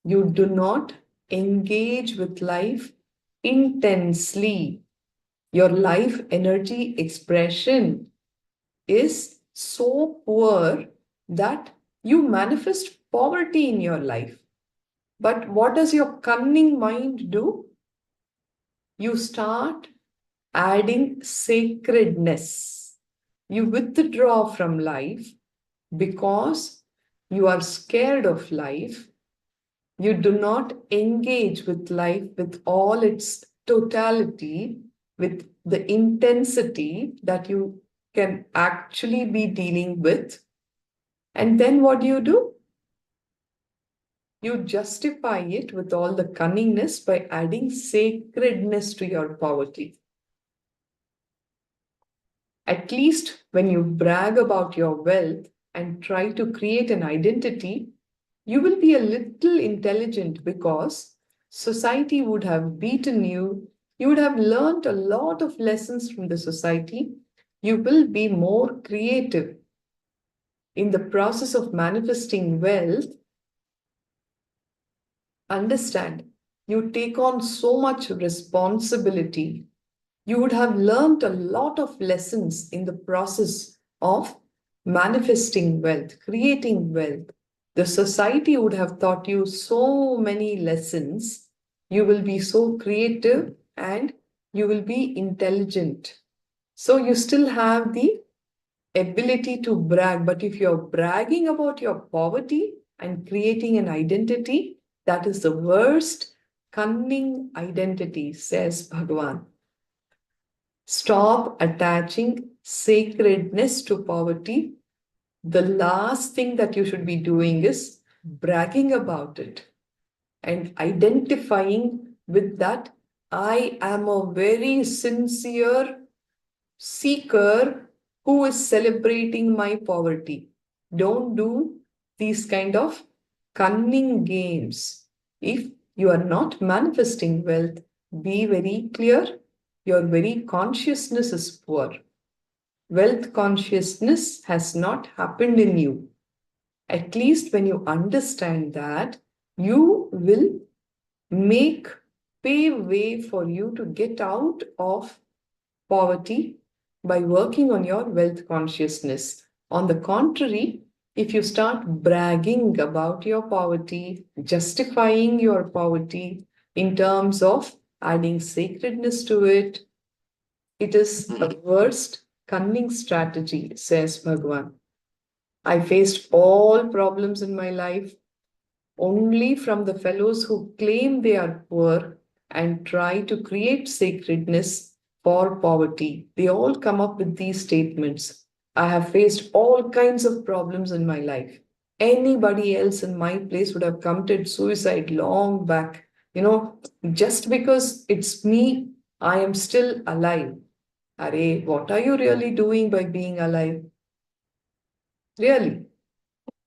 Speaker 4: You do not engage with life intensely. Your life energy expression is so poor that you manifest poverty in your life. But what does your cunning mind do? You start adding sacredness. You withdraw from life because you are scared of life. You do not engage with life with all its totality, with the intensity that you can actually be dealing with. And then what do? You justify it with all the cunningness by adding sacredness to your poverty. At least when you brag about your wealth and try to create an identity, you will be a little intelligent, because society would have beaten you. You would have learned a lot of lessons from the society. You will be more creative. In the process of manifesting wealth, understand, you take on so much responsibility. You would have learned a lot of lessons in the process of manifesting wealth, creating wealth. The society would have taught you so many lessons. You will be so creative and you will be intelligent. So you still have the ability to brag. But if you're bragging about your poverty and creating an identity, that is the worst cunning identity, says Bhagavan. Stop attaching sacredness to poverty. The last thing that you should be doing is bragging about it and identifying with that. I am a very sincere seeker who is celebrating my poverty. Don't do these kind of cunning games. If you are not manifesting wealth, be very clear. Your very consciousness is poor. Wealth consciousness has not happened in you. At least when you understand that, you will pave way for you to get out of poverty by working on your wealth consciousness. On the contrary, if you start bragging about your poverty, justifying your poverty in terms of adding sacredness to it, It is a worst cunning strategy, says Bhagavan. I faced all problems in my life only from the fellows who claim they are poor and try to create sacredness for poverty. They all come up with these statements. I have faced all kinds of problems in my life. Anybody else in my place would have committed suicide long back. Just because it's me, I am still alive. Are, what are you really doing by being alive? Really?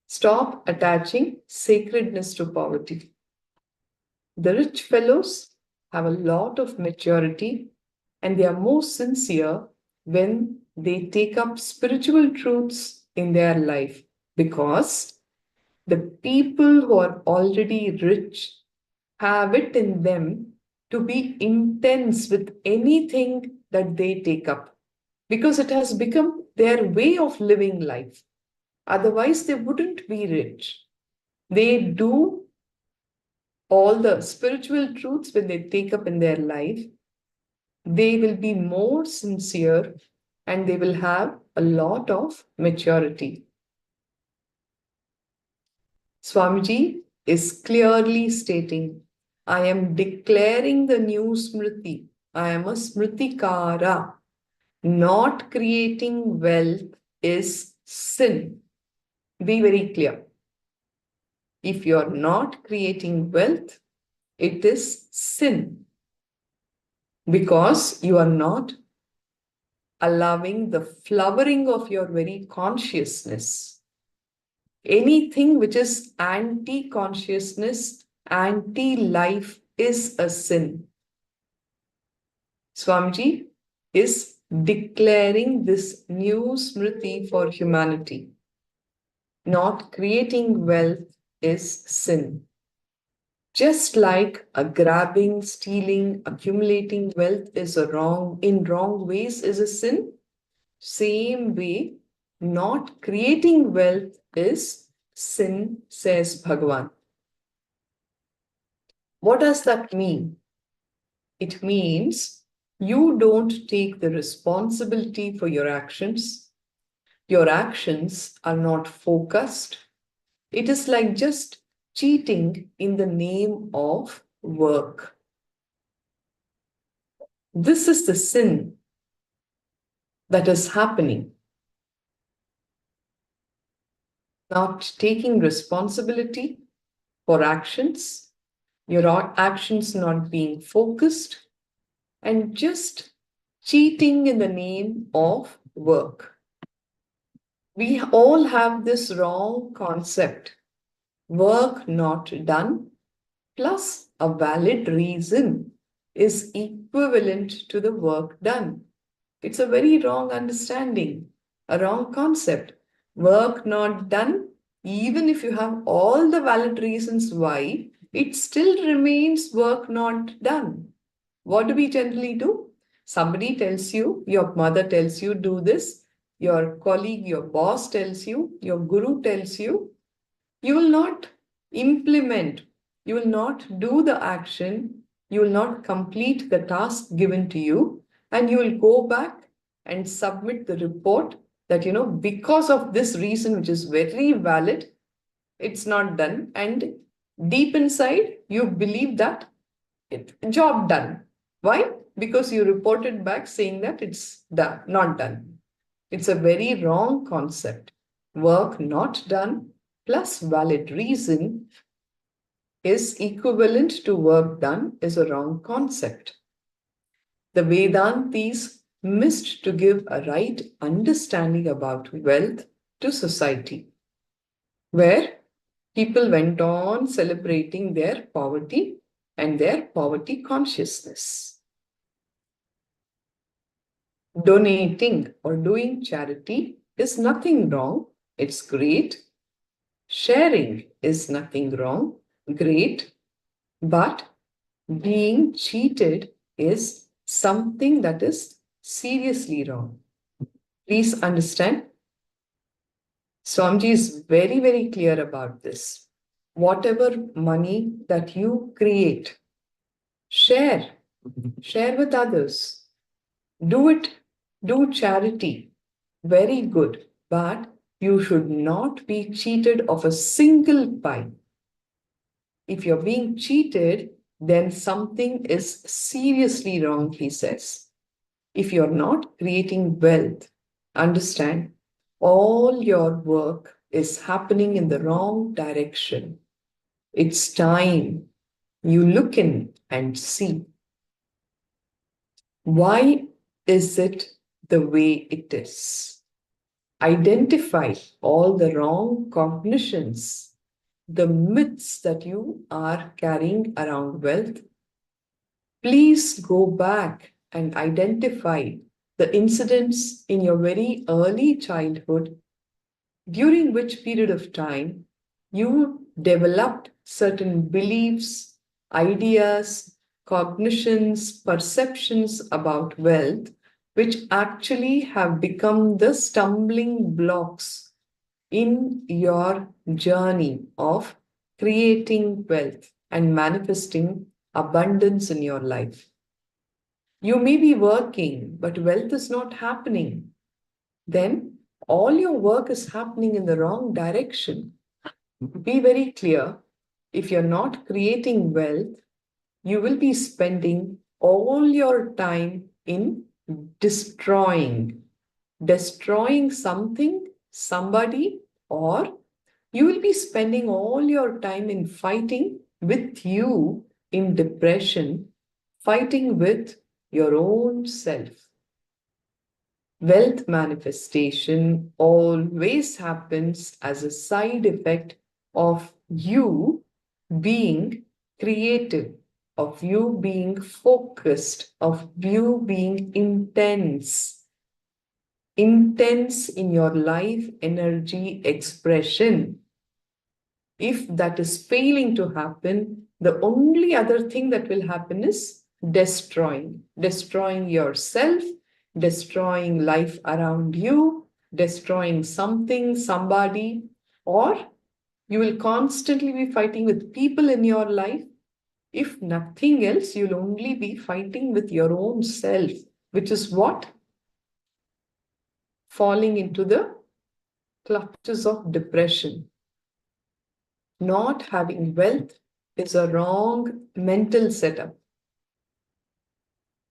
Speaker 4: Stop attaching sacredness to poverty. The rich fellows have a lot of maturity and they are more sincere when they take up spiritual truths in their life, because the people who are already rich have it in them to be intense with anything that they take up, because it has become their way of living life. Otherwise, they wouldn't be rich. They do all the spiritual truths when they take up in their life. They will be more sincere and they will have a lot of maturity. Swamiji is clearly stating, I am declaring the new Smriti. I am a Smritikara. Not creating wealth is sin. Be very clear. If you are not creating wealth, it is sin, because you are not allowing the flowering of your very consciousness. Anything which is anti-consciousness, anti-life is a sin. Swamiji is declaring this new Smriti for humanity. Not creating wealth is sin. Just like a grabbing, stealing, accumulating wealth is in wrong ways is a sin, same way, not creating wealth is sin, says Bhagavan. What does that mean? It means you don't take the responsibility for your actions. Your actions are not focused. It is like just cheating in the name of work. This is the sin that is happening. Not taking responsibility for actions, your actions not being focused, and just cheating in the name of work. We all have this wrong concept. Work not done plus a valid reason is equivalent to the work done. It's a very wrong understanding, a wrong concept. Work not done, even if you have all the valid reasons why, it still remains work not done. What do we generally do? Somebody tells you, your mother tells you, do this. Your colleague, your boss tells you, your guru tells you. You will not implement, you will not do the action, you will not complete the task given to you, and you will go back and submit the report that, because of this reason, which is very valid, it's not done. And deep inside, you believe that job done. Why? Because you reported back saying that it's done, not done. It's a very wrong concept. Work not done plus valid reason is equivalent to work done is a wrong concept. The Vedantis missed to give a right understanding about wealth to society, where people went on celebrating their poverty and their poverty consciousness. Donating or doing charity is nothing wrong. It's great. Sharing is nothing wrong. Great. But being cheated is something that is seriously wrong. Please understand. Swamiji is very, very clear about this. Whatever money that you create, share with others. Do it, do charity, very good, but you should not be cheated of a single pie. If you're being cheated, then something is seriously wrong, he says. If you're not creating wealth, understand all your work is happening in the wrong direction. It's time you look in and see. Why is it the way it is? Identify all the wrong cognitions, the myths that you are carrying around wealth. Please go back and identify the incidents in your very early childhood, during which period of time you developed certain beliefs, ideas, cognitions, perceptions about wealth, which actually have become the stumbling blocks in your journey of creating wealth and manifesting abundance in your life. You may be working, but wealth is not happening. Then all your work is happening in the wrong direction. Be very clear. If you're not creating wealth, you will be spending all your time in destroying something, somebody, or you will be spending all your time in fighting with you in depression, fighting with your own self. Wealth manifestation always happens as a side effect of you being creative, of you being focused, of you being intense in your life energy expression. If that is failing to happen, the only other thing that will happen is destroying yourself, destroying life around you, destroying something, somebody, or you will constantly be fighting with people in your life. If nothing else, you'll only be fighting with your own self, which is what? Falling into the clutches of depression. Not having wealth is a wrong mental setup.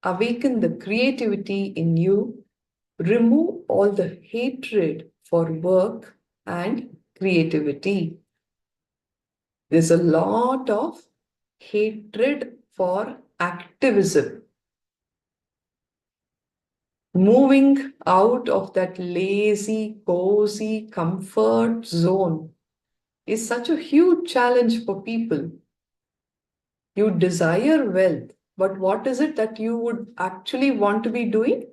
Speaker 4: Awaken the creativity in you. Remove all the hatred for work and creativity. There's a lot of hatred for activism. Moving out of that lazy, cozy comfort zone is such a huge challenge for people. You desire wealth, but what is it that you would actually want to be doing?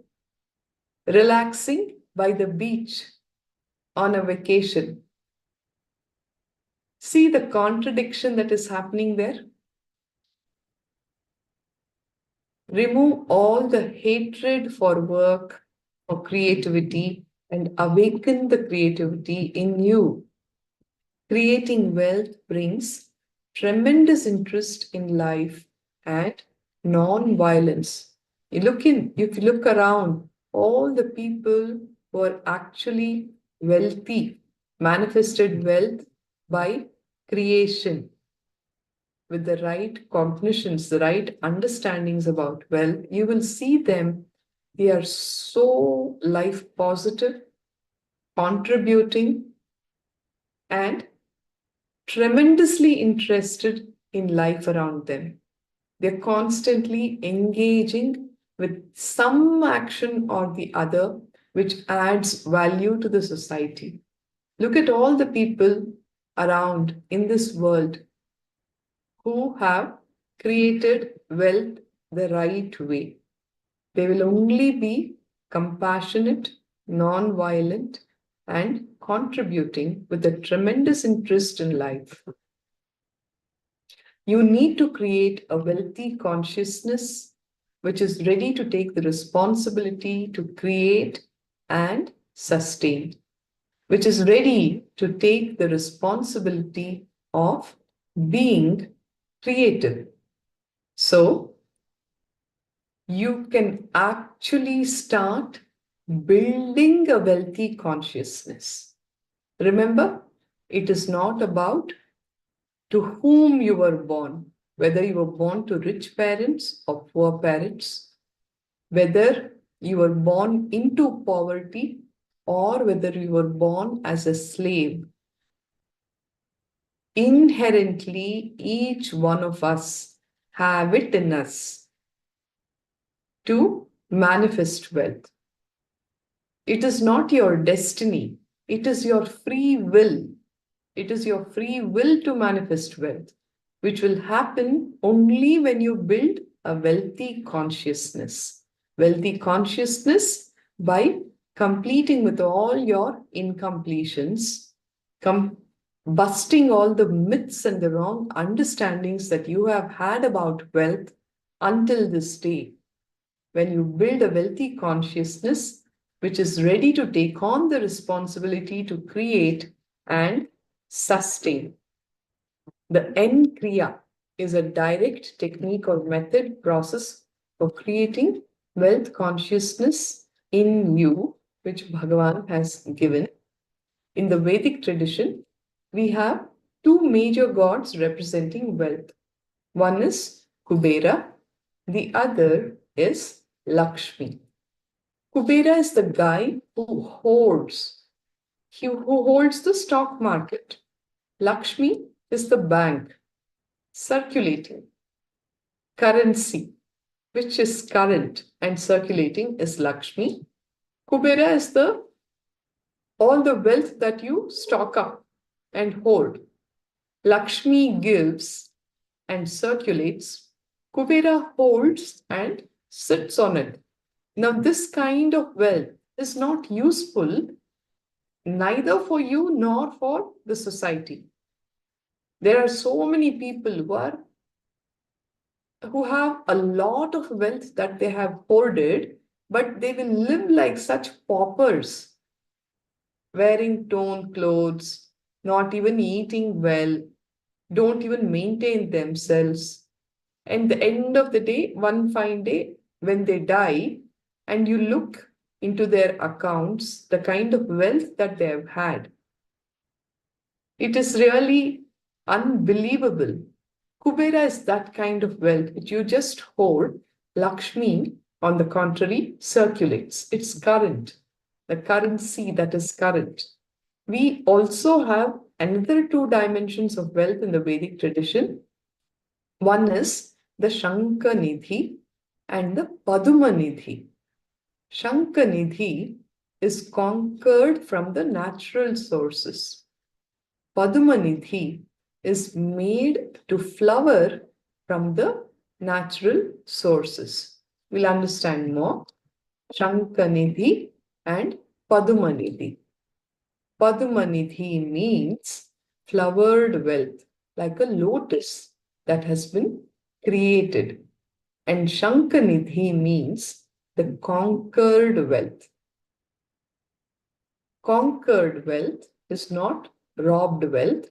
Speaker 4: Relaxing by the beach on a vacation. See the contradiction that is happening there? Remove all the hatred for work, for creativity, and awaken the creativity in you. Creating wealth brings tremendous interest in life and non-violence. If you look around, all the people who are actually wealthy manifested wealth by creation. With the right cognitions, the right understandings about wealth, you will see them. They are so life positive, contributing, and tremendously interested in life around them. They're constantly engaging with some action or the other which adds value to the society. Look at all the people around in this world who have created wealth the right way. They will only be compassionate, non-violent, and contributing with a tremendous interest in life. You need to create a wealthy consciousness which is ready to take the responsibility to create and sustain, which is ready to take the responsibility of being creative. So, you can actually start building a wealthy consciousness. Remember, it is not about to whom you were born, whether you were born to rich parents or poor parents, whether you were born into poverty or whether you were born as a slave. Inherently, each one of us have it in us to manifest wealth. It is not your destiny. It is your free will. It is your free will to manifest wealth, which will happen only when you build a wealthy consciousness. Wealthy consciousness by completing with all your incompletions, busting all the myths and the wrong understandings that you have had about wealth until this day. When you build a wealthy consciousness, which is ready to take on the responsibility to create and sustain. The N-Kriya is a direct technique or method process for creating wealth consciousness in you, which Bhagavan has given. In the Vedic tradition, we have two major gods representing wealth. One is Kubera, the other is Lakshmi. Kubera is the guy who holds the stock market. Lakshmi is the bank, circulating. Currency, which is current and circulating, is Lakshmi. Kubera is all the wealth that you stock up and hold. Lakshmi gives and circulates. Kubera holds and sits on it. Now, this kind of wealth is not useful neither for you nor for the society. There are so many people who have a lot of wealth that they have hoarded, but they will live like such paupers, wearing torn clothes, not even eating well, don't even maintain themselves. And the end of the day, one fine day, when they die, and you look into their accounts, the kind of wealth that they have had, it is really unbelievable. Kubera is that kind of wealth which you just hold. Lakshmi, on the contrary, circulates. It's current, the currency that is current. We also have another two dimensions of wealth in the Vedic tradition. One is the Shankanidhi and the Padumanidhi. Shankanidhi is conquered from the natural sources. Padumanidhi is made to flower from the natural sources. We'll understand more. Shankanidhi and Padumanidhi. Padumanidhi means flowered wealth, like a lotus that has been created. And Shankanidhi means the conquered wealth. Conquered wealth is not robbed wealth.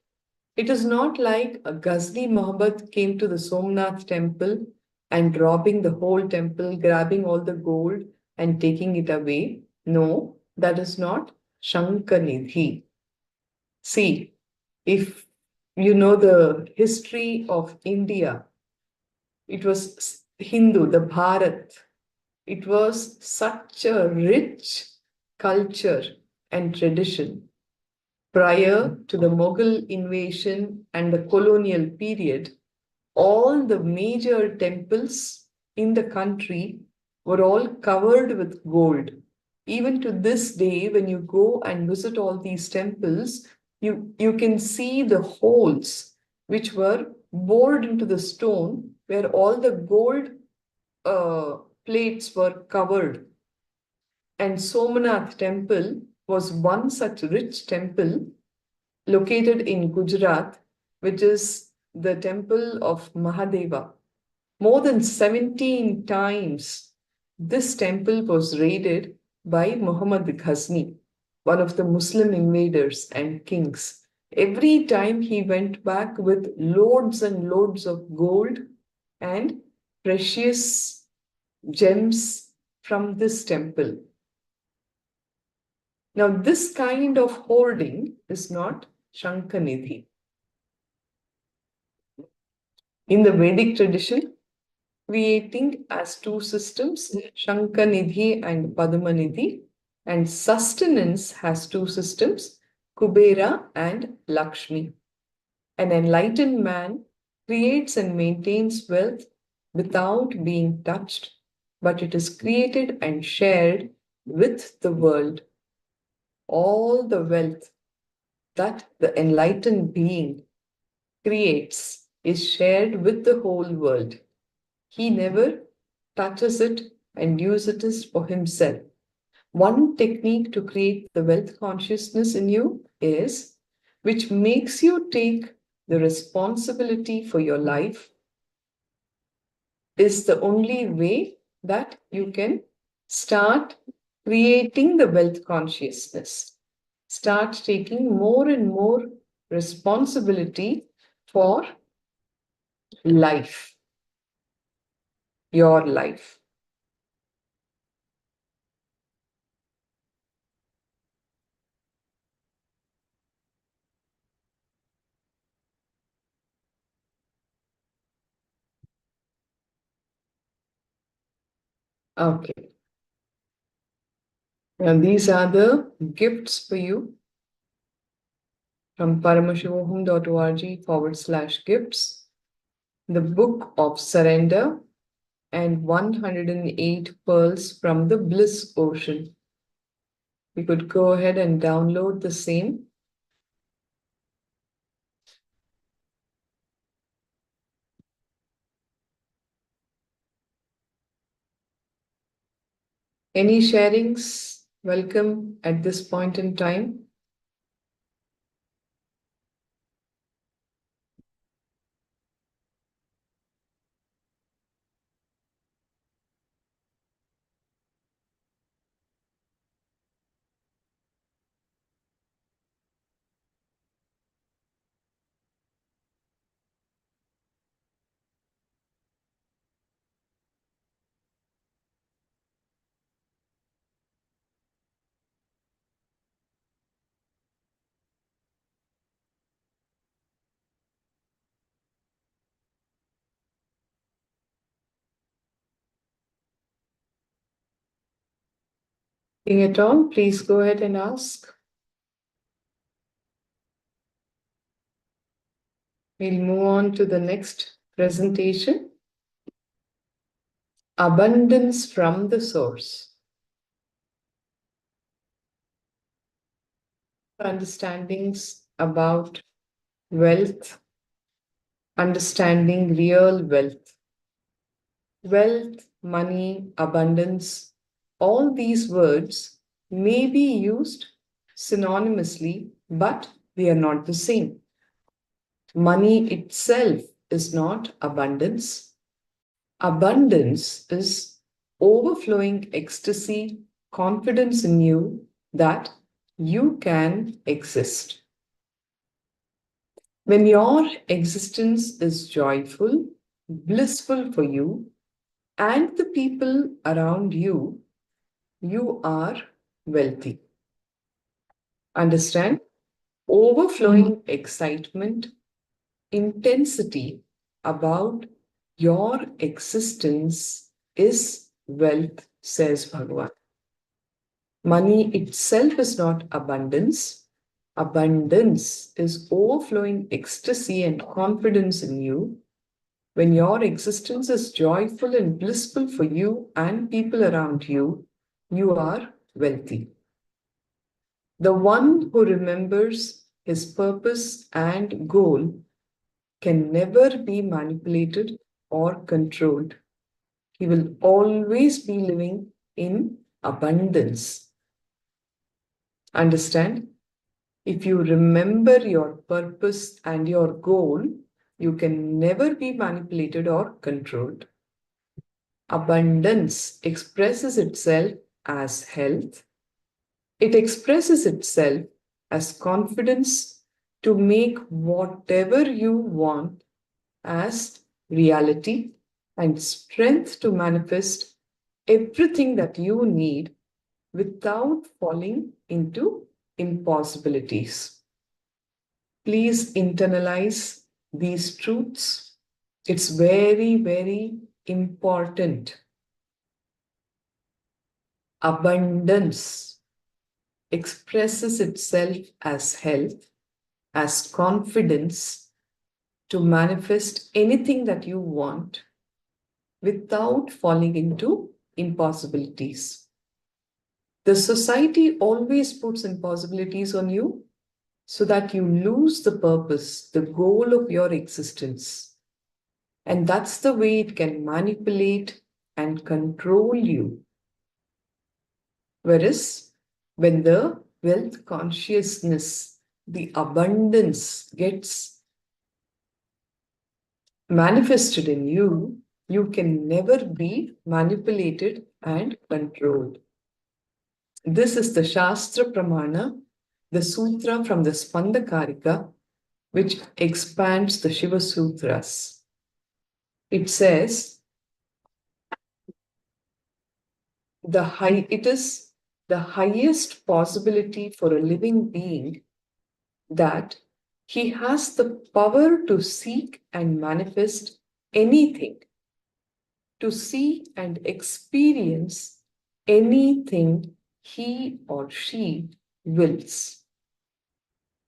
Speaker 4: It is not like a Ghazni Muhammad came to the Somnath temple and robbing the whole temple, grabbing all the gold and taking it away. No, that is not Shankanidhi. See, if you know the history of India, it was Hindu, the Bharat. It was such a rich culture and tradition. Prior to the Mughal invasion and the colonial period, all the major temples in the country were all covered with gold. Even to this day, when you go and visit all these temples, you can see the holes which were bored into the stone where all the gold plates were covered. And Somnath temple was one such rich temple located in Gujarat, which is the temple of Mahadeva. More than 17 times, this temple was raided by Muhammad Ghazni, one of the Muslim invaders and kings. Every time he went back with loads and loads of gold and precious gems from this temple. Now, this kind of hoarding is not Shankanidhi. In the Vedic tradition, we think as two systems, Shankanidhi and Padmanidhi, and sustenance has two systems, Kubera and Lakshmi. An enlightened man creates and maintains wealth without being touched, but it is created and shared with the world. All the wealth that the enlightened being creates is shared with the whole world. He never touches it and uses it for himself. One technique to create the wealth consciousness in you is, which makes you take the responsibility for your life, is the only way that you can start creating the wealth consciousness. Start taking more and more responsibility for life, your life. Okay. And these are the gifts for you from paramashivoham.org/gifts. The Book of Surrender and 108 Pearls from the Bliss Ocean. You could go ahead and download the same. Any sharings? Welcome at this point in time. Anything at all, please go ahead and ask. We'll move on to the next presentation. Abundance from the source. Understandings about wealth, understanding real wealth. Wealth, money, abundance, all these words may be used synonymously, but they are not the same. Money itself is not abundance. Abundance is overflowing ecstasy, confidence in you that you can exist. When your existence is joyful, blissful for you and the people around you, you are wealthy. Understand? Overflowing excitement, intensity about your existence is wealth, says Bhagavan. Money itself is not abundance. Abundance is overflowing ecstasy and confidence in you. When your existence is joyful and blissful for you and people around you, you are wealthy. The one who remembers his purpose and goal can never be manipulated or controlled. He will always be living in abundance. Understand? If you remember your purpose and your goal, you can never be manipulated or controlled. Abundance expresses itself as health. It expresses itself as confidence to make whatever you want as reality and strength to manifest everything that you need without falling into impossibilities. Please internalize these truths. It's very, very important. Abundance expresses itself as health, as confidence to manifest anything that you want without falling into impossibilities. The society always puts impossibilities on you so that you lose the purpose, the goal of your existence. And that's the way it can manipulate and control you. Whereas when the wealth consciousness, the abundance gets manifested in you, you can never be manipulated and controlled. This is the Shastra Pramana, the sutra from the Spandakarika, which expands the Shiva Sutras. It says, it is the highest possibility for a living being that he has the power to seek and manifest anything, to see and experience anything he or she wills.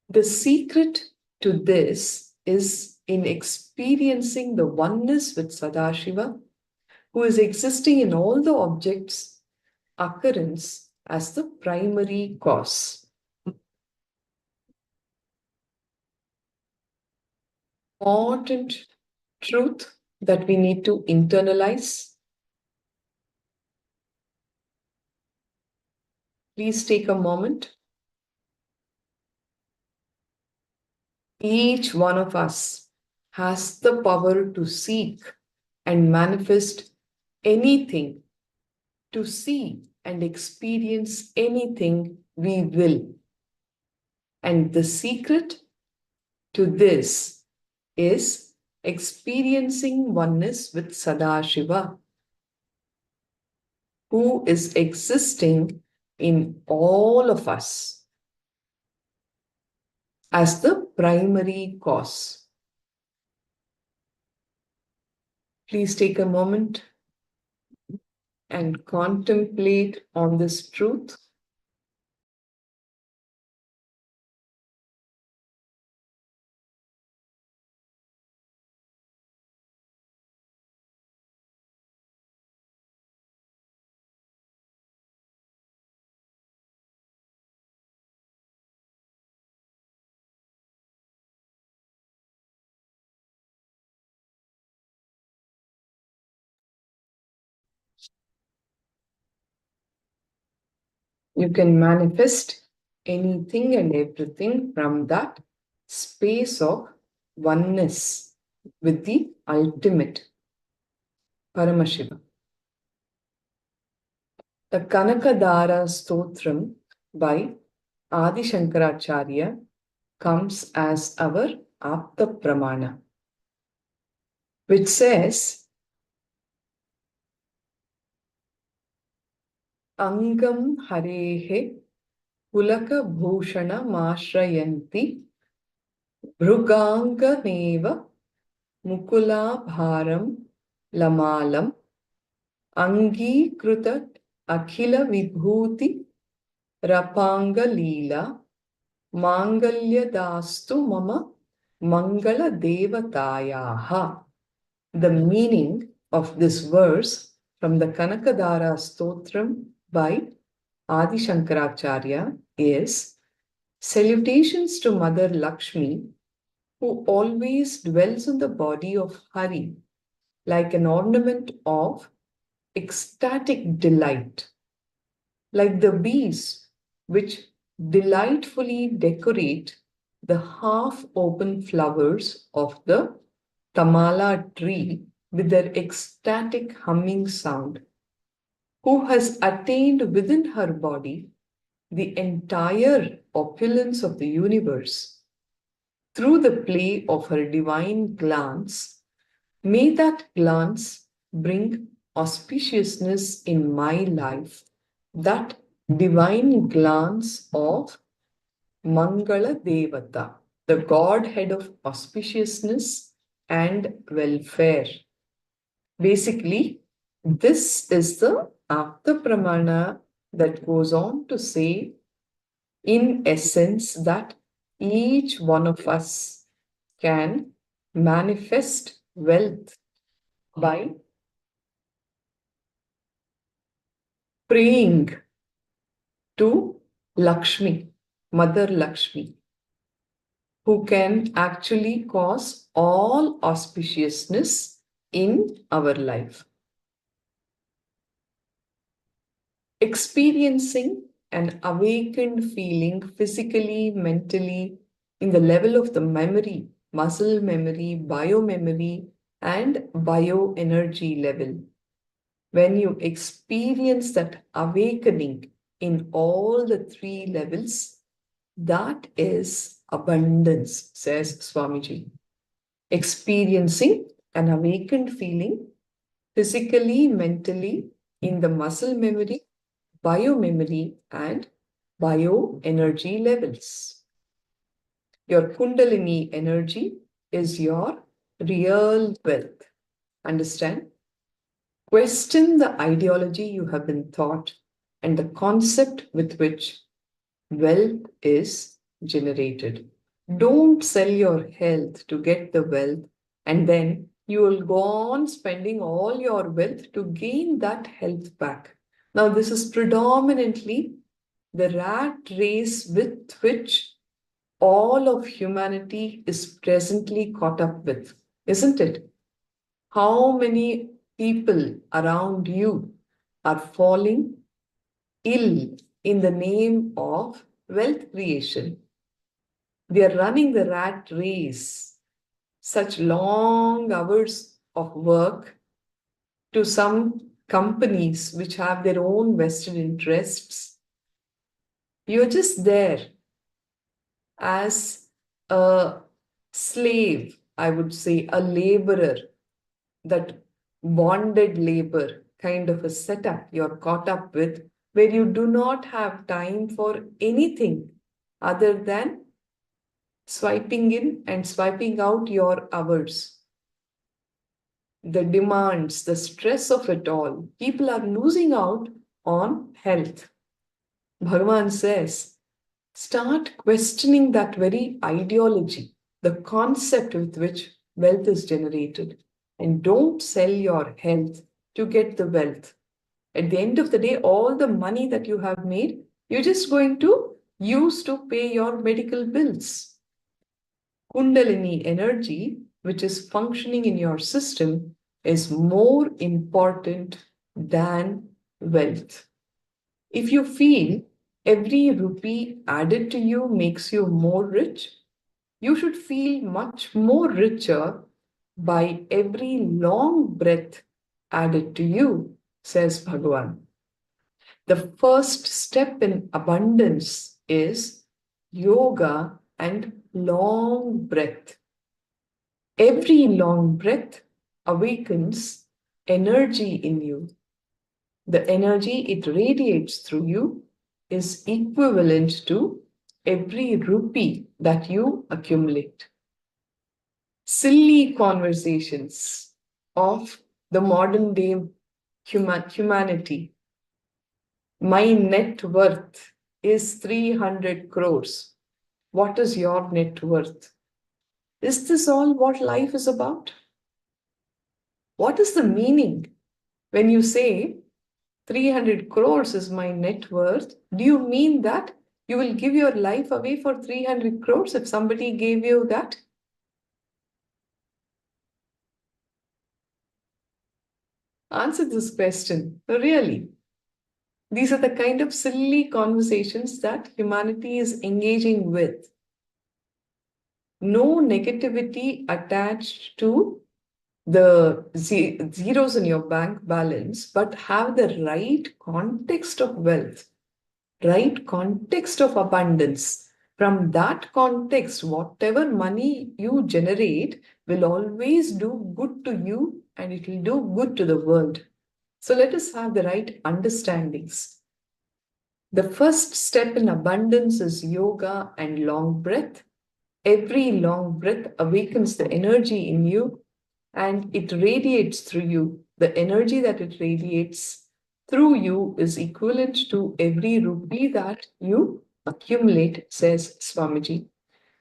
Speaker 4: The secret to this is in experiencing the oneness with Sadashiva, who is existing in all the objects' occurrence as the primary cause. Important truth that we need to internalize. Please take a moment. Each one of us has the power to seek and manifest anything, to see and experience anything we will. And the secret to this is experiencing oneness with Sadashiva, who is existing in all of us as the primary cause. Please take a moment and contemplate on this truth. You can manifest anything and everything from that space of oneness with the ultimate, Paramashiva. The Kanakadara Stotram by Adi Shankaracharya comes as our Apta Pramana, which says, Angam Harehe Pulaka Bhushana Mashrayanti Bhruganga Neva Mukula Bharam Lamalam Angi Krutat Akhila Vibhuti Rapanga Leela Mangalya Dastu Mama Mangala Devatayaha. The meaning of this verse from the Kanakadara Stotram by Adi Shankaracharya is: salutations to Mother Lakshmi, who always dwells on the body of Hari like an ornament of ecstatic delight, like the bees which delightfully decorate the half-open flowers of the tamala tree with their ecstatic humming sound, who has attained within her body the entire opulence of the universe through the play of her divine glance. May that glance bring auspiciousness in my life, that divine glance of Mangala Devata, the Godhead of auspiciousness and welfare. Basically, this is the Apta Pramana that goes on to say, in essence, that each one of us can manifest wealth by praying to Lakshmi, Mother Lakshmi, who can actually cause all auspiciousness in our life. Experiencing an awakened feeling physically, mentally, in the level of the memory, muscle memory, biomemory, and bioenergy level. When you experience that awakening in all the three levels, that is abundance, says Swamiji. Experiencing an awakened feeling physically, mentally, in the muscle memory, biomemory, and bioenergy levels. Your Kundalini energy is your real wealth. Understand? Question the ideology you have been taught and the concept with which wealth is generated. Don't sell your health to get the wealth, and then you will go on spending all your wealth to gain that health back. Now, this is predominantly the rat race with which all of humanity is presently caught up with, isn't it? How many people around you are falling ill in the name of wealth creation? They are running the rat race, such long hours of work to some companies which have their own vested interests. You're just there as a slave, I would say, a laborer, that bonded labor kind of a setup you're caught up with, where you do not have time for anything other than swiping in and swiping out your hours. The demands, the stress of it all, people are losing out on health. Bhagavan says, start questioning that very ideology, the concept with which wealth is generated, and don't sell your health to get the wealth. At the end of the day, all the money that you have made, you're just going to use to pay your medical bills. Kundalini energy, which is functioning in your system, is more important than wealth. If you feel every rupee added to you makes you more rich, you should feel much more richer by every long breath added to you, says Bhagavan. The first step in abundance is yoga and long breath. Every long breath awakens energy in you. The energy it radiates through you is equivalent to every rupee that you accumulate. Silly conversations of the modern day humanity. My net worth is 300 crores. What is your net worth? Is this all what life is about? What is the meaning when you say 300 crores is my net worth? Do you mean that you will give your life away for 300 crores if somebody gave you that? Answer this question. Really. These are the kind of silly conversations that humanity is engaging with. No negativity attached to the zeros in your bank balance, but have the right context of wealth, right context of abundance. From that context, whatever money you generate will always do good to you and it will do good to the world. So let us have the right understandings. The first step in abundance is yoga and long breath. Every long breath awakens the energy in you and it radiates through you. The energy that it radiates through you is equivalent to every rupee that you accumulate, says Swamiji.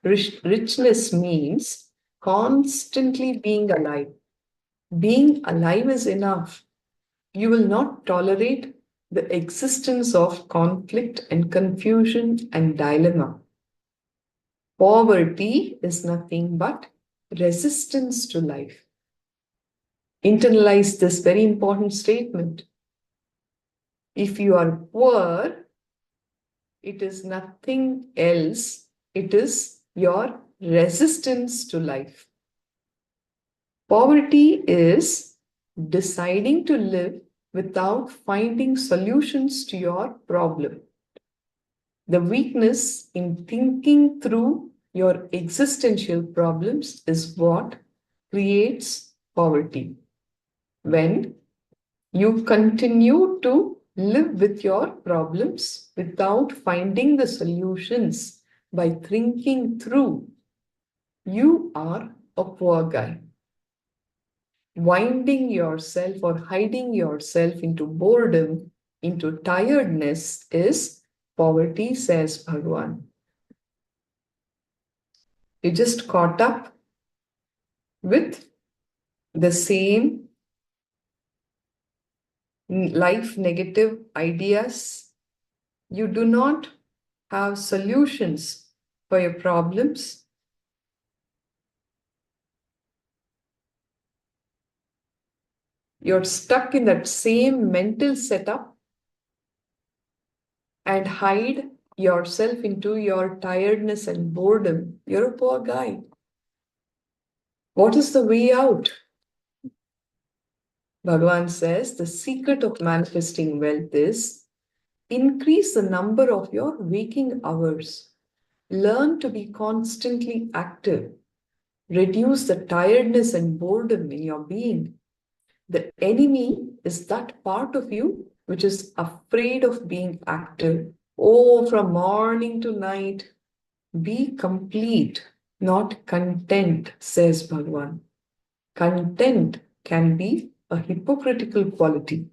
Speaker 4: Richness means constantly being alive. Being alive is enough. You will not tolerate the existence of conflict and confusion and dilemma. Poverty is nothing but resistance to life. Internalize this very important statement. If you are poor, it is nothing else. It is your resistance to life. Poverty is deciding to live without finding solutions to your problem. The weakness in thinking through your existential problems is what creates poverty. When you continue to live with your problems without finding the solutions by thinking through, you are a poor guy. Winding yourself or hiding yourself into boredom, into tiredness is poverty, says Bhagavan. You just caught up with the same life negative ideas. You do not have solutions for your problems. You're stuck in that same mental setup and hide yourself into your tiredness and boredom. You're a poor guy. What is the way out? Bhagavan says the secret of manifesting wealth is increase the number of your waking hours. Learn to be constantly active. Reduce the tiredness and boredom in your being. The enemy is that part of you which is afraid of being active. Oh, from morning to night, be complete, not content, says Bhagavan. Content can be a hypocritical quality.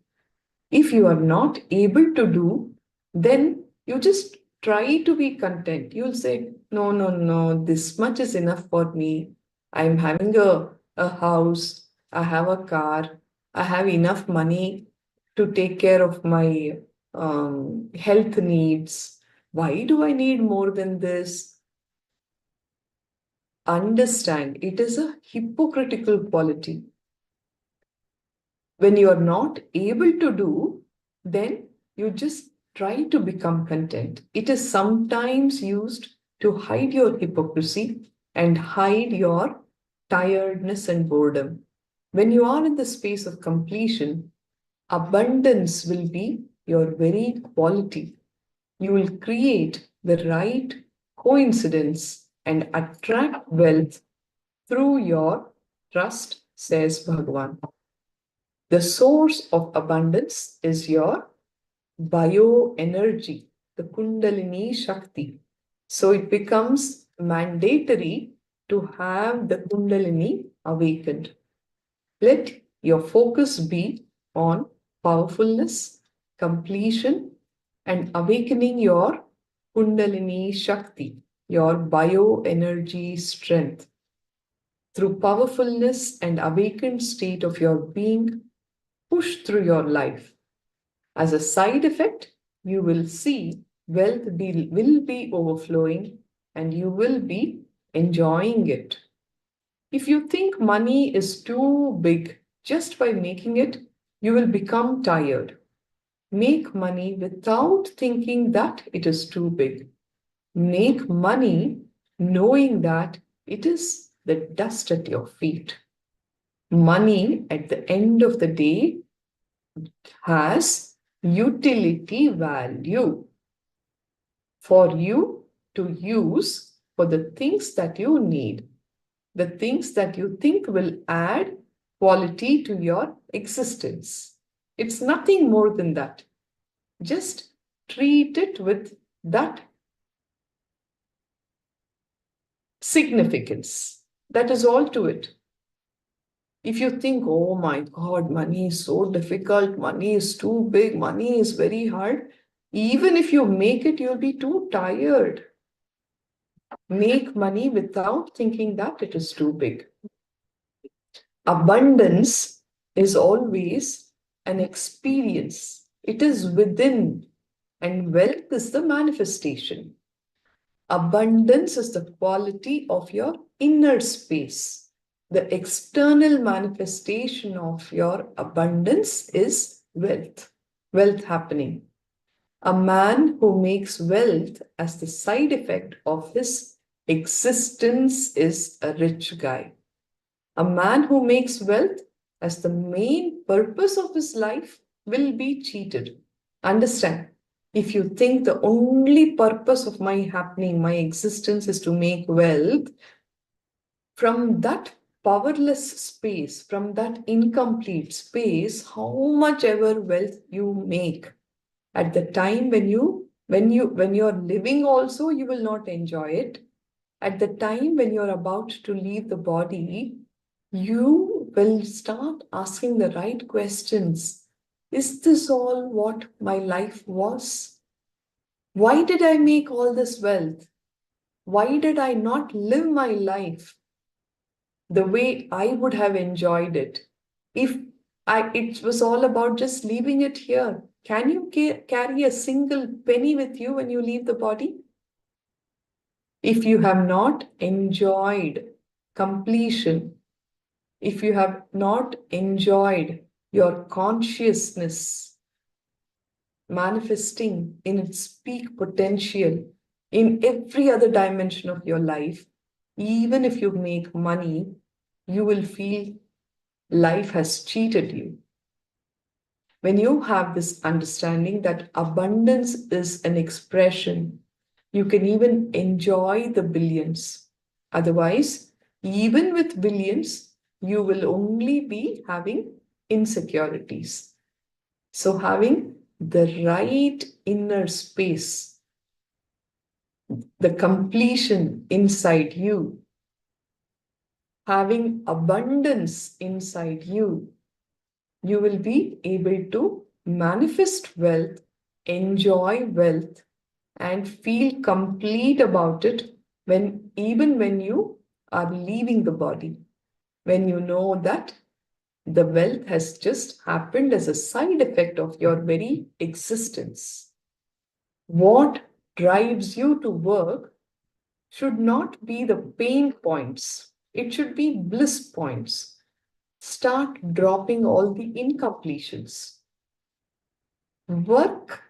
Speaker 4: If you are not able to do, then you just try to be content. You'll say, no, this much is enough for me. I'm having a house, I have a car, I have enough money to take care of my health needs. Why do I need more than this? Understand, it is a hypocritical quality. When you are not able to do, then you just try to become content. It is sometimes used to hide your hypocrisy and hide your tiredness and boredom. When you are in the space of completion, abundance will be your very quality. You will create the right coincidence and attract wealth through your trust, says Bhagavan. The source of abundance is your bioenergy, the Kundalini Shakti. So it becomes mandatory to have the Kundalini awakened. Let your focus be on powerfulness, completion, and awakening your Kundalini Shakti, your bioenergy strength. Through powerfulness and awakened state of your being, push through your life. As a side effect, you will see wealth will be overflowing and you will be enjoying it. If you think money is too big, just by making it, you will become tired. Make money without thinking that it is too big. Make money knowing that it is the dust at your feet. Money at the end of the day has utility value for you to use for the things that you need, the things that you think will add quality to your existence. It's nothing more than that. Just treat it with that significance. That is all to it. If you think, oh my God, money is so difficult, money is too big, money is very hard, even if you make it, you'll be too tired. Make money without thinking that it is too big. Abundance is always an experience. It is within, and wealth is the manifestation. Abundance is the quality of your inner space. The external manifestation of your abundance is wealth. Wealth happening. A man who makes wealth as the side effect of his existence is a rich guy. A man who makes wealth as the main purpose of his life will be cheated. Understand? If you think the only purpose of my happening, my existence is to make wealth, from that powerless space, from that incomplete space, how much ever wealth you make, at the time when you're living also, you will not enjoy it. At the time when you're about to leave the body, you will start asking the right questions. Is this all what my life was? Why did I make all this wealth? Why did I not live my life the way I would have enjoyed it? If it was all about just leaving it here, can you carry a single penny with you when you leave the body? If you have not enjoyed completion, if you have not enjoyed your consciousness manifesting in its peak potential in every other dimension of your life, even if you make money, you will feel life has cheated you. When you have this understanding that abundance is an expression, you can even enjoy the billions. Otherwise, even with billions, you will only be having insecurities. So having the right inner space, the completion inside you, having abundance inside you, you will be able to manifest wealth, enjoy wealth, and feel complete about it even when you are leaving the body. When you know that the wealth has just happened as a side effect of your very existence. What drives you to work should not be the pain points. It should be bliss points. Start dropping all the incompletions. Work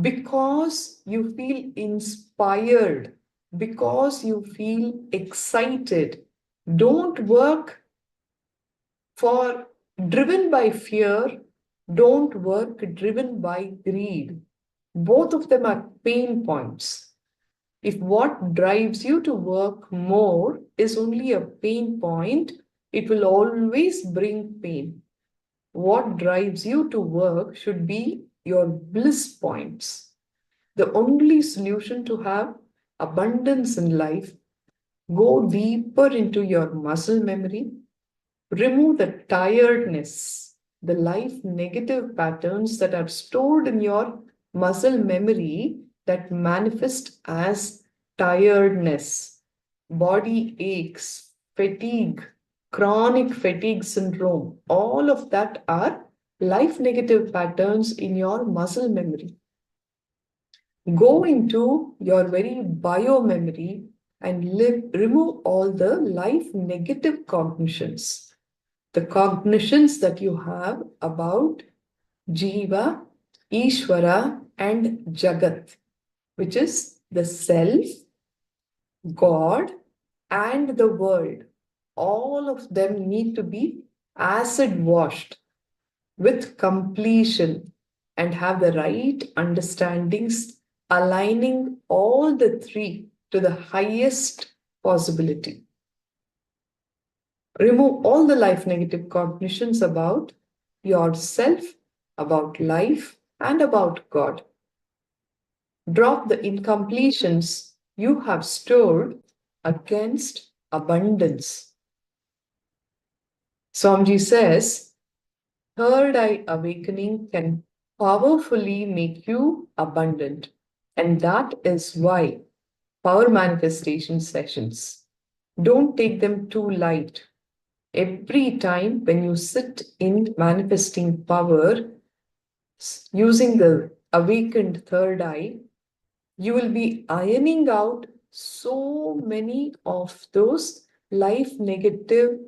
Speaker 4: because you feel inspired, because you feel excited. Don't work driven by fear. Don't work driven by greed. Both of them are pain points. If what drives you to work more is only a pain point, it will always bring pain. What drives you to work should be your bliss points. The only solution to have abundance in life, go deeper into your muscle memory, remove the tiredness, the life negative patterns that are stored in your muscle memory that manifest as tiredness, body aches, fatigue, chronic fatigue syndrome. All of that are life negative patterns in your muscle memory. Go into your very bio memory and remove all the life negative cognitions. The cognitions that you have about Jiva, Ishvara, and Jagat, which is the self, God, and the world. All of them need to be acid washed with completion and have the right understandings, aligning all the three to the highest possibility. Remove all the life negative cognitions about yourself, about life, and about God. Drop the incompletions you have stored against abundance. Swamiji says, third eye awakening can powerfully make you abundant. And that is why power manifestation sessions, don't take them too light. Every time when you sit in manifesting power, using the awakened third eye, you will be ironing out so many of those life negative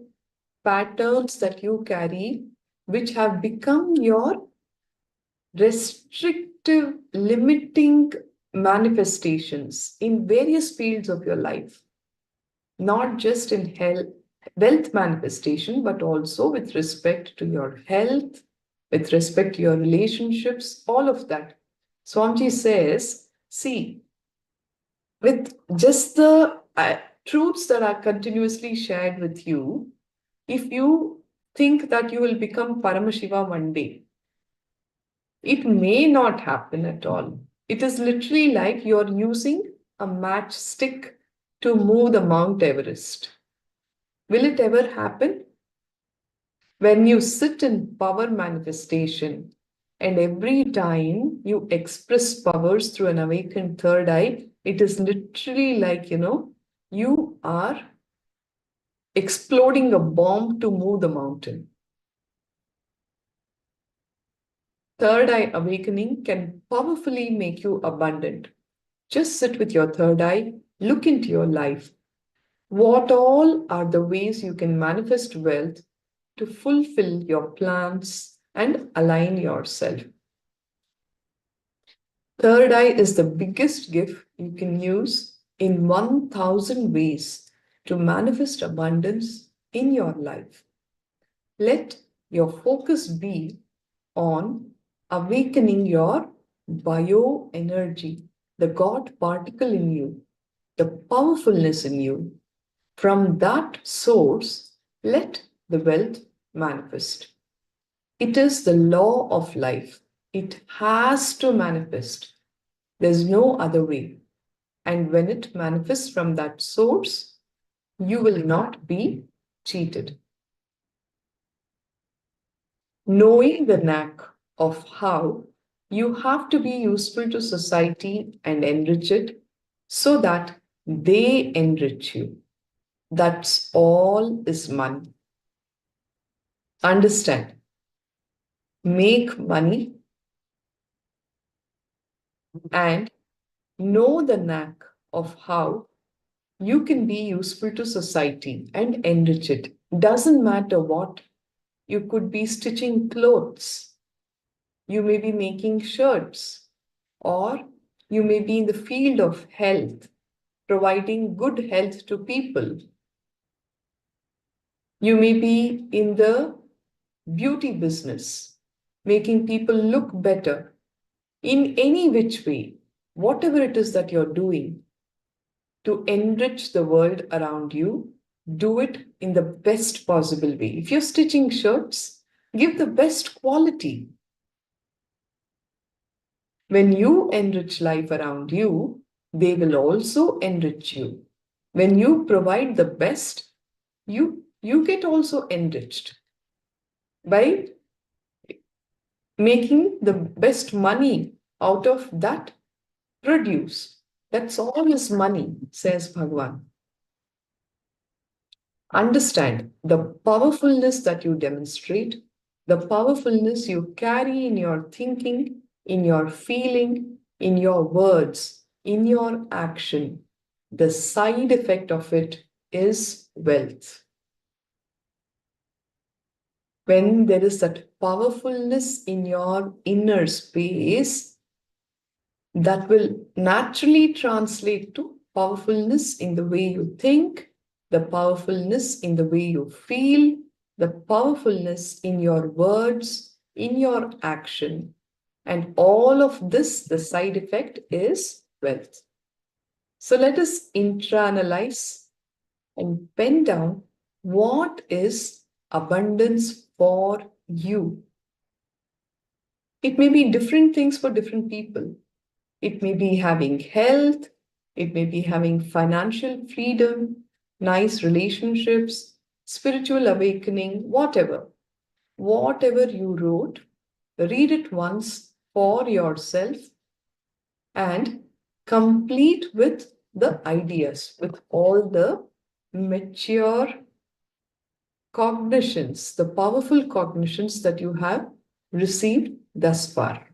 Speaker 4: patterns that you carry, which have become your restrictive, limiting manifestations in various fields of your life, not just in wealth manifestation, but also with respect to your health, with respect to your relationships, all of that. Swamiji says, see, with just the truths that are continuously shared with you, if you think that you will become Paramashiva one day, it may not happen at all. It is literally like you're using a matchstick to move the Mount Everest. Will it ever happen? When you sit in power manifestation, and every time you express powers through an awakened third eye, it is literally like, you are exploding a bomb to move the mountain. Third eye awakening can powerfully make you abundant. Just sit with your third eye, look into your life. What all are the ways you can manifest wealth to fulfill your plans and align yourself? Third eye is the biggest gift you can use in 1,000 ways to manifest abundance in your life. Let your focus be on awakening your bioenergy, the God particle in you, the powerfulness in you. From that source, let the wealth manifest. It is the law of life. It has to manifest. There's no other way. And when it manifests from that source, you will not be cheated. Knowing the knack of how you have to be useful to society and enrich it so that they enrich you. That's all is money. Understand. Make money and know the knack of how you can be useful to society and enrich it. Doesn't matter what. You could be stitching clothes. You may be making shirts, or you may be in the field of health, providing good health to people. You may be in the beauty business, making people look better. In any which way, whatever it is that you're doing to enrich the world around you, do it in the best possible way. If you're stitching shirts, give the best quality. When you enrich life around you, they will also enrich you. When you provide the best, you get also enriched by making the best money out of that produce. That's all is money, says Bhagavan. Understand the powerfulness that you demonstrate, the powerfulness you carry in your thinking, in your feeling, in your words, in your action. The side effect of it is wealth. When there is that powerfulness in your inner space, that will naturally translate to powerfulness in the way you think, the powerfulness in the way you feel, the powerfulness in your words, in your action. And all of this, the side effect is wealth. So let us internalize and pen down what is abundance for you. It may be different things for different people. It may be having health, it may be having financial freedom, nice relationships, spiritual awakening, whatever. Whatever you wrote, read it once for yourself and complete with the ideas, with all the mature cognitions, the powerful cognitions that you have received thus far.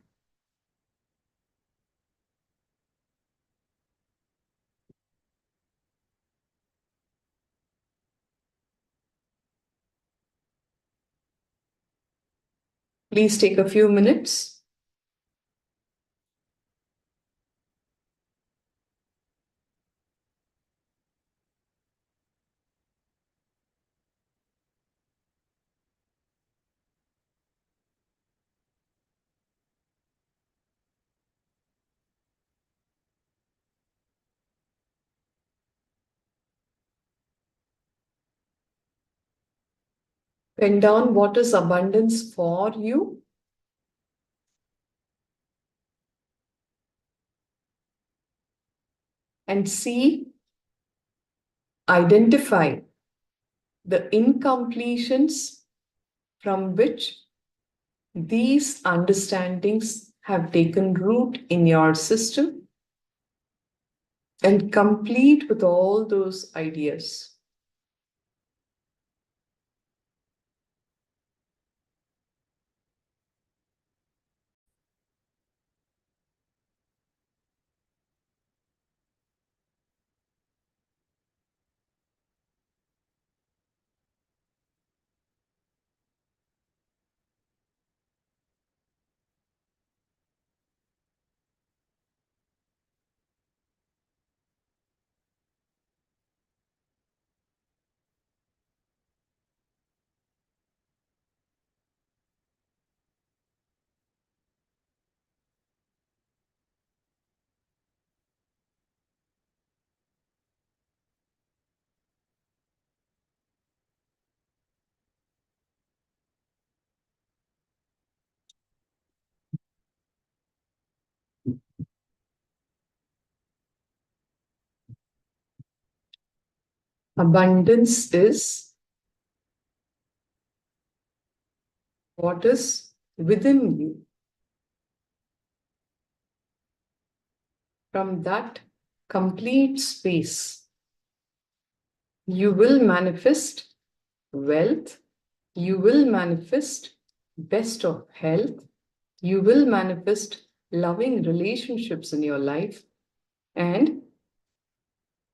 Speaker 4: Please take a few minutes. Pen down what is abundance for you. And see, identify the incompletions from which these understandings have taken root in your system, and complete with all those ideas. Abundance is what is within you. From that complete space, you will manifest wealth, you will manifest best of health, you will manifest loving relationships in your life, and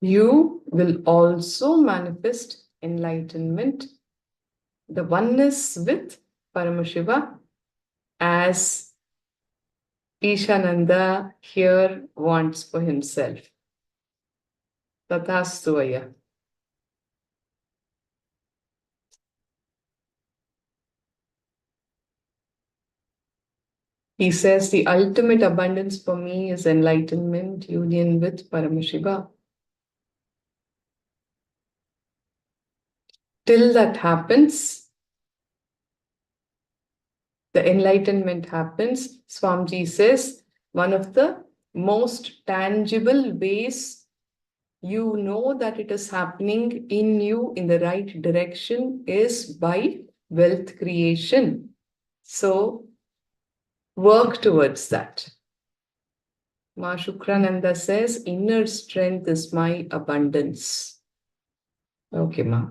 Speaker 4: you will also manifest enlightenment, the oneness with Paramashiva, as Ishananda here wants for himself. Tathastu Aya. He says the ultimate abundance for me is enlightenment, union with Paramashiva. Till that happens, the enlightenment happens, Swamiji says, one of the most tangible ways you know that it is happening in you in the right direction is by wealth creation. So, work towards that. Ma Shukrananda says, inner strength is my abundance. Okay, Ma.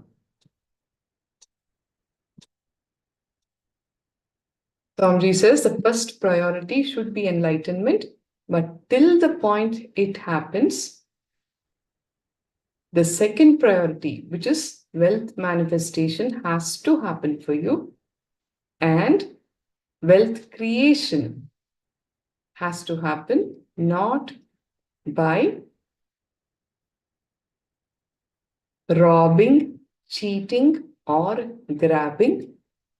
Speaker 4: Swamiji says the first priority should be enlightenment, but till the point it happens, the second priority, which is wealth manifestation, has to happen for you, and wealth creation has to happen not by robbing, cheating, or grabbing.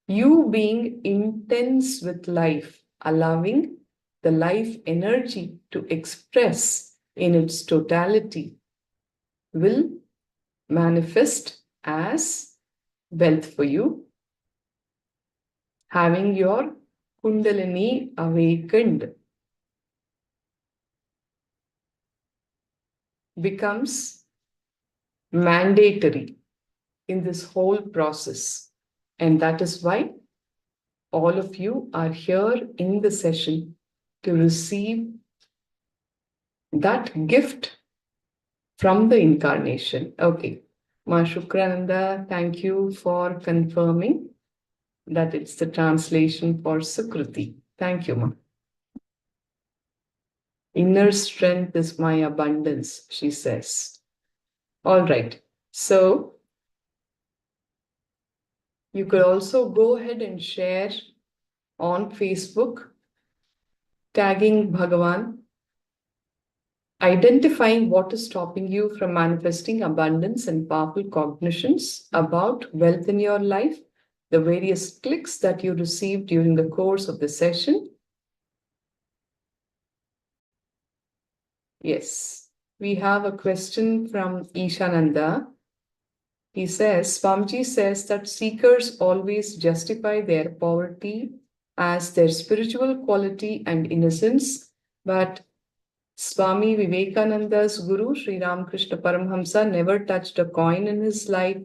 Speaker 4: You being intense with life, allowing the life energy to express in its totality, will manifest as wealth for you. Having your Kundalini awakened becomes mandatory in this whole process. And that is why all of you are here in the session to receive that gift from the incarnation. Okay. Ma Shukrananda, thank you for confirming that it's the translation for Sukriti. Thank you, Ma. Inner strength is my abundance, she says. All right. So you could also go ahead and share on Facebook, tagging Bhagavan, identifying what is stopping you from manifesting abundance and powerful cognitions about wealth in your life, the various clicks that you received during the course of the session. Yes, we have a question from Ishananda. He says, Swamiji says that seekers always justify their poverty as their spiritual quality and innocence, but Swami Vivekananda's Guru, Sri Ramakrishna Paramhamsa, never touched a coin in his life,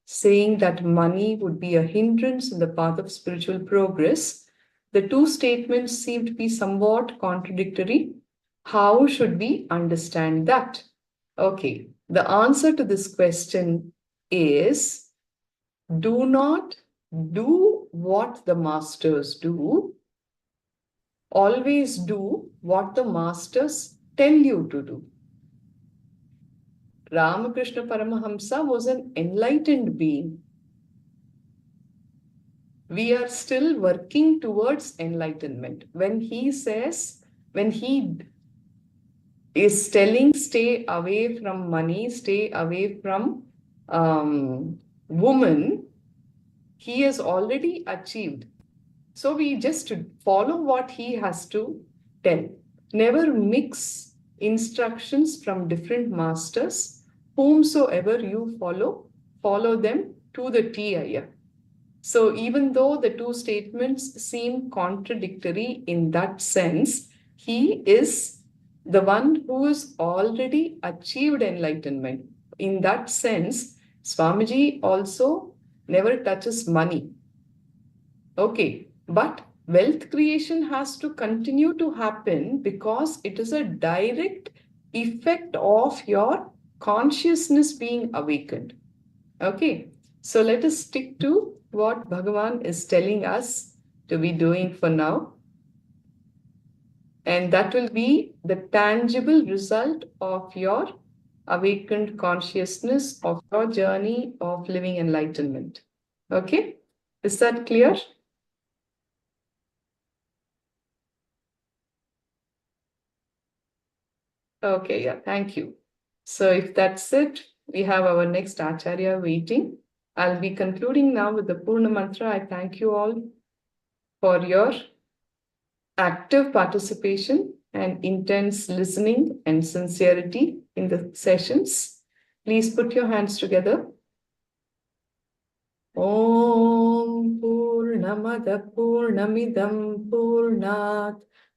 Speaker 4: saying that money would be a hindrance in the path of spiritual progress. The two statements seem to be somewhat contradictory. How should we understand that? Okay, the answer to this question is, do not do what the masters do. Always do what the masters tell you to do. Ramakrishna Paramahamsa was an enlightened being. We are still working towards enlightenment. When he is telling stay away from money, stay away from woman, he has already achieved. So we just follow what he has to tell. Never mix instructions from different masters. Whomsoever you follow them to the T. So even though the two statements seem contradictory in that sense, he is the one who has already achieved enlightenment. In that sense, Swamiji also never touches money. Okay, but wealth creation has to continue to happen because it is a direct effect of your consciousness being awakened. Okay, so let us stick to what Bhagavan is telling us to be doing for now. And that will be the tangible result of your awakened consciousness, of your journey of living enlightenment. Okay, is that clear? Okay, yeah, thank you. So if that's it, we have our next Acharya waiting. I'll be concluding now with the Purna Mantra. I thank you all for your active participation and intense listening and sincerity in the sessions. Please put your hands together. Om Purnamada Purnamidam Purnat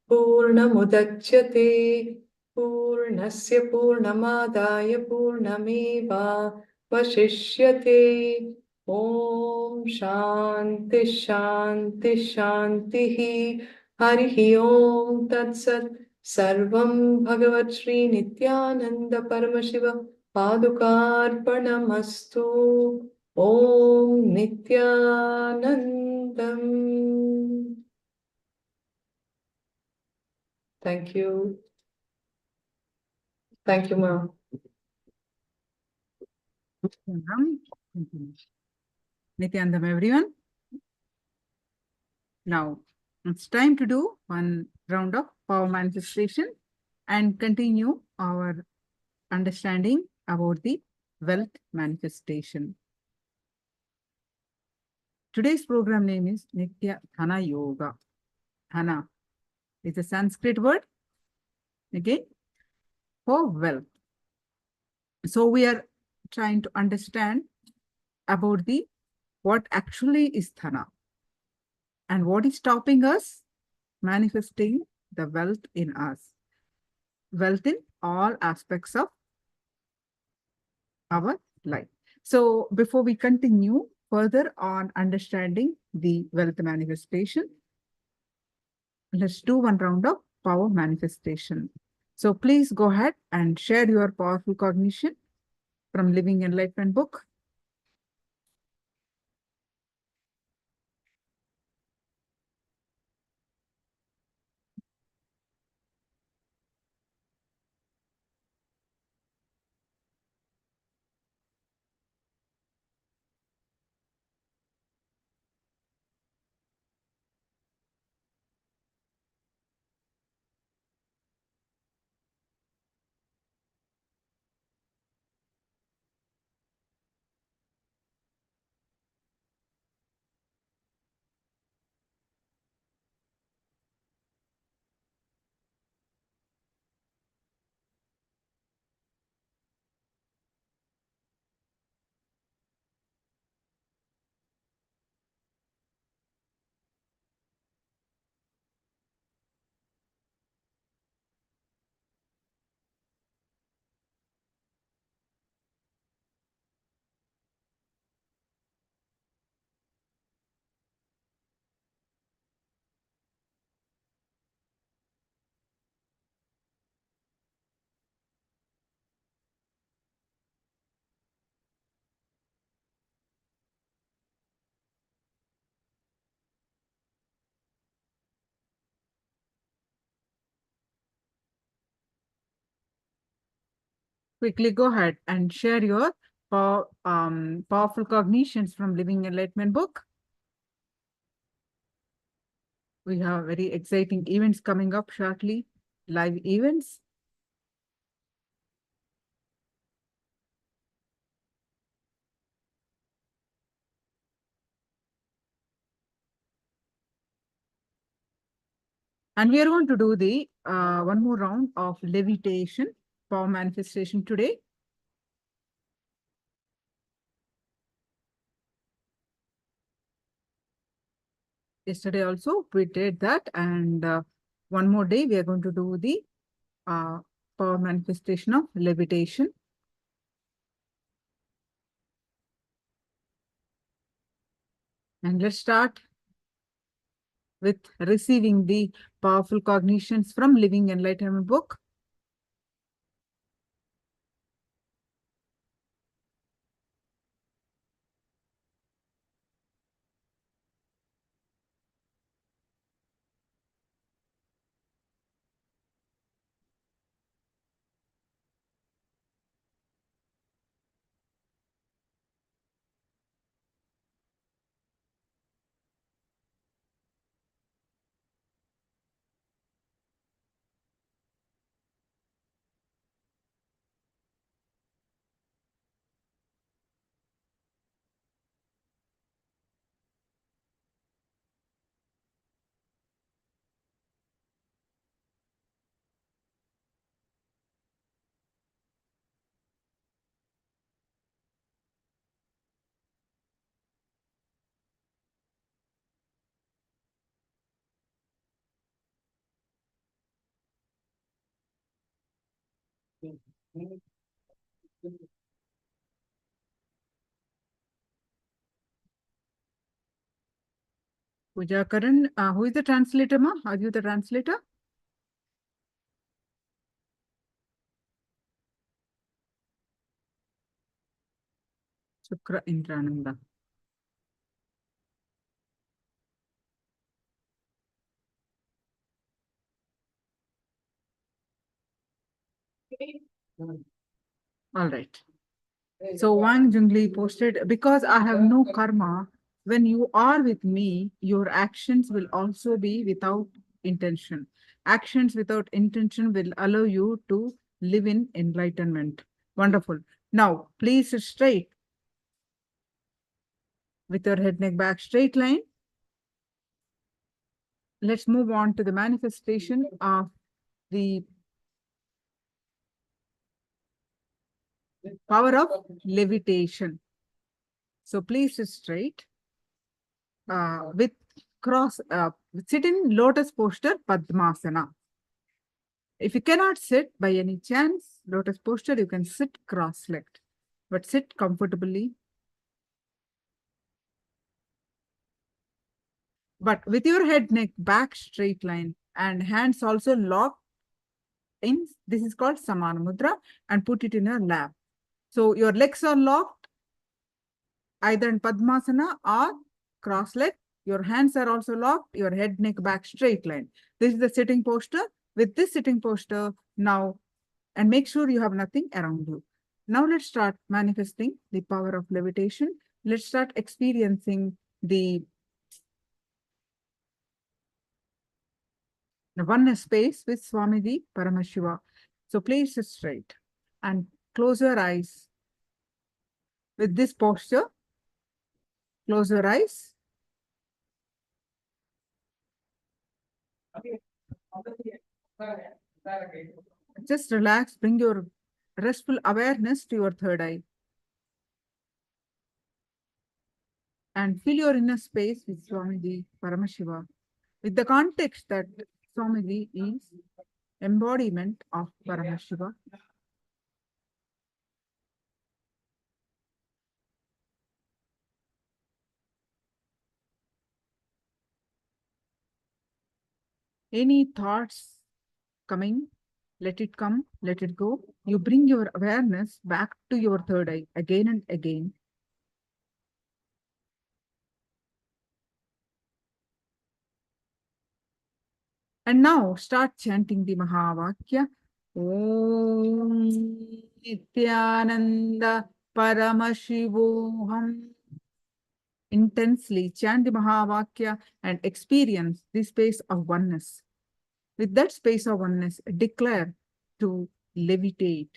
Speaker 4: Purnamudachyate Purnasya Purnamadaya Purnameva Vashishyate. Om Shanti Shanti Shanti. Harihi Om Tat Sat. Sarvam Bhagavat Shri Nithyananda Paramashiva Padukarpanamastu. Om Nithyanandam. Thank you. Thank you, Ma.
Speaker 3: Nithyanandam, everyone. Now, it's time to do one round of power manifestation and continue our understanding about the wealth manifestation. Today's program name is Dhana Yoga. Dhana is a Sanskrit word, again, for wealth. So we are trying to understand about what actually is Dhana and what is stopping us manifesting the wealth in us, wealth in all aspects of our life. So before we continue further on understanding the wealth manifestation, let's do one round of power manifestation. So please go ahead and share your powerful cognition from Living Enlightenment book. Quickly go ahead and share your powerful cognitions from Living Enlightenment book. We have very exciting events coming up shortly, live events. And we are going to do the one more round of levitation, power manifestation today. Yesterday also we did that, and one more day we are going to do the power manifestation of levitation. And let's start with receiving the powerful cognitions from Living Enlightenment book. Puja Karan, who is the translator, ma? Are you the translator? Shukra Indrananda. All right. So Wang Jungli posted, because I have no karma, when you are with me, your actions will also be without intention. Actions without intention will allow you to live in enlightenment. Wonderful. Now, please sit straight with your head, neck, back, straight line. Let's move on to the manifestation of the power of levitation. So please sit straight with sit in lotus posture, Padmasana. If you cannot sit by any chance, lotus posture, you can sit cross-legged, but sit comfortably. But with your head, neck, back straight line, and hands also locked in, this is called Samana Mudra, and put it in your lap. So your legs are locked, either in Padmasana or cross-legged. Your hands are also locked, your head, neck, back straight line. This is the sitting posture. With this sitting posture, now, and make sure you have nothing around you. Now let's start manifesting the power of levitation. Let's start experiencing the oneness space with Swamiji Paramashiva. So please sit straight and close your eyes. With this posture, close your eyes. Just relax, bring your restful awareness to your third eye. And fill your inner space with Swamiji Paramashiva, with the context that Swamiji is embodiment of Paramashiva. Any thoughts coming, let it come, let it go. You bring your awareness back to your third eye again and again. And now start chanting the Mahavakya. Om Nithyananda Paramashivoham. Intensely chant the Mahavakya and experience the space of oneness. With that space of oneness, declare to levitate,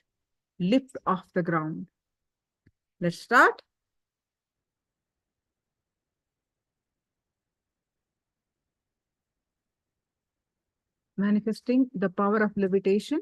Speaker 3: lift off the ground. Let's start. Manifesting the power of levitation.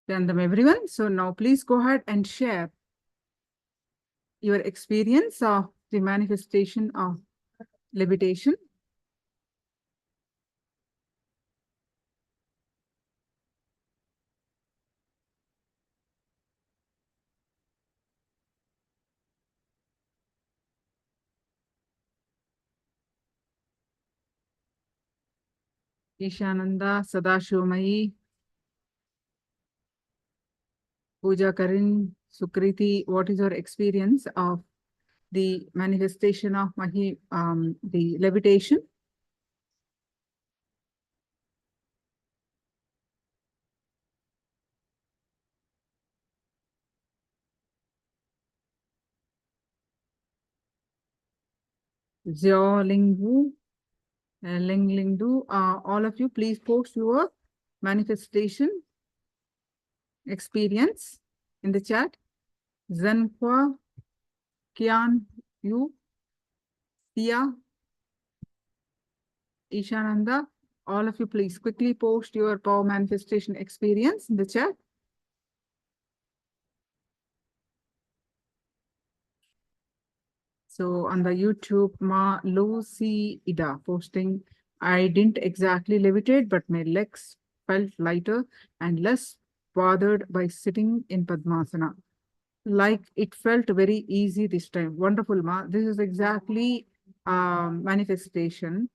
Speaker 3: Nityanandam, everyone. So now please go ahead and share your experience of the manifestation of levitation. Ishananda, Sadashivomayi, Pooja Karin, Sukriti, what is your experience of the manifestation of the levitation? Zhao Lingwu, Lingdu, all of you, please post your manifestation experience in the chat. Zanhua, Kian, Yu, Tia, Ishananda, all of you, please quickly post your power manifestation experience in the chat. So on the YouTube, Ma Lucy Ida posting, I didn't exactly levitate, but my legs felt lighter and less bothered by sitting in Padmasana. Like it felt very easy this time. Wonderful, Ma. This is exactly manifestation.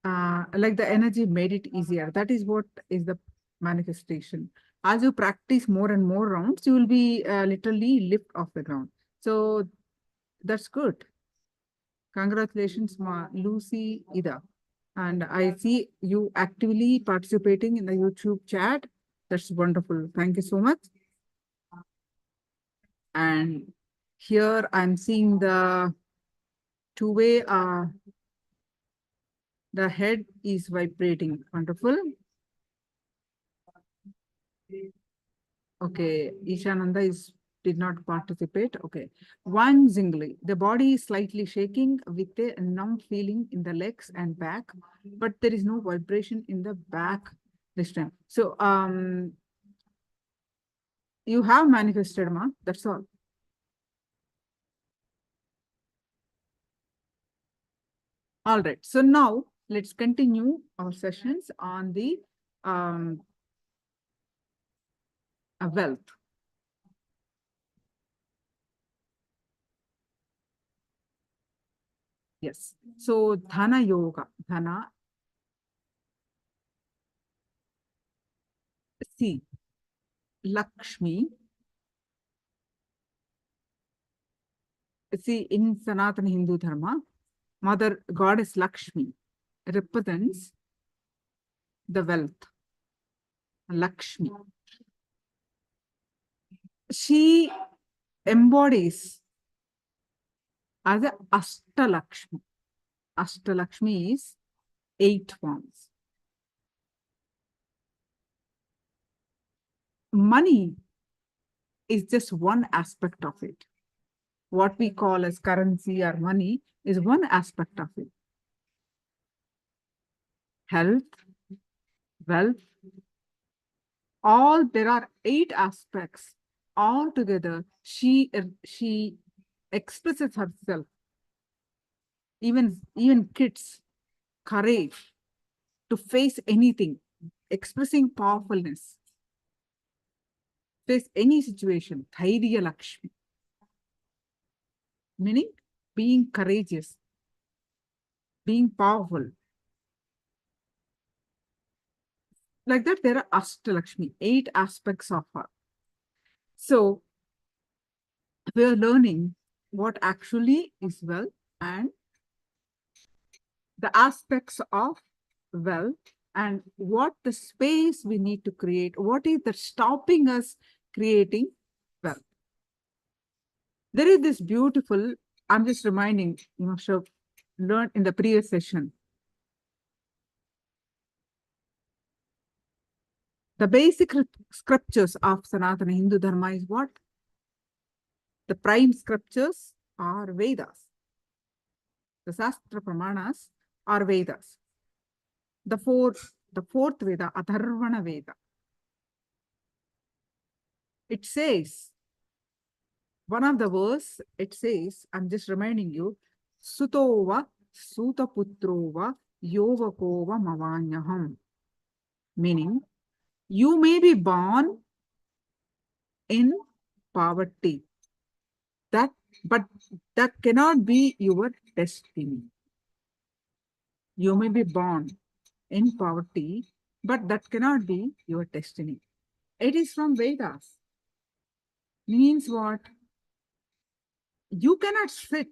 Speaker 3: Like the energy made it easier. That is what is the manifestation. As you practice more and more rounds, you will be literally lift off the ground. So that's good. Congratulations, Ma Lucy Ida. And I see you actively participating in the YouTube chat. That's wonderful. Thank you so much. And here I'm seeing the two-way, the head is vibrating. Wonderful. Okay, Ishananda did not participate. Okay. One zingly. The body is slightly shaking with a numb feeling in the legs and back, but there is no vibration in the back this time. So you have manifested, Ma. That's all. All right. So now let's continue our sessions on the wealth. Yes. So Dhana Yoga. Dhana. See, Lakshmi. See, in Sanatana Hindu Dharma, Mother Goddess Lakshmi represents the wealth. Lakshmi. She embodies as a Ashtalakshmi. Ashtalakshmi is 8 forms. Money is just one aspect of it. What we call as currency or money is one aspect of it. Health, wealth, all there are 8 aspects. All together, she expresses herself. Even kids, courage to face anything, expressing powerfulness, face any situation. Dhairya Lakshmi, meaning being courageous, being powerful. Like that, there are Ashtalakshmi, 8 aspects of her. So we are learning what actually is wealth and the aspects of wealth and what the space we need to create. What is that stopping us creating wealth? There is this beautiful, I'm just reminding, you must have learned in the previous session. The basic scriptures of Sanatana Hindu Dharma is what? The prime scriptures are Vedas. The Shastra Pramanas are Vedas. The fourth Veda, Atharvana Veda. It says, one of the verse, it says, I'm just reminding you, Sutova Sutaputrova Yovakova Mavanyaham. Meaning, you may be born in poverty, but that cannot be your destiny. You may be born in poverty, but that cannot be your destiny. It is from Vedas. Means what? You cannot sit,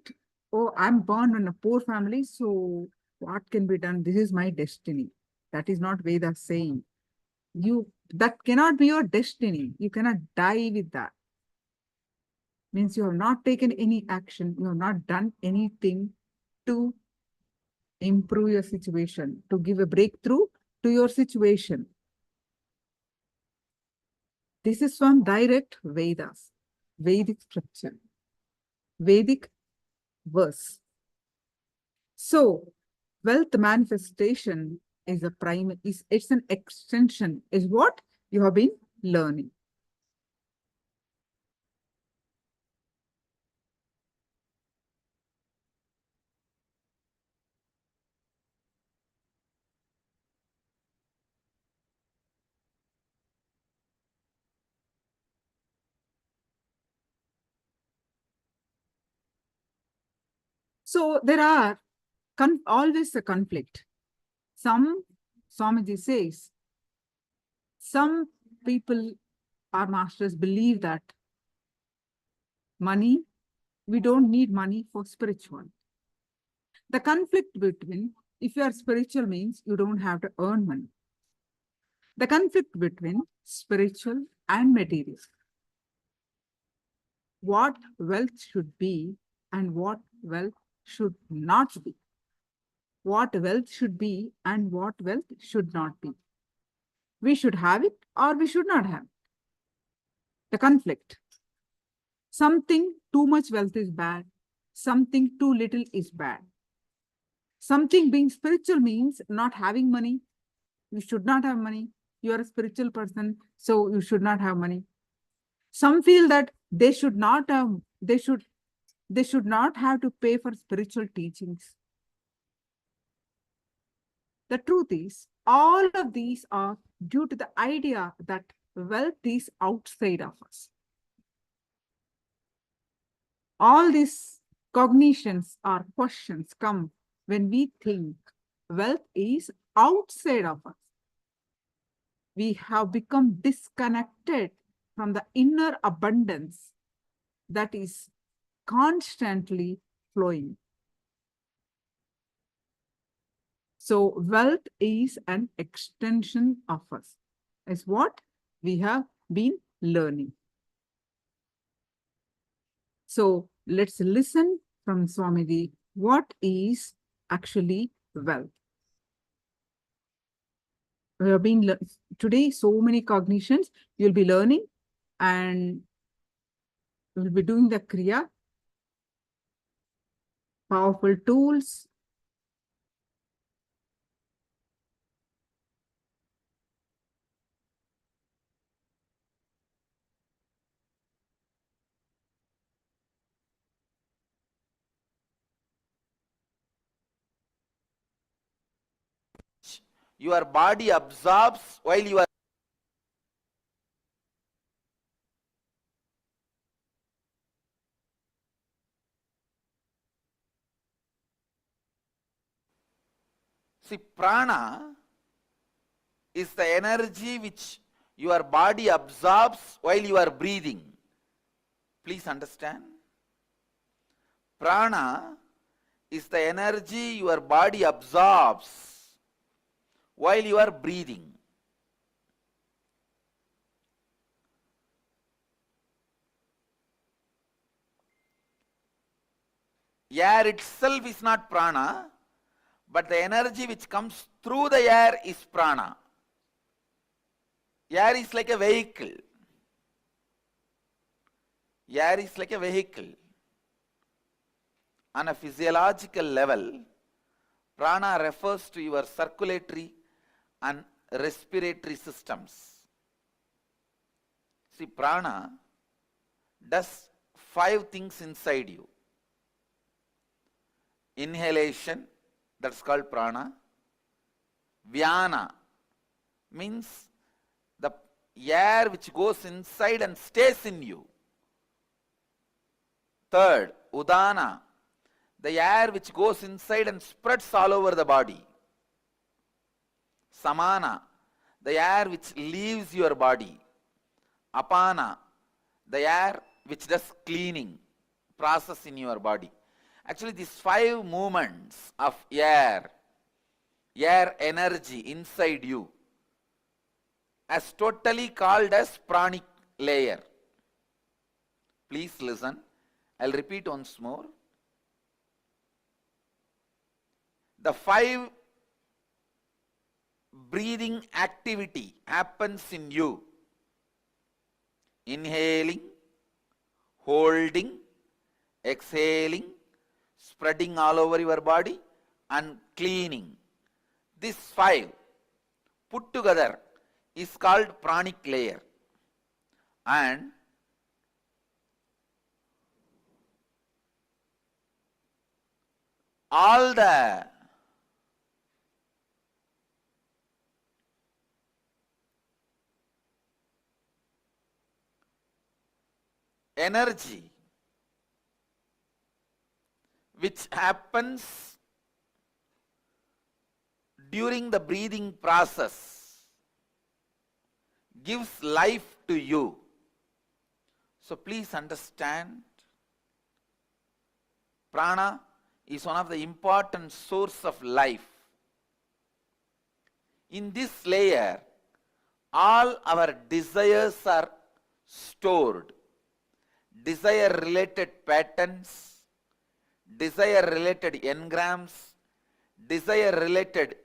Speaker 3: oh, I'm born in a poor family, so what can be done? This is my destiny. That is not Vedas saying. That cannot be your destiny. You cannot die with that. Means you have not taken any action, you have not done anything to improve your situation, to give a breakthrough to your situation. This is from direct Vedas, Vedic scripture, Vedic verse. So, wealth manifestation is it's an extension, is what you have been learning. So there are always a conflict. Some, Swamiji says, some people, our masters, believe that money, we don't need money for spiritual. The conflict between, if you are spiritual, means you don't have to earn money. The conflict between spiritual and material. What wealth should be and what wealth should not be. What wealth should be and what wealth should not be. We should have it or we should not have it. The conflict. Something too much wealth is bad. Something too little is bad. Something being spiritual means not having money. You should not have money. You are a spiritual person, so you should not have money. Some feel that they should not have to pay for spiritual teachings. The truth is, all of these are due to the idea that wealth is outside of us. All these cognitions or questions come when we think wealth is outside of us. We have become disconnected from the inner abundance that is constantly flowing. So wealth is an extension of us, is what we have been learning. So let's listen from Swamiji, what is actually wealth? We have been today so many cognitions you'll be learning, and we'll be doing the Kriya, powerful tools.
Speaker 1: Your body absorbs while you are see, prana is the energy which your body absorbs while you are breathing. Please understand. Prana is the energy your body absorbs while you are breathing. Air itself is not prana, but the energy which comes through the air is prana. Air is like a vehicle. Air is like a vehicle. On a physiological level, prana refers to your circulatory and respiratory systems. See, prana does 5 things inside you. Inhalation, that's called prana. Vyana means the air which goes inside and stays in you. Third, udana, the air which goes inside and spreads all over the body. Samana, the air which leaves your body. Apana, the air which does cleaning process in your body. Actually, these 5 movements of air energy inside you, as totally called as pranic layer. Please listen. I'll repeat once more. The 5 breathing activity happens in you. Inhaling, holding, exhaling, spreading all over your body, and cleaning. These 5 put together is called pranic layer. And all the energy which happens during the breathing process gives life to you. So please understand, prana is one of the important source of life. In this layer, all our desires are stored. Desire related patterns, desire related engrams, desire related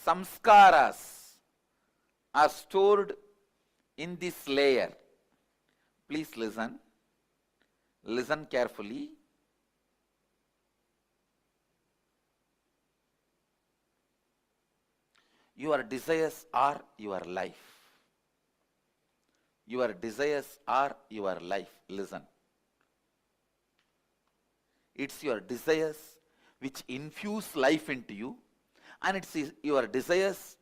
Speaker 1: samskaras are stored in this layer. Please listen. Listen carefully. Your desires are your life. Your desires are your life. Listen. It's your desires which infuse life into you, and it's your desires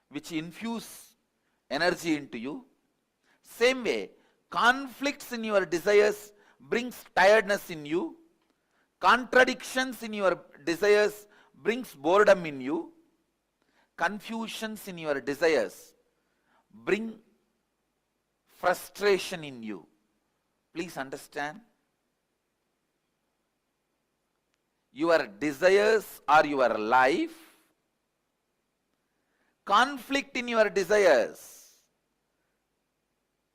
Speaker 1: which infuse energy into you. Same way, conflicts in your desires brings tiredness in you. Contradictions in your desires brings boredom in you. Confusions in your desires bring frustration in you. Please understand. Your desires are your life. Conflict in your desires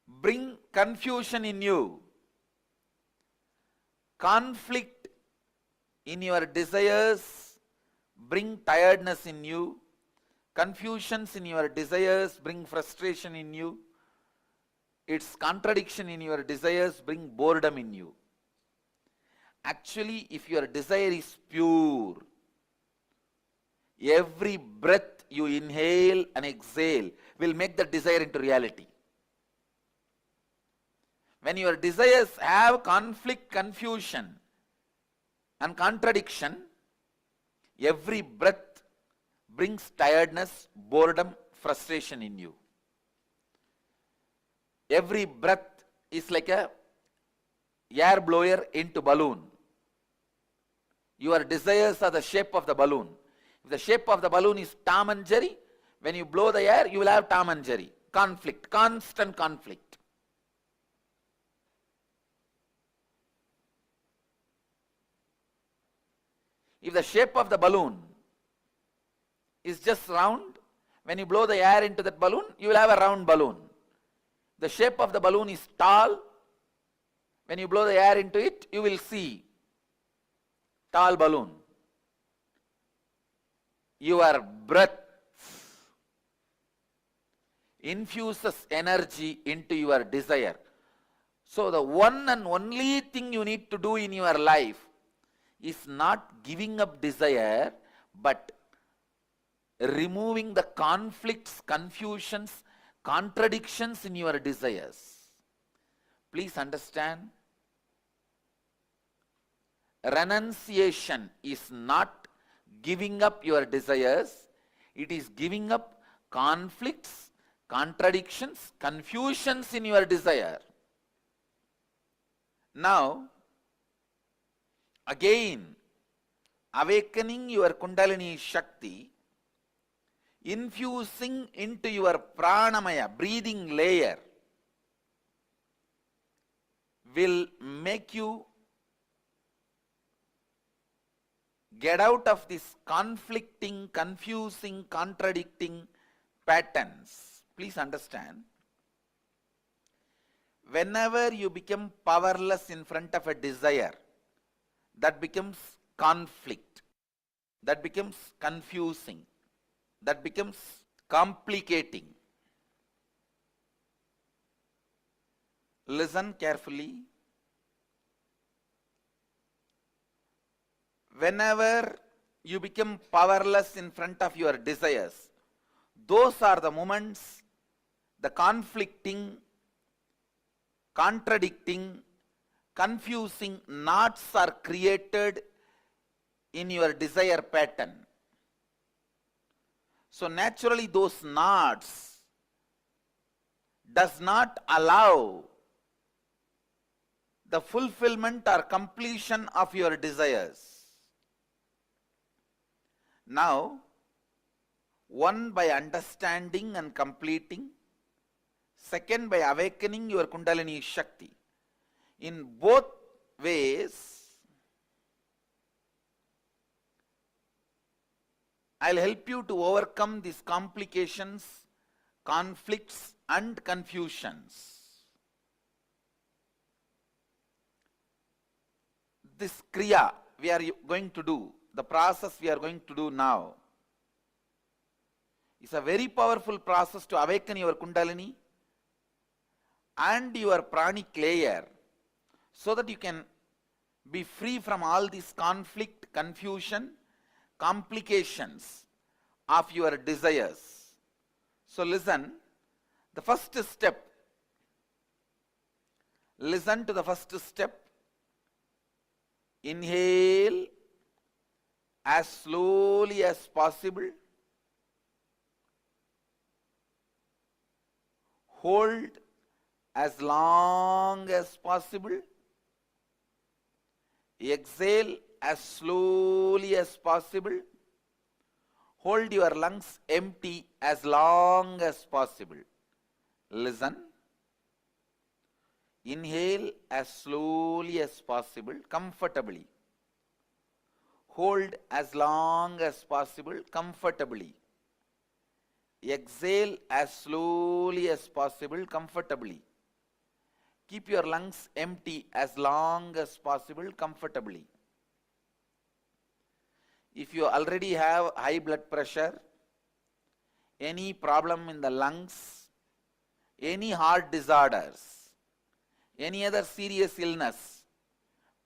Speaker 1: bring confusion in you. Conflict in your desires bring tiredness in you. Confusions in your desires bring frustration in you. Its contradiction in your desires bring boredom in you. Actually, if your desire is pure, every breath you inhale and exhale will make the desire into reality. When your desires have conflict, confusion, and contradiction, every breath brings tiredness, boredom, frustration in you. Every breath is like a air blower into balloon. Your desires are the shape of the balloon. If the shape of the balloon is Tom and Jerry, when you blow the air, you will have Tom and Jerry. Conflict, constant conflict. If the shape of the balloon is just round, when you blow the air into that balloon, you will have a round balloon. The shape of the balloon is tall. When you blow the air into it, you will see tall balloon. Your breath infuses energy into your desire. So the one and only thing you need to do in your life is not giving up desire, but removing the conflicts, confusions, contradictions in your desires. Please understand, renunciation is not giving up your desires, it is giving up conflicts, contradictions, confusions in your desire. Now, again, awakening your Kundalini Shakti, infusing into your Pranamaya, breathing layer, will make you get out of this conflicting, confusing, contradicting patterns. Please understand, whenever you become powerless in front of a desire, that becomes conflict, that becomes confusing, that becomes complicating. Listen carefully. Whenever you become powerless in front of your desires, those are the moments the conflicting, contradicting, confusing knots are created in your desire pattern. So naturally those knots does not allow the fulfillment or completion of your desires. Now, one by understanding and completing, second by awakening your Kundalini Shakti. In both ways, I'll help you to overcome these complications, conflicts and confusions. This Kriya we are going to do, the process we are going to do now, is a very powerful process to awaken your Kundalini and your pranic layer, so that you can be free from all this conflict, confusion, complications of your desires. So listen, the first step, listen to the first step. Inhale as slowly as possible. Hold as long as possible. Exhale as slowly as possible. Hold your lungs empty as long as possible. Listen. Inhale as slowly as possible, comfortably. Hold as long as possible, comfortably. Exhale as slowly as possible, comfortably. Keep your lungs empty as long as possible, comfortably. If you already have high blood pressure, any problem in the lungs, any heart disorders, any other serious illness,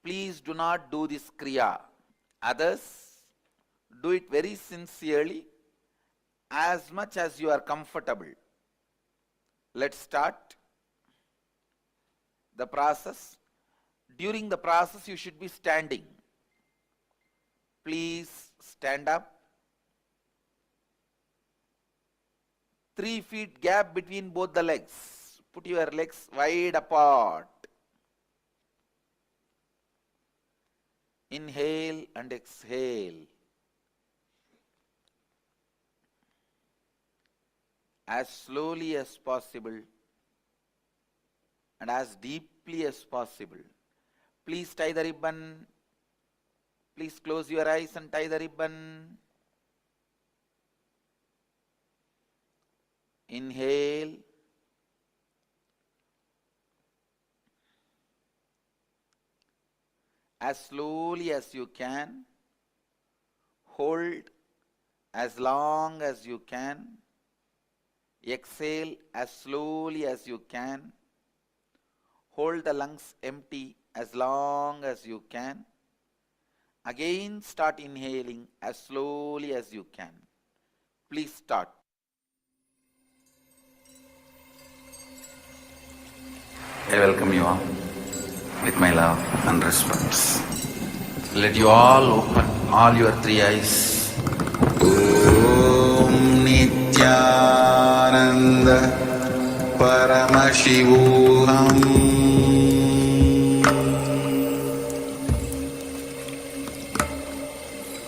Speaker 1: please do not do this Kriya. Others, do it very sincerely, as much as you are comfortable. Let's start the process. During the process, you should be standing. Please stand up. 3 feet gap between both the legs. Put your legs wide apart. Inhale and exhale. As slowly as possible and as deeply as possible. Please tie the ribbon. Please close your eyes and tie the ribbon. Inhale. As slowly as you can. Hold as long as you can. Exhale as slowly as you can. Hold the lungs empty as long as you can. Again start inhaling as slowly as you can. Please start.
Speaker 5: I welcome you all with my love and respect. Let you all open all your three eyes. Om Nithyananda Paramashivoham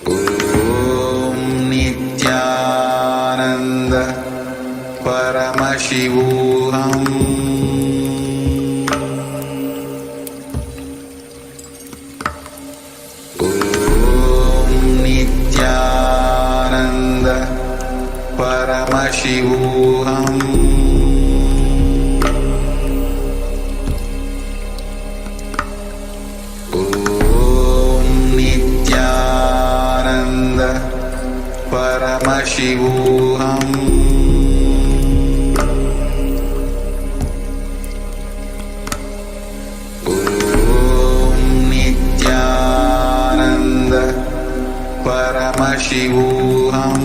Speaker 5: Om Nithyananda Paramashivoham Nithyananda Paramashivoham Om Nithyananda Paramashivoham Om Nithyananda Paramashivoham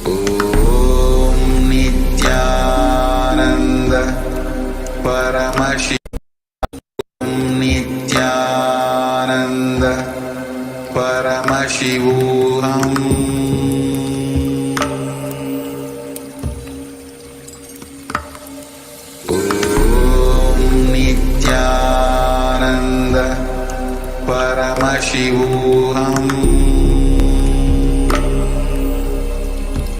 Speaker 5: Om Nithyananda Paramashi